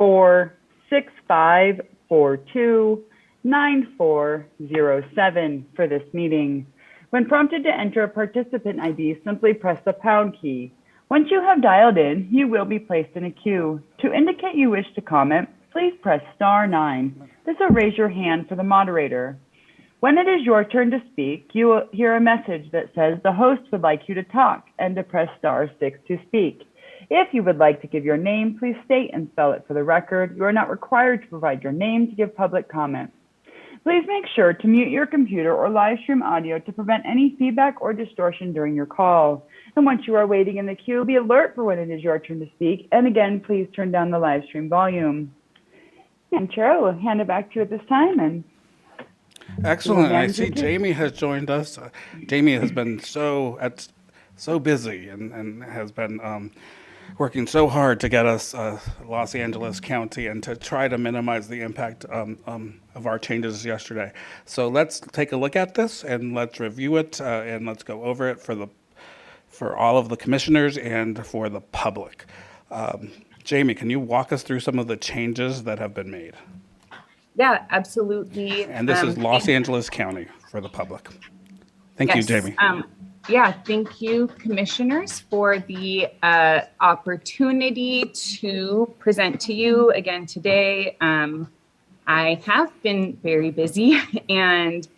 884-6542-9407 for this meeting. When prompted to enter a participant ID, simply press the pound key. Once you have dialed in, you will be placed in a queue. To indicate you wish to comment, please press *9. This will raise your hand for the moderator. When it is your turn to speak, you will hear a message that says the host would like you to talk and to press *6 to speak. If you would like to give your name, please state and spell it for the record. You are not required to provide your name to give public comment. Please make sure to mute your computer or live stream audio to prevent any feedback or distortion during your call. And once you are waiting in the queue, be alert for when it is your turn to speak. And again, please turn down the live stream volume. And Chair, I will hand it back to you at this time. And excellent. I see Jamie has joined us. Jamie has been so busy and has been working so hard to get us Los Angeles County and to try to minimize the impact of our changes yesterday. So let's take a look at this and let's review it and let's go over it for all of the commissioners and for the public. Jamie, can you walk us through some of the changes that have been made? Yeah, absolutely. And this is Los Angeles County for the public. Thank you, Jamie. Yeah, thank you, commissioners, for the opportunity to present to you again today. I have been very busy and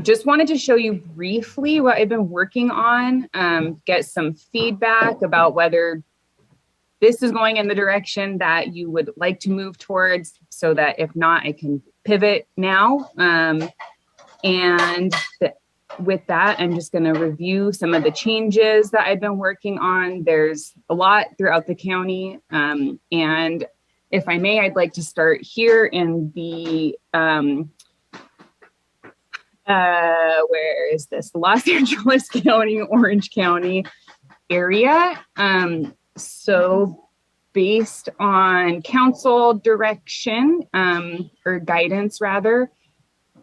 just wanted to show you briefly what I've been working on, get some feedback about whether this is going in the direction that you would like to move towards, so that if not, I can pivot now. With that, I'm just going to review some of the changes that I've been working on. There's a lot throughout the county. And if I may, I'd like to start here in the, where is this? Los Angeles County, Orange County area. So based on council direction, or guidance rather,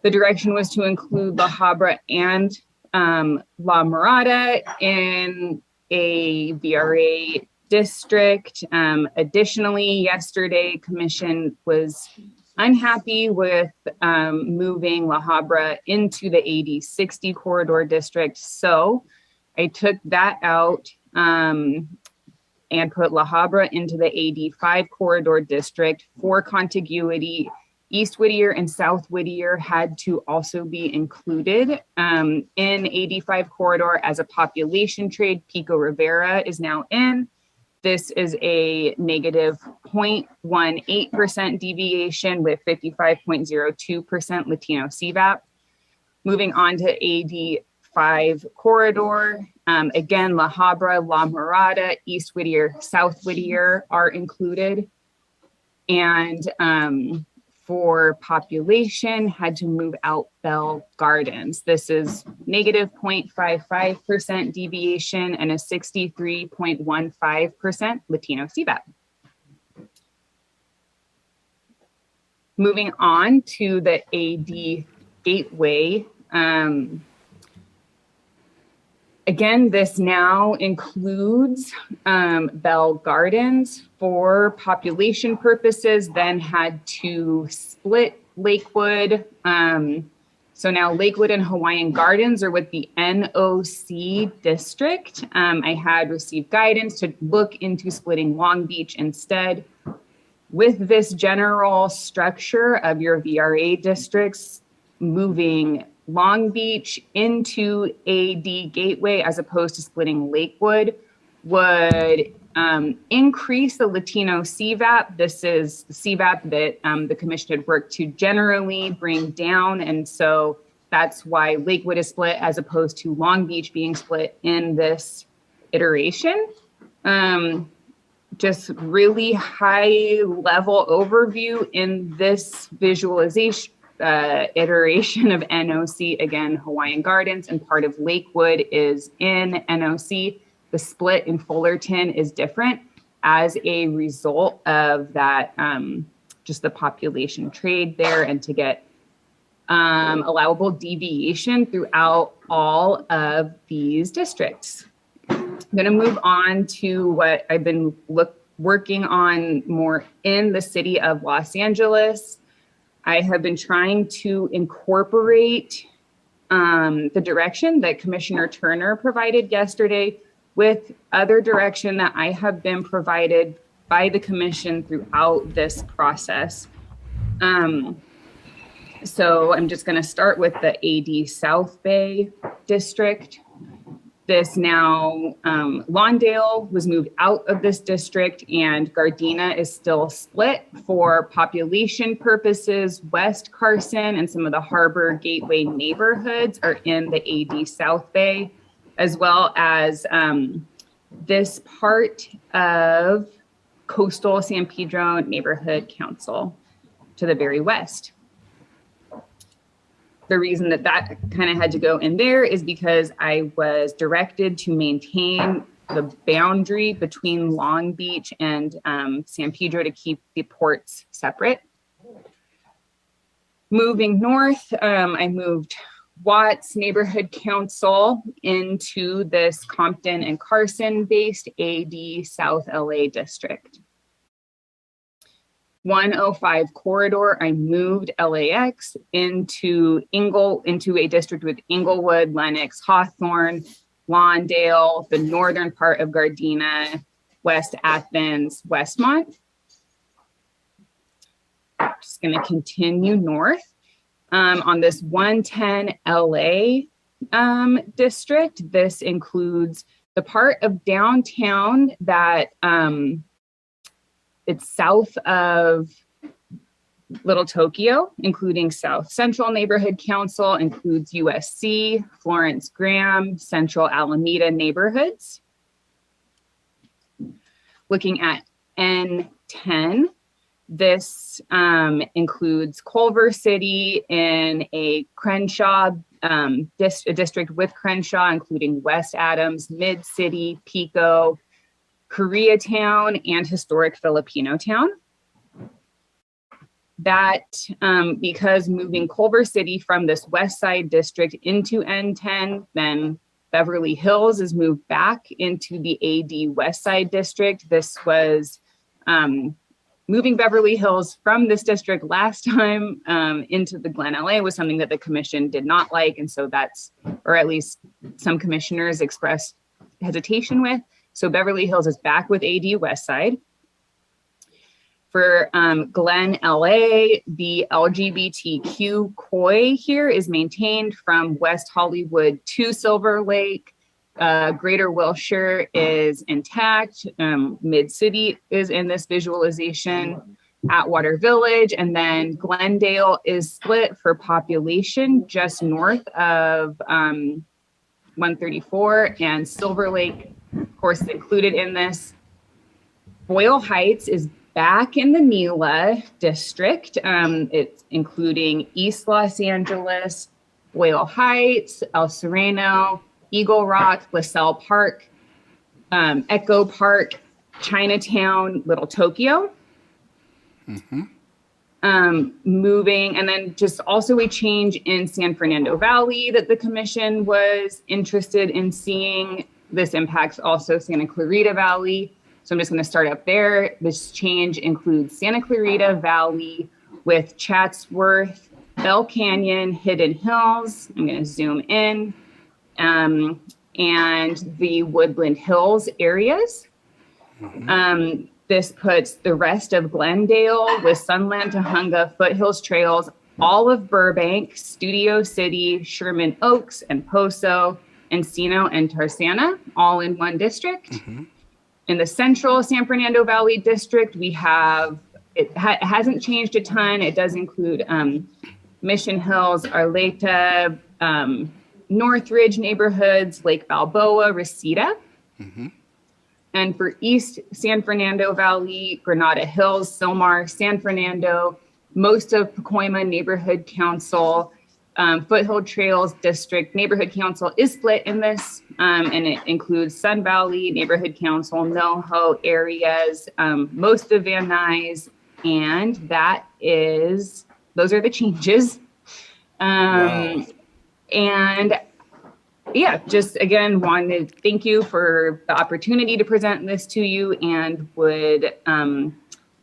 the direction was to include La Habra and La Mirada in a VRA district. Additionally, yesterday, Commission was unhappy with moving La Habra into the AD 60 corridor district. So I took that out and put La Habra into the AD 5 corridor district. For contiguity, East Whittier and South Whittier had to also be included in 85 corridor as a population trade. Pico Rivera is now in. This is a negative 0.18% deviation with 55.02% Latino CVAP. Moving on to AD 4.5 corridor. Again, La Habra, La Mirada, East Whittier, South Whittier are included. And for population, had to move out Bell Gardens. This is negative 0.55% deviation and a 63.15% Latino CVAP. Moving on to the AD Gateway. Again, this now includes Bell Gardens for population purposes, then had to split Lakewood. So now Lakewood and Hawaiian Gardens are with the NOC district. I had received guidance to look into splitting Long Beach instead. With this general structure of your VRA districts, moving Long Beach into AD Gateway as opposed to splitting Lakewood would increase the Latino CVAP. This is the CVAP that the commission had worked to generally bring down. And so that's why Lakewood is split as opposed to Long Beach being split in this iteration. Just really high level overview in this visualization iteration of NOC, again, Hawaiian Gardens, and part of Lakewood is in NOC. The split in Fullerton is different as a result of that, just the population trade there, and to get allowable deviation throughout all of these districts. I'm going to move on to what I've been working on more in the city of Los Angeles. I have been trying to incorporate the direction that Commissioner Turner provided yesterday with other direction that I have been provided by the commission throughout this process. So I'm just going to start with the AD South Bay district. This now, Lawndale was moved out of this district, and Gardena is still split for population purposes. West Carson and some of the Harbor Gateway neighborhoods are in the AD South Bay, as well as this part of Coastal San Pedro Neighborhood Council to the very west. The reason that kind of had to go in there is because I was directed to maintain the boundary between Long Beach and San Pedro to keep the ports separate. Moving north, I moved Watts Neighborhood Council into this Compton and Carson based AD South LA district. 105 corridor, I moved LAX into a district with Inglewood, Lenox, Hawthorne, Lawndale, the northern part of Gardena, West Athens, Westmont. Just going to continue north on this 110 LA district. This includes the part of downtown that it's south of Little Tokyo, including South Central Neighborhood Council, includes USC, Florence Graham, Central Alameda neighborhoods. Looking at N10, this includes Culver City in a Crenshaw, a district with Crenshaw, including West Adams, Mid-City, Pico, Koreatown, and historic Filipino Town. That because moving Culver City from this West Side district into N10, then Beverly Hills is moved back into the AD West Side district. This was moving Beverly Hills from this district last time into the Glen LA was something that the commission did not like. And so that's, or at least some commissioners expressed hesitation with. So Beverly Hills is back with AD West Side. For Glen LA, the LGBTQ COI here is maintained from West Hollywood to Silver Lake. Greater Wilshire is intact. Mid-City is in this visualization. Atwater Village, and then Glendale is split for population just north of 134, and Silver Lake, of course, is included in this. Boyle Heights is back in the NELA district. It's including East Los Angeles, Boyle Heights, El Sereno, Eagle Rock, LaSalle Park, Echo Park, Chinatown, Little Tokyo. Moving, and then just also a change in San Fernando Valley that the commission was interested in seeing. This impacts also Santa Clarita Valley. So I'm just going to start up there. This change includes Santa Clarita Valley with Chatsworth, Bell Canyon, Hidden Hills. I'm going to zoom in. And the Woodland Hills areas. This puts the rest of Glendale with Sunland, Tahunga, Foothills Trails, all of Burbank, Studio City, Sherman Oaks, and Poso, Encino, and Tarzana, all in one district. In the central San Fernando Valley district, we have, it hasn't changed a ton. It does include Mission Hills, Arleta, Northridge neighborhoods, Lake Balboa, Reseda. And for East San Fernando Valley, Granada Hills, Silmar, San Fernando, most of Pacoima Neighborhood Council, Foothill Trails District Neighborhood Council is split in this, and it includes Sun Valley Neighborhood Council, NoHo areas, most of Van Nuys, and those are the changes. And yeah, just again, wanted to thank you for the opportunity to present this to you, and would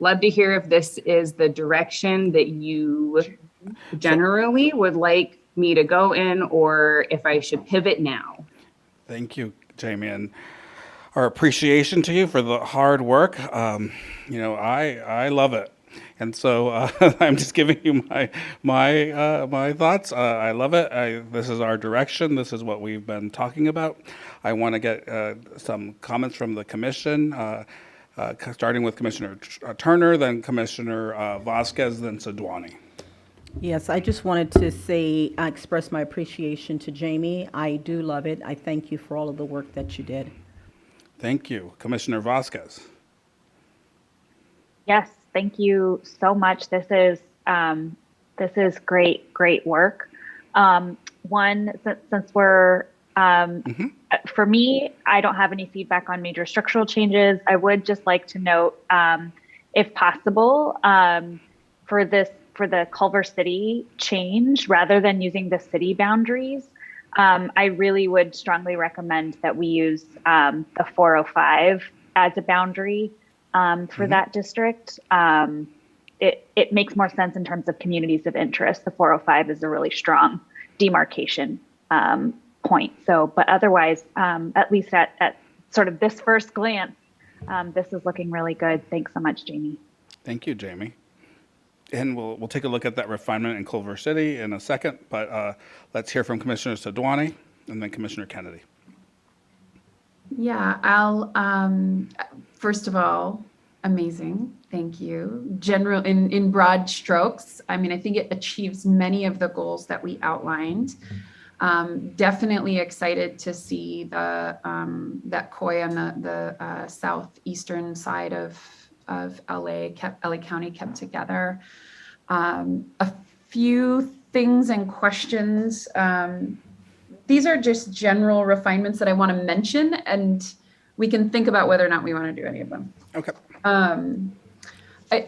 love to hear if this is the direction that you generally would like me to go in, or if I should pivot now. Thank you, Jamie, and our appreciation to you for the hard work. I love it. And so I'm just giving you my thoughts. I love it. This is our direction. This is what we've been talking about. I want to get some comments from the commission, starting with Commissioner Turner, then Commissioner Vasquez, then Sidwani. Yes, I just wanted to say, express my appreciation to Jamie. I do love it. I thank you for all of the work that you did. Thank you. Commissioner Vasquez. Yes, thank you so much. This is great work. Since we're for me, I don't have any feedback on major structural changes. I would just like to note, if possible, for the Culver City change, rather than using the city boundaries, I really would strongly recommend that we use the 405 as a boundary for that district. It makes more sense in terms of communities of interest. The 405 is a really strong demarcation point. So, but otherwise, at least at sort of this first glance, this is looking really good. Thanks so much, Jamie. Thank you, Jamie. And we'll take a look at that refinement in Culver City in a second, but let's hear from Commissioner Sidwani and then Commissioner Kennedy. Yeah, I'll, first of all, amazing. Thank you. In broad strokes, I mean, I think it achieves many of the goals that we outlined. Definitely excited to see that COI on the southeastern side of LA County kept together. A few things and questions. These are just general refinements that I want to mention, and we can think about whether or not we want to do any of them. Okay. I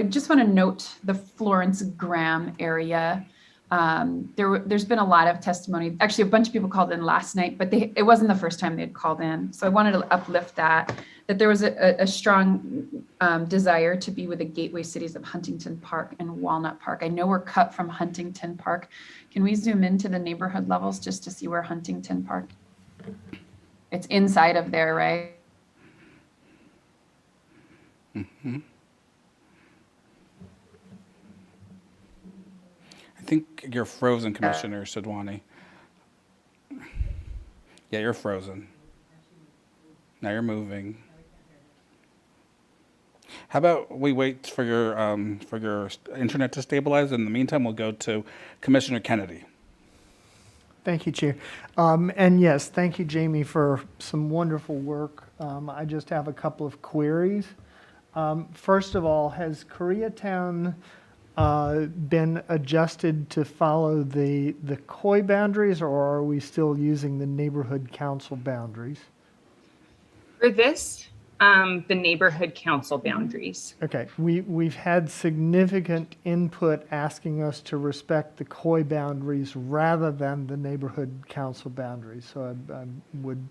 just want to note the Florence Graham area. There's been a lot of testimony. Actually, a bunch of people called in last night, but it wasn't the first time they'd called in. So I wanted to uplift that there was a strong desire to be with the gateway cities of Huntington Park and Walnut Park. I know we're cut from Huntington Park. Can we zoom into the neighborhood levels just to see where Huntington Park? It's inside of there, right? Mm-hmm. I think you're frozen, Commissioner Sidwani. Yeah, you're frozen. Now you're moving. How about we wait for your internet to stabilize? In the meantime, we'll go to Commissioner Kennedy. Thank you, Chair. And yes, thank you, Jamie, for some wonderful work. I just have a couple of queries. First of all, has Koreatown been adjusted to follow the COI boundaries, or are we still using the neighborhood council boundaries? For this, the neighborhood council boundaries. Okay, we've had significant input asking us to respect the COI boundaries rather than the neighborhood council boundaries. So I would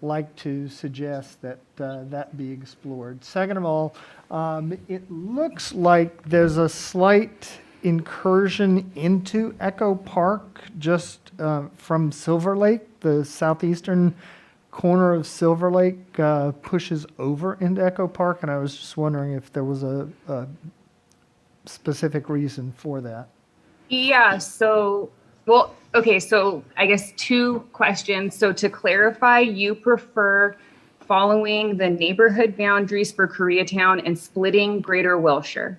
like to suggest that that be explored. Second of all, it looks like there's a slight incursion into Echo Park just from Silver Lake, the southeastern corner of Silver Lake pushes over into Echo Park, and I was just wondering if there was a specific reason for that. Yeah, so, well, okay, so I guess two questions. So to clarify, you prefer following the neighborhood boundaries for Koreatown and splitting Greater Wilshire,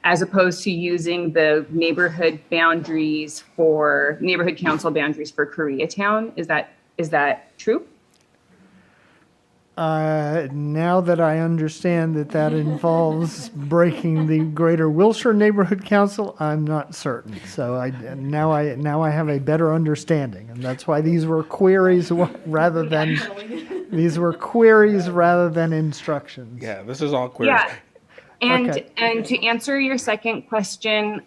as opposed to using the neighborhood boundaries for, neighborhood council boundaries for Koreatown? Is that true? Now that I understand that that involves breaking the Greater Wilshire Neighborhood Council, I'm not certain. So now I have a better understanding, and that's why these were queries rather than instructions. Yeah, this is all queries. Yeah, and Okay. and to answer your second question,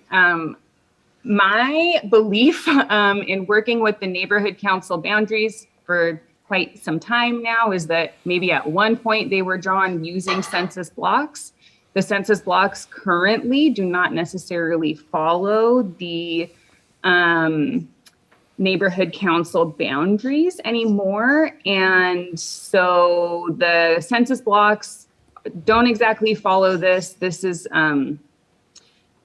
my belief in working with the neighborhood council boundaries for quite some time now is that maybe at one point they were drawn using census blocks. The census blocks currently do not necessarily follow the neighborhood council boundaries anymore. And so the census blocks don't exactly follow this. This is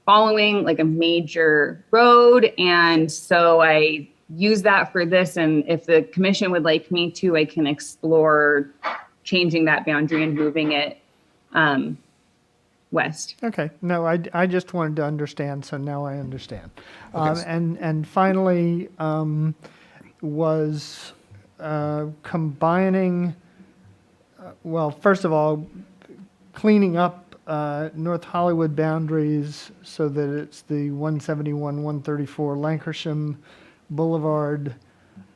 following like a major road. And so I use that for this. And if the commission would like me to, I can explore changing that boundary and moving it west. Okay, no, I just wanted to understand, so now I understand. Okay. And finally, was combining, well, first of all, cleaning up North Hollywood boundaries so that it's the 171, 134 Lankershim Boulevard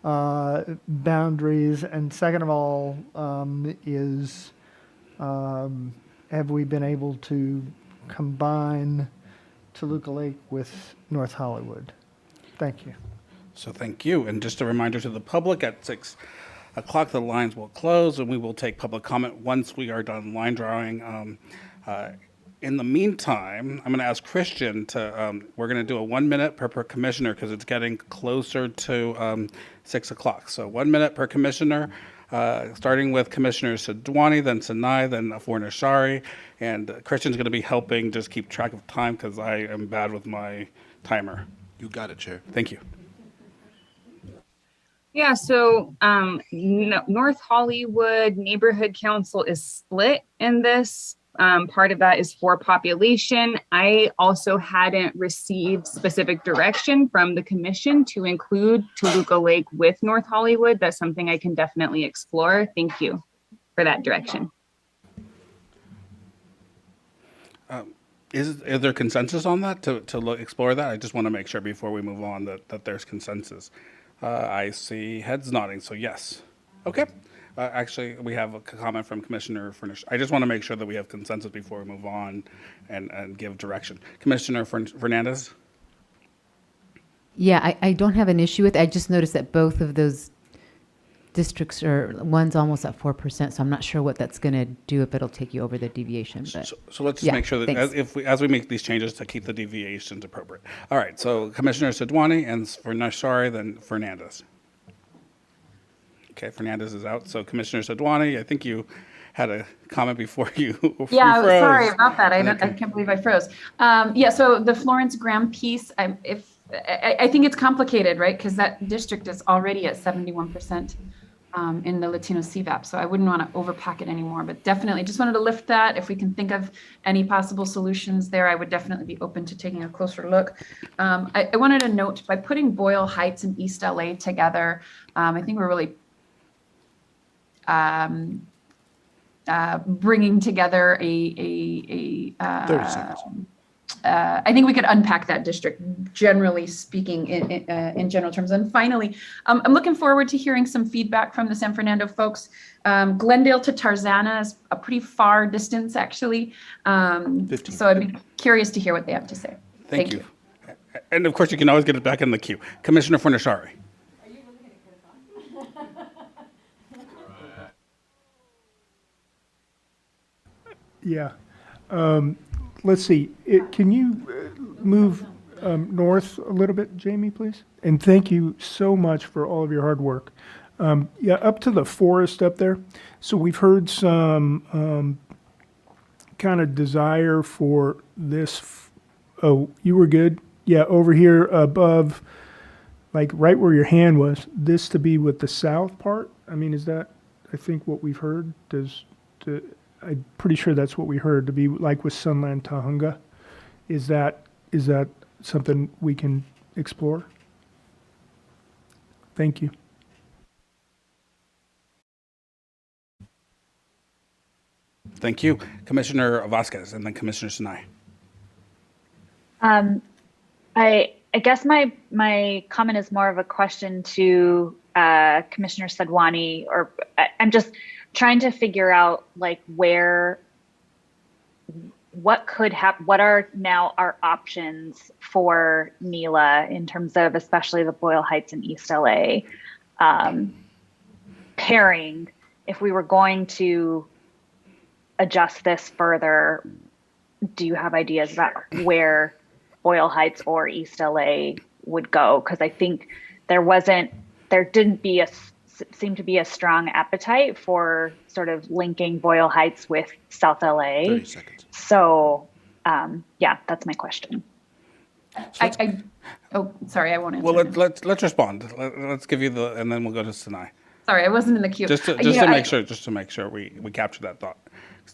boundaries. And second of all, have we been able to combine Toluca Lake with North Hollywood? Thank you. So thank you. And just a reminder to the public, at 6 o'clock, the lines will close and we will take public comment once we are done line drawing. In the meantime, I'm going to ask Christian to, we're going to do a 1 minute per commissioner because it's getting closer to 6 o'clock. So 1 minute per commissioner, starting with Commissioner Sidwani, then Sinai, then Fornashari. And Christian's going to be helping just keep track of time because I am bad with my timer. You got it, Chair. Thank you. Yeah, so North Hollywood Neighborhood Council is split in this. Part of that is for population. I also hadn't received specific direction from the commission to include Toluca Lake with North Hollywood. That's something I can definitely explore. Thank you for that direction. Is there consensus on that to explore that? I just want to make sure before we move on that there's consensus. I see heads nodding, so yes. Okay. Actually, we have a comment from Commissioner Furnish. I just want to make sure that we have consensus before we move on and give direction. Commissioner Fernandez? Yeah, I don't have an issue with it. I just noticed that both of those districts are, one's almost at 4%, so I'm not sure what that's going to do, if it'll take you over the deviation. But So let's yeah, make sure that thanks. as we make these changes to keep the deviations appropriate. All right, so Commissioner Sidwani and for Nashari, then Fernandez. Okay, Fernandez is out. So Commissioner Sidwani, I think you had a comment before you Yeah, froze. sorry about that. I can't believe I froze. Yeah, so the Florence Graham piece, I think it's complicated, right? Because that district is already at 71% in the Latino CVAP. So I wouldn't want to overpack it anymore, but definitely just wanted to lift that. If we can think of any possible solutions there, I would definitely be open to taking a closer look. I wanted to note, by putting Boyle Heights and East LA together, I think we're really bringing together 30 seconds. I think we could unpack that district, generally speaking, in general terms. And finally, I'm looking forward to hearing some feedback from the San Fernando folks. Glendale to Tarzana is a pretty far distance, actually. So I'd be curious to hear what they have to say. Thank you. And of course, you can always get it back in the queue. Commissioner Fornashari. Yeah. Let's see. Can you move north a little bit, Jamie, please? And thank you so much for all of your hard work. Yeah, up to the forest up there. So we've heard some kind of desire for this. Oh, you were good? Yeah, over here above, like right where your hand was, this to be with the south part? I mean, is that, I think, what we've heard? I'm pretty sure that's what we heard, to be like with Sunland Tahunga. Is that something we can explore? Thank you. Thank you. Commissioner Vasquez and then Commissioner Sinai. I guess my comment is more of a question to Commissioner Sadwani, or I'm just trying to figure out like what could happen, what are now our options for NELA in terms of especially the Boyle Heights and East LA pairing, if we were going to adjust this further. Do you have ideas about where Boyle Heights or East LA would go? Because I think there didn't seem to be a strong appetite for sort of linking Boyle Heights with South LA. 30 seconds. So, yeah, that's my question. Oh, sorry, I won't answer. Well, let's respond. Let's give you and then we'll go to Sinai. Sorry, I wasn't in the queue. Just to make sure we capture that thought.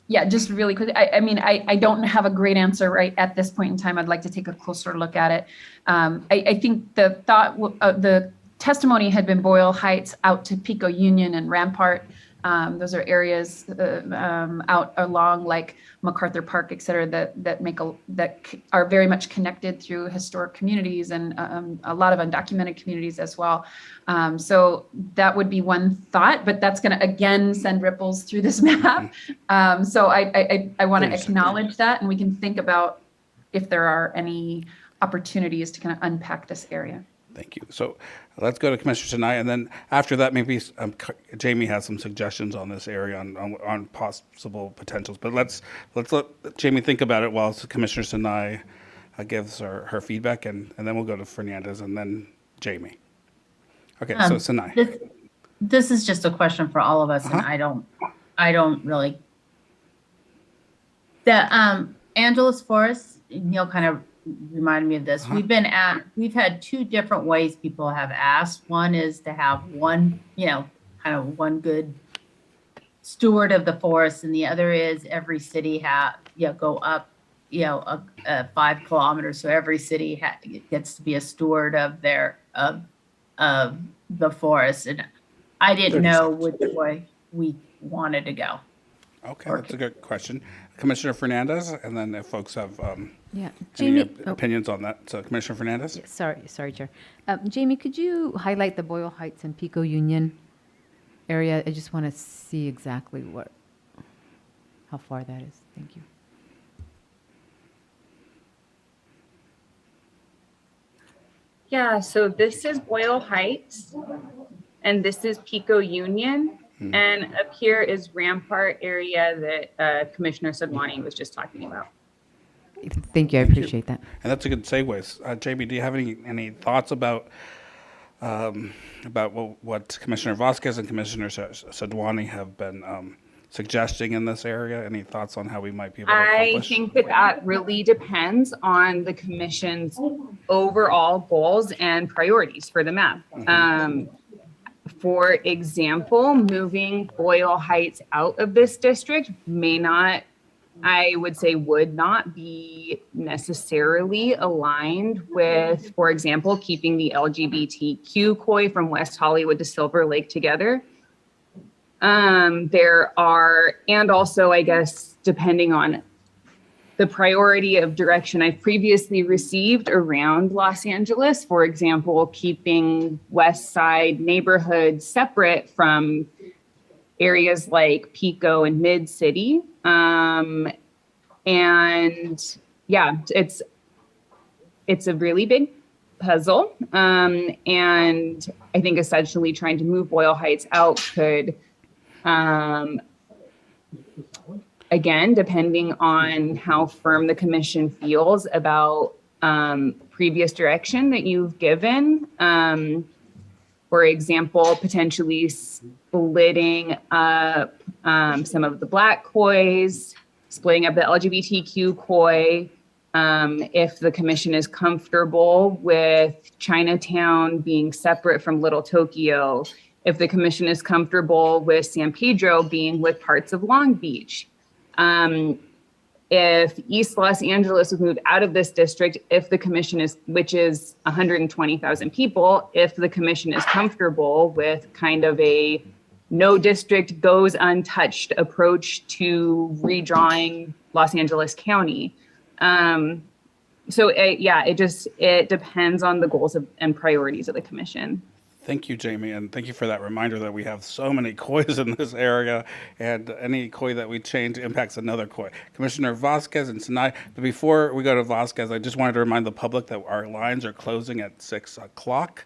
Yeah, just really quick. I mean, I don't have a great answer right at this point in time. I'd like to take a closer look at it. I think the the testimony had been Boyle Heights out to Pico Union and Rampart. Those are areas out along like MacArthur Park, et cetera, that are very much connected through historic communities and a lot of undocumented communities as well. So that would be one thought, but that's going to again send ripples through this map. So I want to acknowledge that, and we can think about if there are any opportunities to kind of unpack this area. Thank you. So let's go to Commissioner Sinai, and then after that, maybe Jamie has some suggestions on this area on possible potentials. But let's let Jamie think about it while Commissioner Sinai gives her feedback, and then we'll go to Fernandez and then Jamie. Okay, so Sinai. This is just a question for all of us, and I don't really. The Angeles Forest, Neil kind of reminded me of this. We've had two different ways people have asked. One is to have one, kind of one good steward of the forest, and the other is every city go up, 5 kilometers. So every city gets to be a steward of of the forest. And I didn't know which way we wanted to go. Okay, that's a good question. Commissioner Fernandez, and then if folks have Jamie, any opinions on that. So Commissioner Fernandez? Yeah, sorry, Chair. Jamie, could you highlight the Boyle Heights and Pico Union area? I just want to see exactly how far that is. Thank you. Yeah, so this is Boyle Heights, and this is Pico Union. And up here is Rampart area that Commissioner Sadwani was just talking about. Thank you. I appreciate that. And that's a good segue. Jamie, do you have any thoughts about what Commissioner Vasquez and Commissioner Sadwani have been suggesting in this area? Any thoughts on how we might be able to accomplish? I think that really depends on the commission's overall goals and priorities for the map. For example, moving Boyle Heights out of this district may not, I would say, would not be necessarily aligned with, for example, keeping the LGBTQ COI from West Hollywood to Silver Lake together. There are, and also, I guess, depending on the priority of direction I've previously received around Los Angeles, for example, keeping West Side neighborhoods separate from areas like Pico and Mid City. And yeah, it's a really big puzzle. And I think essentially trying to move Boyle Heights out could, again, depending on how firm the commission feels about previous direction that you've given. For example, potentially splitting up some of the Black COIs, splitting up the LGBTQ COI. If the commission is comfortable with Chinatown being separate from Little Tokyo, if the commission is comfortable with San Pedro being with parts of Long Beach. If East Los Angeles was moved out of this district, if the commission is, which is 120,000 people, if the commission is comfortable with kind of a no district goes untouched approach to redrawing Los Angeles County. It depends on the goals and priorities of the commission. Thank you, Jamie, and thank you for that reminder that we have so many COIs in this area, and any COI that we change impacts another COI. Commissioner Vasquez and Sinai, but before we go to Vasquez, I just wanted to remind the public that our lines are closing at 6 o'clock.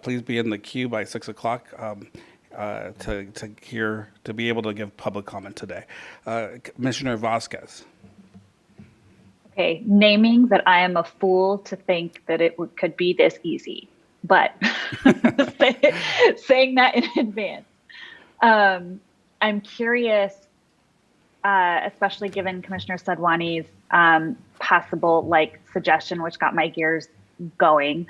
Please be in the queue by 6 o'clock to be able to give public comment today. Commissioner Vasquez. Okay, naming that I am a fool to think that it could be this easy, but saying that in advance. I'm curious, especially given Commissioner Sadwani's possible suggestion, which got my gears going.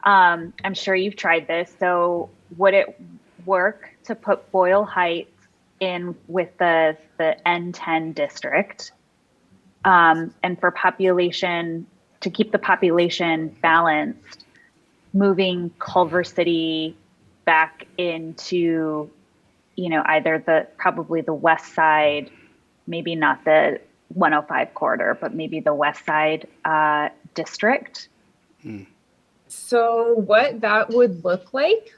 I'm sure you've tried this. So would it work to put Boyle Heights in with the N10 district? And for population, to keep the population balanced, moving Culver City back into, either probably the west side, maybe not the 105 corridor, but maybe the west side district. So what that would look like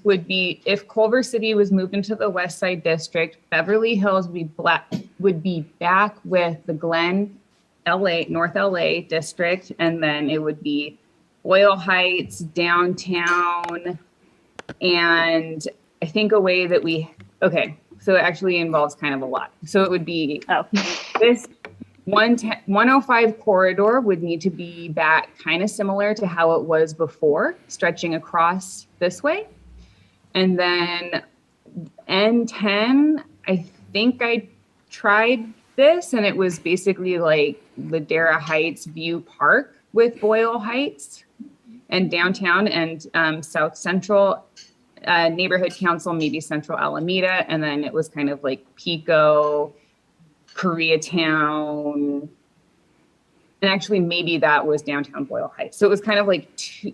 would be if Culver City was moved into the west side district, Beverly Hills would be back with the Glen North LA district, and then it would be Boyle Heights, downtown, and I think a way that so it actually involves kind of a lot. So it would be this 105 corridor would need to be back kind of similar to how it was before, stretching across this way. And then N10, I think I tried this, and it was basically like Ladera Heights View Park with Boyle Heights and downtown and South Central Neighborhood Council, maybe Central Alameda. And then it was kind of like Pico, Koreatown, and actually maybe that was downtown Boyle Heights. So it was kind of like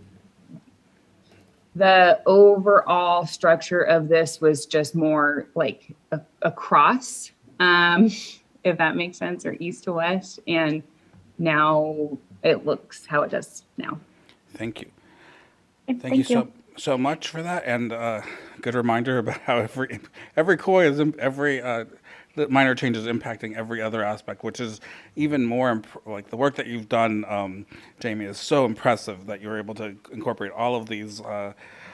the overall structure of this was just more like across, if that makes sense, or east to west. And now it looks how it does now. Thank you. Thank you so much for that, and good reminder about how every COI is every minor change is impacting every other aspect, which is even more like the work that you've done, Jamie, is so impressive that you're able to incorporate all of these.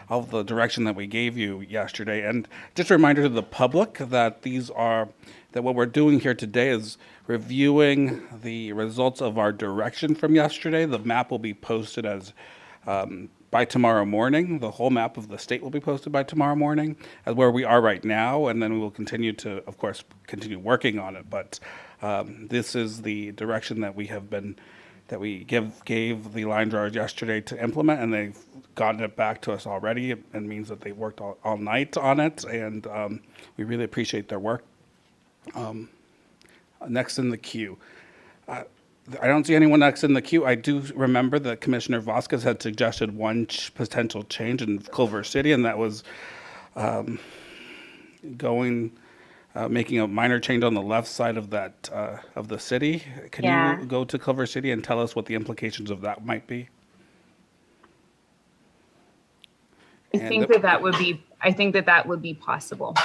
All of the direction that we gave you yesterday. And just a reminder to the public that what we're doing here today is reviewing the results of our direction from yesterday. The map will be posted by tomorrow morning. The whole map of the state will be posted by tomorrow morning as where we are right now. And then we will continue to, of course, continue working on it. But this is the direction that we gave the line drawers yesterday to implement, and they've gotten it back to us already. It means that they worked all night on it, and we really appreciate their work. Next in the queue. I don't see anyone next in the queue. I do remember that Commissioner Vasquez had suggested one potential change in Culver City, and that was making a minor change on the left side of that of the city. Can you go to Culver City and tell us what the implications of that might be? I think that would be possible.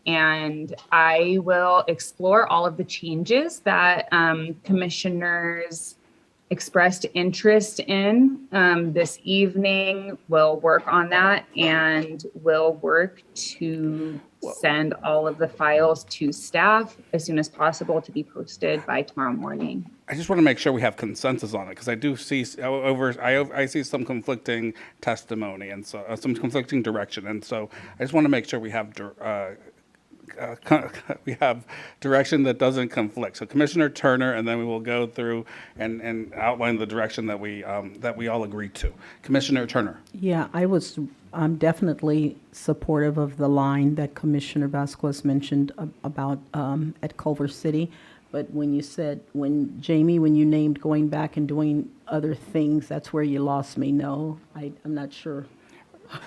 And I will explore all of the changes that commissioners expressed interest in this evening. We'll work on that, and we'll work to send all of the files to staff as soon as possible to be posted by tomorrow morning. I just want to make sure we have consensus on it, because I do see I see some conflicting testimony and so some conflicting direction, and so I just want to make sure we have direction that doesn't conflict. So Commissioner Turner, and then we will go through and outline the direction that we all agree to. Commissioner Turner. Yeah, I'm definitely supportive of the line that Commissioner Vasquez mentioned about at Culver City. But when you named going back and doing other things, that's where you lost me. No, I'm not sure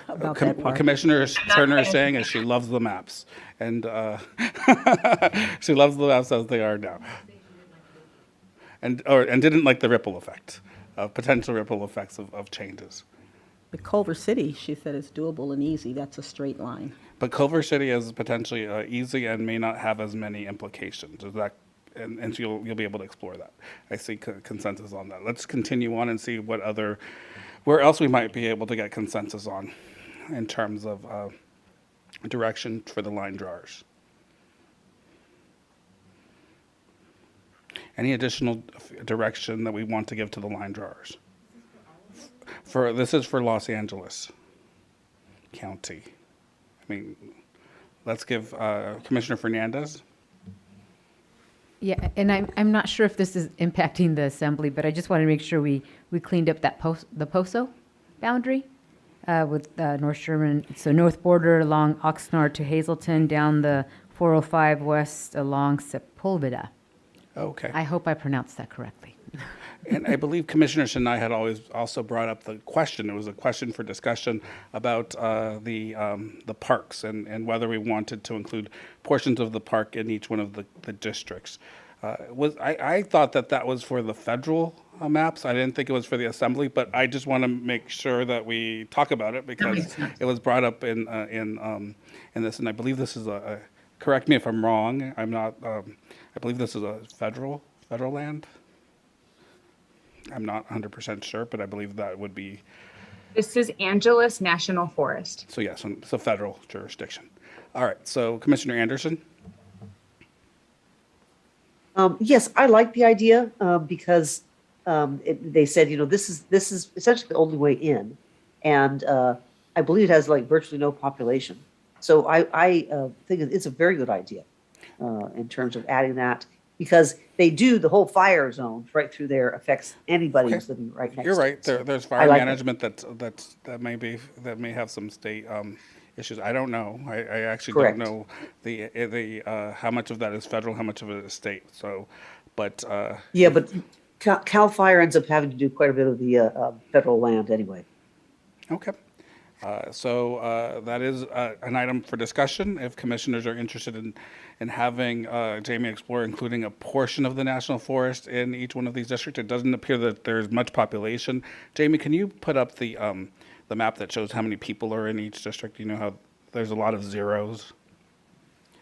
about that part. What Commissioner Turner is saying is she loves the maps, and she loves the maps as they are now, and didn't like the ripple effect, potential ripple effects of changes. But Culver City, she said, is doable and easy. That's a straight line. But Culver City is potentially easy and may not have as many implications. Is that? And so you'll be able to explore that. I see consensus on that. Let's continue on and see where else we might be able to get consensus on in terms of direction for the line drawers. Any additional direction that we want to give to the line drawers? This is for Los Angeles County. I mean, let's give Commissioner Fernandez. Yeah, and I'm not sure if this is impacting the assembly, but I just want to make sure we cleaned up that the POSO boundary with North Sherman. So north border along Oxnard to Hazleton, down the 405 west along Sepulveda. Okay. I hope I pronounced that correctly. And I believe Commissioner Sinai had always also brought up the question. It was a question for discussion about the parks and whether we wanted to include portions of the park in each one of the districts. I thought that was for the federal maps. I didn't think it was for the assembly, but I just want to make sure that we talk about it because it was brought up in this, and I believe this is correct me if I'm wrong. I'm not. I believe this is a federal land. I'm not 100% sure, but I believe that would be. This is Angeles National Forest. So yes, it's a federal jurisdiction. All right, so Commissioner Anderson. Yes, I like the idea because they said, this is essentially the only way in, and I believe it has like virtually no population. So I think it's a very good idea in terms of adding that. Because they do the whole fire zone right through there affects anybody who's living right next to it. You're right. There's fire management that may have some state issues. I don't know. I actually don't know the how much of that is federal, how much of it is state. So, but yeah, but Cal Fire ends up having to do quite a bit of the federal land anyway. Okay. So that is an item for discussion. If commissioners are interested in having Jamie explore including a portion of the national forest in each one of these districts, it doesn't appear that there's much population. Jamie, can you put up the map that shows how many people are in each district? You know how there's a lot of zeros,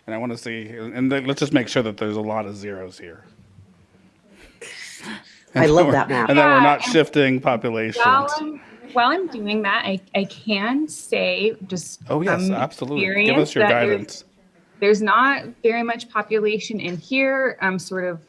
and I want to see. And let's just make sure that there's a lot of zeros here. I love that map. And then we're not shifting populations. While I'm doing that, I can say just oh yes, absolutely. Give us your guidance. There's not very much population in here. Sort of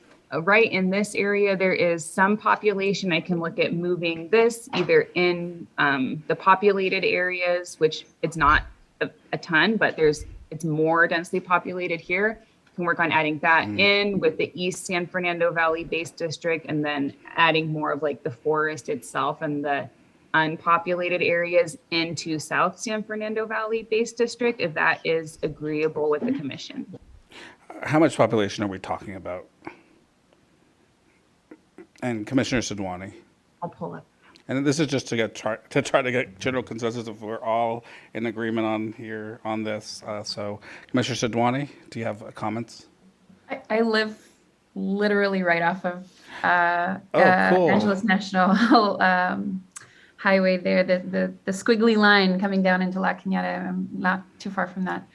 right in this area, there is some population. I can look at moving this either in the populated areas, which it's not a ton, but it's more densely populated here. can work on adding that in with the East San Fernando Valley Base District, and then adding more of like the forest itself and the unpopulated areas into South San Fernando Valley Base District, if that is agreeable with the commission. How much population are we talking about? And Commissioner Sidwani. I'll pull up. And this is just to try to get general consensus if we're all in agreement on this. So, Commissioner Sidwani, do you have comments? I live literally right off of Cool. Angeles National Highway there, the squiggly line coming down into La Cañada. I'm not too far from that,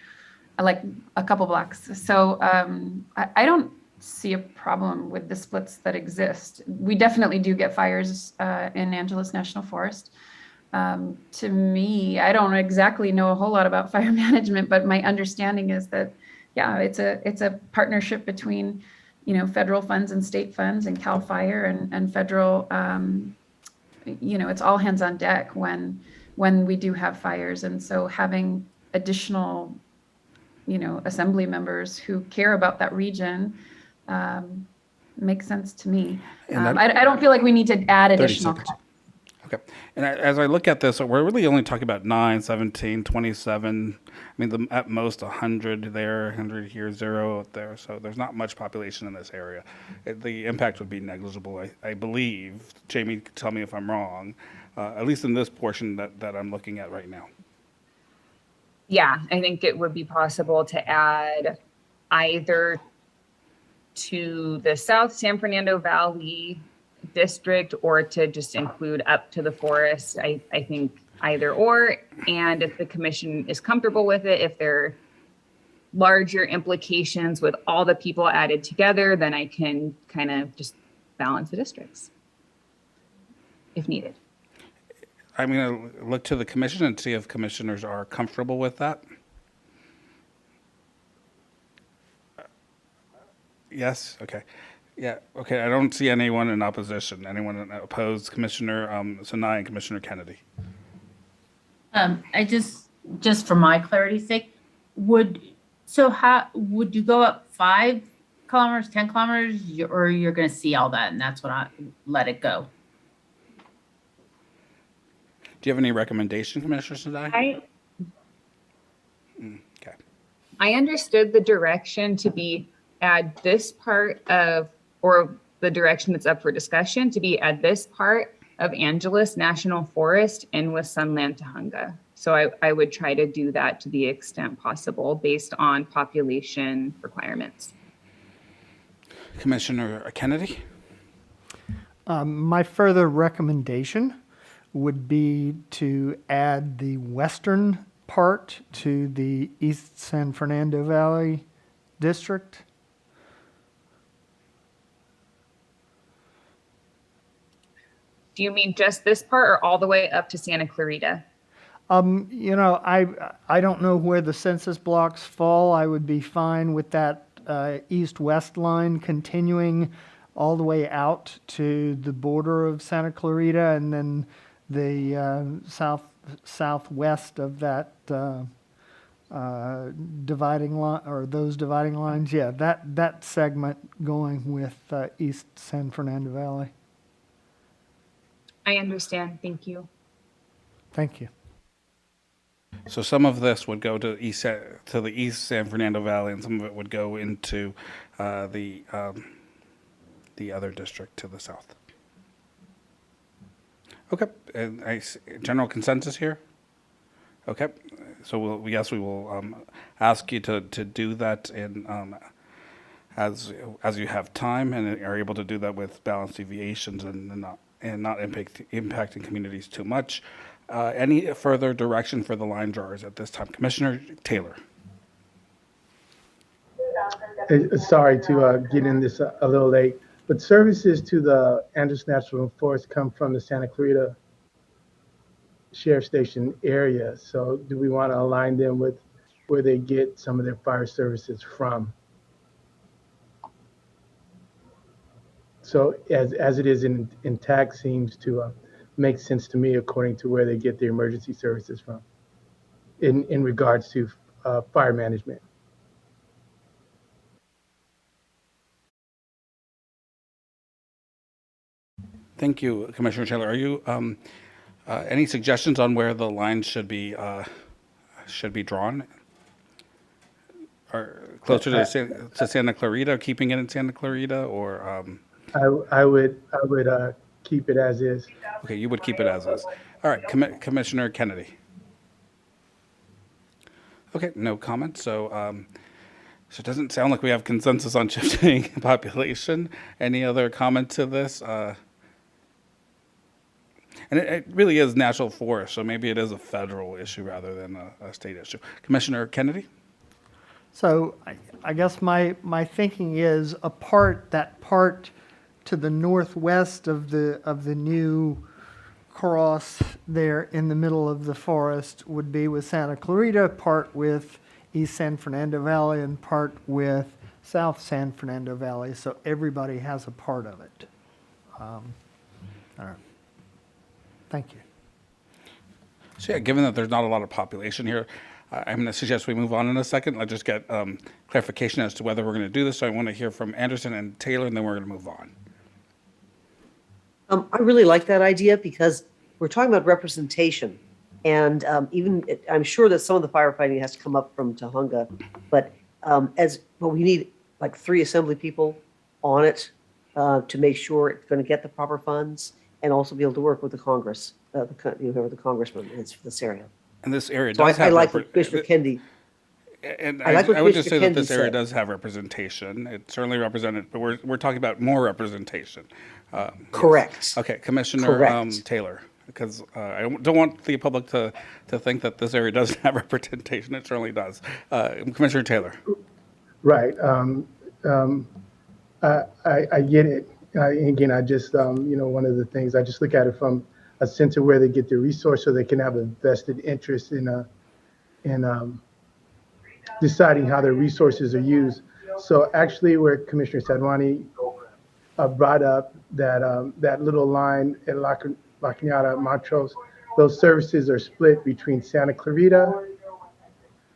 like a couple blocks. So I don't see a problem with the splits that exist. We definitely do get fires in Angeles National Forest. To me, I don't exactly know a whole lot about fire management, but my understanding is that, yeah, it's a partnership between, federal funds and state funds and CAL FIRE and federal, it's all hands on deck when we do have fires. And so having additional, assembly members who care about that region makes sense to me. I don't feel like we need to add additional. Okay. And as I look at this, we're really only talking about 9, 17, 27. I mean, at most 100 there, 100 here, 0 there. So there's not much population in this area. The impact would be negligible, I believe. Jamie, tell me if I'm wrong, at least in this portion that I'm looking at right now. Yeah, I think it would be possible to add either to the South San Fernando Valley District or to just include up to the forest. I think either or. And if the commission is comfortable with it, if there are larger implications with all the people added together, then I can kind of just balance the districts if needed. I'm going to look to the commission and see if commissioners are comfortable with that. Yes. Okay. Yeah. Okay. I don't see anyone in opposition. Anyone opposed? Commissioner Sinai and Commissioner Kennedy. I just for my clarity's sake, would you go up 5 kilometers, 10 kilometers, or you're going to see all that and that's what I let it go? Do you have any recommendation, Commissioner Sinai? Okay. I understood the direction to be add this part of, or the direction that's up for discussion to be add this part of Angeles National Forest in with Sunland Tahunga. So I would try to do that to the extent possible based on population requirements. Commissioner Kennedy? My further recommendation would be to add the western part to the East San Fernando Valley District. Do you mean just this part or all the way up to Santa Clarita? I don't know where the census blocks fall. I would be fine with that east-west line continuing all the way out to the border of Santa Clarita, and then the southwest of that dividing line, or those dividing lines. Yeah, that segment going with East San Fernando Valley. I understand. Thank you. Thank you. So some of this would go to the East San Fernando Valley, and some of it would go into the other district to the south. Okay, and general consensus here. Okay, so we will ask you to do that in as you have time and are able to do that with balanced deviations and not impacting communities too much. Any further direction for the line drawers at this time? Commissioner Taylor. Sorry to get in this a little late, but services to the Angeles National Forest come from the Santa Clarita Sheriff Station area. So do we want to align them with where they get some of their fire services from? So as it is intact seems to make sense to me according to where they get their emergency services from in regards to fire management. Thank you, Commissioner Taylor. Are you any suggestions on where the line should be drawn? Or closer to Santa Clarita, keeping it in Santa Clarita, or I would keep it as is. okay, you would keep it as is. All right, Commissioner Kennedy. Okay, no comment. So, so it doesn't sound like we have consensus on shifting population. Any other comment to this? And it really is national forest, so maybe it is a federal issue rather than a state issue. Commissioner Kennedy? So I guess my thinking is that part to the northwest of the new cross there in the middle of the forest would be with Santa Clarita, part with East San Fernando Valley, and part with South San Fernando Valley. So everybody has a part of it. All right. Thank you. So yeah, given that there's not a lot of population here, I'm going to suggest we move on in a second. Let's just get clarification as to whether we're going to do this. So I want to hear from Anderson and Taylor, and then we're going to move on. I really like that idea because we're talking about representation. And I'm sure that some of the firefighting has to come up from Tahunga, but we need like 3 assembly people on it to make sure it's going to get the proper funds and also be able to work with the Congress, whoever the congressman is for this area. And this area So does I have like what Commissioner Kennedy. And I like what I would just Commissioner say that Kennedy this area said. does have representation. It's certainly represented, but we're talking about more representation. Correct. Yes. Okay, Commissioner Correct. Taylor, because I don't want the public to think that this area doesn't have representation. It certainly does. Commissioner Taylor. Right. I get it. Again, I just, one of the things, I just look at it from a sense of where they get their resource so they can have a vested interest in deciding how their resources are used. So actually where Commissioner Sadwani brought up that little line at La Cañada, Montrose, those services are split between Santa Clarita,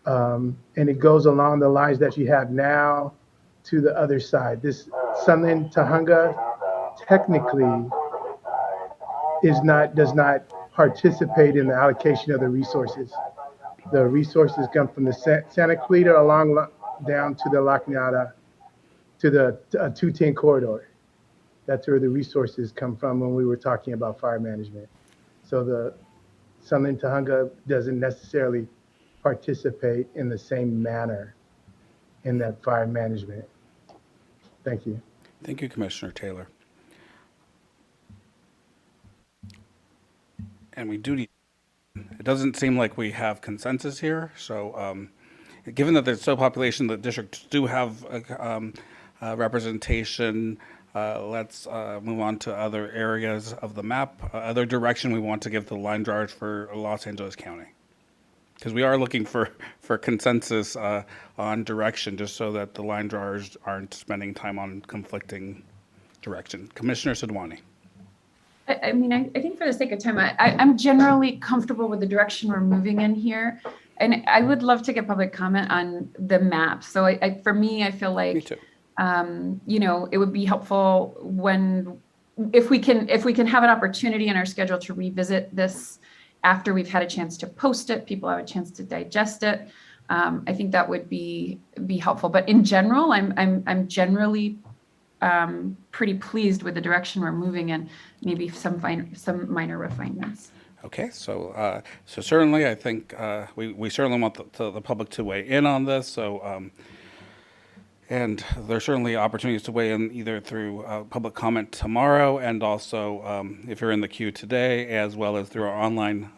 and it goes along the lines that you have now to the other side. This Sunland Tahunga technically does not participate in the allocation of the resources. The resources come from the Santa Clarita along down to the La Cañada, to the 210 corridor. That's where the resources come from when we were talking about fire management. So the Sunland Tahunga doesn't necessarily participate in the same manner in that fire management. Thank you. Thank you, Commissioner Taylor. And we do need, it doesn't seem like we have consensus here. So given that there's so population, the districts do have representation. Let's move on to other areas of the map, other direction we want to give to the line drawers for Los Angeles County. Because we are looking for consensus on direction, just so that the line drawers aren't spending time on conflicting direction. Commissioner Sadwani. I mean, I think for the sake of time, I'm generally comfortable with the direction we're moving in here. And I would love to get public comment on the map. So for me, I feel like, Me too. It would be helpful if we can have an opportunity in our schedule to revisit this after we've had a chance to post it, people have a chance to digest it. I think that would be helpful. But in general, I'm generally pretty pleased with the direction we're moving in. Maybe some minor refinements. Okay, so certainly, I think we certainly want the public to weigh in on this. So, and there's certainly opportunities to weigh in either through public comment tomorrow, and also if you're in the queue today, as well as through our online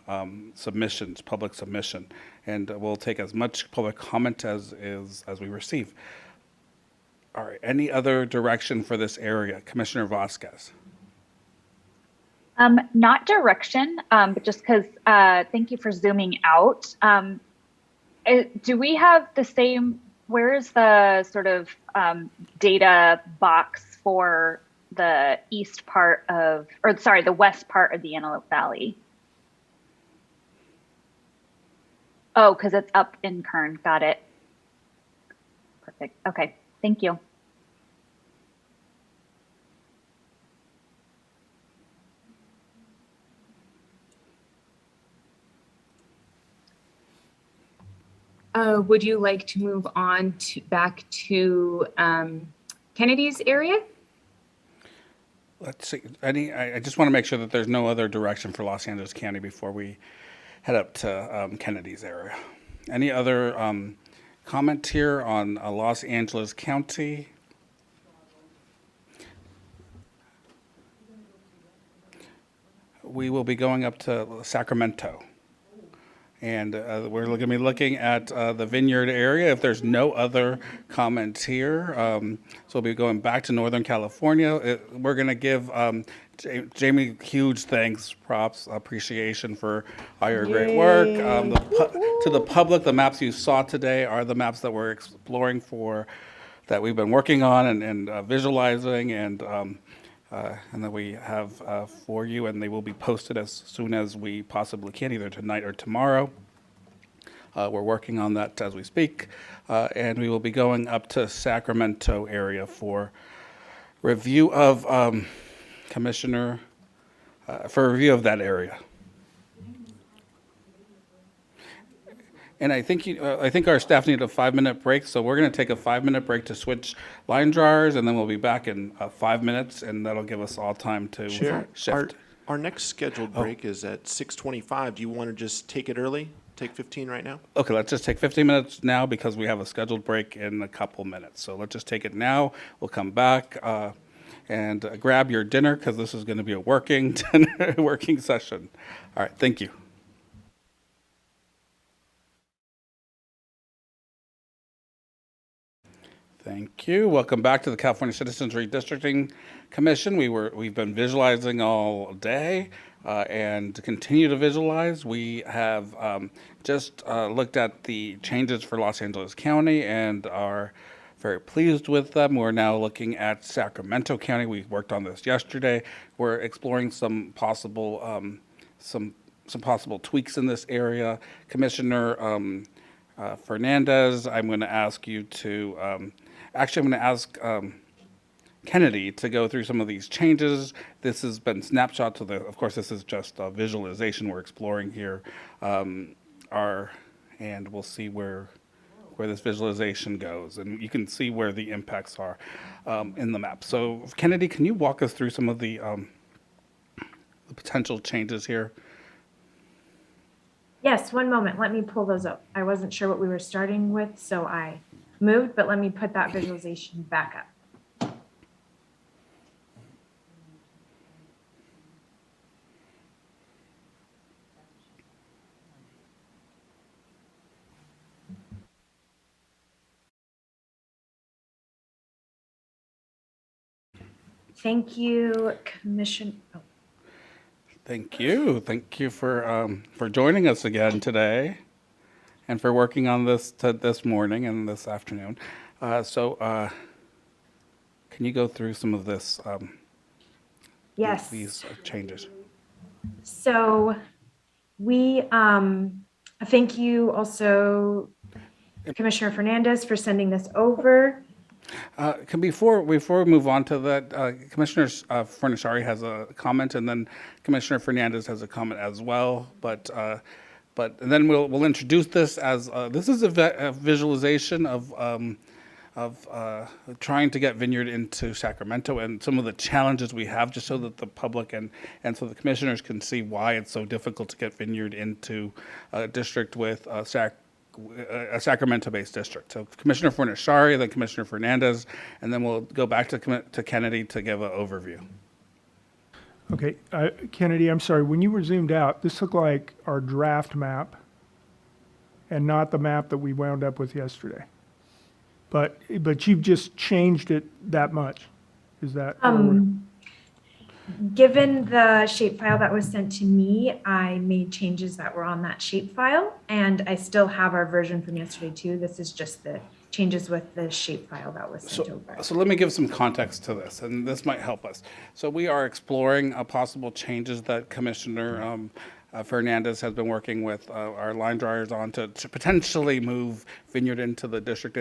submissions, public submission. And we'll take as much public comment as we receive. All right. Any other direction for this area, Commissioner Vasquez? Not direction, but just because, thank you for zooming out. Do we have the same, where is the sort of data box for the the west part of the Antelope Valley? Oh, because it's up in Kern. Got it. Perfect. Okay. Thank you. would you like to move on back to Kennedy's area? Let's see. I just want to make sure that there's no other direction for Los Angeles County before we head up to Kennedy's area. Any other comment here on Los Angeles County? We will be going up to Sacramento. And we're going to be looking at the Vineyard area if there's no other comments here. So we'll be going back to Northern California. We're going to give Jamie huge thanks, props, appreciation for all your great work. To the public, the maps you saw today are the maps that we're exploring that we've been working on and visualizing and that we have for you, and they will be posted as soon as we possibly can, either tonight or tomorrow. We're working on that as we speak, and we will be going up to Sacramento area for review of Commissioner, for review of that area. And I think our staff need a 5-minute break, so we're going to take a 5-minute break to switch line drawers, and then we'll be back in 5 minutes, and that'll give us all time to shift. Our next scheduled break is at 6:25. Do you want to just take it early? Take 15 right now? Okay, let's just take 15 minutes now because we have a scheduled break in a couple minutes. So let's just take it now. We'll come back and grab your dinner because this is going to be a working dinner, working session. All right, thank you. Thank you. Welcome back to the California Citizens Redistricting Commission. We've been visualizing all day and to continue to visualize. We have just looked at the changes for Los Angeles County and are very pleased with them. We're now looking at Sacramento County. We worked on this yesterday. We're exploring some possible tweaks in this area. Commissioner Fernandez, I'm going to ask you to. Actually, I'm going to ask Kennedy to go through some of these changes. This has been snapshot to of course, this is just a visualization we're exploring here. And we'll see where this visualization goes. And you can see where the impacts are in the map. So Kennedy, can you walk us through some of the potential changes here? Yes, one moment. Let me pull those up. I wasn't sure what we were starting with, so I moved, but let me put that visualization back up. Thank you, Commission. Oh. Thank you. Thank you for joining us again today and for working on this this morning and this afternoon. Can you go through some of this? Yes. These changes. So we thank you also, Commissioner Fernandez, for sending this over. Before we move on to that, Commissioner Fornashari has a comment, and then Commissioner Fernandez has a comment as well. But then we'll introduce this as this is a visualization of trying to get Vineyard into Sacramento and some of the challenges we have, just so that the public and so the commissioners can see why it's so difficult to get Vineyard into a district with a Sacramento-based district. So Commissioner Fornashari, then Commissioner Fernandez, and then we'll go back to Kennedy to give an overview. Okay, Kennedy, I'm sorry, when you were zoomed out, this looked like our draft map and not the map that we wound up with yesterday. But you've just changed it that much. Is that? Given the shapefile that was sent to me, I made changes that were on that shapefile, and I still have our version from yesterday too. This is just the changes with the shapefile that was sent over. So let me give some context to this, and this might help us. So we are exploring possible changes that Commissioner Fernandez has been working with our line dryers on to potentially move Vineyard into the district.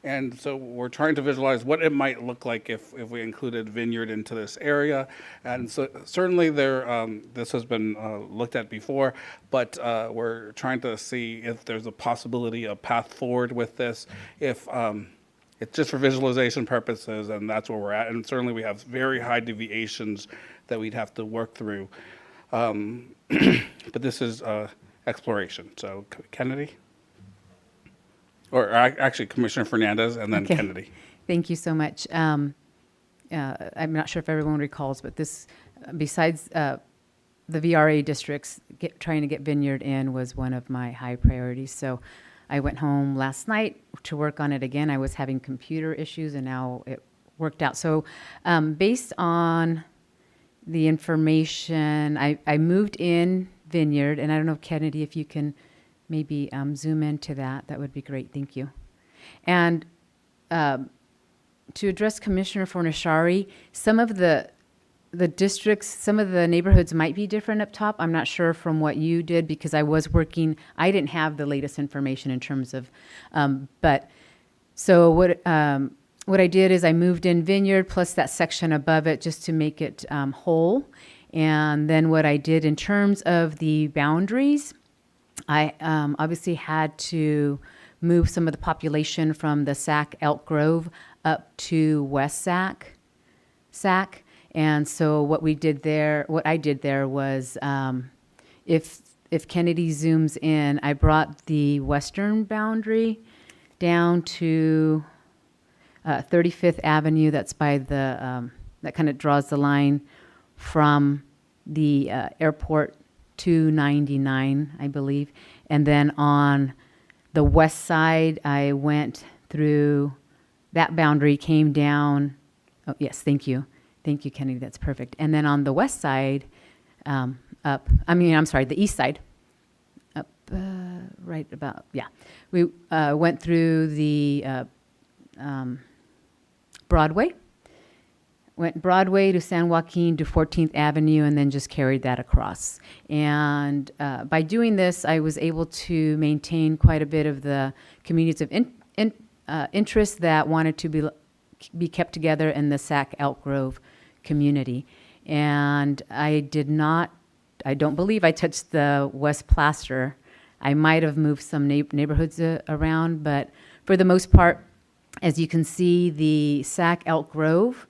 And so we're trying to visualize what it might look like if we included Vineyard into this area. And so certainly this has been looked at before, but we're trying to see if there's a possibility, a path forward with this. If it's just for visualization purposes, and that's where we're at. And certainly we have very high deviations that we'd have to work through. But this is exploration. So Kennedy? Or actually Commissioner Fernandez and then Okay. Kennedy. Thank you so much. I'm not sure if everyone recalls, but this, besides the VRA districts, trying to get Vineyard in was one of my high priorities. So I went home last night to work on it again. I was having computer issues, and now it worked out. So based on the information, I moved in Vineyard, and I don't know, Kennedy, if you can maybe zoom into that, that would be great. Thank you. And to address Commissioner Fornashari, some of the districts, some of the neighborhoods might be different up top. I'm not sure from what you did because I was working, I didn't have the latest information in terms of, but so what I did is I moved in Vineyard plus that section above it just to make it whole. And then what I did in terms of the boundaries, I obviously had to move some of the population from the Sac Elk Grove up to West Sac. And so what I did there was, if Kennedy zooms in, I brought the western boundary down to 35th Avenue. That's by the, that kind of draws the line from the airport to 99, I believe. And then on the west side, I went through that boundary, came down. Oh, yes, thank you. Thank you, Kennedy. That's perfect. And then on the west side, the east side, up right about, yeah. We went through the Broadway, went Broadway to San Joaquin to 14th Avenue, and then just carried that across. And by doing this, I was able to maintain quite a bit of the communities of interest that wanted to be kept together in the Sac Elk Grove community. And I don't believe I touched the West Plaster. I might have moved some neighborhoods around, but for the most part, as you can see, the Sac Elk Grove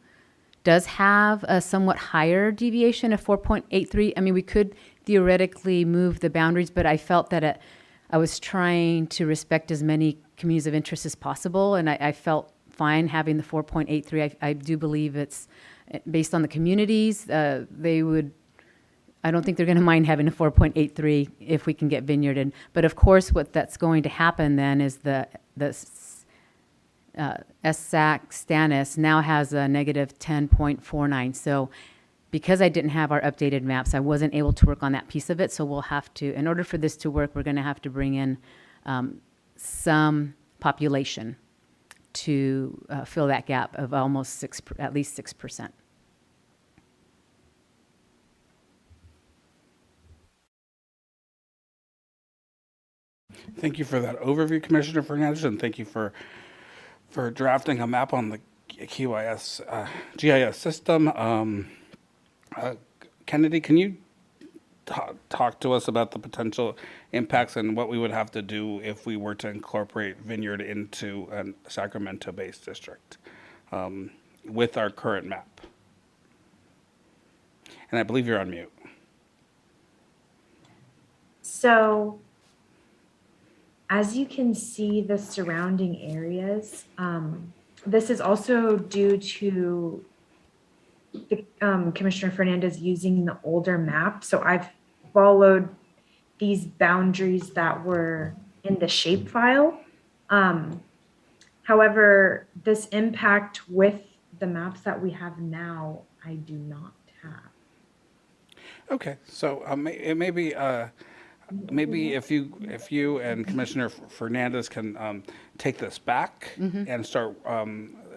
does have a somewhat higher deviation of 4.83. I mean, we could theoretically move the boundaries, but I felt that I was trying to respect as many communities of interest as possible, and I felt fine having the 4.83. I do believe it's based on the communities. I don't think they're going to mind having a 4.83 if we can get Vineyard in. But of course, what that's going to happen then is the SSAC Stannis now has a negative 10.49. So because I didn't have our updated maps, I wasn't able to work on that piece of it. So we'll have to, in order for this to work, we're going to have to bring in some population to fill that gap of almost at least 6%. Thank you for that overview, Commissioner Fernandez, and thank you for drafting a map on the GIS system. Kennedy, can you talk to us about the potential impacts and what we would have to do if we were to incorporate Vineyard into a Sacramento-based district with our current map? And I believe you're on mute. So as you can see, the surrounding areas, this is also due to the, Commissioner Fernandez using the older map. So I've followed these boundaries that were in the shapefile. However, this impact with the maps that we have now, I do not have. Okay, so it may be maybe if you and Commissioner Fernandez can take this back and start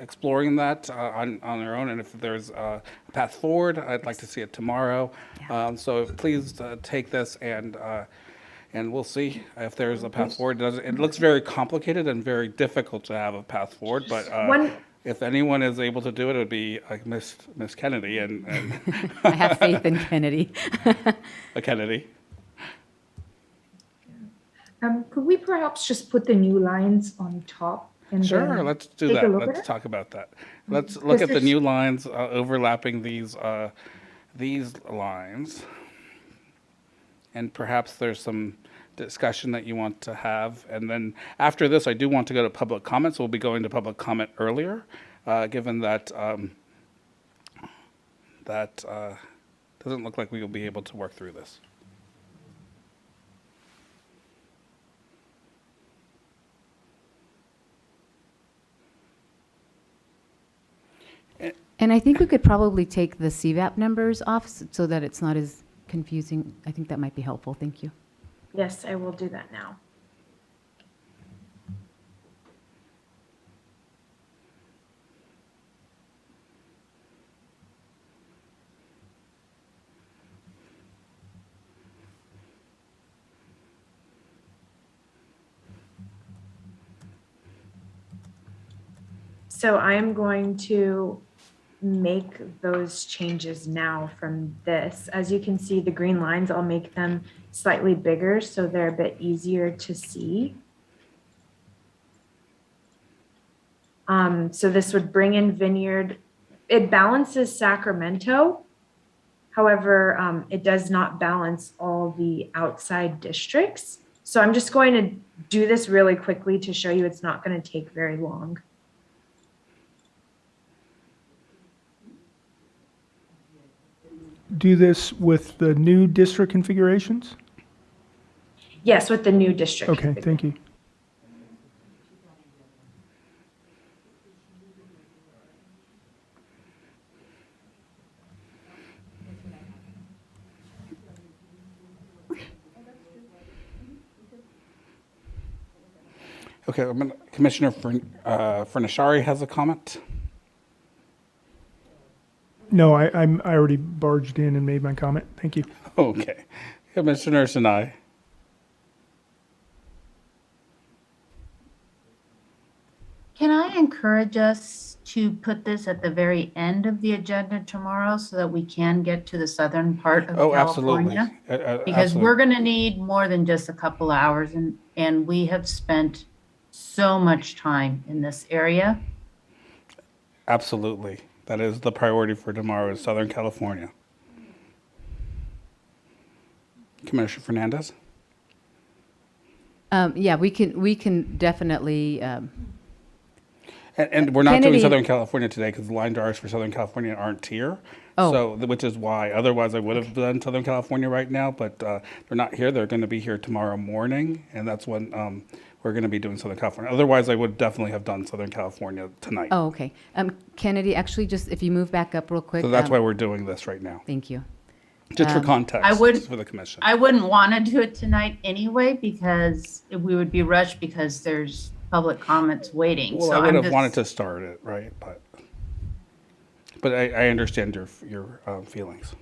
exploring that on their own, and if there's a path forward, I'd like to see it tomorrow. So please take this and we'll see if there's a path forward. It looks very complicated and very difficult to have a path forward, but if anyone is able to do it, it would be like Miss Kennedy and I have faith in Kennedy. Kennedy. Could we perhaps just put the new lines on top? And Sure, then let's do take a that. look at Let's it? talk about that. Let's look at the there's- new lines overlapping these lines. And perhaps there's some discussion that you want to have. And then after this, I do want to go to public comments. We'll be going to public comment earlier, given that doesn't look like we will be able to work through this. And I think we could probably take the CVAP numbers off so that it's not as confusing. I think that might be helpful. Thank you. Yes, I will do that now. So I am going to make those changes now from this. As you can see, the green lines, I'll make them slightly bigger so they're a bit easier to see. So this would bring in Vineyard. It balances Sacramento. However, it does not balance all the outside districts. So I'm just going to do this really quickly to show you it's not going to take very long. Do this with the new district configurations? Yes, with the new district. Okay, thank you. Okay, Commissioner Furnishari has a comment. No, I already barged in and made my comment. Thank you. Okay. Commissioner Sinai. Can I encourage us to put this at the very end of the agenda tomorrow so that we can get to the southern part of Absolutely. California? Because we're going to need more than just a couple of hours, and we have spent so much time in this area. Absolutely. That is the priority for tomorrow is Southern California. Commissioner Fernandez? Yeah, we can definitely. And we're not doing Kennedy- Southern California today because the line drawers for Southern California aren't here. Oh. So, which is why, otherwise I would have done Southern California right now, but they're not here. They're going to be here tomorrow morning, and that's when we're going to be doing Southern California. Otherwise, I would definitely have done Southern California tonight. Oh, okay. Kennedy, actually, just if you move back up real quick. So that's why we're doing this right now. Thank you. Just for context for the commission. I wouldn't want to do it tonight anyway because we would be rushed because there's public comments waiting. Well, So I would I'm have just- wanted to start it, right? But I understand your feelings.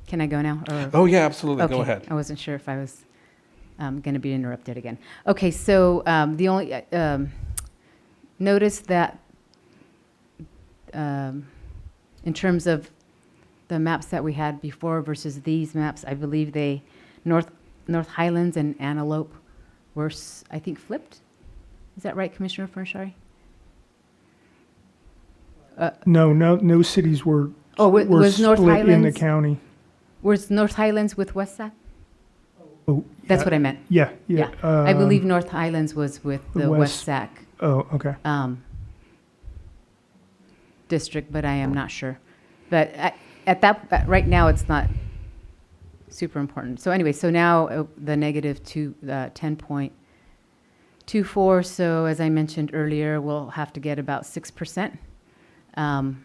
Can I go now? Or- Oh, yeah, absolutely. Go Okay. ahead. I wasn't sure if I was going to be interrupted again. Okay, so the only notice that in terms of the maps that we had before versus these maps, I believe North Highlands and Antelope were, I think, flipped. Is that right, Commissioner Furnishari? No cities were was North split in the Highlands- county. Was North Highlands with West Sac? Oh, That's yeah. what I meant. Yeah. I believe North Highlands was with the West Sac Oh, okay. district, but I am not sure. But right now, it's not super important. So anyway, so now the negative 10.24. So as I mentioned earlier, we'll have to get about 6%. And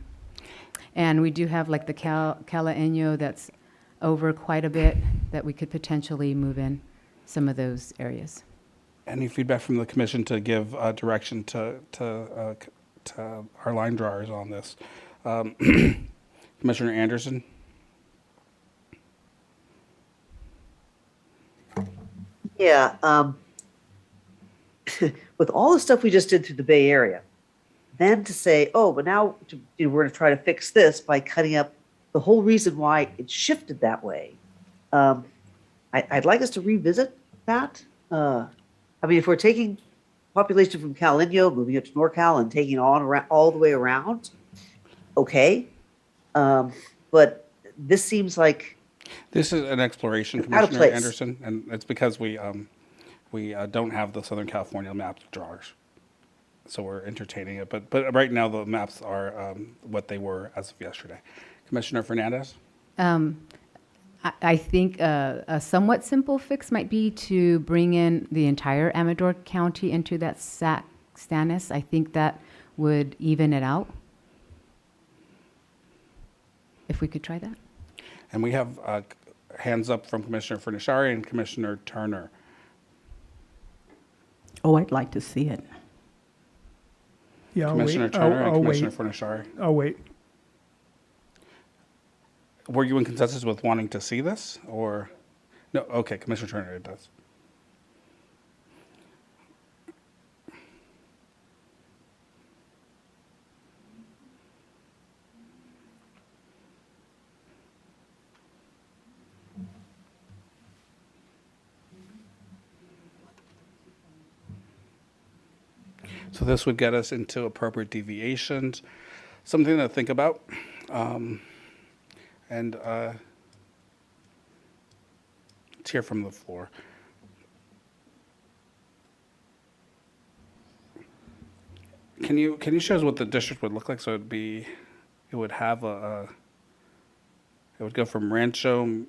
we do have like the Calaeño that's over quite a bit that we could potentially move in some of those areas. Any feedback from the commission to give direction to our line drawers on this? Commissioner Anderson? Yeah, with all the stuff we just did through the Bay Area, then to say, oh, but now we're going to try to fix this by cutting up the whole reason why it shifted that way. I'd like us to revisit that. I mean, if we're taking population from Cal Inyo, moving it to NorCal, and taking on around, all the way around, okay. But this seems like This is an exploration, out of Commissioner place. Anderson, and it's because we don't have the Southern California map drawers, so we're entertaining it. But right now the maps are what they were as of yesterday. Commissioner Fernandez? I think a somewhat simple fix might be to bring in the entire Amador County into that status. I think that would even it out. If we could try that. And we have hands up from Commissioner Furnishari and Commissioner Turner. Oh, I'd like to see it. Yeah, I'll Commissioner wait. Turner and I'll Commissioner wait. Furnishari. I'll wait. Were you in consensus with wanting to see this, or no? Okay, Commissioner Turner, it does. So this would get us into appropriate deviations, something to think about. And let's hear from the floor. Can you show us what the district would look like? So it would have it would go from Rancho.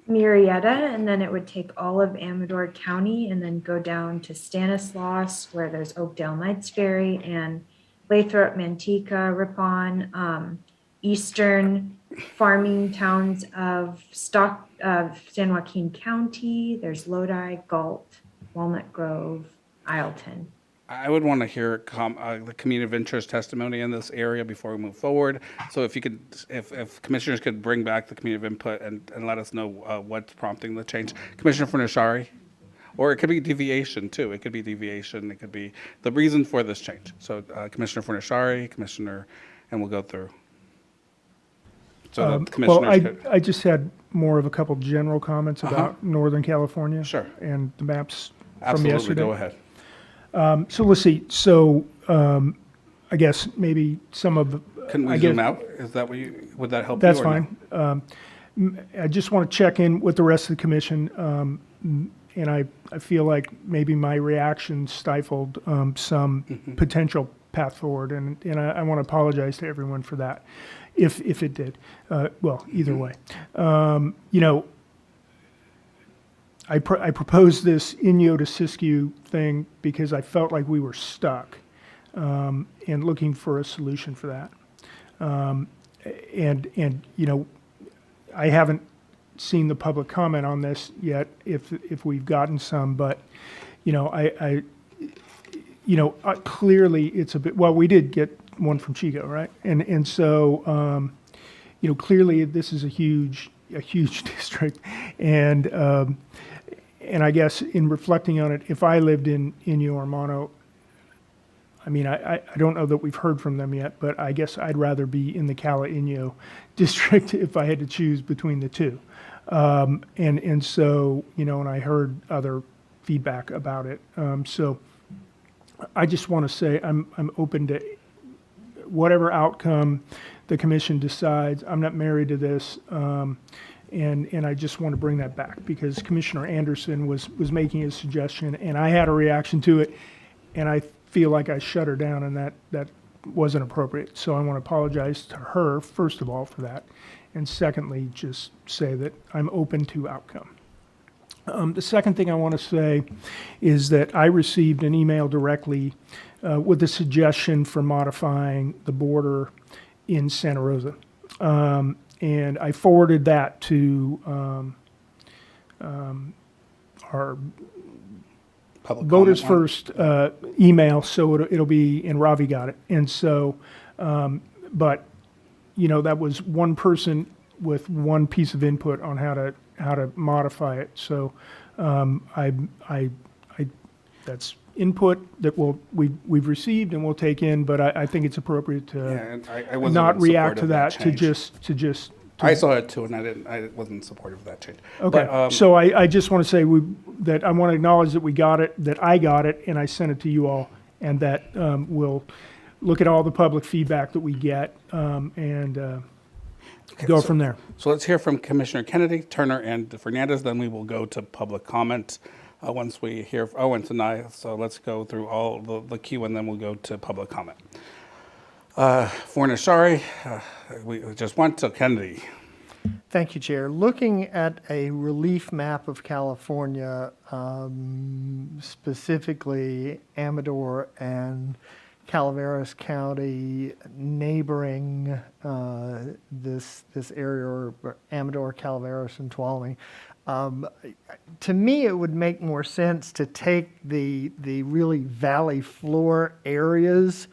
Murrieta, and then it would take all of Amador County and then go down to Stanislaus, where there's Oakdale Knights Ferry, and Lathrop, Manteca, Ripon, eastern farming towns of San Joaquin County. There's Lodi, Galt, Walnut Grove, Isleton. I would want to hear the community of interest testimony in this area before we move forward. So if you could, if commissioners could bring back the community of input and let us know what's prompting the change. Commissioner Furnishari, or it could be deviation too. It could be deviation. It could be the reason for this change. So Commissioner Furnishari, Commissioner, and we'll go through. So the commissioners I just had more of a couple general comments about Northern California. Sure. And the maps Absolutely, from yesterday. go ahead. So let's see. So I guess maybe some of the. Can we zoom out? Is that what would that help That's you? Or no? fine. I just want to check in with the rest of the commission. And I feel like maybe my reaction stifled some potential path forward. And I want to apologize to everyone for that, if it did. Well, either way. I proposed this Inyo to Siskiyou thing because I felt like we were stuck and looking for a solution for that. I haven't seen the public comment on this yet, if we've gotten some, but clearly it's a bit. Well, we did get one from Chico, right? And so clearly this is a huge district, and I guess in reflecting on it, if I lived in Inyo or Mono, I mean, I don't know that we've heard from them yet, but I guess I'd rather be in the Cala Inyo district if I had to choose between the two. And so, and I heard other feedback about it. So I just want to say I'm open to whatever outcome the commission decides. I'm not married to this. And I just want to bring that back because Commissioner Anderson was making a suggestion and I had a reaction to it, and I feel like I shut her down, and that wasn't appropriate. So I want to apologize to her, first of all, for that. And secondly, just say that I'm open to outcome. The second thing I want to say is that I received an email directly with a suggestion for modifying the border in Santa Rosa. And I forwarded that to our Public voters comment one? first email, so it'll be, and Ravi got it. And so, but, you know, that was one person with one piece of input on how to modify it. So I that's input that we've received and we'll take in, but I think it's appropriate Yeah, to and I wasn't not in react support to of that, to change. just. I saw it too, and I wasn't supportive of that change. Okay, But, so I just want to say that I want to acknowledge that we got it, that I got it, and I sent it to you all, and that we'll look at all the public feedback that we get and go from there. So let's hear from Commissioner Kennedy, Turner, and Fernandez. Then we will go to public comment once we hear Owen tonight. So let's go through all the queue, and then we'll go to public comment. Fornashari, we just went to Kennedy. Thank you, Chair. Looking at a relief map of California, specifically Amador and Calaveras County neighboring this area, or Amador, Calaveras, and Tuolumne, to me, it would make more sense to take the really valley floor areas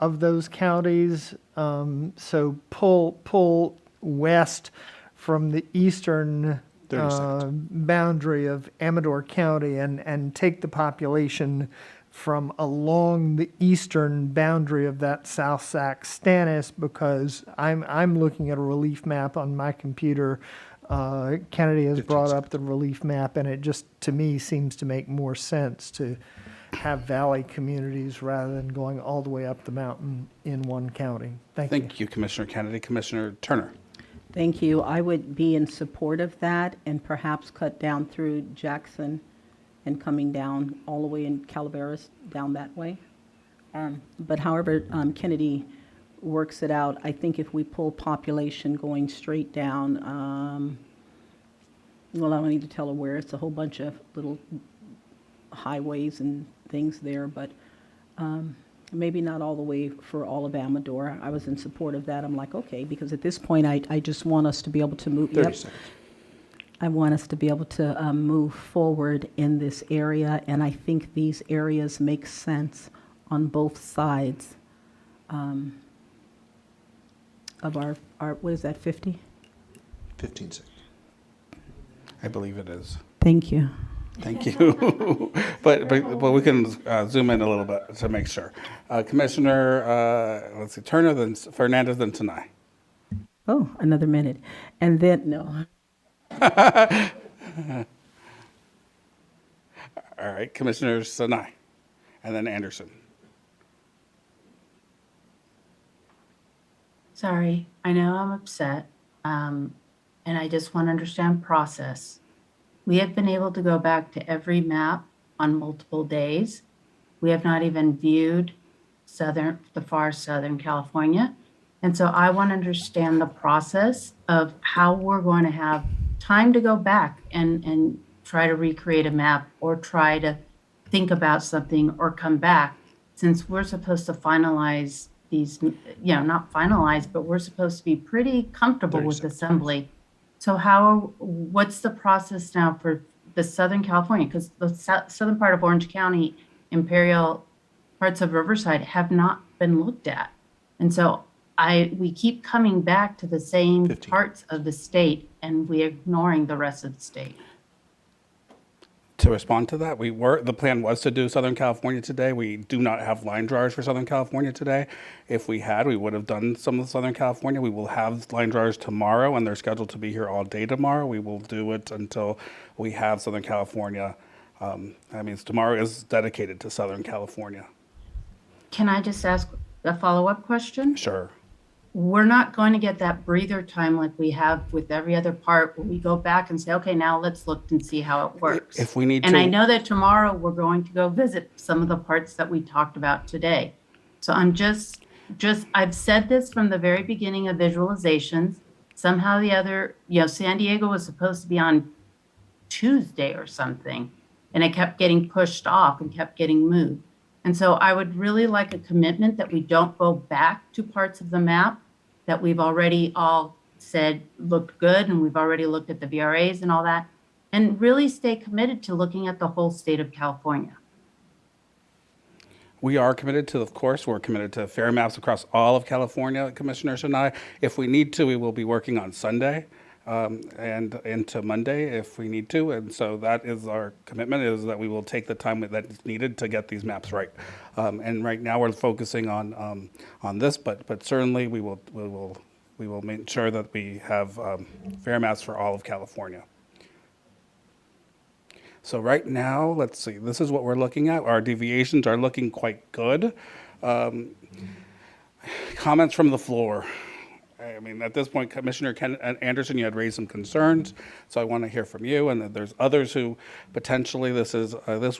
of those counties. So pull west from the eastern boundary of Amador County and take the population from along the eastern boundary of that South Sac Stannis, because I'm looking at a relief map on my computer. Kennedy has brought up the relief map, and it just, to me, seems to make more sense to have valley communities rather than going all the way up the mountain in one county. Thank you, Commissioner Kennedy. Commissioner Turner. Thank you. I would be in support of that and perhaps cut down through Jackson and coming down all the way in Calaveras down that way. But however Kennedy works it out, I think if we pull population going straight down, well, I don't need to tell her where. It's a whole bunch of little highways and things there, but maybe not all the way for all of Amador. I was in support of that. I'm like, okay, because at this point, I just want us to be able to move. 30 seconds. I want us to be able to move forward in this area, and I think these areas make sense on both sides of our, what is that, 50? 15 seconds. I believe it is. Thank you. Thank you. but we can zoom in a little bit to make sure. Commissioner, let's see, Turner, then Fernandez, then Tanai. Oh, another minute. And then, no. All right, Commissioner Sanai, and then Anderson. Sorry, I know I'm upset, and I just want to understand process. We have been able to go back to every map on multiple days. We have not even viewed the far southern California. And so I want to understand the process of how we're going to have time to go back and try to recreate a map or try to think about something or come back, since we're supposed to finalize these, not finalize, but we're supposed to be pretty comfortable with assembly. So what's the process now for the Southern California? Because the southern part of Orange County, Imperial, parts of Riverside have not been looked at. And so we keep coming back to the same 15. parts of the state, and we're ignoring the rest of the state. To respond to that, the plan was to do Southern California today. We do not have line drawers for Southern California today. If we had, we would have done some of Southern California. We will have line drawers tomorrow, and they're scheduled to be here all day tomorrow. We will do it until we have Southern California. That means tomorrow is dedicated to Southern California. Can I just ask a follow-up question? Sure. We're not going to get that breather time like we have with every other part where we go back and say, okay, now let's look and see how it works. If we need and to. I know that tomorrow we're going to go visit some of the parts that we talked about today. So I'm just I've said this from the very beginning of visualizations. Somehow the other, San Diego was supposed to be on Tuesday or something, and it kept getting pushed off and kept getting moved. And so I would really like a commitment that we don't go back to parts of the map that we've already all said looked good, and we've already looked at the VRAs and all that, and really stay committed to looking at the whole state of California. We are committed to, of course, we're committed to fair maps across all of California, Commissioners and I. If we need to, we will be working on Sunday and into Monday if we need to. And so that is our commitment, is that we will take the time that is needed to get these maps right. And right now we're focusing on this, but certainly we will make sure that we have fair maps for all of California. So right now, let's see, this is what we're looking at. Our deviations are looking quite good. Comments from the floor. I mean, at this point, Commissioner Anderson, you had raised some concerns, so I want to hear from you. And there's others who potentially this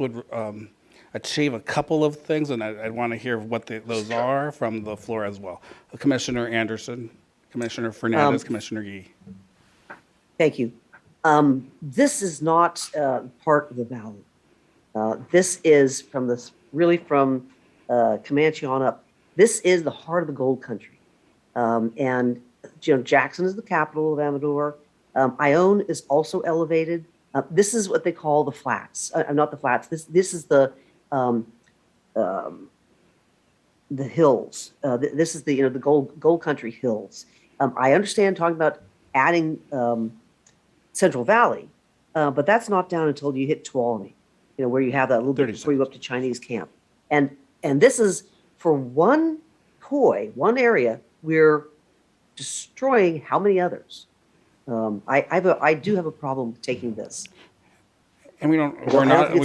would achieve a couple of things, and I want to hear what those are from the floor as well. Commissioner Anderson, Commissioner Fernandez, Commissioner Yee. Thank you. This is not part of the valley. This is from Comanche on up. This is the heart of the gold country. And Jackson is the capital of Amador. Ione is also elevated. This is what they call the flats. Not the flats. This is the hills. This is the gold country hills. I understand talking about adding Central Valley, but that's not down until you hit Tuolumne, where you have that little bit before you go up to Chinese camp. And this is for one area, we're destroying how many others? I do have a problem taking this. And we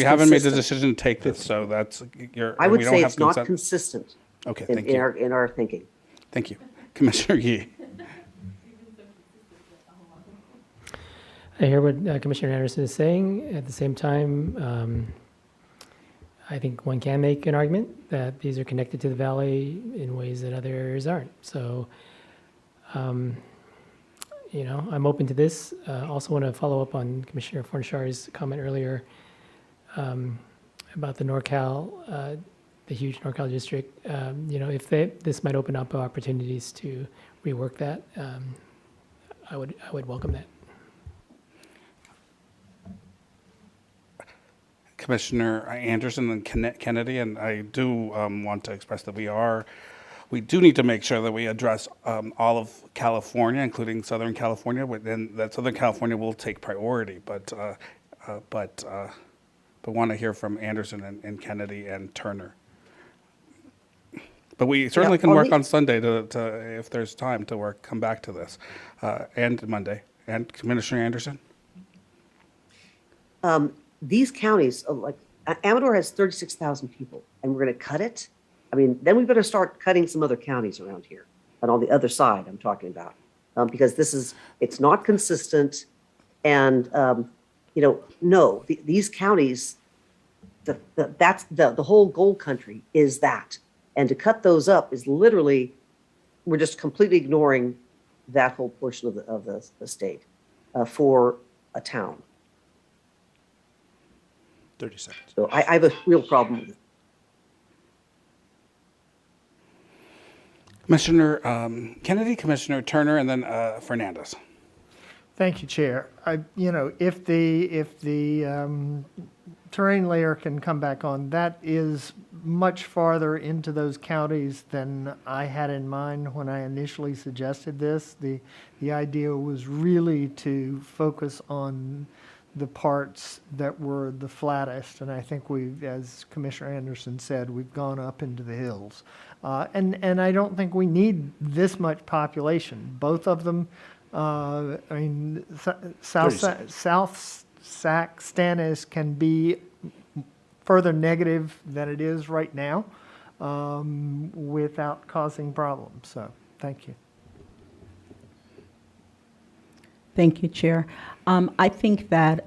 haven't made the decision to take this, so that's I would say it's not consistent. Okay, thank you. In our thinking. Thank you. Commissioner Yee. I hear what Commissioner Anderson is saying. At the same time, I think one can make an argument that these are connected to the valley in ways that other areas aren't. So, I'm open to this. Also want to follow up on Commissioner Fornashar's comment earlier about the NorCal, the huge NorCal district. If this might open up opportunities to rework that, I would welcome that. Commissioner Anderson and Kennedy, and I do want to express that we do need to make sure that we address all of California, including Southern California, and that Southern California will take priority. But want to hear from Anderson and Kennedy and Turner. But we certainly can work on Sunday to if there's time to come back to this, and Monday. And Commissioner Anderson. These counties, like Amador has 36,000 people, and we're going to cut it. I mean, then we better start cutting some other counties around here, and on the other side I'm talking about, because it's not consistent, and these counties, that's the whole gold country is that, and to cut those up is literally, we're just completely ignoring that whole portion of the state for a town. 30 seconds. So I have a real problem with it. Commissioner Kennedy, Commissioner Turner, and then Fernandez. Thank you, Chair. If the terrain layer can come back on, that is much farther into those counties than I had in mind when I initially suggested this. The idea was really to focus on the parts that were the flattest, and I think as Commissioner Anderson said, we've gone up into the hills. And I don't think we need this much population. Both of them, South Sac Stannis can be further negative than it is right now without causing problems. So, thank you. Thank you, Chair. I think that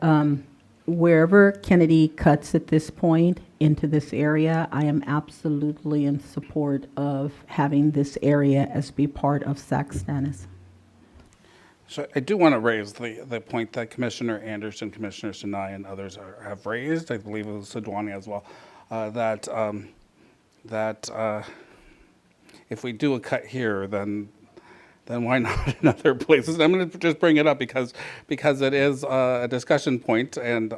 wherever Kennedy cuts at this point into this area, I am absolutely in support of having this area as be part of Sac Stannis. So I do want to raise the point that Commissioner Anderson, Commissioner Sinai, and others have raised. I believe it was Sidwani as well. That if we do a cut here, then why not in other places? I'm going to just bring it up because it is a discussion point, and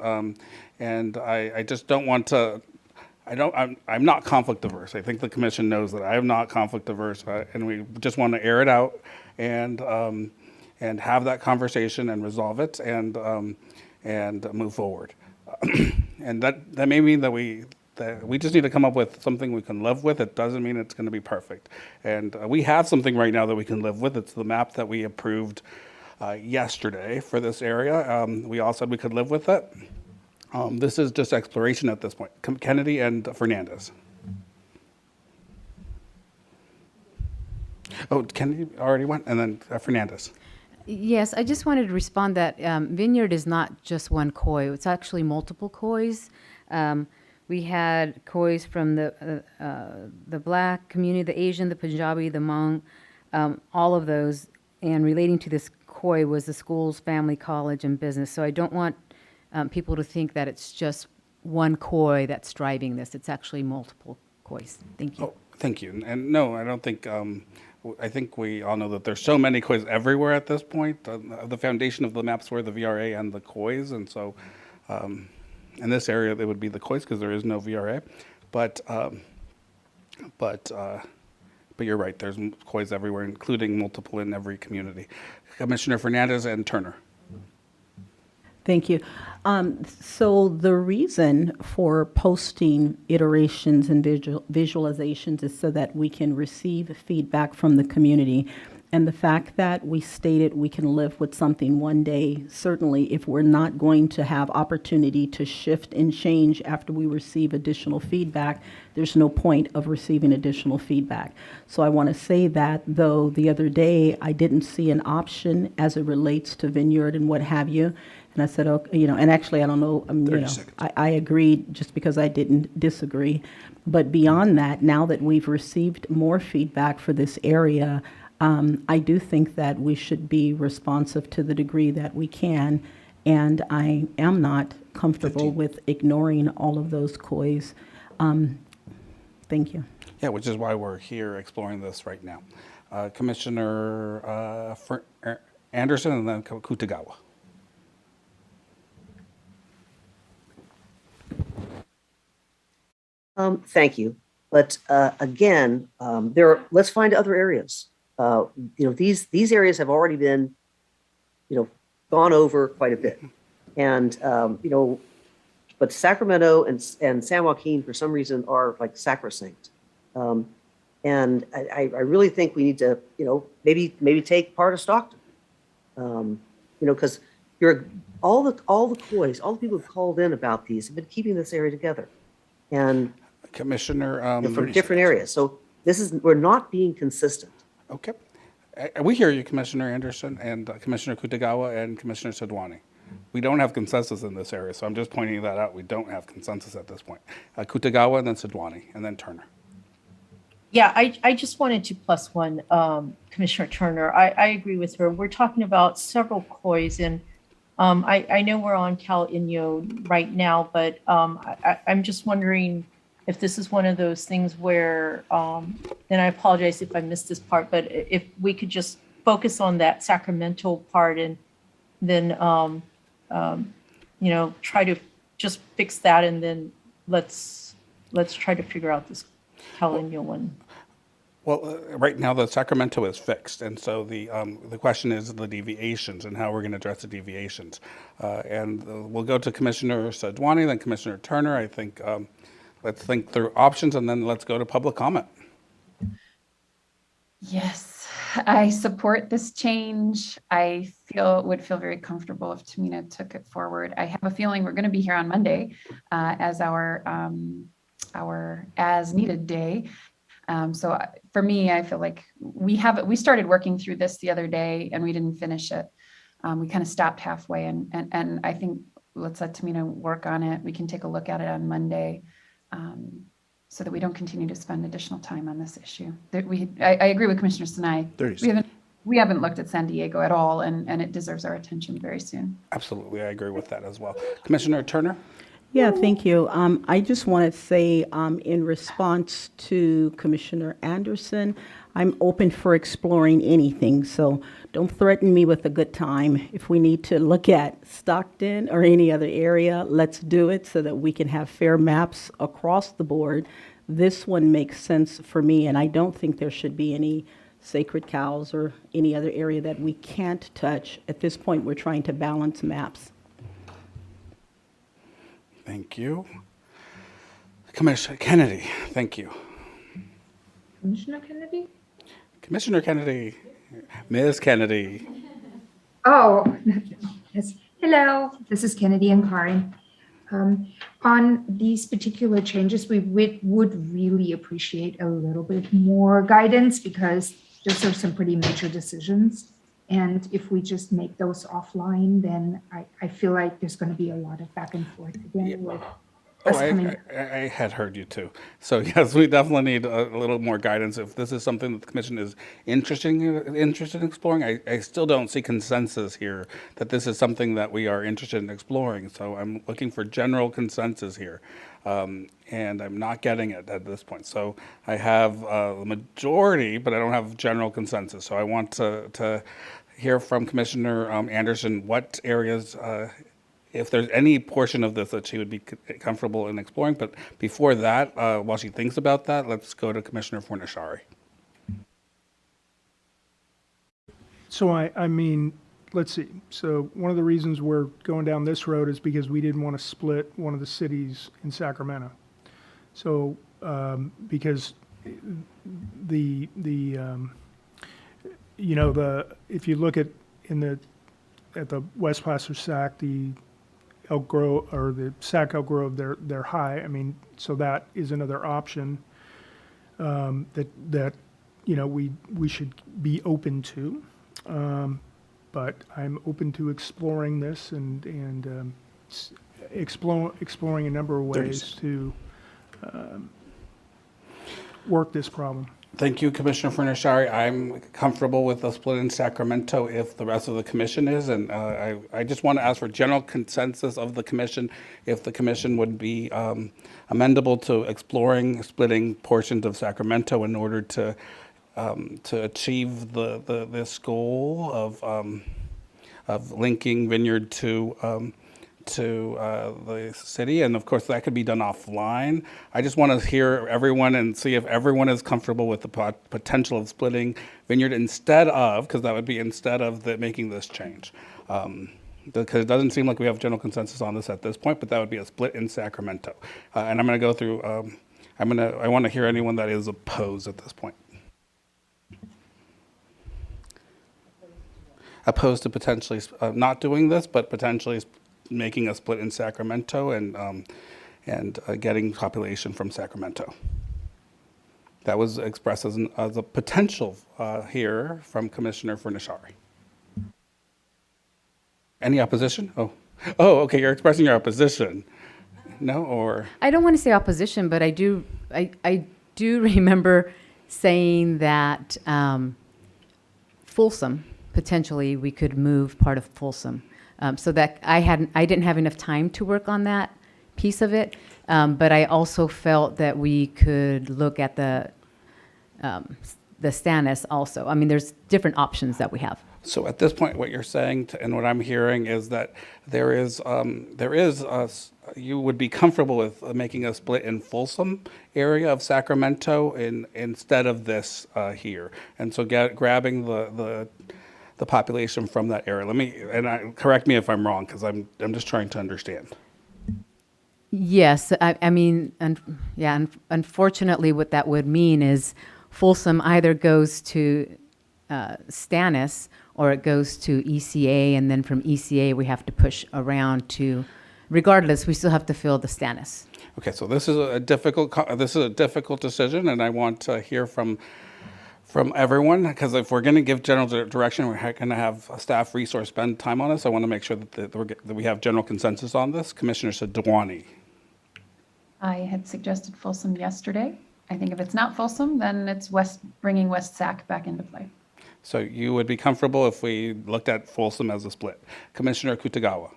I just don't want to. I'm not conflict averse. I think the commission knows that I am not conflict averse, and we just want to air it out and have that conversation and resolve it and move forward. And that may mean that we just need to come up with something we can live with. It doesn't mean it's going to be perfect. And we have something right now that we can live with. It's the map that we approved yesterday for this area. We all said we could live with it. This is just exploration at this point. Kennedy and Fernandez. Oh, Kennedy already went, and then Fernandez. Yes, I just wanted to respond that Vineyard is not just one koi. It's actually multiple kois. We had kois from the Black community, the Asian, the Punjabi, the Hmong, all of those. And relating to this koi was the schools, family, college, and business. So I don't want people to think that it's just one koi that's driving this. It's actually multiple kois. Thank you. Oh, thank you. And no, I don't think. I think we all know that there's so many kois everywhere at this point. The foundation of the maps were the VRA and the kois, and so in this area it would be the kois because there is no VRA. But you're right. There's kois everywhere, including multiple in every community. Commissioner Fernandez and Turner. Thank you. So the reason for posting iterations and visualizations is so that we can receive feedback from the community. And the fact that we stated we can live with something one day, certainly if we're not going to have opportunity to shift and change after we receive additional feedback, there's no point of receiving additional feedback. So I want to say that, though the other day I didn't see an option as it relates to Vineyard and what have you. And I said, okay, and actually I don't know, I agreed just because I didn't disagree. But beyond that, now that we've received more feedback for this area, I do think that we should be responsive to the degree that we can, and I am not comfortable with ignoring all of those kois. Thank you. Yeah, which is why we're here exploring this right now. Commissioner Anderson and then Kutagawa. Thank you. But again, let's find other areas. These areas have already been, gone over quite a bit. And, but Sacramento and San Joaquin, for some reason, are like sacrosanct. And I really think we need to, maybe take part of Stockton. Because all the kois, all the people who've called in about these have been keeping this area together. And Commissioner, from different areas. So we're not being consistent. Okay. We hear you, Commissioner Anderson and Commissioner Kutagawa and Commissioner Sidwani. We don't have consensus in this area, so I'm just pointing that out. We don't have consensus at this point. Kutagawa and then Sidwani and then Turner. Yeah, I just wanted to plus one, Commissioner Turner. I agree with her. We're talking about several kois, and I know we're on Cal Inyo right now, but I'm just wondering if this is one of those things where, then I apologize if I missed this part, but if we could just focus on that Sacramento part and then, try to just fix that, and then let's try to figure out this Cal Inyo one. Well, right now the Sacramento is fixed, and so the question is the deviations and how we're going to address the deviations. And we'll go to Commissioner Sidwani, then Commissioner Turner. I think let's think through options, and then let's go to public comment. Yes, I support this change. I would feel very comfortable if Tamina took it forward. I have a feeling we're going to be here on Monday as our as needed day. So for me, I feel like we started working through this the other day and we didn't finish it. We kind of stopped halfway, and I think let's let Tamina work on it. We can take a look at it on Monday. So that we don't continue to spend additional time on this issue. I agree with Commissioner Sinai. We haven't looked at San Diego at all, and it deserves our attention very soon. Absolutely, I agree with that as well. Commissioner Turner? Yeah, thank you. I just want to say, in response to Commissioner Anderson, I'm open for exploring anything, so don't threaten me with a good time. If we need to look at Stockton or any other area, let's do it so that we can have fair maps across the board. This one makes sense for me, and I don't think there should be any sacred cows or any other area that we can't touch. At this point, we're trying to balance maps. Thank you. Commissioner Kennedy, thank you. Commissioner Kennedy? Commissioner Kennedy, Ms. Kennedy. Oh, yes. Hello, this is Kennedy and Karin. On these particular changes, we would really appreciate a little bit more guidance because those are some pretty major decisions. And if we just make those offline, then I feel like there's going to be a lot of back and forth again with Oh, us coming. I had heard you too. So yes, we definitely need a little more guidance. If this is something that the commission is interested in exploring, I still don't see consensus here that this is something that we are interested in exploring. So I'm looking for general consensus here. And I'm not getting it at this point. So I have the majority, but I don't have general consensus. So I want to hear from Commissioner Anderson what areas, if there's any portion of this that she would be comfortable in exploring. But before that, while she thinks about that, let's go to Commissioner Fornashari. So I mean, let's see. So one of the reasons we're going down this road is because we didn't want to split one of the cities in Sacramento. So because if you look at the West Placer Sac, the Elk Grove or the Sac Elk Grove, they're high. I mean, so that is another option that we should be open to. But I'm open to exploring this and exploring a number of ways to work this problem. Thank you, Commissioner Fornashari. I'm comfortable with the split in Sacramento if the rest of the commission is. And I just want to ask for general consensus of the commission if the commission would be amendable to exploring splitting portions of Sacramento in order to achieve this goal of linking Vineyard to the city, and of course that could be done offline. I just want to hear everyone and see if everyone is comfortable with the potential of splitting Vineyard instead of, because that would be instead of making this change. Because it doesn't seem like we have general consensus on this at this point, but that would be a split in Sacramento. And I'm going to go through. I want to hear anyone that is opposed at this point. Opposed to potentially not doing this, but potentially making a split in Sacramento and getting population from Sacramento. That was expressed as a potential here from Commissioner Fornashari. Any opposition? Oh, okay. You're expressing your opposition. No, or I don't want to say opposition, but I do remember saying that Folsom, potentially we could move part of Folsom. So that I didn't have enough time to work on that piece of it, but I also felt that we could look at the Stannis also. I mean, there's different options that we have. So at this point, what you're saying and what I'm hearing is that you would be comfortable with making a split in Folsom area of Sacramento instead of this here, and so grabbing the population from that area. Correct me if I'm wrong, because I'm just trying to understand. Yes, I mean, unfortunately, what that would mean is Folsom either goes to Stannis or it goes to ECA, and then from ECA we have to push around to. Regardless, we still have to fill the Stannis. Okay, so this is a difficult decision, and I want to hear from everyone, because if we're going to give general direction, we're going to have a staff resource spend time on this. I want to make sure that we have general consensus on this. Commissioner Sadwani. I had suggested Folsom yesterday. I think if it's not Folsom, then it's bringing West Sac back into play. So you would be comfortable if we looked at Folsom as a split. Commissioner Kutagawa.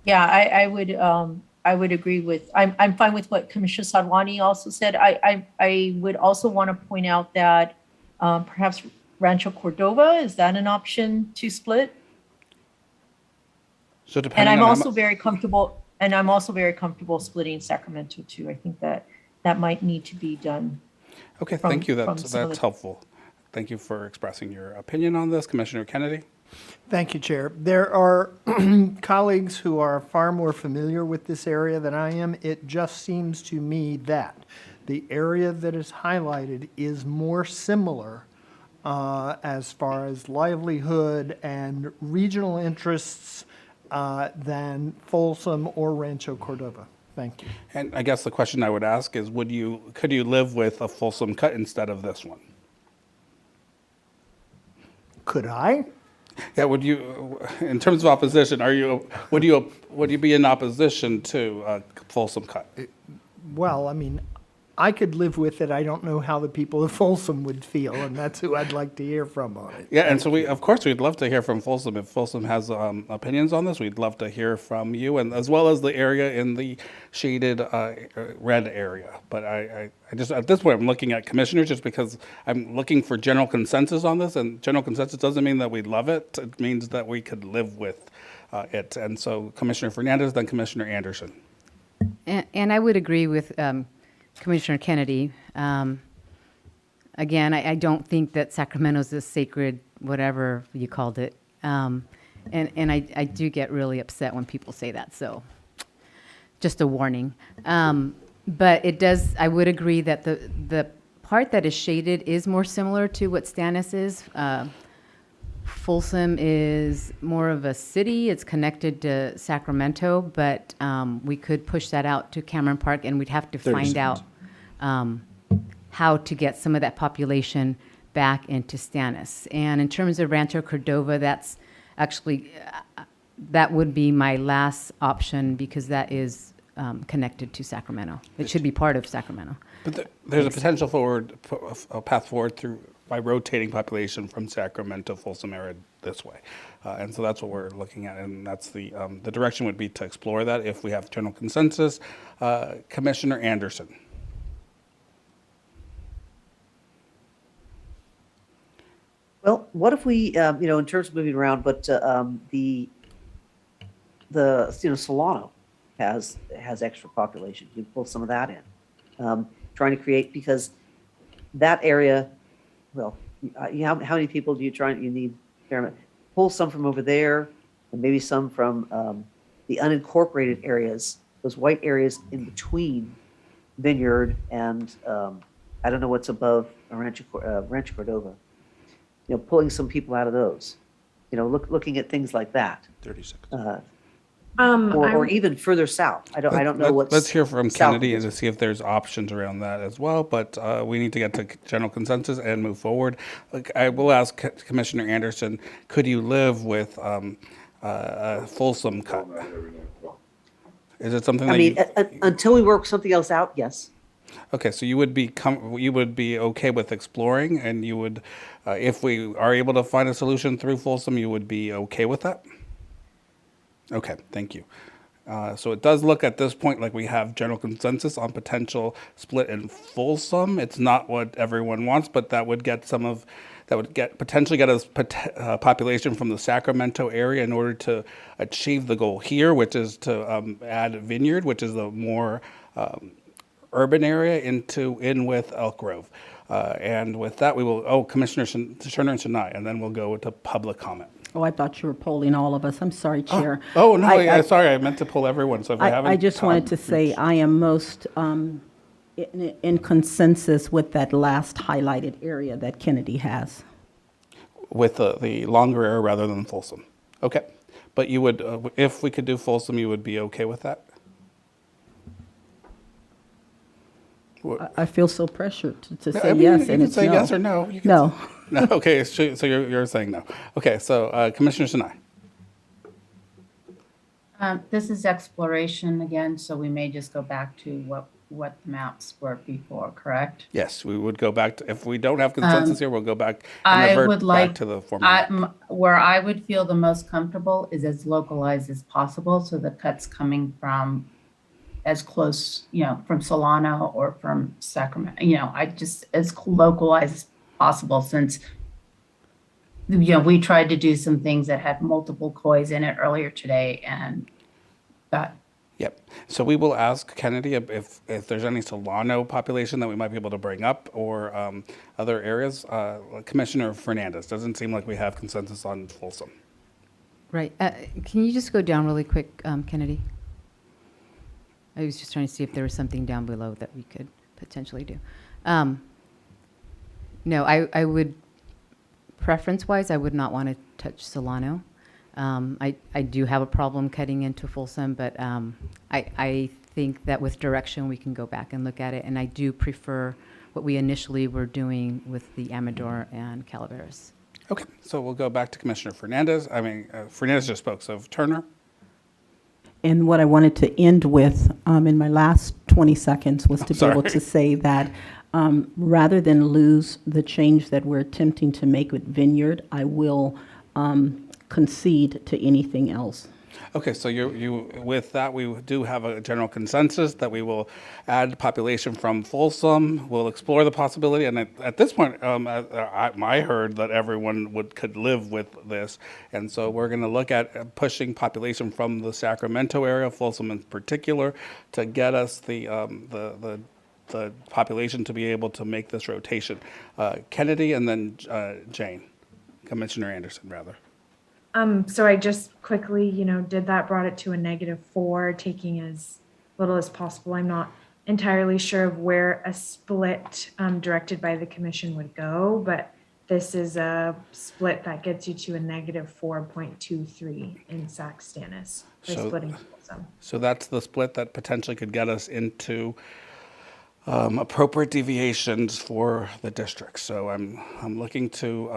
Yeah, I would agree with, I'm fine with what Commissioner Sadwani also said. I would also want to point out that perhaps Rancho Cordova, is that an option to split? So And depending I'm on how also very comfortable, splitting Sacramento too. I think that that might need to be done. Okay, from- thank you. from That's some of the- helpful. Thank you for expressing your opinion on this, Commissioner Kennedy. Thank you, Chair. There are colleagues who are far more familiar with this area than I am. It just seems to me that the area that is highlighted is more similar as far as livelihood and regional interests than Folsom or Rancho Cordova. Thank you. And I guess the question I would ask is, could you live with a Folsom cut instead of this one? Could I? Yeah, would you, in terms of opposition, would you be in opposition to a Folsom cut? Well, I mean, I could live with it. I don't know how the people of Folsom would feel, and that's who I'd like to hear from on it. Yeah, and so of course, we'd love to hear from Folsom. If Folsom has opinions on this, we'd love to hear from you, and as well as the area in the shaded red area. But I just, at this point, I'm looking at commissioners just because I'm looking for general consensus on this, and general consensus doesn't mean that we love it. It means that we could live with it. And so Commissioner Fernandez, then Commissioner Anderson. And I would agree with Commissioner Kennedy. Again, I don't think that Sacramento's a sacred, whatever you called it. And I do get really upset when people say that, so just a warning. But it does, I would agree that the part that is shaded is more similar to what Stannis is. Folsom is more of a city. It's connected to Sacramento, but we could push that out to Cameron Park, and we'd have to find out how to get some of that population back into Stannis. And in terms of Rancho Cordova, that's actually, that would be my last option because that is connected to Sacramento. It should be part of Sacramento. But there's a potential path forward by rotating population from Sacramento, Folsom area this way. And so that's what we're looking at, and that's the direction would be to explore that if we have general consensus. Commissioner Anderson. Well, what if we, in terms of moving around, but the Solano has extra population. You pull some of that in, trying to create, because that area, well, how many people do you need? Pull some from over there, and maybe some from the unincorporated areas, those white areas in between Vineyard and I don't know what's above Rancho Cordova. Pulling some people out of those. Looking at things like that. 30 seconds. Or even further south. I don't know what's. Let's hear from south Kennedy of to this. see if there's options around that as well. But we need to get to general consensus and move forward. I will ask Commissioner Anderson, could you live with a Folsom cut? Is it something until we work something else out, yes. Okay, so you would be okay with exploring, and you would, if we are able to find a solution through Folsom, you would be okay with that? Okay, thank you. So it does look at this point like we have general consensus on potential split in Folsom. It's not what everyone wants, but that would potentially get us population from the Sacramento area in order to achieve the goal here, which is to add Vineyard, which is the more urban area in with Elk Grove. And with that, we will, Commissioner Turner and Sinai, and then we'll go to public comment. Oh, I thought you were polling all of us. I'm sorry, Chair. Oh, no, sorry. I meant to pull everyone. So if I haven't. I just wanted to say I am most in consensus with that last highlighted area that Kennedy has. With the longer area rather than Folsom. Okay. But you would, if we could do Folsom, you would be okay with that? I feel so pressured to say I mean, yes, you and can it's say no. yes or no. You can No. No. Okay, so you're saying no. Okay, so Commissioner Sinai. This is exploration again, so we may just go back to what what the maps were before, correct? Yes, we would go back to, if we don't have consensus here, we'll go back and I revert would back like, to the former map. where I would feel the most comfortable is as localized as possible. So the cuts coming from as close, from Solano or from Sacramento, I just as localized as possible since, we tried to do some things that had multiple kois in it earlier today and that. Yep. So we will ask Kennedy if there's any Solano population that we might be able to bring up or other areas. Commissioner Fernandez, doesn't seem like we have consensus on Folsom. Right. Can you just go down really quick, Kennedy? I was just trying to see if there was something down below that we could potentially do. No, I would, preference-wise, I would not want to touch Solano. I do have a problem cutting into Folsom, but I think that with direction, we can go back and look at it. And I do prefer what we initially were doing with the Amador and Calaveras. Okay, so we'll go back to Commissioner Fernandez. Fernandez just spoke, so Turner. And what I wanted to end with in my last 20 seconds was to be able to say that rather than lose the change that we're attempting to make with Vineyard, I will concede to anything else. Okay, so you with that, we do have a general consensus that we will add population from Folsom. We'll explore the possibility, and at this point, I heard that everyone could live with this, and so we're going to look at pushing population from the Sacramento area, Folsom in particular, to get us the population to be able to make this rotation. Kennedy, and then Jane, Commissioner Anderson, rather. So I just quickly, did that, brought it to a -4, taking as little as possible. I'm not entirely sure of where a split directed by the commission would go, but this is a split that gets you to a -4.23 in Sac Stannis by splitting Folsom. So that's the split that potentially could get us into appropriate deviations for the district. So I'm looking to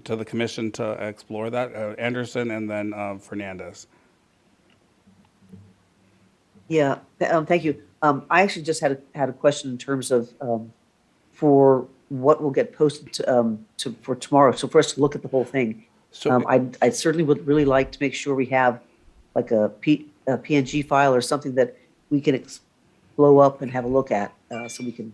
the commission to explore that. Anderson and then Fernandez. Yeah, thank you. I actually just had a question in terms of for what will get posted for tomorrow. So for us to look at the whole thing, So I certainly would really like to make sure we have like a PNG file or something that we can blow up and have a look at, so we can.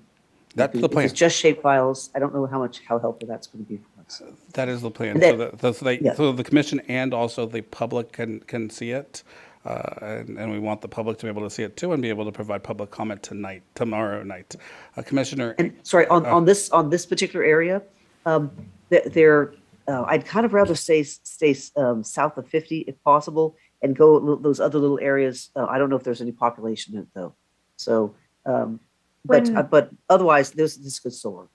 That's the plan. If it's just shape files, I don't know how helpful that's going to be for us. That is the plan. And So the commission and also the public can see it, and we want the public to be able to see it too, and be able to provide public comment tomorrow night. Commissioner. And sorry, on this particular area, I'd kind of rather stay south of 50 if possible, and go those other little areas. I don't know if there's any population in it though. So, but otherwise, this could still work.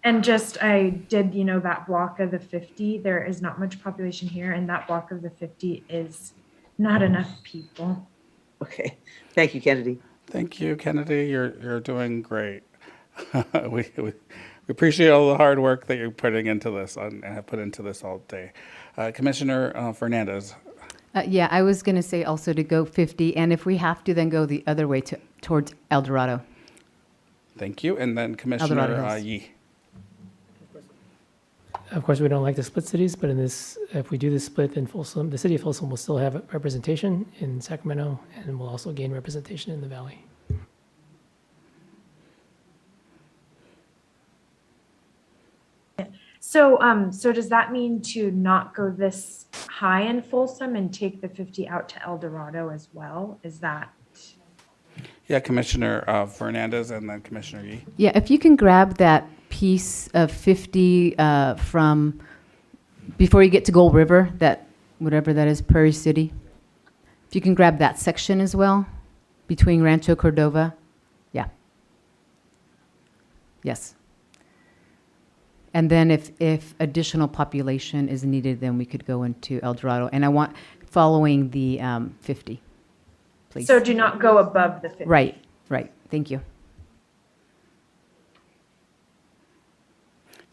And I did, that block of the 50, there is not much population here, and that block of the 50 is not enough people. Okay, thank you, Kennedy. Thank you, Kennedy. You're doing great. we appreciate all the hard work that you're putting into this and have put into this all day. Commissioner Fernandez. Yeah, I was going to say also to go 50, and if we have to, then go the other way towards El Dorado. Thank you. And then Commissioner Yee. Of course, we don't like the split cities, but if we do this split, then Folsom, the city of Folsom will still have representation in Sacramento, and will also gain representation in the valley. So, does that mean to not go this high in Folsom and take the 50 out to El Dorado as well? Is that? Yeah, Commissioner Fernandez and then Commissioner Yee. Yeah, if you can grab that piece of 50 from before you get to Gold River, that whatever that is, Prairie City. If you can grab that section as well, between Rancho Cordova. Yeah. Yes. And then if additional population is needed, then we could go into El Dorado. And I want following the 50, please. So do not go above the 50. Right. Thank you.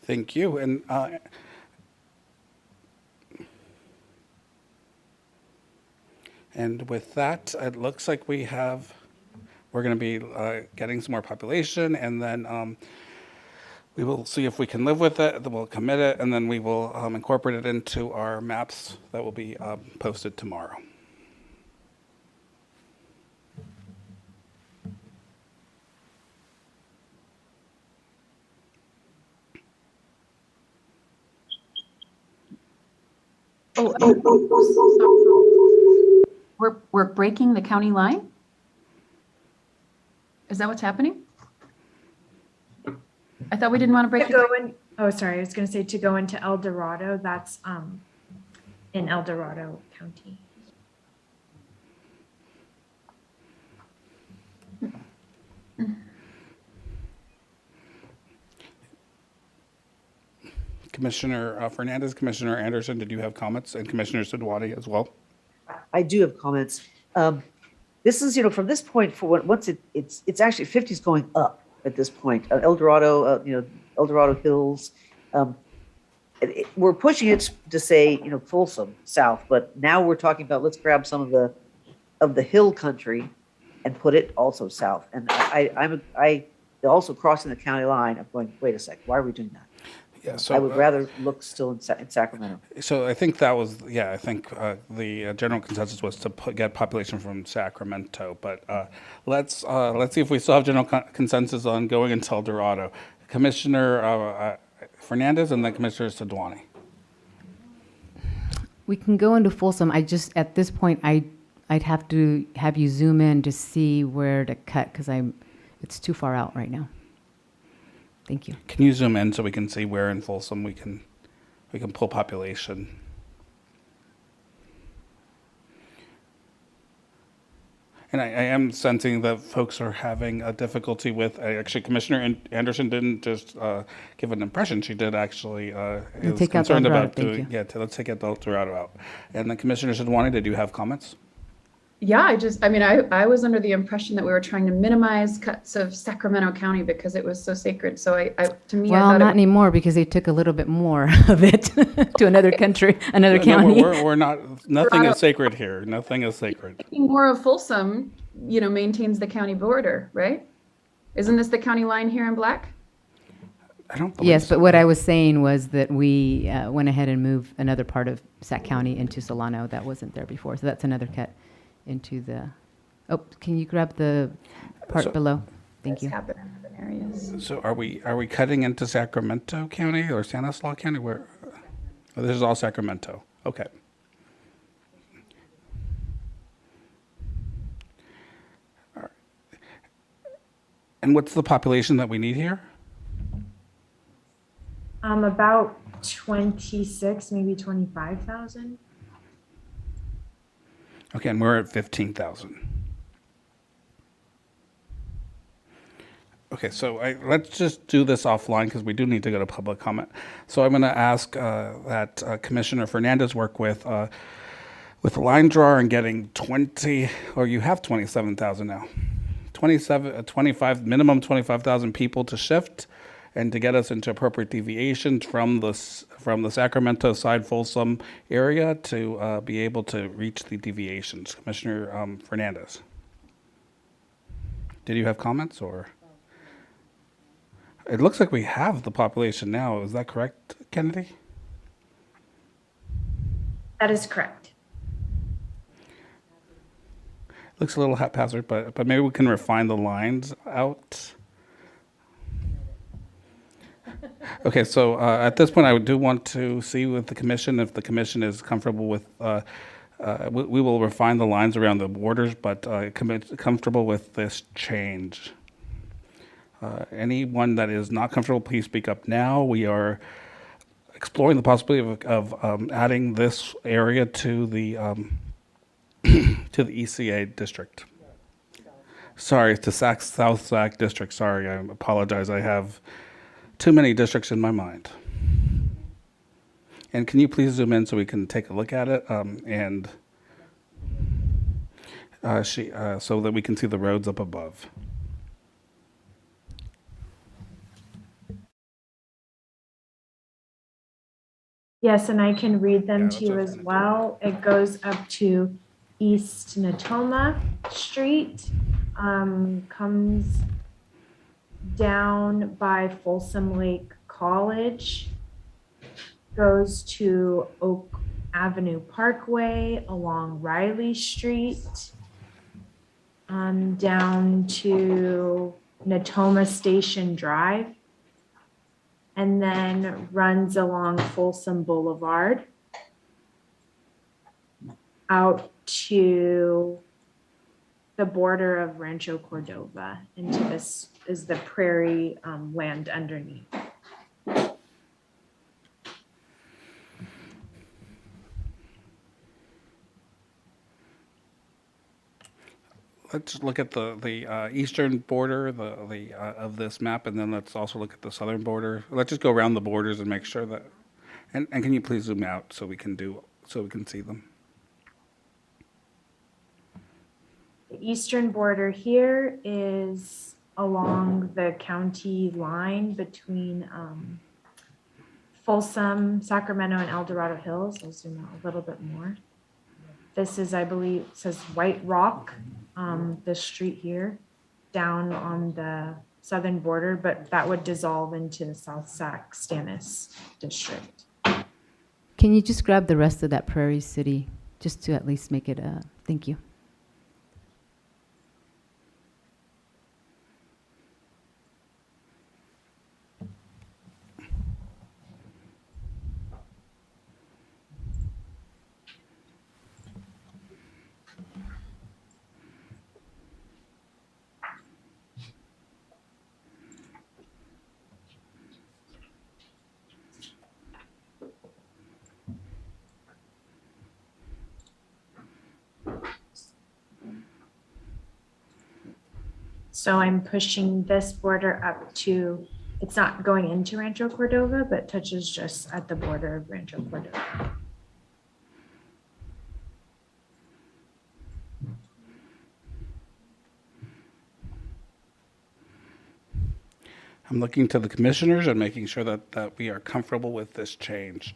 Thank you. And with that, it looks like we're we're going to be getting some more population, and then we will see if we can live with it. Then we'll commit it, and then we will incorporate it into our maps that will be posted tomorrow. We're breaking the county line? Is that what's happening? I thought we didn't want to break To the. go in, oh, sorry, I was gonna say to go into El Dorado, that's in El Dorado County. Commissioner Fernandez, Commissioner Anderson, did you have comments? And Commissioner Sidwani as well? I do have comments. This is, from this point forward, it's actually 50 is going up at this point. El Dorado, El Dorado Hills. We're pushing it to say, Folsom South, but now we're talking about let's grab some of the hill country and put it also south. And I also crossing the county line. I'm going, wait a sec, why are we doing that? Yeah, so I would rather look still in Sacramento. So I think that was, I think the general consensus was to get population from Sacramento. But let's see if we still have general consensus on going into El Dorado. Commissioner Fernandez and then Commissioner Sidwani. We can go into Folsom. At this point, I'd have to have you zoom in to see where to cut because it's too far out right now. Thank you. Can you zoom in so we can see where in Folsom we can pull population? And I am sensing that folks are having a difficulty with, actually Commissioner Anderson didn't just give an impression, she did actually, is take out concerned El Dorado, about thank doing, you. let's take El Dorado out. And then Commissioner Sidwani, did you have comments? Yeah, I was under the impression that we were trying to minimize cuts of Sacramento County because it was so sacred. So I Well, thought not anymore because they took a little bit more of it to another country, another county. We're not, nothing is sacred here. Nothing is sacred. more of Folsom, maintains the county border, right? Isn't this the county line here in black? I don't believe Yes, so. but what I was saying was that we went ahead and moved another part of Sac County into Solano that wasn't there before. So that's another cut into the, can you grab the part below? Thank you. Happen in other areas. So are we cutting into Sacramento County or Stanislaus County? Where? Oh, this is all Sacramento. Okay. All right. And what's the population that we need here? About 26, maybe 25,000. Okay, and we're at 15,000. Okay, so let's just do this offline because we do need to go to public comment. So I'm going to ask that Commissioner Fernandez work with a line drawer and getting 20, or you have 27,000 now, 25, minimum 25,000 people to shift and to get us into appropriate deviations from the Sacramento side Folsom area to be able to reach the deviations. Commissioner Fernandez, did you have comments or? It looks like we have the population now. Is that correct, Kennedy? That is correct. Looks a little haphazard, but maybe we can refine the lines out. Okay, so at this point, I do want to see with the commission if the commission is comfortable with. We will refine the lines around the borders, but comfortable with this change. Anyone that is not comfortable, please speak up now. We are exploring the possibility of adding this area to the to the ECA district. Sorry, to South Sac district. Sorry, I apologize. I have too many districts in my mind. And can you please zoom in so we can take a look at it so that we can see the roads up above. Yes, and I can read them to you as well. It goes up to East Natoma Street, comes down by Folsom Lake College, goes to Oak Avenue Parkway along Riley Street, down to Natoma Station Drive, and then runs along Folsom Boulevard out to the border of Rancho Cordova. Into this is the prairie land underneath. Let's look at the eastern border of this map, and then let's also look at the southern border. Let's just go around the borders and make sure that. And can you please zoom out so we can see them? The eastern border here is along the county line between Folsom, Sacramento, and El Dorado Hills. I'll zoom out a little bit more. This is, I believe, it says White Rock, this street here, down on the southern border, but that would dissolve into the South Sac Stannis district. Can you just grab the rest of that Prairie City, just to at least make it thank you. So I'm pushing this border up to, it's not going into Rancho Cordova, but touches just at the border of Rancho Cordova. I'm looking to the commissioners and making sure that we are comfortable with this change.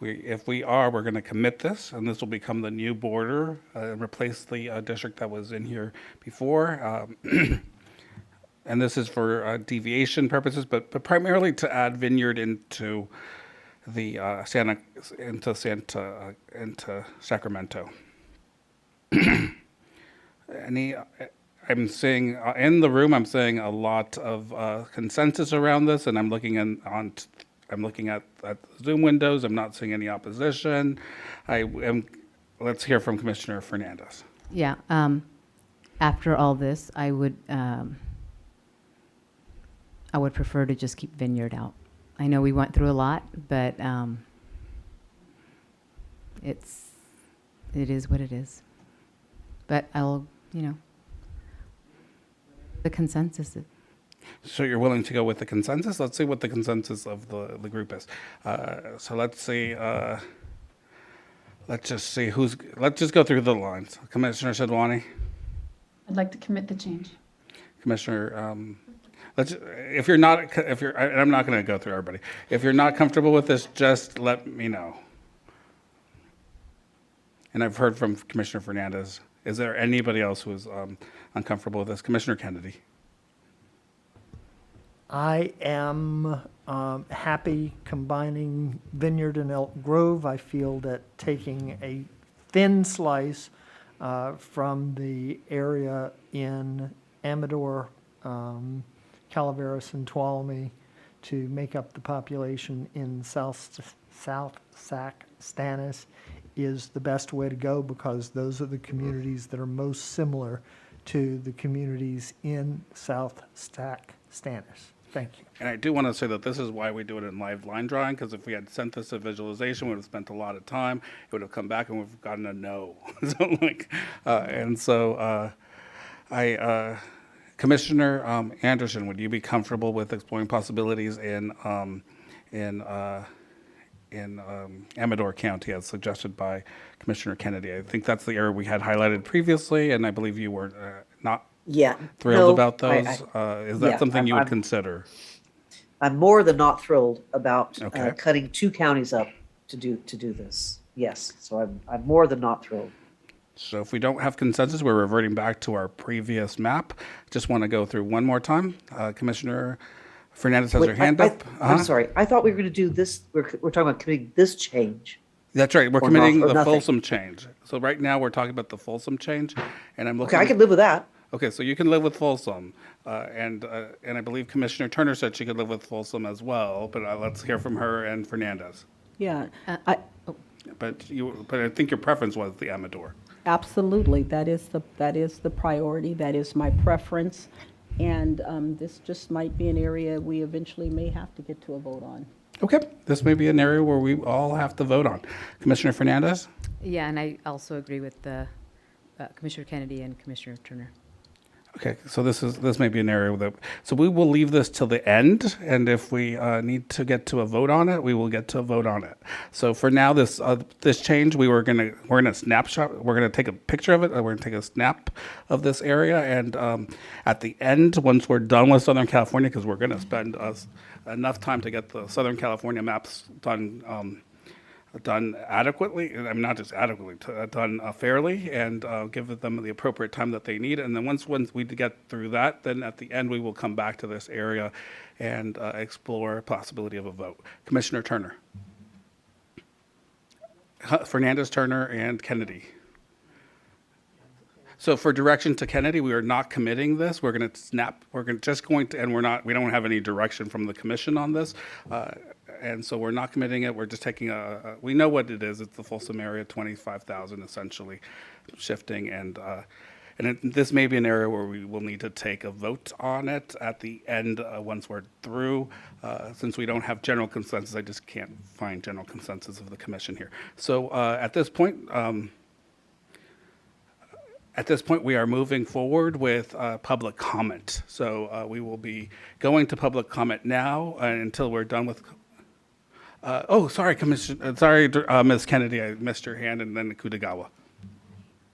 If we are, we're going to commit this, and this will become the new border and replace the district that was in here before. And this is for deviation purposes, but primarily to add Vineyard into the into Sacramento. I'm seeing in the room. I'm seeing a lot of consensus around this, and I'm looking I'm looking at Zoom windows. I'm not seeing any opposition. Let's hear from Commissioner Fernandez. Yeah. After all this, I would prefer to just keep Vineyard out. I know we went through a lot, but it is what it is. But I'll, the consensus is. So you're willing to go with the consensus? Let's see what the consensus of the group is. So let's see. Let's just see let's just go through the lines. Commissioner Sidwani. I'd like to commit the change. Commissioner, I'm not going to go through everybody. If you're not comfortable with this, just let me know. And I've heard from Commissioner Fernandez. Is there anybody else who is uncomfortable with this? Commissioner Kennedy. I am happy combining Vineyard and Elk Grove. I feel that taking a thin slice from the area in Amador, Calaveras, and Tuolumne to make up the population in South Sac Stannis is the best way to go, because those are the communities that are most similar to the communities in South Sac Stannis. Thank you. And I do want to say that this is why we do it in live line drawing, because if we had sent this a visualization, we would have spent a lot of time. It would have come back and we've gotten a no. Commissioner Anderson, would you be comfortable with exploring possibilities in Amador County as suggested by Commissioner Kennedy? I think that's the area we had highlighted previously, and I believe you were not thrilled about those. Is that something you would consider? I'm more than not thrilled about Okay. cutting 2 counties up to do this. Yes, so I'm more than not thrilled. So if we don't have consensus, we're reverting back to our previous map. Just want to go through one more time. Commissioner Fernandez has her hand up. I'm sorry. I thought we were going to do this. We're talking about committing this change. That's right. We're Or committing or the nothing. Folsom change. So right now we're talking about the Folsom change, and I'm looking. Okay, I can live with that. Okay, so you can live with Folsom, and I believe Commissioner Turner said she could live with Folsom as well. But let's hear from her and Fernandez. Yeah, But I think your preference was the Amador. absolutely. That is the priority. That is my preference. And this just might be an area we eventually may have to get to a vote on. Okay, this may be an area where we all have to vote on. Commissioner Fernandez? Yeah, and I also agree with Commissioner Kennedy and Commissioner Turner. Okay, so this may be an area that, so we will leave this till the end, and if we need to get to a vote on it, we will get to a vote on it. So for now, this change, we're gonna snapshot, we're gonna take a picture of it, we're gonna take a snap of this area, and at the end, once we're done with Southern California, because we're gonna spend enough time to get the Southern California maps done adequately, I mean, not just adequately, done fairly, and give them the appropriate time that they need. And then once we get through that, then at the end, we will come back to this area and explore possibility of a vote. Commissioner Turner. Fernandez, Turner, and Kennedy. So for direction to Kennedy, we are not committing this. We're going to snap. We're just going to, and we don't have any direction from the commission on this. And so we're not committing it. We're just taking we know what it is. It's the Folsom area, 25,000 essentially shifting. And this may be an area where we will need to take a vote on it at the end once we're through. Since we don't have general consensus, I just can't find general consensus of the commission here. So at this point, we are moving forward with public comment. So we will be going to public comment now until we're done with. Sorry, Ms. Kennedy, I missed your hand, and then Kutagawa.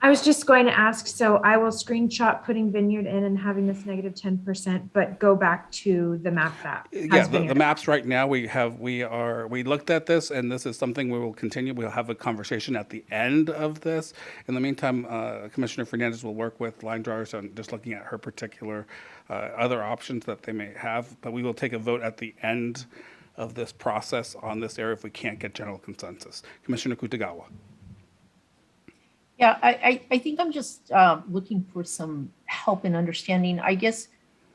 I was just going to ask, so I will screenshot putting Vineyard in and having this negative 10%, but go back to the map that Yeah, has the Vineyard. maps right now, we looked at this, and this is something we will continue. We'll have a conversation at the end of this. In the meantime, Commissioner Fernandez will work with line drawers on just looking at her particular other options that they may have, but we will take a vote at the end of this process on this area if we can't get general consensus. Commissioner Kutagawa. Yeah, I think I'm just looking for some help in understanding. I guess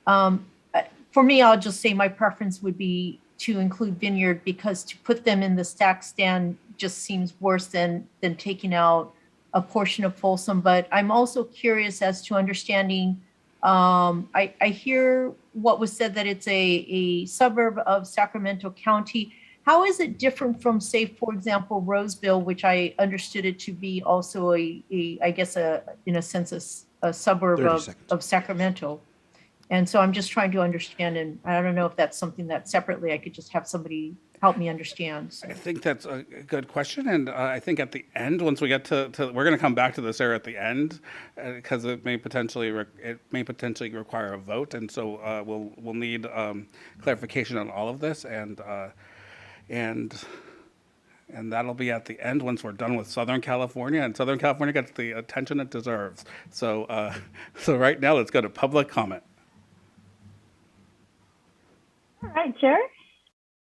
for me, I'll just say my preference would be to include Vineyard, because to put them in the stack stand just seems worse than taking out a portion of Folsom. But I'm also curious as to understanding. I hear what was said, that it's a suburb of Sacramento County. How is it different from, say, for example, Roseville, which I understood it to be also I guess in a sense, a suburb of Sacramento? And so I'm just trying to understand, and I don't know if that's something that separately I could just have somebody help me understand. So. I think that's a good question, and I think at the end, once we get to we're going to come back to this area at the end, because it may potentially require a vote, and so we'll need clarification on all of this, and that'll be at the end once we're done with Southern California, and Southern California gets the attention it deserves. So right now, let's go to public comment. All right, Chair.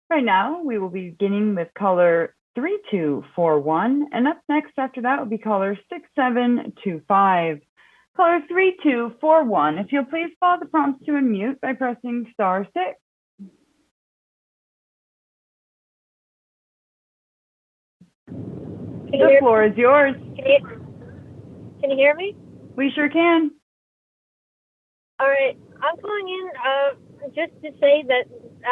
Right now, we will be beginning with caller 3241, and up next after that will be caller 6725. Caller 3241, if you'll please follow the prompts to unmute by pressing *6. The floor is yours. Can you hear me? We sure can. All right. I'm calling in just to say that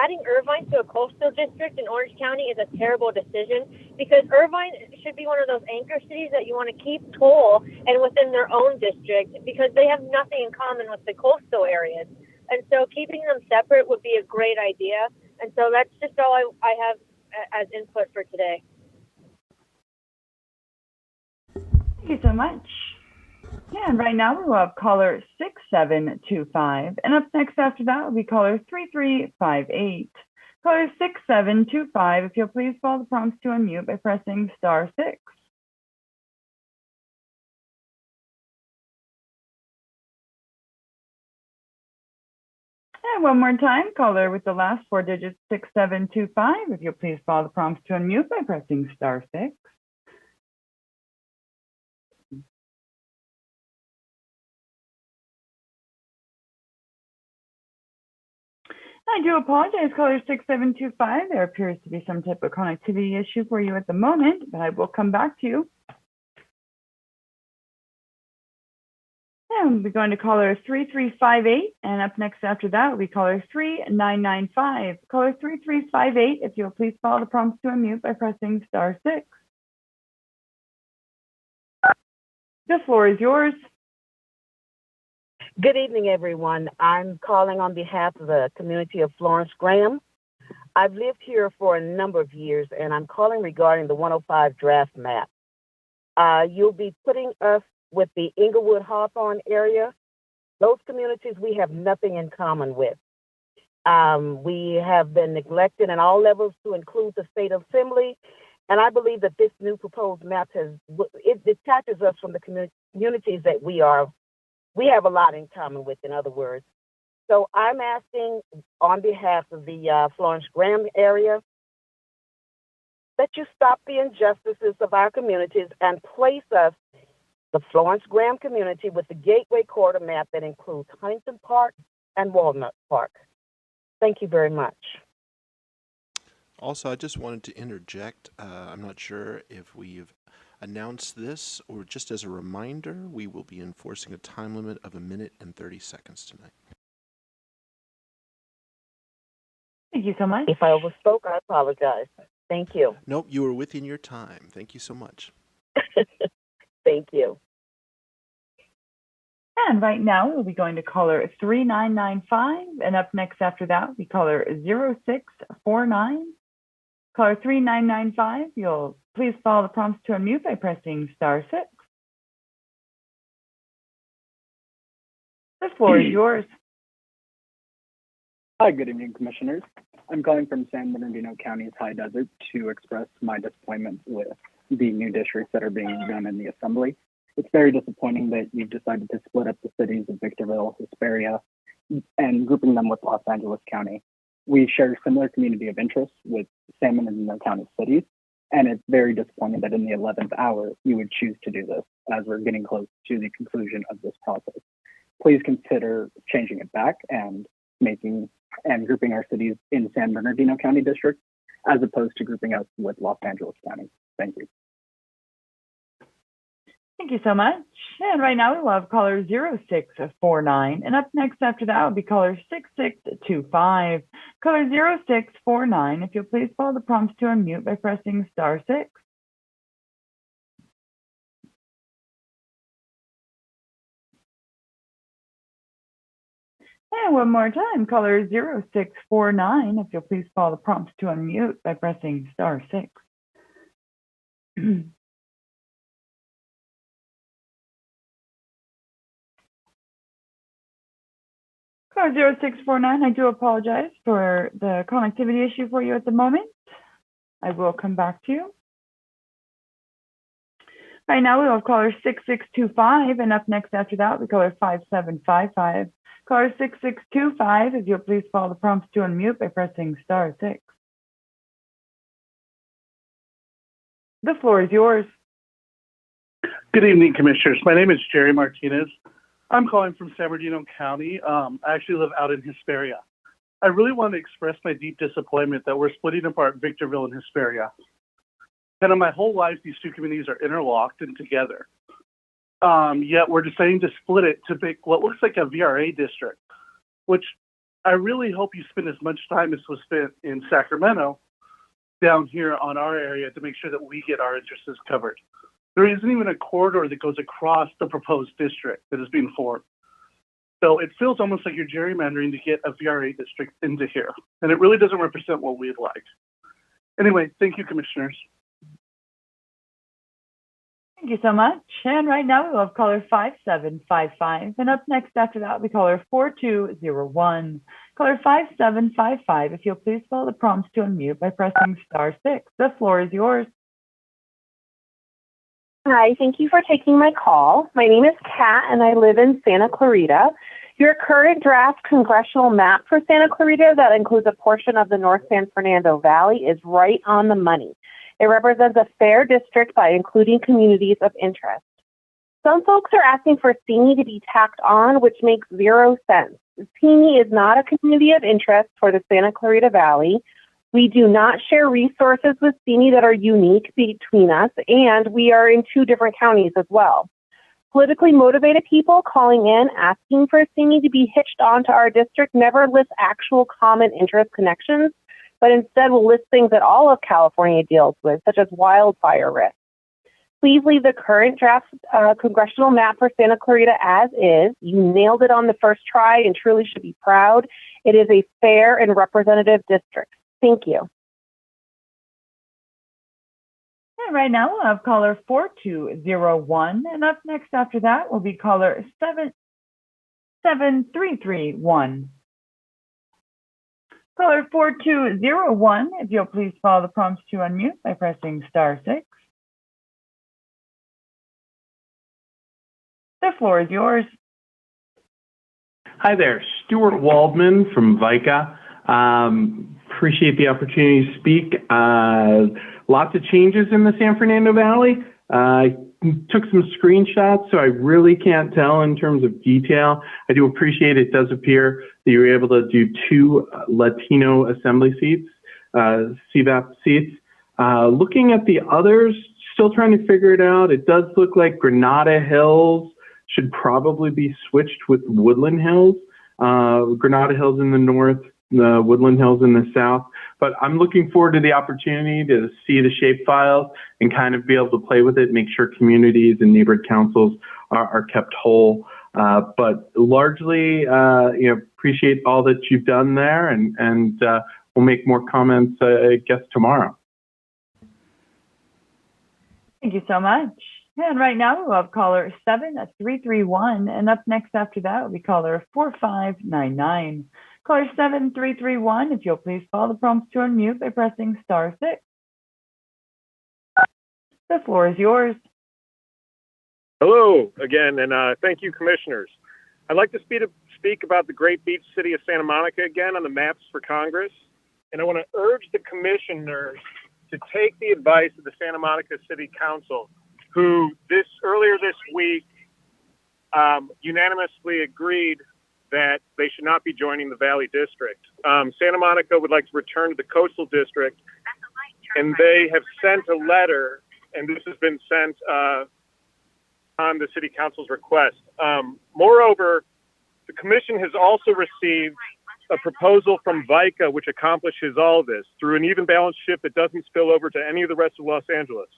adding Irvine to a coastal district in Orange County is a terrible decision, because Irvine should be one of those anchor cities that you want to keep whole and within their own district, because they have nothing in common with the coastal areas. And so keeping them separate would be a great idea. And so that's just all I have as input for today. Thank you so much. Yeah, and right now we will have caller 6725, and up next after that will be caller 3358. Caller 6725, if you'll please follow the prompts to unmute by pressing *6. And one more time, caller with the last four digits, 6725. If you'll please follow the prompts to unmute by pressing star 6. I do apologize, caller 6725. There appears to be some type of connectivity issue for you at the moment, but I will come back to you. And we're going to caller 3358, and up next after that will be caller 3995. Caller 3358, if you'll please follow the prompts to unmute by pressing star 6. The floor is yours. Good evening, everyone. I'm calling on behalf of the community of Florence Graham. I've lived here for a number of years, and I'm calling regarding the 105 draft map. You'll be putting us with the Inglewood Hawthorne area. Those communities we have nothing in common with. We have been neglected in all levels to include the state assembly, and I believe that this new proposed map it detaches us from the communities that we have a lot in common with, in other words. So I'm asking on behalf of the Florence Graham area that you stop the injustices of our communities and place us, the Florence Graham community, with the Gateway Corridor map that includes Huntington Park and Walnut Park. Thank you very much. Also, I just wanted to interject. I'm not sure if we've announced this, or just as a reminder, we will be enforcing a time limit of 1 minute and 30 seconds tonight. Thank you so much. If I overspoke, I apologize. Thank you. Nope, you were within your time. Thank you so much. Thank you. And right now we'll be going to caller 3995, and up next after that will be caller 0649. Caller 3995, you'll please follow the prompts to unmute by pressing star 6. The floor is yours. Hi, good evening, commissioners. I'm calling from San Bernardino County's High Desert to express my disappointment with the new districts that are being done in the assembly. It's very disappointing that you've decided to split up the cities of Victorville, Hesperia, and grouping them with Los Angeles County. We share a similar community of interest with San Bernardino County cities, and it's very disappointing that in the 11th hour you would choose to do this as we're getting close to the conclusion of this process. Please consider changing it back and grouping our cities in San Bernardino County district as opposed to grouping us with Los Angeles County. Thank you. Thank you so much. And right now we will have caller 0649. And up next after that will be caller 6625. Caller 0649, if you'll please follow the prompts to unmute by pressing star 6. And one more time, caller 0649, if you'll please follow the prompts to unmute by pressing star 6. Caller 0649, I do apologize for the connectivity issue for you at the moment. I will come back to you. Right now we have caller 6625, and up next after that we caller 5755. Caller 6625, if you'll please follow the prompts to unmute by pressing star 6. The floor is yours. Good evening, commissioners. My name is Jerry Martinez. I'm calling from San Bernardino County. I actually live out in Hesperia. I really want to express my deep disappointment that we're splitting apart Victorville and Hesperia. And in my whole life, these two communities are interlocked and together. Yet we're deciding to split it to make what looks like a VRA district, which I really hope you spend as much time as was spent in Sacramento down here on our area to make sure that we get our interests covered. There isn't even a corridor that goes across the proposed district that is being formed. So it feels almost like you're gerrymandering to get a VRA district into here. And it really doesn't represent what we'd like. Anyway, thank you, commissioners. Thank you so much. And right now we have caller 5755. And up next after that, we caller 4201. Caller 5755, if you'll please follow the prompts to unmute by pressing star 6. The floor is yours. Hi, thank you for taking my call. My name is Kat and I live in Santa Clarita. Your current draft congressional map for Santa Clarita that includes a portion of the North San Fernando Valley is right on the money. It represents a fair district by including communities of interest. Some folks are asking for Sini to be tacked on, which makes zero sense. Sini is not a community of interest for the Santa Clarita Valley. We do not share resources with Sini that are unique between us, and we are in 2 different counties as well. Politically motivated people calling in asking for Sini to be hitched onto our district never list actual common interest connections, but instead will list things that all of California deals with, such as wildfire risk. Please leave the current draft congressional map for Santa Clarita as is. You nailed it on the first try and truly should be proud. It is a fair and representative district. Thank you. And right now we'll have caller 4201, and up next after that will be caller 77331. Caller 4201, if you'll please follow the prompts to unmute by pressing *6. The floor is yours. Hi there, Stuart Waldman from VICA. Appreciate the opportunity to speak. Lots of changes in the San Fernando Valley. I took some screenshots, so I really can't tell in terms of detail. I do appreciate it does appear that you were able to do 2 Latino assembly seats, CVAP seats. Looking at the others, still trying to figure it out. It does look like Granada Hills should probably be switched with Woodland Hills. Granada Hills in the north, the Woodland Hills in the south. But I'm looking forward to the opportunity to see the shape files and kind of be able to play with it, make sure communities and neighborhood councils are kept whole. But largely, appreciate all that you've done there, and we'll make more comments, I guess, tomorrow. Thank you so much. And right now we'll have caller 7331, and up next after that will be caller 4599. Caller 7331, if you'll please follow the prompts to unmute by pressing *6. The floor is yours. Hello again, and thank you, commissioners. I'd like to speak about the great beach city of Santa Monica again on the maps for Congress, and I want to urge the commissioners to take the advice of the Santa Monica City Council, who earlier this week unanimously agreed that they should not be joining the Valley District. Santa Monica would like to return to the Coastal District, and they have sent a letter, and this has been sent on the City Council's request. Moreover, the Commission has also received a proposal from VICA which accomplishes all of this through an even balanced shift that doesn't spill over to any of the rest of Los Angeles.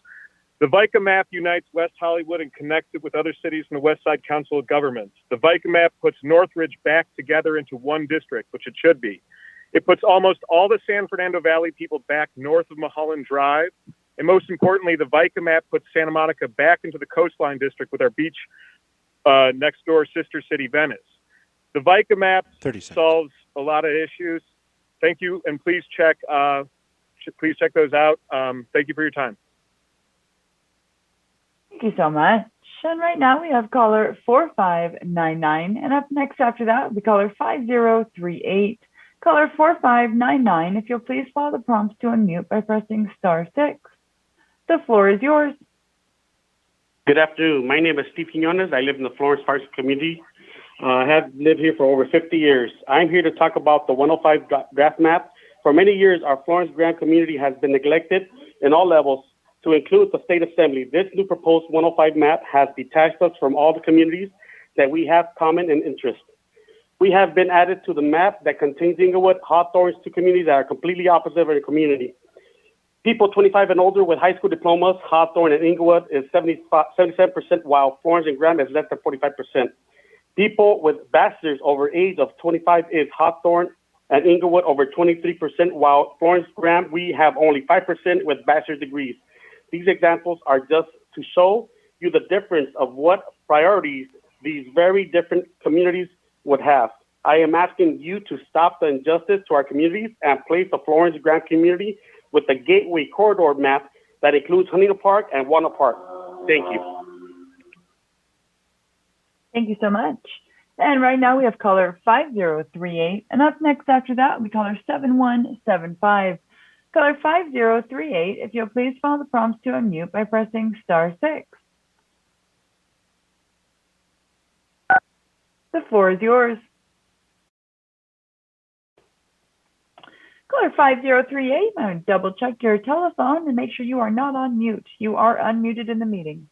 The VICA map unites West Hollywood and connects it with other cities in the West Side Council of Governments. The VICA map puts Northridge back together into one district, which it should be. It puts almost all the San Fernando Valley people back north of Mulholland Drive. And most importantly, the VICA map puts Santa Monica back into the coastline district with our beach next door sister city, Venice. The VICA map solves a lot of issues. Thank you, and please check those out. Thank you for your time. Thank you so much. And right now we have caller 4599, and up next after that will be caller 5038. Caller 4599, if you'll please follow the prompts to unmute by pressing *6. The floor is yours. Good afternoon. My name is Steve Quinones. I live in the Florence Parks community. I have lived here for over 50 years. I'm here to talk about the 105 draft map. For many years, our Florence Graham community has been neglected in all levels, to include the state assembly. This new proposed 105 map has detached us from all the communities that we have common in interest. We have been added to the map that contains Inglewood, Hawthorne's, 2 communities that are completely opposite of our community. People 25 and older with high school diplomas, Hawthorne and Inglewood is 77%, while Florence and Graham is less than 45%. People with bachelor's over age of 25 is Hawthorne and Inglewood over 23%, while Florence Graham, we have only 5% with bachelor's degrees. These examples are just to show you the difference of what priorities these very different communities would have. I am asking you to stop the injustice to our communities and place the Florence Graham community with the Gateway Corridor map that includes Huntington Park and Walnut Park. Thank you. Thank you so much. And right now we have caller 5038. And up next after that, we caller 7175. Caller 5038, if you'll please follow the prompts to unmute by pressing *6. The floor is yours. Caller 5038, I'm going to double check your telephone and make sure you are not on mute. You are unmuted in the meeting.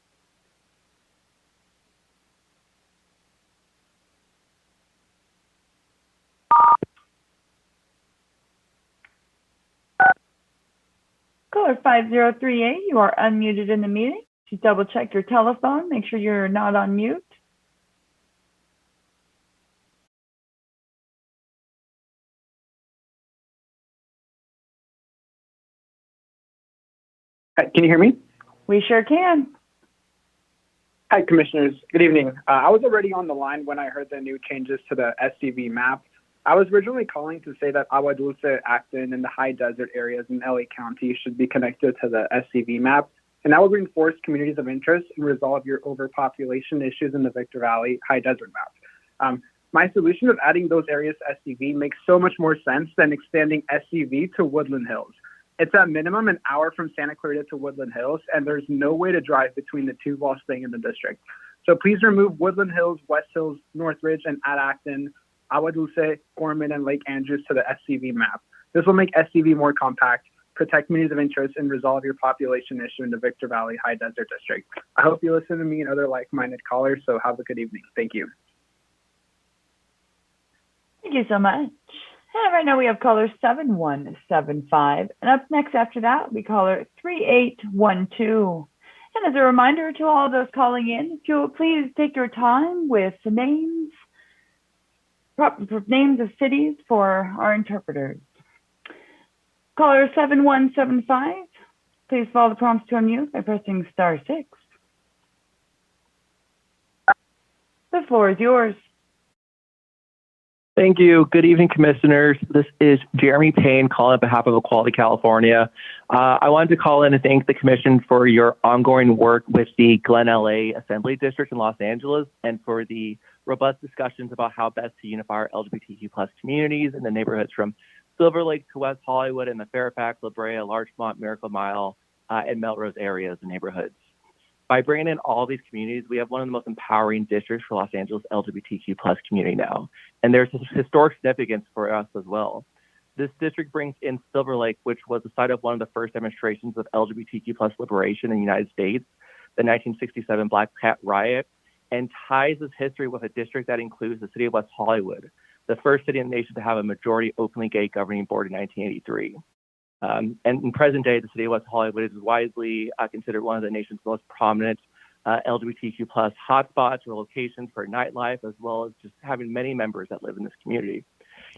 Caller 5038, you are unmuted in the meeting. Just double check your telephone, make sure you're not on mute. Hi, can you hear me? We sure can. Hi, Commissioners. Good evening. I was already on the line when I heard the new changes to the SCV map. I was originally calling to say that Agua Dulce, Acton, and the high desert areas in LA County should be connected to the SCV map, and that would reinforce communities of interest and resolve your overpopulation issues in the Victor Valley high desert map. My solution of adding those areas to SCV makes so much more sense than extending SCV to Woodland Hills. It's at minimum an hour from Santa Clarita to Woodland Hills, and there's no way to drive between the two while staying in the district. So please remove Woodland Hills, West Hills, Northridge, and add Acton, Agua Dulce, Gorman, and Lake Andrews to the SCV map. This will make SCV more compact, protect communities of interest, and resolve your population issue in the Victor Valley High Desert District. I hope you listen to me and other like-minded callers, so have a good evening. Thank you. Thank you so much. And right now we have caller 7175. And up next after that, we caller 3812. And as a reminder to all those calling in, if you will please take your time with the names of cities for our interpreters. Caller 7175, please follow the prompts to unmute by pressing *6. The floor is yours. Thank you. Good evening, Commissioners. This is Jeremy Payne calling on behalf of Equality California. I wanted to call in and thank the Commission for your ongoing work with the Glen LA Assembly District in Los Angeles and for the robust discussions about how best to unify our LGBTQ plus communities in the neighborhoods from Silver Lake to West Hollywood and the Fairfax, La Brea, Larchmont, Miracle Mile, and Melrose areas and neighborhoods. By bringing in all these communities, we have one of the most empowering districts for Los Angeles LGBTQ plus community now. And there's a historic significance for us as well. This district brings in Silver Lake, which was the site of one of the first demonstrations of LGBTQ plus liberation in the United States, the 1967 Black Cat Riot, and ties this history with a district that includes the city of West Hollywood, the first city in the nation to have a majority openly gay governing board in 1983. And in present day, the city of West Hollywood is widely considered one of the nation's most prominent LGBTQ plus hotspots or locations for nightlife, as well as just having many members that live in this community.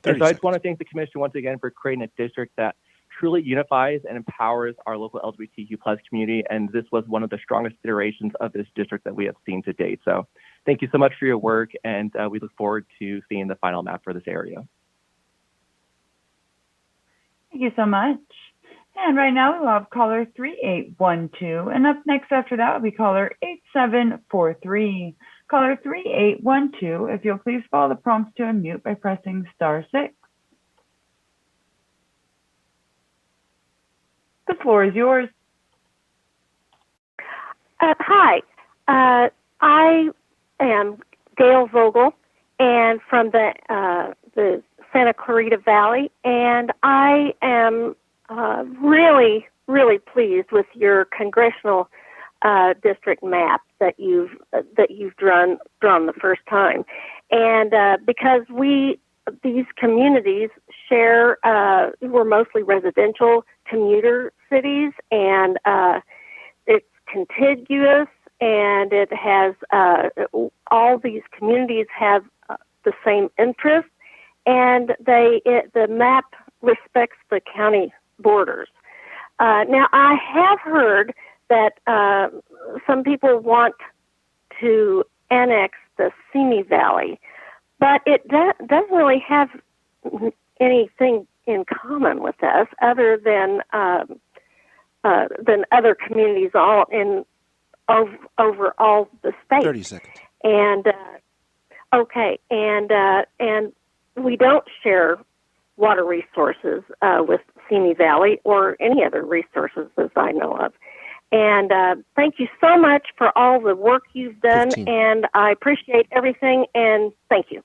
And so I just want to thank the Commission once again for creating a district that truly unifies and empowers our local LGBTQ plus community. And this was one of the strongest iterations of this district that we have seen to date. So thank you so much for your work, and we look forward to seeing the final map for this area. Thank you so much. And right now we will have caller 3812. And up next after that will be caller 8743. Caller 3812, if you'll please follow the prompts to unmute by pressing *6. The floor is yours. Hi, I am Gail Vogel, and from the Santa Clarita Valley, and I am really, really pleased with your congressional district map that you've drawn the first time, and because these communities share, we're mostly residential commuter cities, and it's contiguous, and it has all these communities have the same interests, and the map respects the county borders. Now, I have heard that some people want to annex the Simi Valley, but it doesn't really have anything in common with us other than other communities all over all the state. 30 seconds. And Okay, and we don't share water resources with Simi Valley or any other resources as I know of. And thank you so much for all the work you've done, 15. and I appreciate everything, and thank you.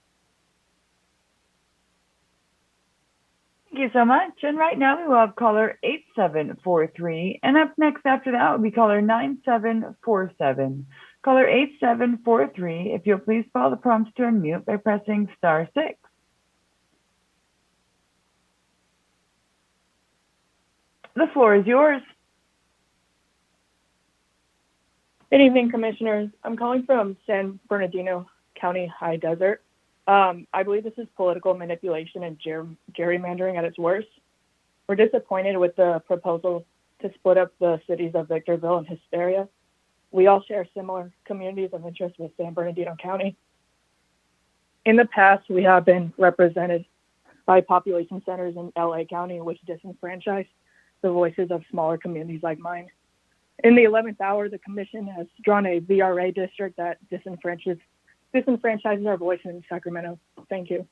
Thank you so much. And right now we will have caller 8743. And up next after that will be caller 9747. Caller 8743, if you'll please follow the prompts to unmute by pressing *6. The floor is yours. Good evening, Commissioners. I'm calling from San Bernardino County High Desert. I believe this is political manipulation and gerrymandering at its worst. We're disappointed with the proposal to split up the cities of Victorville and Hesperia. We all share similar communities of interest with San Bernardino County. In the past, we have been represented by population centers in LA County, which disenfranchise the voices of smaller communities like mine. In the 11th hour, the Commission has drawn a VRA district that disenfranchises our voice in Sacramento. Thank you.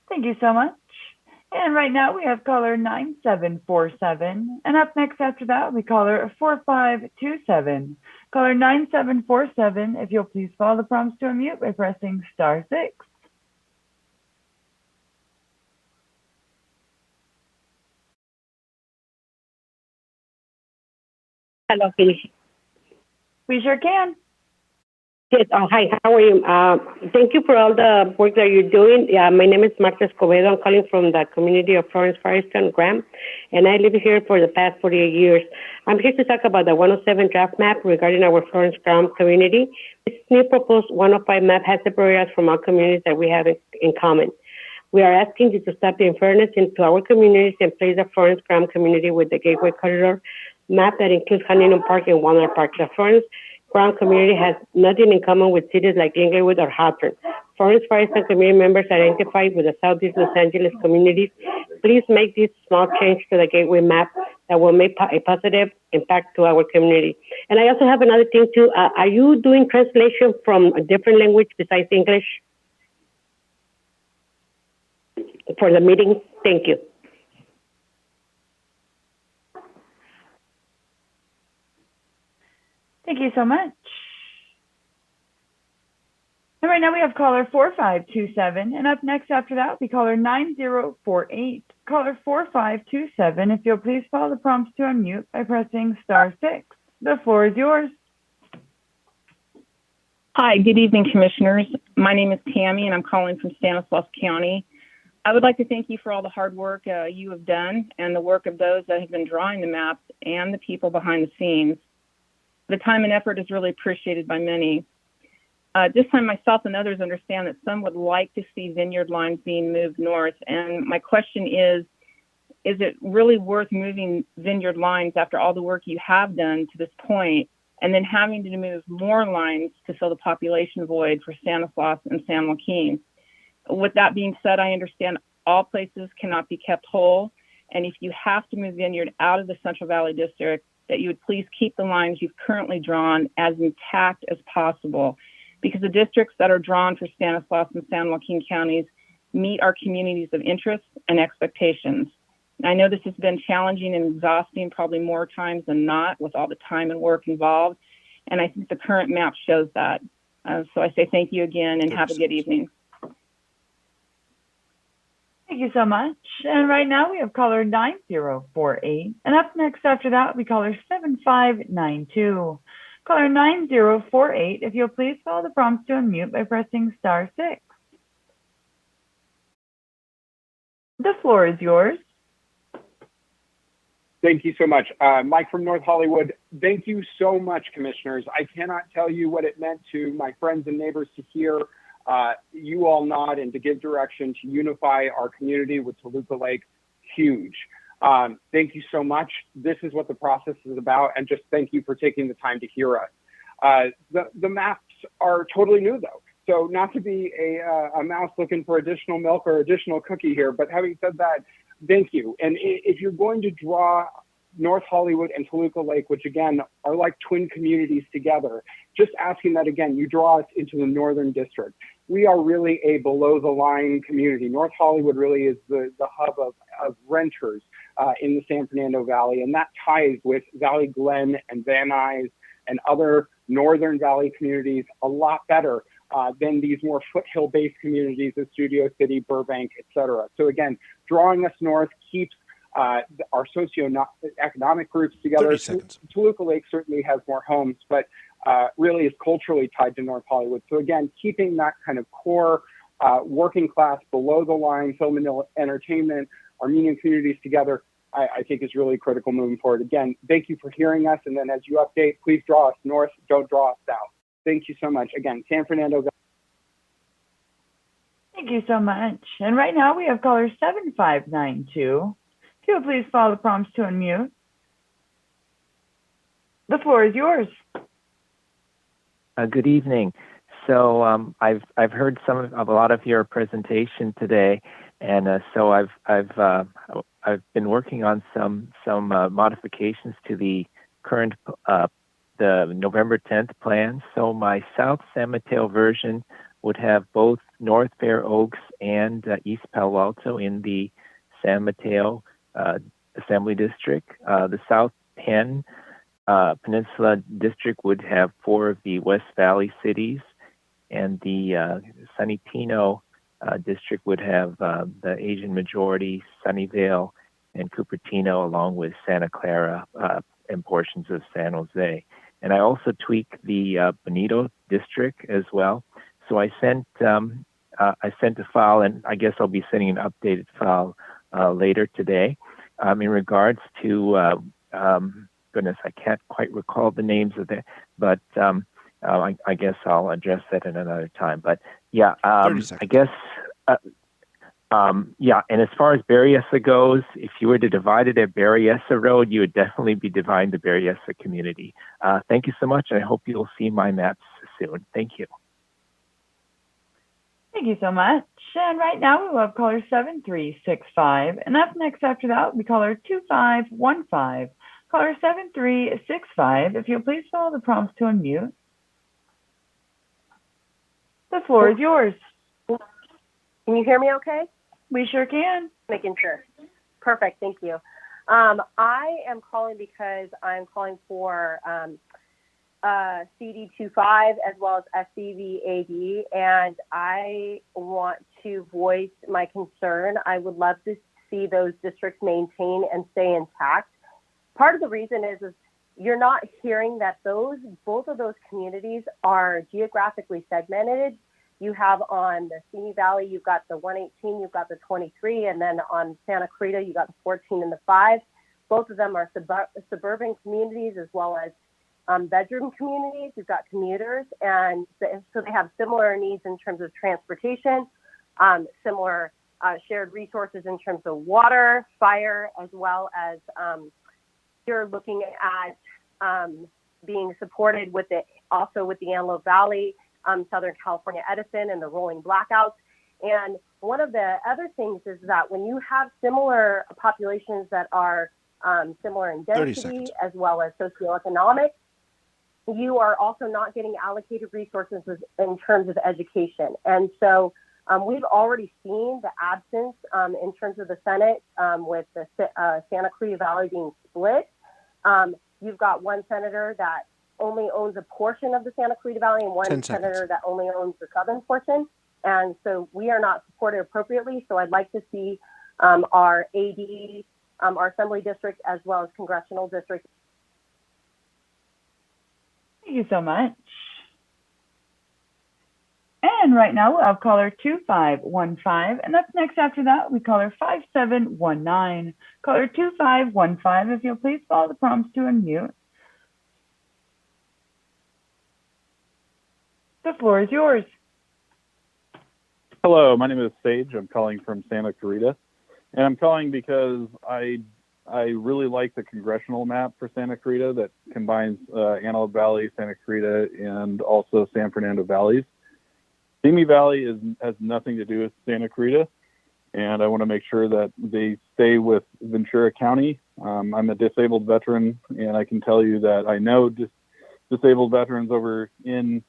Thank you so much. And right now we have caller 9747. And up next after that, we caller 4527. Caller 9747, if you'll please follow the prompts to unmute by pressing *6. Hello, can you? We sure can. Yes. Oh, hi. How are you? Thank you for all the work that you're doing. Yeah, my name is Marta Escobedo. I'm calling from the community of Florence, Firestone, Graham, and I live here for the past 48 years. I'm here to talk about the 107 draft map regarding our Florence, Graham community. This new proposed 105 map has separated us from all communities that we have in common. We are asking you to stop the unfairness into our communities and place the Florence, Graham community with the Gateway Corridor map that includes Huntington Park and Walnut Park. The Florence Graham community has nothing in common with cities like Inglewood or Hawthorne. Florence Firestone community members identified with the Southeast Los Angeles communities. Please make this small change to the Gateway map that will make a positive impact to our community. And I also have another thing too. Are you doing translation from a different language besides English for the meeting? Thank you. Thank you so much. And right now we have caller 4527. And up next after that will be caller 9048. Caller 4527, if you'll please follow the prompts to unmute by pressing *6. The floor is yours. Hi, good evening, Commissioners. My name is Tammy, and I'm calling from Stanislaus County. I would like to thank you for all the hard work you have done and the work of those that have been drawing the maps and the people behind the scenes. The time and effort is really appreciated by many. This time, myself and others understand that some would like to see vineyard lines being moved north. And my question is it really worth moving vineyard lines after all the work you have done to this point, and then having to move more lines to fill the population void for Stanislaus and San Joaquin? With that being said, I understand all places cannot be kept whole. And if you have to move vineyard out of the Central Valley District, that you would please keep the lines you've currently drawn as intact as possible, because the districts that are drawn for Stanislaus and San Joaquin counties meet our communities of interest and expectations. I know this has been challenging and exhausting, probably more times than not, with all the time and work involved, and I think the current map shows that. So I say thank you again and have a good evening. Thank you so much. And right now we have caller 9048. And up next after that, we caller 7592. Caller 9048, if you'll please follow the prompts to unmute by pressing *6. The floor is yours. Thank you so much. Mike from North Hollywood. Thank you so much, Commissioners. I cannot tell you what it meant to my friends and neighbors to hear you all nod and to give direction to unify our community with Toluca Lake. Huge. Thank you so much. This is what the process is about, and just thank you for taking the time to hear us. The maps are totally new, though. So not to be a mouse looking for additional milk or additional cookie here, but having said that, thank you. And if you're going to draw North Hollywood and Toluca Lake, which again are like twin communities together, just asking that again, you draw us into the Northern District. We are really a below the line community. North Hollywood really is the hub of renters in the San Fernando Valley, and that ties with Valley Glen and Van Nuys and other Northern Valley communities a lot better than these more foothill-based communities of Studio City, Burbank, et cetera. So again, drawing us north keeps our socioeconomic groups together. 30 seconds. Toluca Lake certainly has more homes, but really is culturally tied to North Hollywood. So again, keeping that kind of core working class, below the line film and entertainment, Armenian communities together, I think is really critical moving forward. Again, thank you for hearing us. And then as you update, please draw us north, don't draw us south. Thank you so much. Again, San Fernando. Thank you so much. And right now we have caller 7592. If you'll please follow the prompts to unmute. The floor is yours. Good evening. So I've heard a lot of your presentation today, and so I've been working on some modifications to the current the November 10th plan. So my South San Mateo version would have both North Fair Oaks and East Palo Alto in the San Mateo Assembly District. The South Penn Peninsula District would have 4 of the West Valley cities, and the Sunny Pino District would have the Asian majority, Sunnyvale, and Cupertino, along with Santa Clara and portions of San Jose. And I also tweaked the Bonito District as well. So I sent a file, and I guess I'll be sending an updated file later today in regards to goodness, I can't quite recall the names of it, but I guess I'll address that at another time. But yeah, I guess yeah. And as far as Berryessa goes, if you were to divide it at Berryessa Road, you would definitely be dividing the Berryessa community. Thank you so much, and I hope you'll see my maps soon. Thank you. Thank you so much. And right now we will have caller 7365. And up next after that will be caller 2515. Caller 7365, if you'll please follow the prompts to unmute. The floor is yours. Can you hear me okay? We sure can. Making sure. Perfect, thank you. I am calling because I'm calling for CD25 as well as SCVAD, and I want to voice my concern. I would love to see those districts maintain and stay intact. Part of the reason is you're not hearing that both of those communities are geographically segmented. You have on the Simi Valley, you've got the 118, you've got the 23, and then on Santa Clarita, you got the 14 and the 5. Both of them are suburban communities as well as bedroom communities. You've got commuters, and so they have similar needs in terms of transportation, similar shared resources in terms of water, fire, as well as you're looking at being supported with also with the Antelope Valley, Southern California Edison, and the rolling blackouts. And one of the other things is that when you have similar populations that are similar in density as well as socioeconomic, you are also not getting allocated resources in terms of education. And so we've already seen the absence in terms of the Senate with the Santa Clarita Valley being split. You've got one senator that only owns a portion of the Santa Clarita Valley and one senator that only owns the southern portion. And so we are not supported appropriately. So I'd like to see our AD, our assembly district, as well as congressional districts. Thank you so much. And right now we'll have caller 2515. And up next after that, we caller 5719. Caller 2515, if you'll please follow the prompts to unmute. The floor is yours. Hello, my name is Sage. I'm calling from Santa Clarita. And I'm calling because I really like the congressional map for Santa Clarita that combines Antelope Valley, Santa Clarita, and also San Fernando Valleys. Simi Valley has nothing to do with Santa Clarita, and I want to make sure that they stay with Ventura County I'm a disabled veteran, and I can tell you that I know disabled veterans over in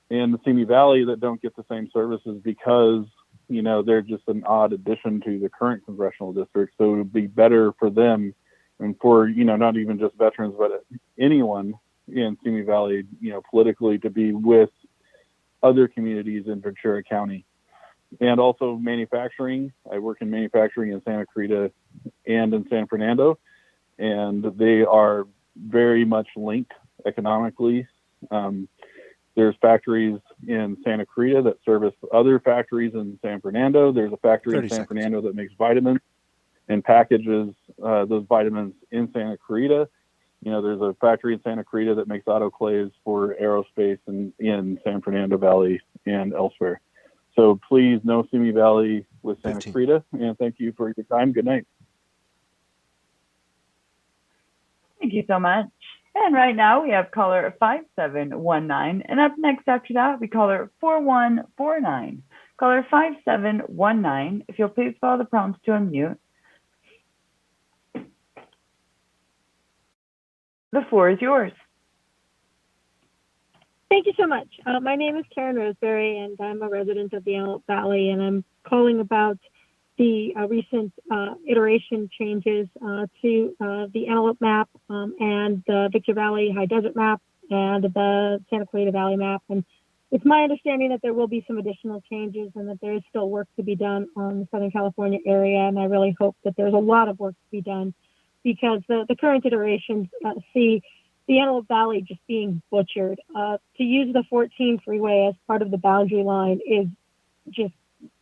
the Simi Valley that don't get the same services because, they're just an odd addition to the current congressional district. So it would be better for them and for, not even just veterans, but anyone in Simi Valley, politically to be with other communities in Ventura County. And also manufacturing. I work in manufacturing in Santa Clarita and in San Fernando, and they are very much linked economically. There's factories in Santa Clarita that service other factories in San Fernando. There's a factory in San Fernando that makes vitamins and packages those vitamins in Santa Clarita. There's a factory in Santa Clarita that makes autoclaves for aerospace in San Fernando Valley and elsewhere. So please, no Simi Valley with Santa Clarita, and thank you for your time. Good night. Thank you so much. And right now we have caller 5719, and up next after that we caller 4149. Caller 5719, if you'll please follow the prompts to unmute. The floor is yours. Thank you so much. My name is Karen Roseberry, and I'm a resident of the Antelope Valley, and I'm calling about the recent iteration changes to the Antelope map and the Victor Valley High Desert map and the Santa Clarita Valley map. And it's my understanding that there will be some additional changes and that there is still work to be done on the Southern California area. And I really hope that there's a lot of work to be done because the current iterations see the Antelope Valley just being butchered. To use the 14 freeway as part of the boundary line is just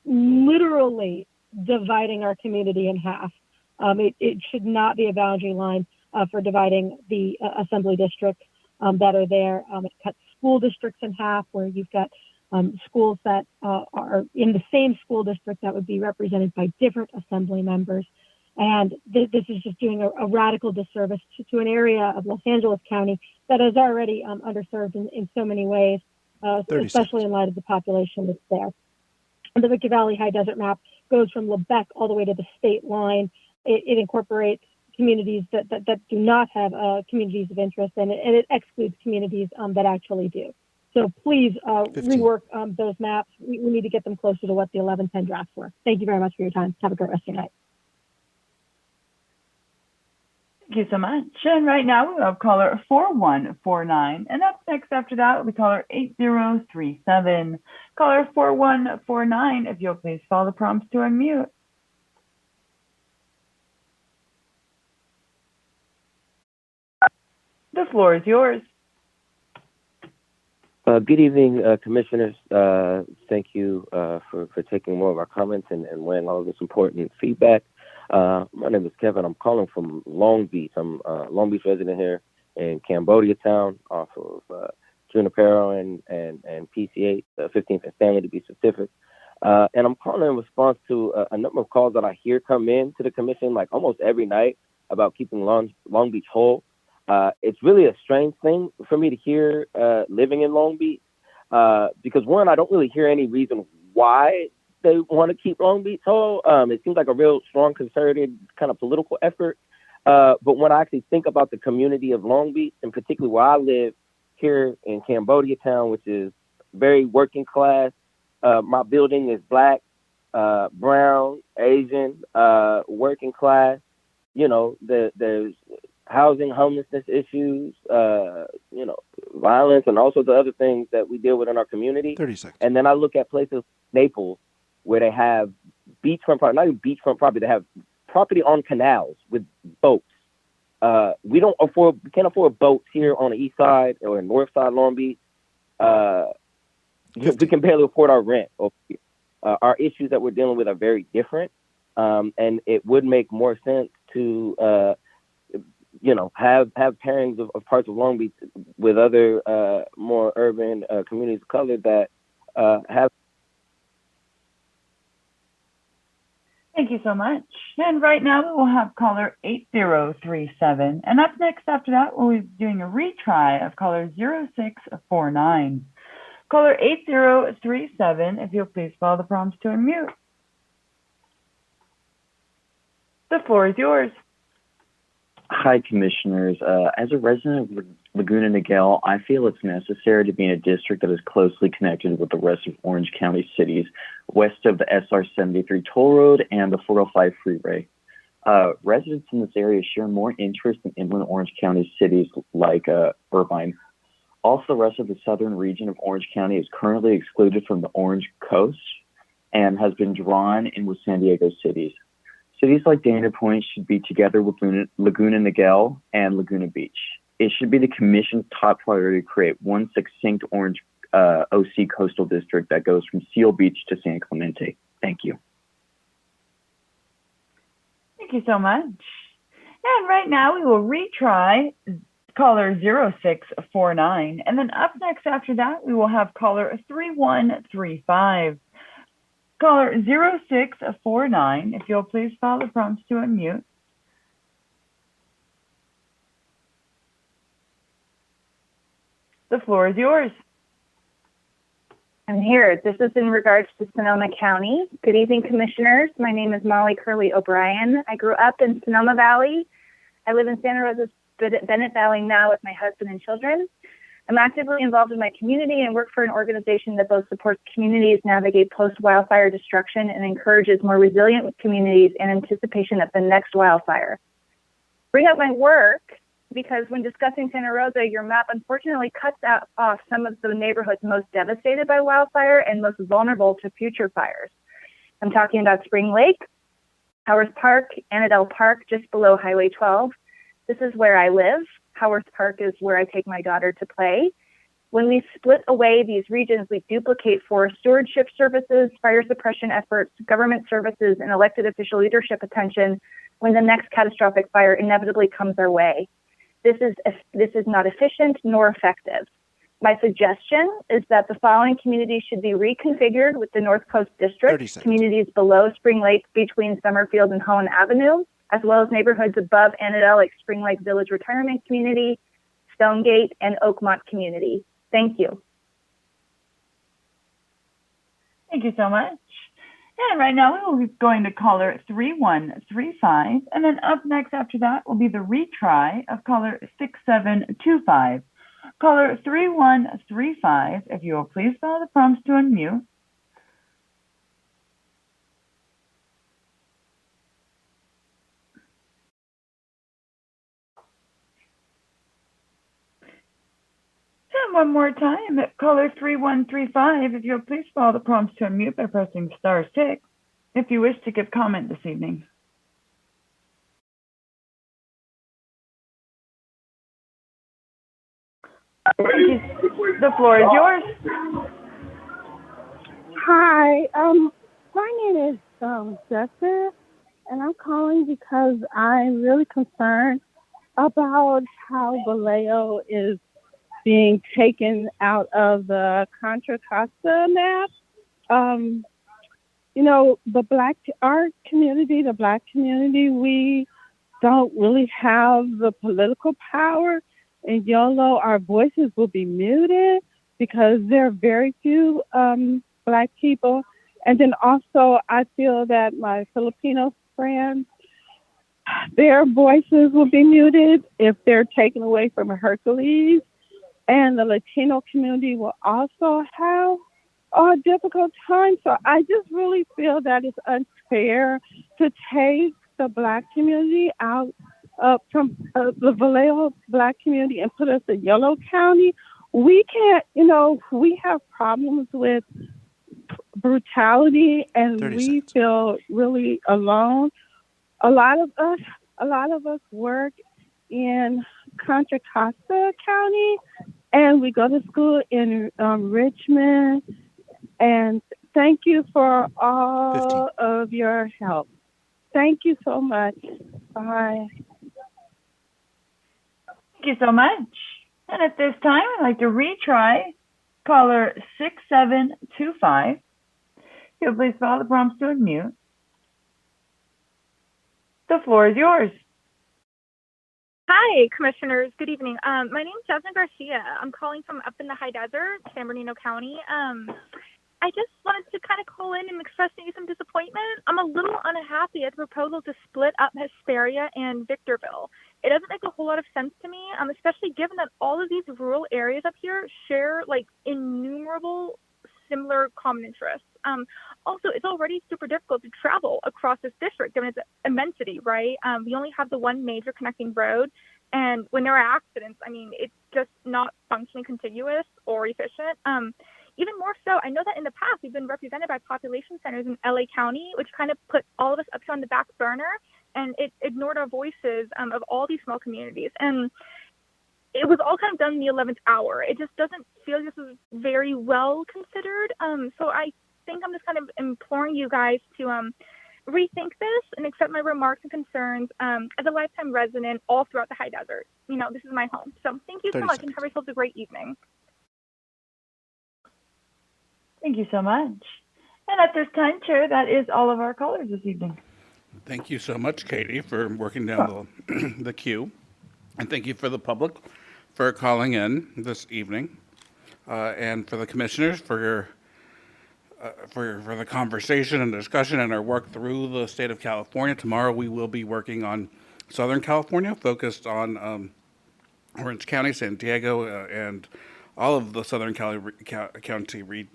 literally dividing our community in half. It should not be a boundary line for dividing the assembly districts that are there. It cuts school districts in half where you've got schools that are in the same school district that would be represented by different assembly members. And this is just doing a radical disservice to an area of Los Angeles County that is already underserved in so many ways, especially in light of the population that's there. And the Victor Valley High Desert map goes from Lebec all the way to the state line. It incorporates communities that do not have communities of interest, and it excludes communities that actually do. So please rework those maps. We need to get them closer to what the 1110 drafts were. Thank you very much for your time. Have a great rest of your night. Thank you so much. And right now we have caller 4149. And up next after that will be caller 8037. Caller 4149, if you'll please follow the prompts to unmute. The floor is yours. Good evening, commissioners. Thank you for taking more of our comments and laying all of this important feedback. My name is Kevin. I'm calling from Long Beach. I'm a Long Beach resident here in Cambodia Town off of Junipero and PC8, 15th and Stanley to be specific. And I'm calling in response to a number of calls that I hear come in to the commission like almost every night about keeping Long Beach whole. It's really a strange thing for me to hear living in Long Beach because one, I don't really hear any reason why they want to keep Long Beach whole. It seems like a real strong concerted kind of political effort. But when I actually think about the community of Long Beach, and particularly where I live here in Cambodia Town, which is very working class, my building is black, brown, Asian, working class. There's housing, homelessness issues, violence, and also the other things that we deal with in our community. 30 seconds. And then I look at places like Naples, where they have beachfront property, not even beachfront property, they have property on canals with boats. We can't afford boats here on the east side or north side Long Beach. We can barely afford our rent over here. Our issues that we're dealing with are very different. And it would make more sense to, have pairings of parts of Long Beach with other more urban communities of color that have. Thank you so much. And right now we will have caller 8037. And up next after that, we'll be doing a retry of caller 0649. Caller 8037, if you'll please follow the prompts to unmute. The floor is yours. Hi, Commissioners. As a resident of Laguna Niguel, I feel it's necessary to be in a district that is closely connected with the rest of Orange County cities west of the SR 73 toll road and the 405 freeway. Residents in this area share more interest in inland Orange County cities like Irvine. Also, the rest of the southern region of Orange County is currently excluded from the Orange Coast and has been drawn in with San Diego cities. Cities like Dana Point should be together with Laguna Niguel and Laguna Beach. It should be the Commission's top priority to create one succinct Orange OC coastal district that goes from Seal Beach to San Clemente. Thank you. Thank you so much. And right now we will retry caller 0649. And then up next after that, we will have caller 3135. Caller 0649, if you'll please follow the prompts to unmute. The floor is yours. I'm here. This is in regards to Sonoma County. Good evening, Commissioners. My name is Molly Curley O'Brien. I grew up in Sonoma Valley. I live in Santa Rosa Bennett Valley now with my husband and children. I'm actively involved in my community and work for an organization that both supports communities navigate post-wildfire destruction and encourages more resilient communities in anticipation of the next wildfire. Bring up my work because when discussing Santa Rosa, your map unfortunately cuts off some of the neighborhoods most devastated by wildfire and most vulnerable to future fires. I'm talking about Spring Lake, Howard Park, Annadel Park, just below Highway 12. This is where I live. Howard Park is where I take my daughter to play. When we split away these regions, we duplicate forest stewardship services, fire suppression efforts, government services, and elected official leadership attention when the next catastrophic fire inevitably comes our way. This is not efficient nor effective. My suggestion is that the following communities should be reconfigured with the North Coast District, communities below Spring Lake between Summerfield and Holland Avenue, as well as neighborhoods above Annadel like Spring Lake Village Retirement Community, Stonegate, and Oakmont Community. Thank you. Thank you so much. And right now we will be going to caller 3135. And then up next after that will be the retry of caller 6725. Caller 3135, if you will please follow the prompts to unmute. And one more time, caller 3135, if you'll please follow the prompts to unmute by pressing *6 if you wish to give comment this evening. The floor is yours. Hi, my name is Jessica, and I'm calling because I'm really concerned about how Vallejo is being taken out of the Contra Costa map. You know, the Black community, we don't really have the political power. In YOLO, our voices will be muted because there are very few Black people. And then also, I feel that my Filipino friends, their voices will be muted if they're taken away from Hercules. And the Latino community will also have a difficult time. So I just really feel that it's unfair to take the Black community out from the Vallejo Black community and put us in Yolo County. We can't, we have problems with brutality and we feel really alone. A lot of us work in Contra Costa County, and we go to school in Richmond. And thank you for all of your help. Thank you so much. Bye. Thank you so much. And at this time, I'd like to retry caller 6725. You'll please follow the prompts to unmute. The floor is yours. Hi, Commissioners. Good evening. My name is Jasmine Garcia. I'm calling from up in the high desert, San Bernardino County. I just wanted to kind of call in and express maybe some disappointment. I'm a little unhappy at the proposal to split up Hesperia and Victorville. it doesn't make a whole lot of sense to me, especially given that all of these rural areas up here share like innumerable similar common interests. Also, it's already super difficult to travel across this district given its immensity, right? We only have the one major connecting road, and when there are accidents, I mean, it's just not functionally contiguous or efficient. Even more so, I know that in the past we've been represented by population centers in LA County, which kind of put all of us up here on the back burner, and it ignored our voices of all these small communities. And it was all kind of done in the 11th hour. It just doesn't feel like this was very well considered. So I think I'm just kind of imploring you guys to rethink this and accept my remarks and concerns as a lifetime resident all throughout the high desert. You know, this is my home. So thank you so much and have yourselves a great evening. Thank you so much. And at this time, Chair, that is all of our callers this evening. Thank you so much, Katie, for working down the queue. And thank you for the public for calling in this evening. And for the commissioners for your for the conversation and discussion and our work through the state of California. Tomorrow we will be working on Southern California, focused on Orange County, San Diego, and all of the Southern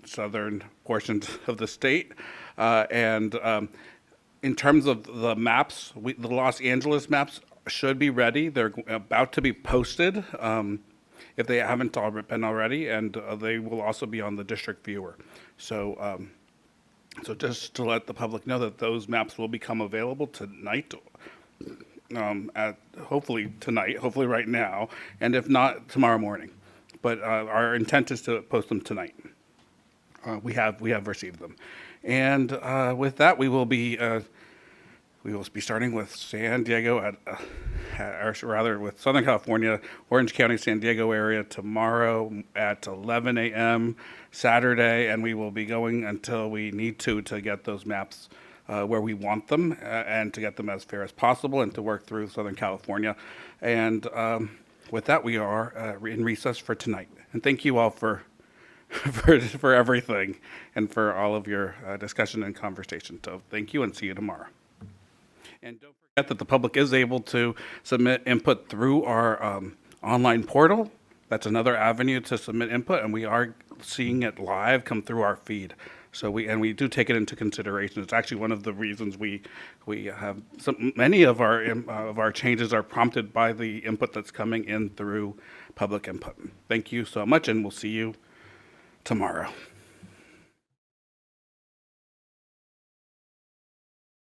southern portions of the state. In terms of the maps, the Los Angeles maps should be ready. They're about to be posted if they haven't been already, and they will also be on the district viewer. So, so just to let the public know that those maps will become available tonight, hopefully tonight, hopefully right now, and if not, tomorrow morning. But our intent is to post them tonight. We have received them, and with that, we will be starting with San Diego or rather with Southern California, Orange County, San Diego area tomorrow at 11 a.m. Saturday, and we will be going until we need to get those maps where we want them and to get them as fair as possible and to work through Southern California. And with that, we are in recess for tonight. And thank you all for everything and for all of your discussion and conversation. So thank you and see you tomorrow. And don't forget that the public is able to submit input through our online portal. That's another avenue to submit input, and we are seeing it live come through our feed. So we do take it into consideration. It's actually one of the reasons we have many of our changes are prompted by the input that's coming in through public input. Thank you so much, and we'll see you tomorrow.